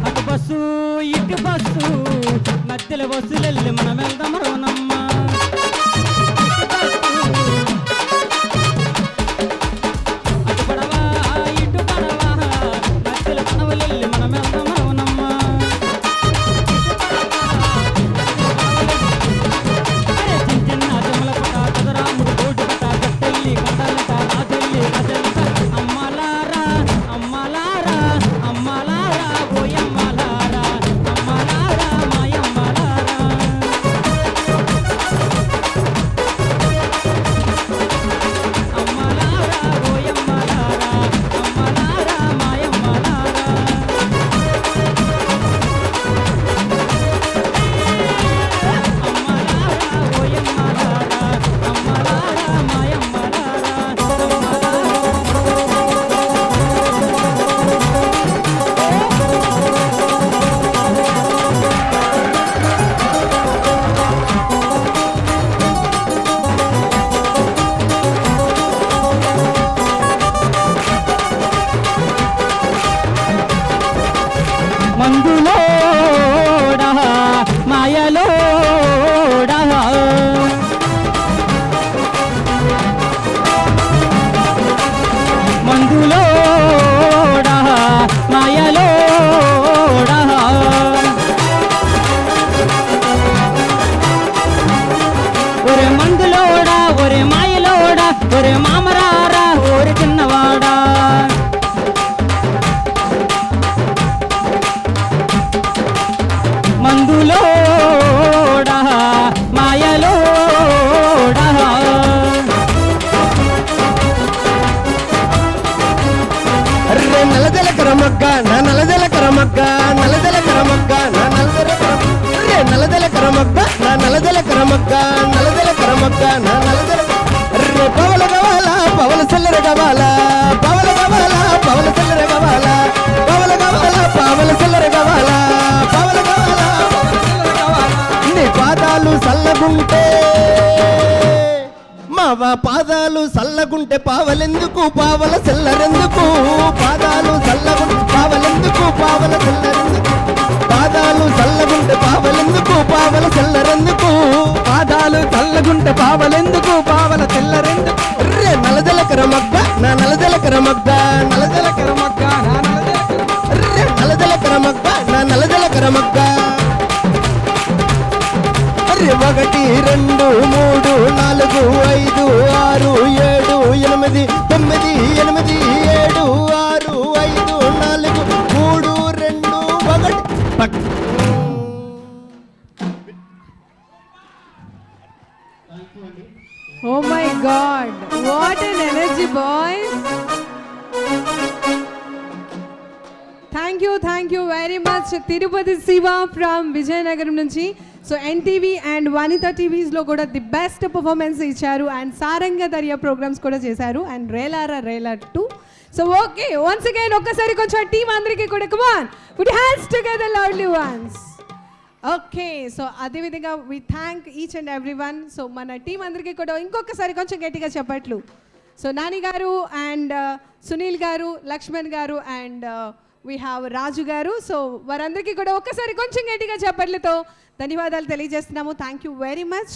అటు బస్సు ఇటు బస్సు మధ్యలో బస్సులెళ్ళి మనం వెళ్దాం రోనమ్మ. అటు పడవ ఇటు పడవ మధ్యలో పడవలెళ్ళి మనం వెళ్దాం రోనమ్మ. చిన్న చిన్న జమల పట చదరాముడు బోటు పట గట్టెల్లి కట్టలట రాజెల్లి రాజంత అమ్మలారా అమ్మలారా అమ్మలారా ఓయమ్మలారా అమ్మలారా మాయమ్మలారా. అమ్మలారా ఓయమ్మలారా అమ్మలారా మాయమ్మలారా. మందులోడా మాయలోడా మందులోడా మాయలోడా ఒరే మందులోడా ఒరే మాయలోడా ఒరే మామరారా ఓరి చిన్నవాడా. మందులోడా మాయలోడా అర్రే నలదల కరమగ్గ నా నలదల కరమగ్గ నలదల కరమగ్గ నా నలదల అర్రే నలదల కరమగ్గ నా నలదల కరమగ్గ నలదల కరమగ్గ నా నలదల అర్రే పవల గవాల పవల సెల్లర గవాల పవల గవాల పవల సెల్లర గవాల పవల గవాల పవల సెల్లర గవాల పవల గవాల పవల సెల్లర గవాల. నీ పాదాలు సల్లగుంటే మావా పాదాలు సల్లగుంటే పావలెందుకు పావల సెల్లరెందుకు పాదాలు సల్లగుంటే పావలెందుకు పావల సెల్లరెందుకు పాదాలు సల్లగుంటే పావలెందుకు పావల సెల్లరెందుకు పాదాలు సల్లగుంటే పావలెందుకు పావల సెల్లరెందుకు. రే నలదల కరమగ్గ నా నలదల కరమగ్గ నలదల కరమగ్గ నా నలదల రే నలదల కరమగ్గ నా నలదల కరమగ్గ. అరే 1 2 3 4 5 6 7 8 9 8 7 6 5 4 3 2 1 Oh my God, what an energy, boys. Thank you very much, Tirupati Siva from Vijayanagaram nunchi. So NTV and Vanita TVs lo kuda the best performance icharu and Saranga Darya programs kuda chesaru and Relara 2. So okay, once again okkasari koncham team andariki kuda come on, put your hands together loudly once. Okay so అదేవిధంగా we thank each and every one. సో మన team అందరికీ కూడా ఇంకొకసారి కొంచెం గట్టిగా చెప్పట్లు. So Nani గారు and Sunil garu, Lakshman garu and we have రాజు గారు. సో వారందరికీ కూడా ఒక్కసారి కొంచెం గట్టిగా చెప్పట్లతో ధన్యవాదాలు తెలియజేస్తున్నాము. Thank you very much.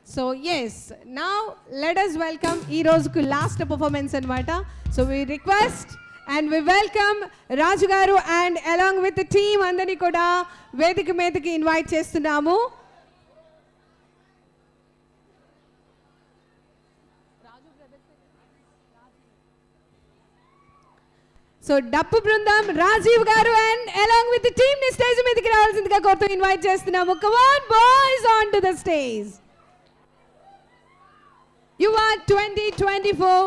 So yes now let us welcome ఈ రోజుకు లాస్ట్ పర్ఫార్మెన్స్ అనమాట. So we request and we welcome Raju garu and along with the team అందరినీ కూడా వేదిక మీదకి ఇన్వైట్ చేస్తున్నాము. సో డప్పు బృందం రాజీవ్ గారు and along with the team ని స్టేజ్ మీదకి రావాల్సిందిగా కోరుతూ ఇన్వైట్ చేస్తున్నాము. Come on boys on to the stage. You are 2024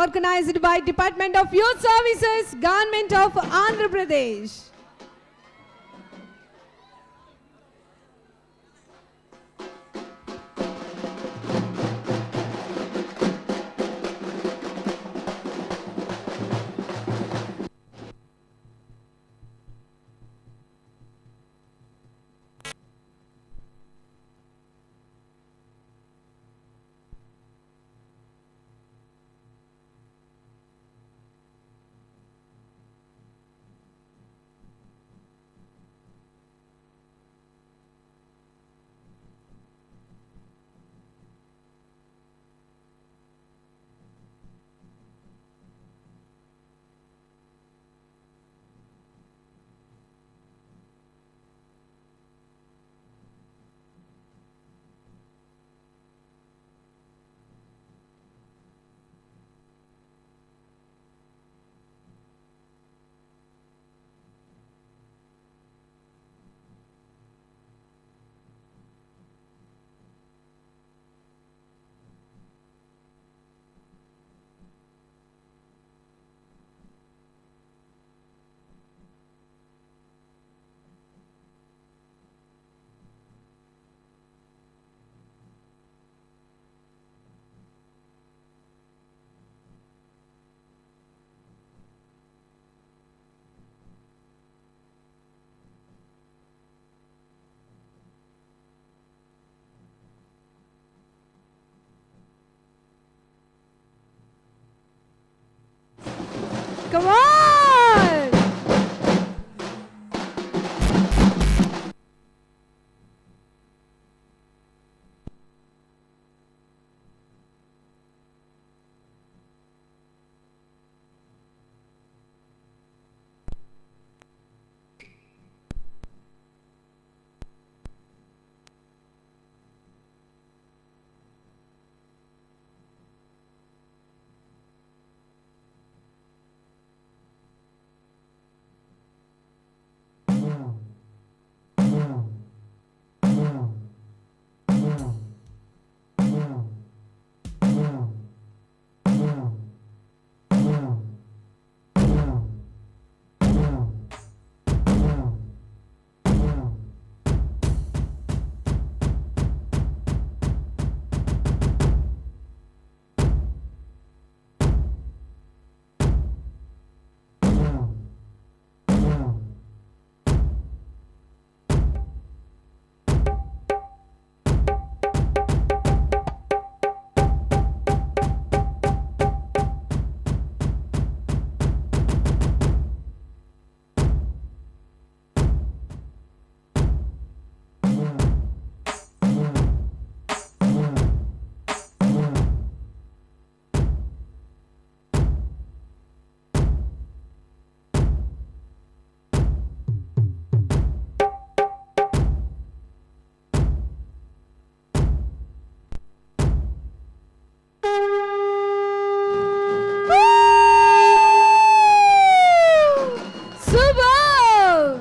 organized by Department of Youth Services, Government of Andhra Pradesh. Come on! Super!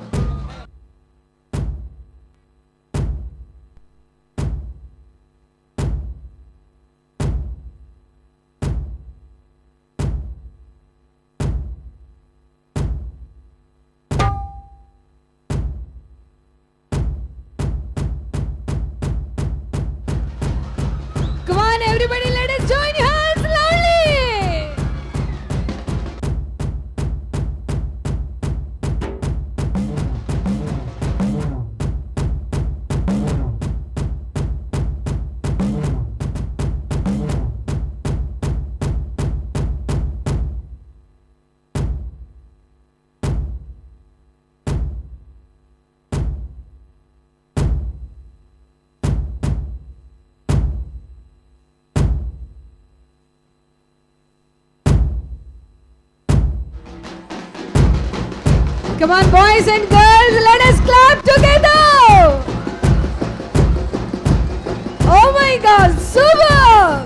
Come on, everybody, let us join your hands loudly! Come on, boys and girls, let us clap together! Oh my God, super!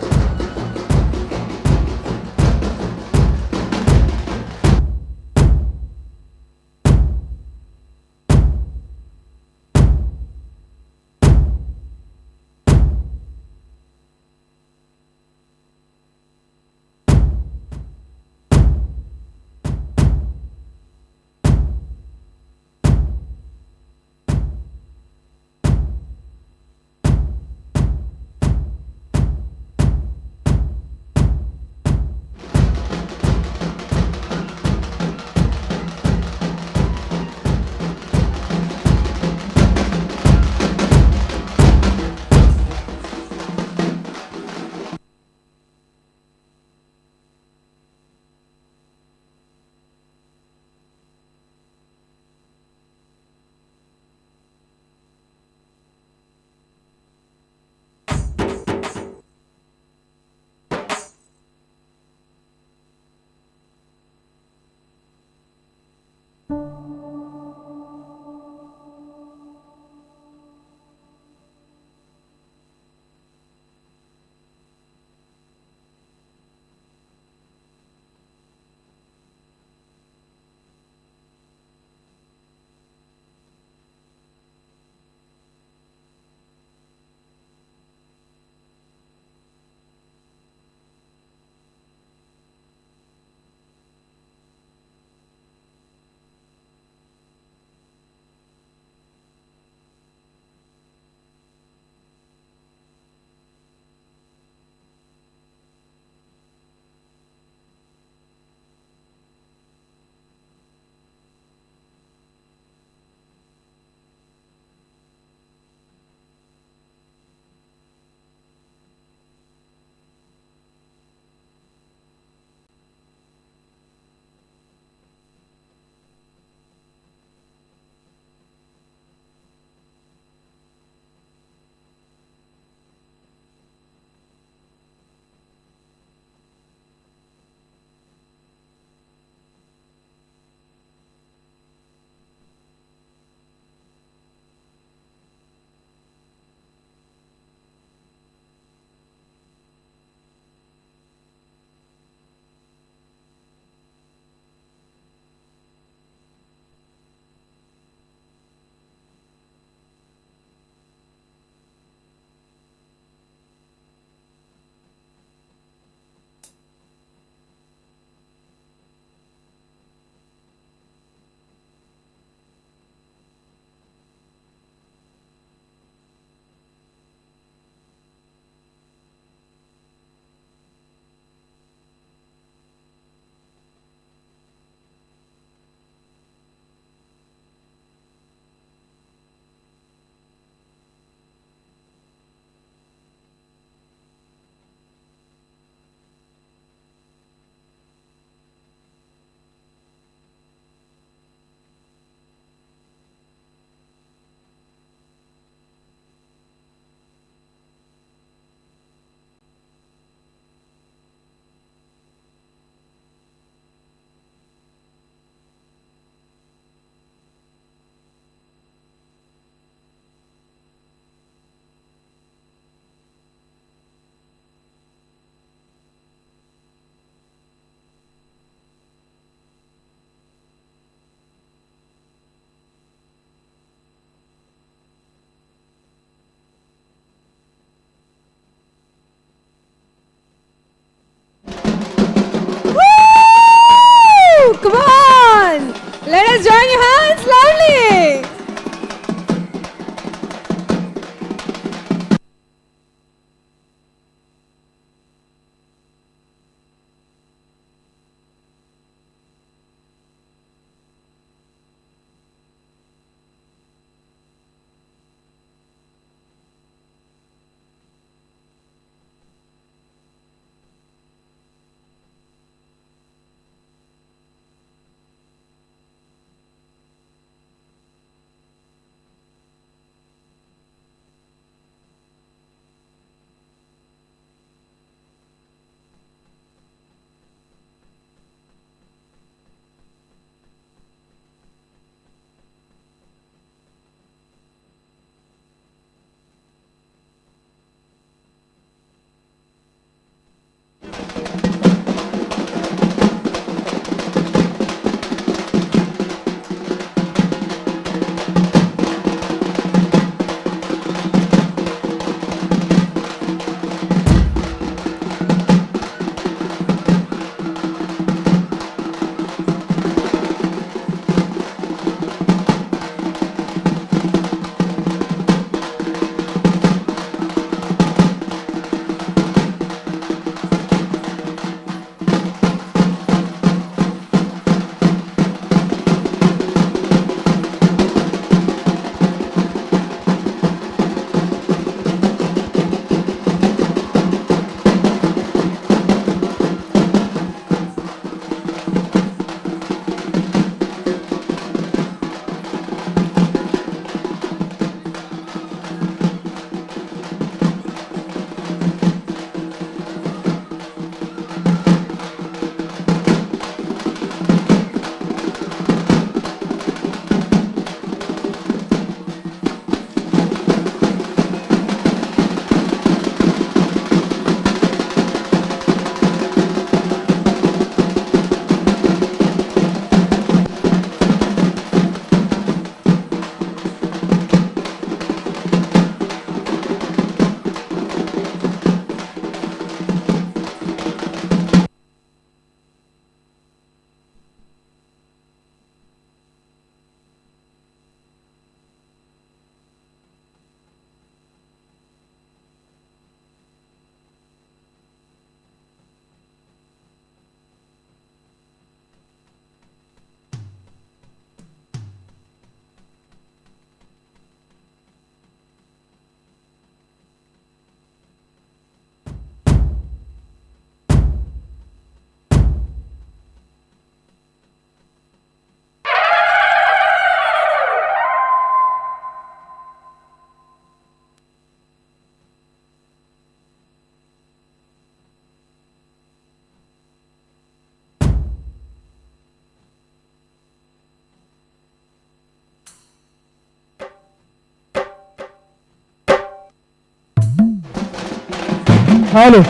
Hello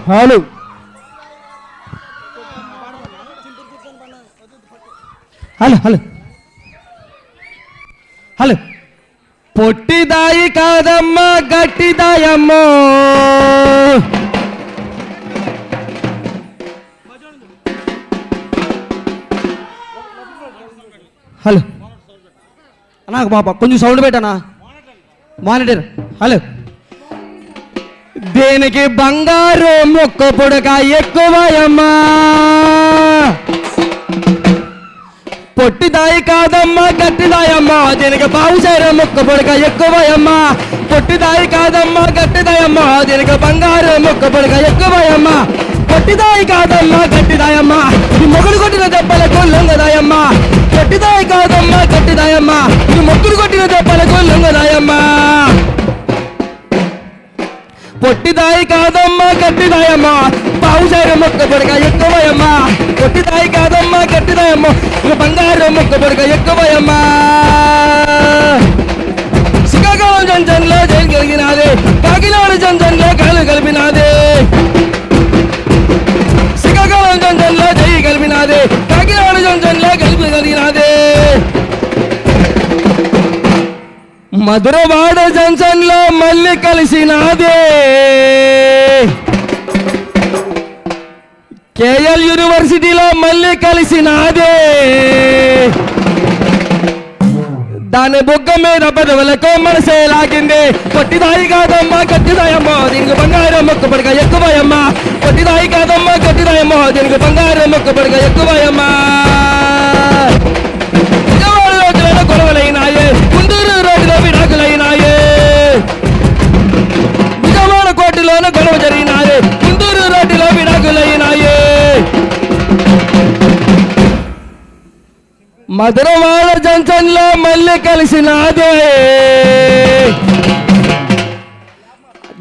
hello hello hello hello పొట్టిదాయి కాదమ్మా గట్టిదాయమ్మో hello అన్నా బాబా కొంచెం sound పెట్టనా monitor hello దేనికి బంగారు మొక్క పొడక ఎక్కువయమ్మా పొట్టిదాయి కాదమ్మా గట్టిదాయమ్మా దీనికి బావుసారు మొక్క పొడక ఎక్కువయమ్మా పొట్టిదాయి కాదమ్మా గట్టిదాయమ్మా దీనికి బంగారు మొక్క పొడక ఎక్కువయమ్మా పొట్టిదాయి కాదమ్మా గట్టిదాయమ్మా ఇది మొగుడు కొట్టిన దెబ్బలకు లొంగదాయమ్మా పొట్టిదాయి కాదమ్మా గట్టిదాయమ్మా ఇది మొగుడు కొట్టిన దెబ్బలకు లొంగదాయమ్మా పొట్టిదాయి కాదమ్మా గట్టిదాయమ్మా పావుసారు మొక్క పొడక ఎక్కువయమ్మా పొట్టిదాయి కాదమ్మా గట్టిదాయమ్మా ఇక బంగారు మొక్క పొడక ఎక్కువయమ్మా శ్రీకాకుళం జంక్షన్లో జైలు కలిగినాదే కాకినాడ జంక్షన్లో కాలు కలిపినాదే శ్రీకాకుళం జంక్షన్లో జై కలిపినాదే కాకినాడ జంక్షన్లో కలిపి కలిగినాదే మధురవాడ జంక్షన్ లో మళ్ళీ కలిసినాదే కేఎల్ యూనివర్సిటీలో మళ్ళీ కలిసినాదే దాని బొగ్గ మీద పదవులకు మనసే లాగింది పొట్టిదాయి కాదమ్మా గట్టిదాయమ్మో దీనికి బంగారం మొక్క పడక ఎక్కువయమ్మా పొట్టిదాయి కాదమ్మా గట్టిదాయమ్మో దీనికి బంగారం మొక్క పడక ఎక్కువయమ్మా గొడవలైనాయే గుంటూరు రోడ్డులో విడాకులైనాయే విజయవాడ కోర్టులోనే గొడవ జరిగినాయే గుంటూరు రోడ్డులో విడాకులైనాయే మధురవాడ జంక్షన్ లో మళ్ళీ కలిసినాదే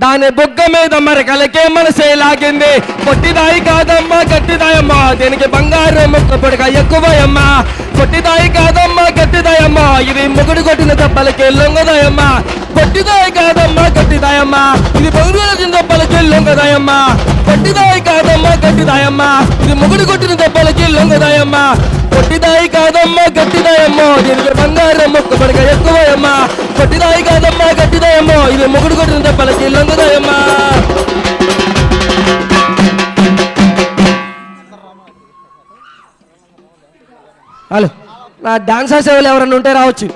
దాని బొగ్గ మీద మరకలకే మనసే లాగింది పొట్టిదాయి కాదమ్మా గట్టిదాయమ్మా దీనికి బంగారు మొక్క పొడక ఎక్కువయమ్మా పొట్టిదాయి కాదమ్మా గట్టిదాయమ్మా ఇది మొగుడు కొట్టిన దెబ్బలకి లొంగదాయమ్మా పొట్టిదాయి కాదమ్మా గట్టిదాయమ్మా ఇది మొగుడు కొట్టిన దెబ్బలకి లొంగదాయమ్మా పొట్టిదాయి కాదమ్మా గట్టిదాయమ్మా ఇది మొగుడు కొట్టిన దెబ్బలకి లొంగదాయమ్మా పొట్టిదాయి కాదమ్మా గట్టిదాయమ్మో దీనికి బంగారం మొక్క పొడక ఎక్కువయమ్మా పొట్టిదాయి కాదమ్మా గట్టిదాయమ్మో ఇది మొగుడు కొట్టిన దెబ్బలకి లొంగదాయమ్మా హలో నా డాన్సర్ సేవలు ఎవరన్నా ఉంటే రావచ్చు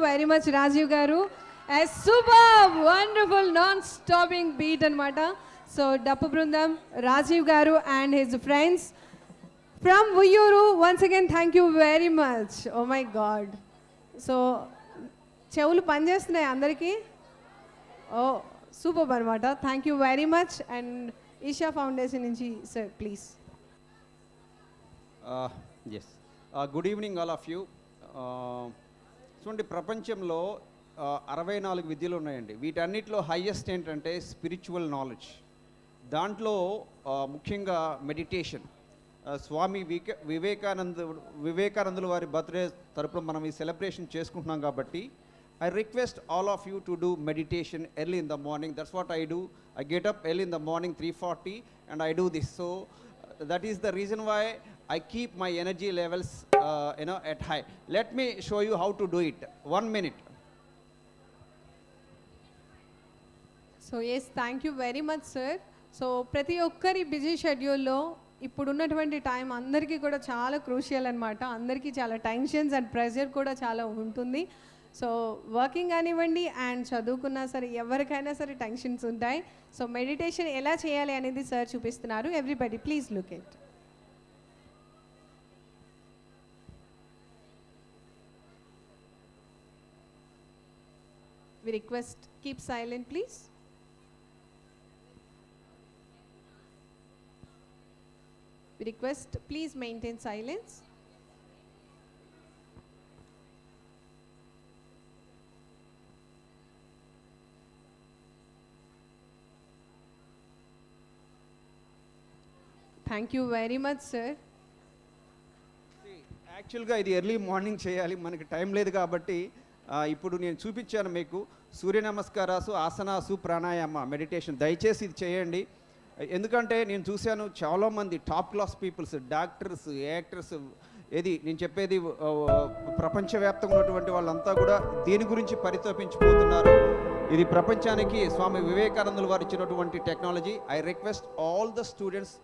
వెరీ మచ్ రాజీవ్ గారు. Super wonderful non stopping beat అనమాట. So Dappa Brundam, Rajiv Garu and his friends from Vuyuru, once again thank you very much. Oh my God. So చెవులు పనిచేస్తున్నాయి అందరికీ? ఓ సూపర్ అనమాట. Thank you very much. And Isha foundation నుంచి sir please. Yes good evening all of you. చూడండి, ప్రపంచంలో 64 విద్యలు ఉన్నాయండి. వీటన్నిటిలో హైయెస్ట్ ఏంటంటే స్పిరిచువల్ నాలెడ్జ్. దాంట్లో ముఖ్యంగా మెడిటేషన్. స్వామి వివేకానందుల వారి బర్త్డే తరపున మనం ఈ సెలబ్రేషన్ చేసుకుంటున్నాం కాబట్టి I request all of you to do meditation early in the morning. That's what I do. I get up early in the morning, 3:40, and I do this. So that is the reason why I keep my energy levels, at high. Let me show you how to do it. 1 minute. So yes, thank you very much sir. So ప్రతి ఒక్కరి busy షెడ్యూల్లో ఇప్పుడున్నటువంటి time అందరికీ కూడా చాలా crucial అనమాట. అందరికీ చాలా టెన్షన్స్ అండ్ ప్రెషర్ కూడా చాలా ఉంటుంది. సో వర్కింగ్ కానివ్వండి అండ్ చదువుకున్నా సరే ఎవరికైనా సరే టెన్షన్స్ ఉంటాయి. సో మెడిటేషన్ ఎలా చేయాలి అనేది సార్ చూపిస్తున్నారు. Everybody please look it. We request keep silent please. We request please maintain silence. Thank you very much sir. యాక్చువల్గా ఇది ఎర్లీ మార్నింగ్ చేయాలి, మనకి టైం లేదు కాబట్టి ఇప్పుడు నేను చూపించాను మీకు సూర్య నమస్కారాసు, ఆసనాసు, ప్రాణాయామ, మెడిటేషన్. దయచేసి ఇది చేయండి. ఎందుకంటే నేను చూశాను చాలామంది top class peoples, doctors, actors, ఏది నేను చెప్పేది ప్రపంచవ్యాప్తంగా ఉన్నటువంటి వాళ్ళంతా కూడా దీని గురించి పరితపించిపోతున్నారు. ఇది ప్రపంచానికి స్వామి వివేకానందుల వారు ఇచ్చినటువంటి technology. I request all the students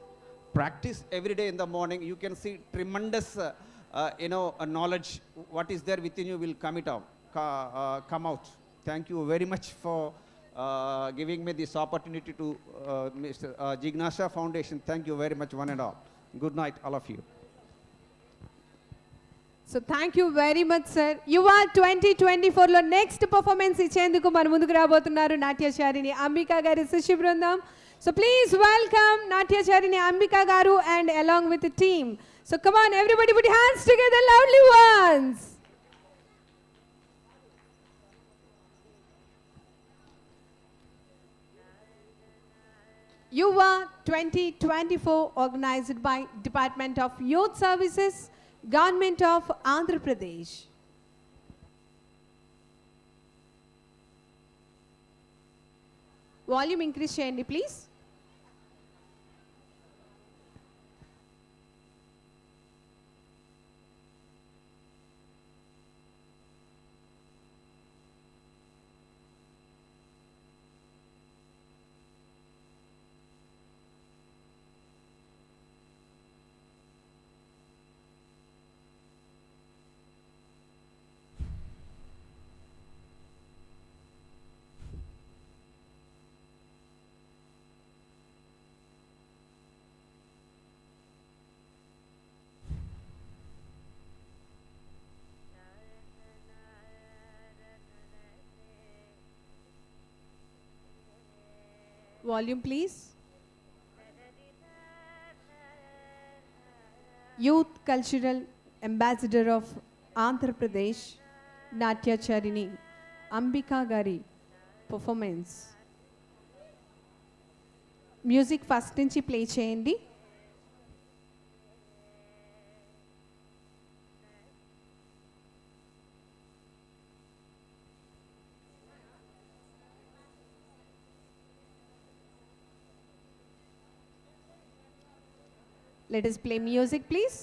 practice every day in the morning. You can see tremendous knowledge what is there within you will come out. Thank you very much for giving me this opportunity to Mr. Jignasha Foundation. Thank you very much one and all. Good night all of you. So thank you very much sir. యువ 2024లో next performance ఇచ్చేందుకు మన ముందుకు రాబోతున్నారు నాట్యచారిణి అంబికా గారి శిష్య బృందం. So please welcome Natyacharini Ambika Garu and along with the team. So come on everybody, put your hands together, loudly ones. Yuva 2024 organized by Department of Youth Services, Government of Andhra Pradesh. Volume increase cheyandi please. Volume please. Youth Cultural Ambassador of Andhra Pradesh, Natyacharini Ambika Gari performance. Music first నుంచి play చేయండి. Let us play music, please.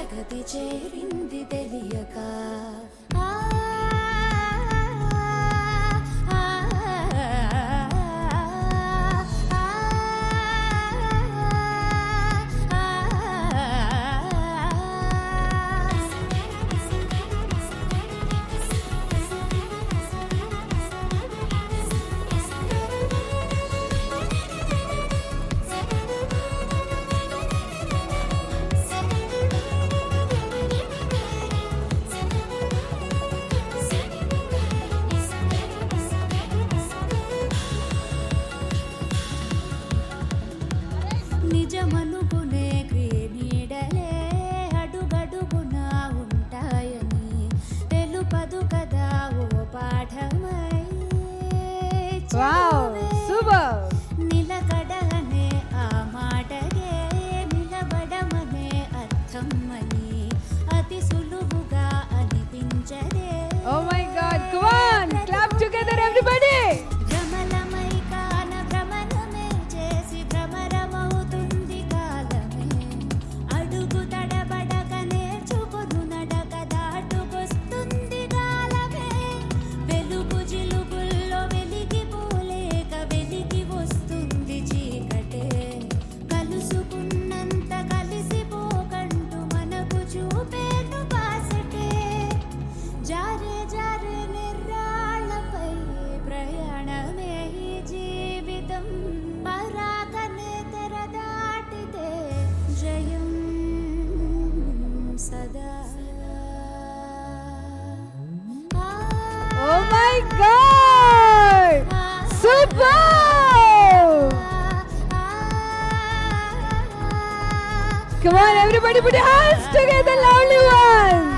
జగతి చేరింది తెలియక నిజమనుకునే నీడలే అడుగడుగున ఉంటాయని తెలుపదు కదా ఓ పాఠమై నిలకడనే ఆ మాటగే నిలబడమనే అర్థమని అతి సులువుగా అనిపించదే. Oh my God, come on, clap together everybody. భ్రమలమై కాన భ్రమణమే చేసి భ్రమరమవుతుంది కాలమే అడుగు తడబడక నేర్చుకొను నడక దాటుకొస్తుంది కాలమే వెలుగు జిలుగుల్లో వెలిగిపోలేక వెలిగి వస్తుంది చీకటే కలుసుకున్నంత కలిసిపోకంటూ మనకు చూపేను బాసటే జారే జారే నిర్రాళ్ళపై ప్రయాణమే ఈ జీవితం పరాకనే తెర దాటితే జయం సదా. Oh my God, super. Come on everybody, put your hands together, lovely ones.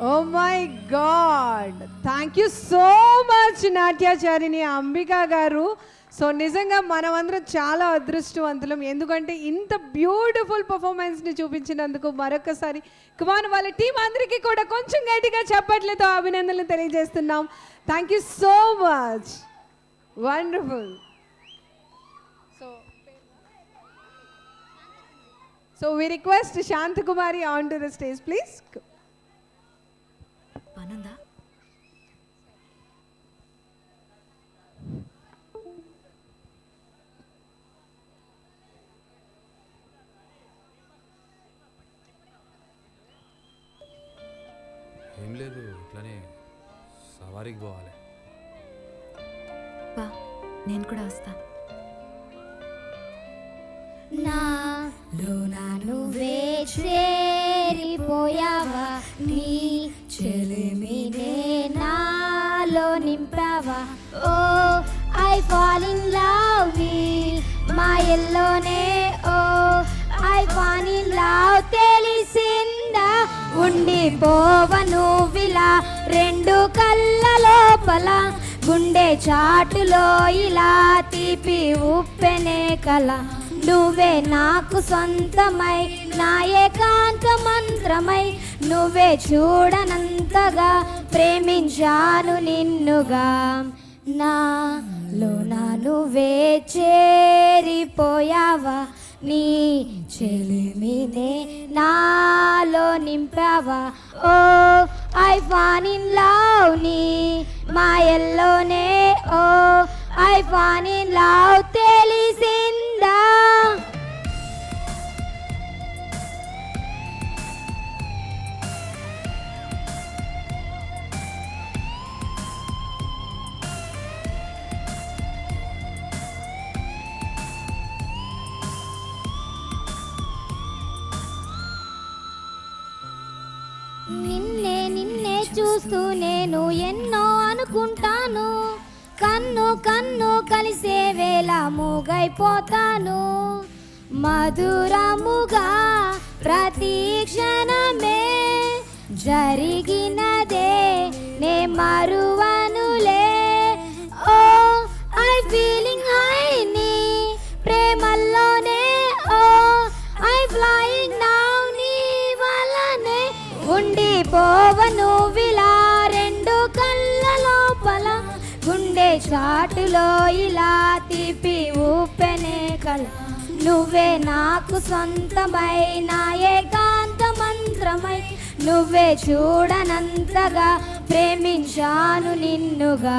Oh my God, thank you so much నాట్యాచారిణి Ambika గారు. సో నిజంగా మనమందరం చాలా అదృష్టవంతులం, ఎందుకంటే ఇంత బ్యూటిఫుల్ పర్ఫార్మెన్స్ని చూపించినందుకు మరొకసారి కుమార్ వాళ్ళ టీం అందరికీ కూడా కొంచెం గట్టిగా చప్పట్లతో అభినందనలు తెలియజేస్తున్నాం. Thank you so much, wonderful. So we request Shanthakumari on to the stage please. పనుందా? ఏం లేదు, ఇట్లానే సవారీకి పోవాలి. నేను కూడా వస్తా. నాలో నువ్వే చేరిపోయావా, నీ చెలిమినే నాలో నింపావా. ఓ ఐ ఫాల్ ఇన్ లవ్ నీ మాయల్లోనే, ఓ ఐ ఫాల్ ఇన్ లవ్ తెలిసిందా, ఉండిపోవను విలా రెండు కళ్ళ లోపల, గుండె చాటులో ఇలా తీపి ఉప్పెనే కల. నువ్వే నాకు సొంతమై నా ఏకాంత మంత్రమై, నువ్వే చూడనంతగా ప్రేమించాను నిన్నుగా. నాలో నువ్వే చేరిపోయావా, నీ చెలిమినే నాలో నింపావా ఓ ఐ ఫాన్ ఇన్ లవ్ నీ మాయల్లోనే ఓ ఐ ఫాన్ ఇన్ లవ్ తెలిసిందా నిన్నే నిన్నే చూస్తూ నేను ఎన్నో అనుకుంటాను కన్ను కన్ను కలిసే వేళ మూగైపోతాను మధురముగా ప్రతి క్షణమే జరిగినదే నే మరువనులే ఓ ఐ ఫీలింగ్ హై నీ ప్రేమల్లోనే ఓ ఐ ఫ్లయింగ్ నౌ నీ వలనే ఉండిపోవను విలా రెండు కళ్ళ లోపల గుండె చాటులో ఇలా తీపి ఊపెనే కల నువ్వే నాకు సొంతమై నా ఏకాంత మంత్రమై నువ్వే చూడనంతగా ప్రేమించాను నిన్నుగా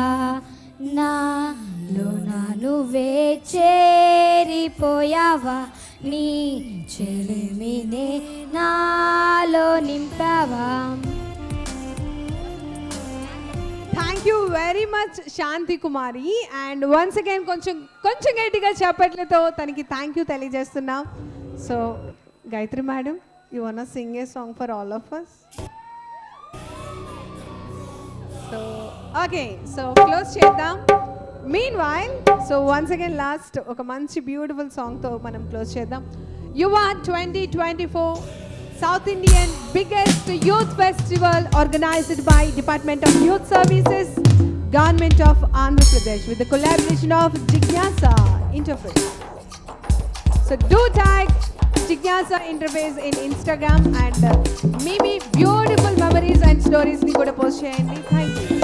నాలో నా నువ్వే చేరిపోయావా నీ చెలిమినే నాలో నింపావా thank you very much Shanti Kumari and once again కొంచెం గట్టిగా చెప్పట్లతో తనకి థ్యాంక్ యూ తెలియజేస్తున్నాం so Gayatri madam you want sing a song for all of us so okay so close చేద్దాం meanwhile so once again last ఒక మంచి బ్యూటిఫుల్ సాంగ్తో మనం close చేద్దాం యువ 2024 South Indian biggest youth festival organized by Department of Youth Services, Government of Andhra Pradesh with the collaboration of Jigyasa Interface. So do tag Jigyasa Interface in Instagram and maybe beautiful memories and stories ni kuda post cheyandi. Thank you.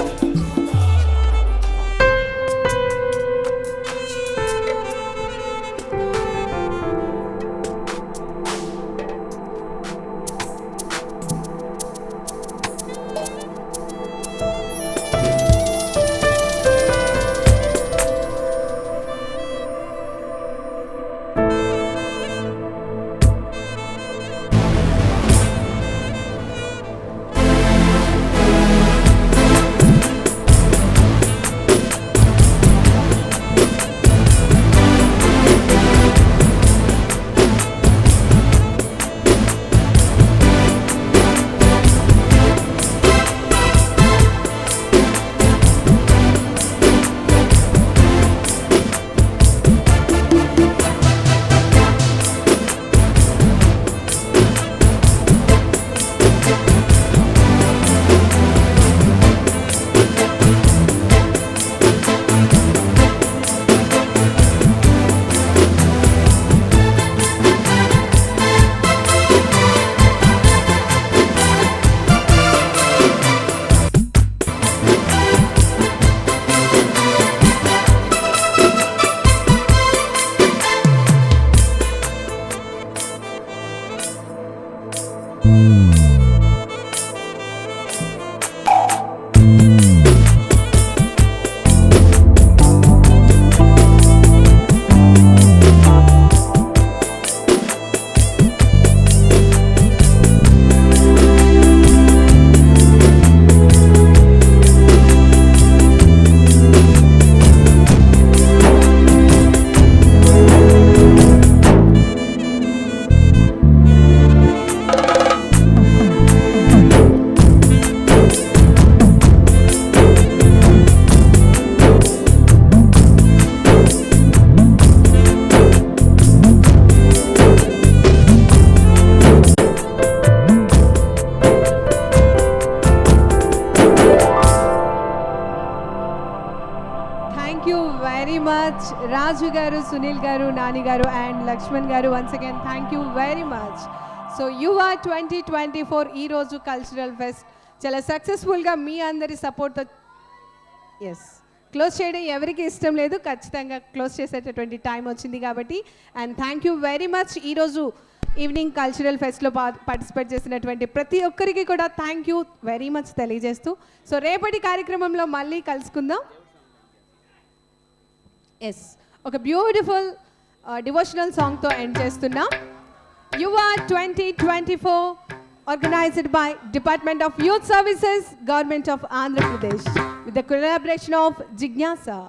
Raju garu, Sunil garu, Nani garu and Lakshman garu once again thank you very much. So Yuva 2024 ee roju cultural fest chala successful ga mee andari support tho yes close చేయడం ఎవరికి ఇష్టం లేదు ఖచ్చితంగా close చేసేటటువంటి time వచ్చింది కాబట్టి and thank you very much ఈరోజు evening cultural ఫెస్ట్లో participate చేసినటువంటి ప్రతి ఒక్కరికి కూడా థ్యాంక్ యూ వెరీ మచ్ తెలియజేస్తూ సో రేపటి కార్యక్రమంలో మళ్ళీ కలుసుకుందాం. ఎస్, ఒక బ్యూటిఫుల్ డివోషనల్ సాంగ్తో ఎండ్ చేస్తున్నాం. యువా 2024 organized by Department of Youth Services, Government of Andhra Pradesh with the collaboration of Jignasa.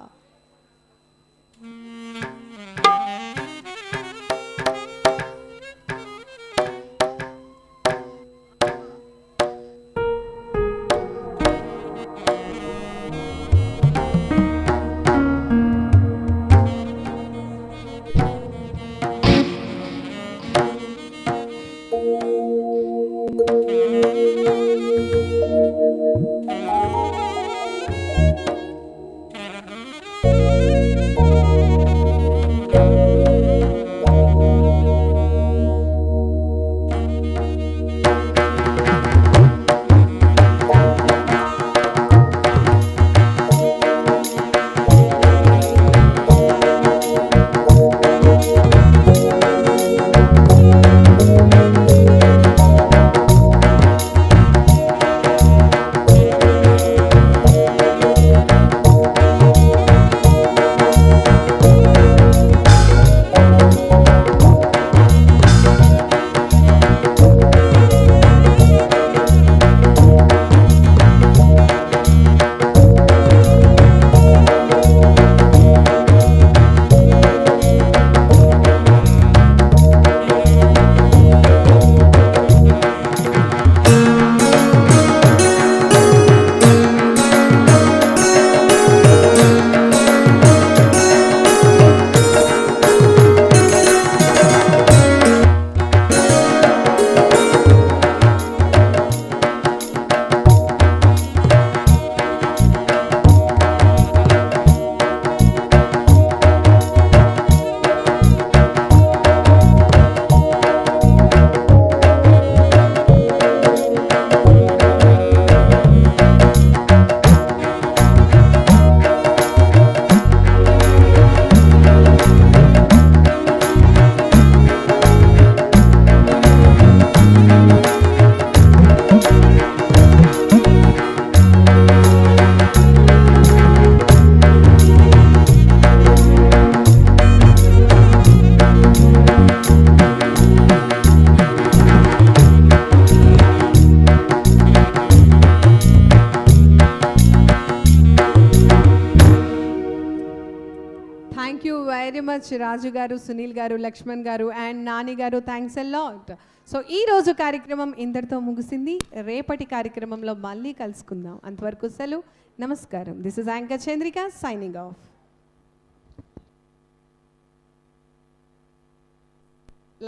Thank you very much Raju garu, Sunil garu, Lakshman garu and Nani గారు. Thanks a lot. సో ఈ రోజు కార్యక్రమం ఇంతటితో ముగిసింది. రేపటి కార్యక్రమంలో మళ్ళీ కలుసుకుందాం. అంతవరకు సెలవు. నమస్కారం. This is anchor Chandrika signing off.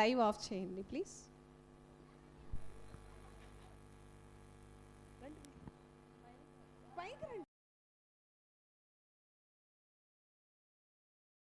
Live of చేయండి ప్లీజ్.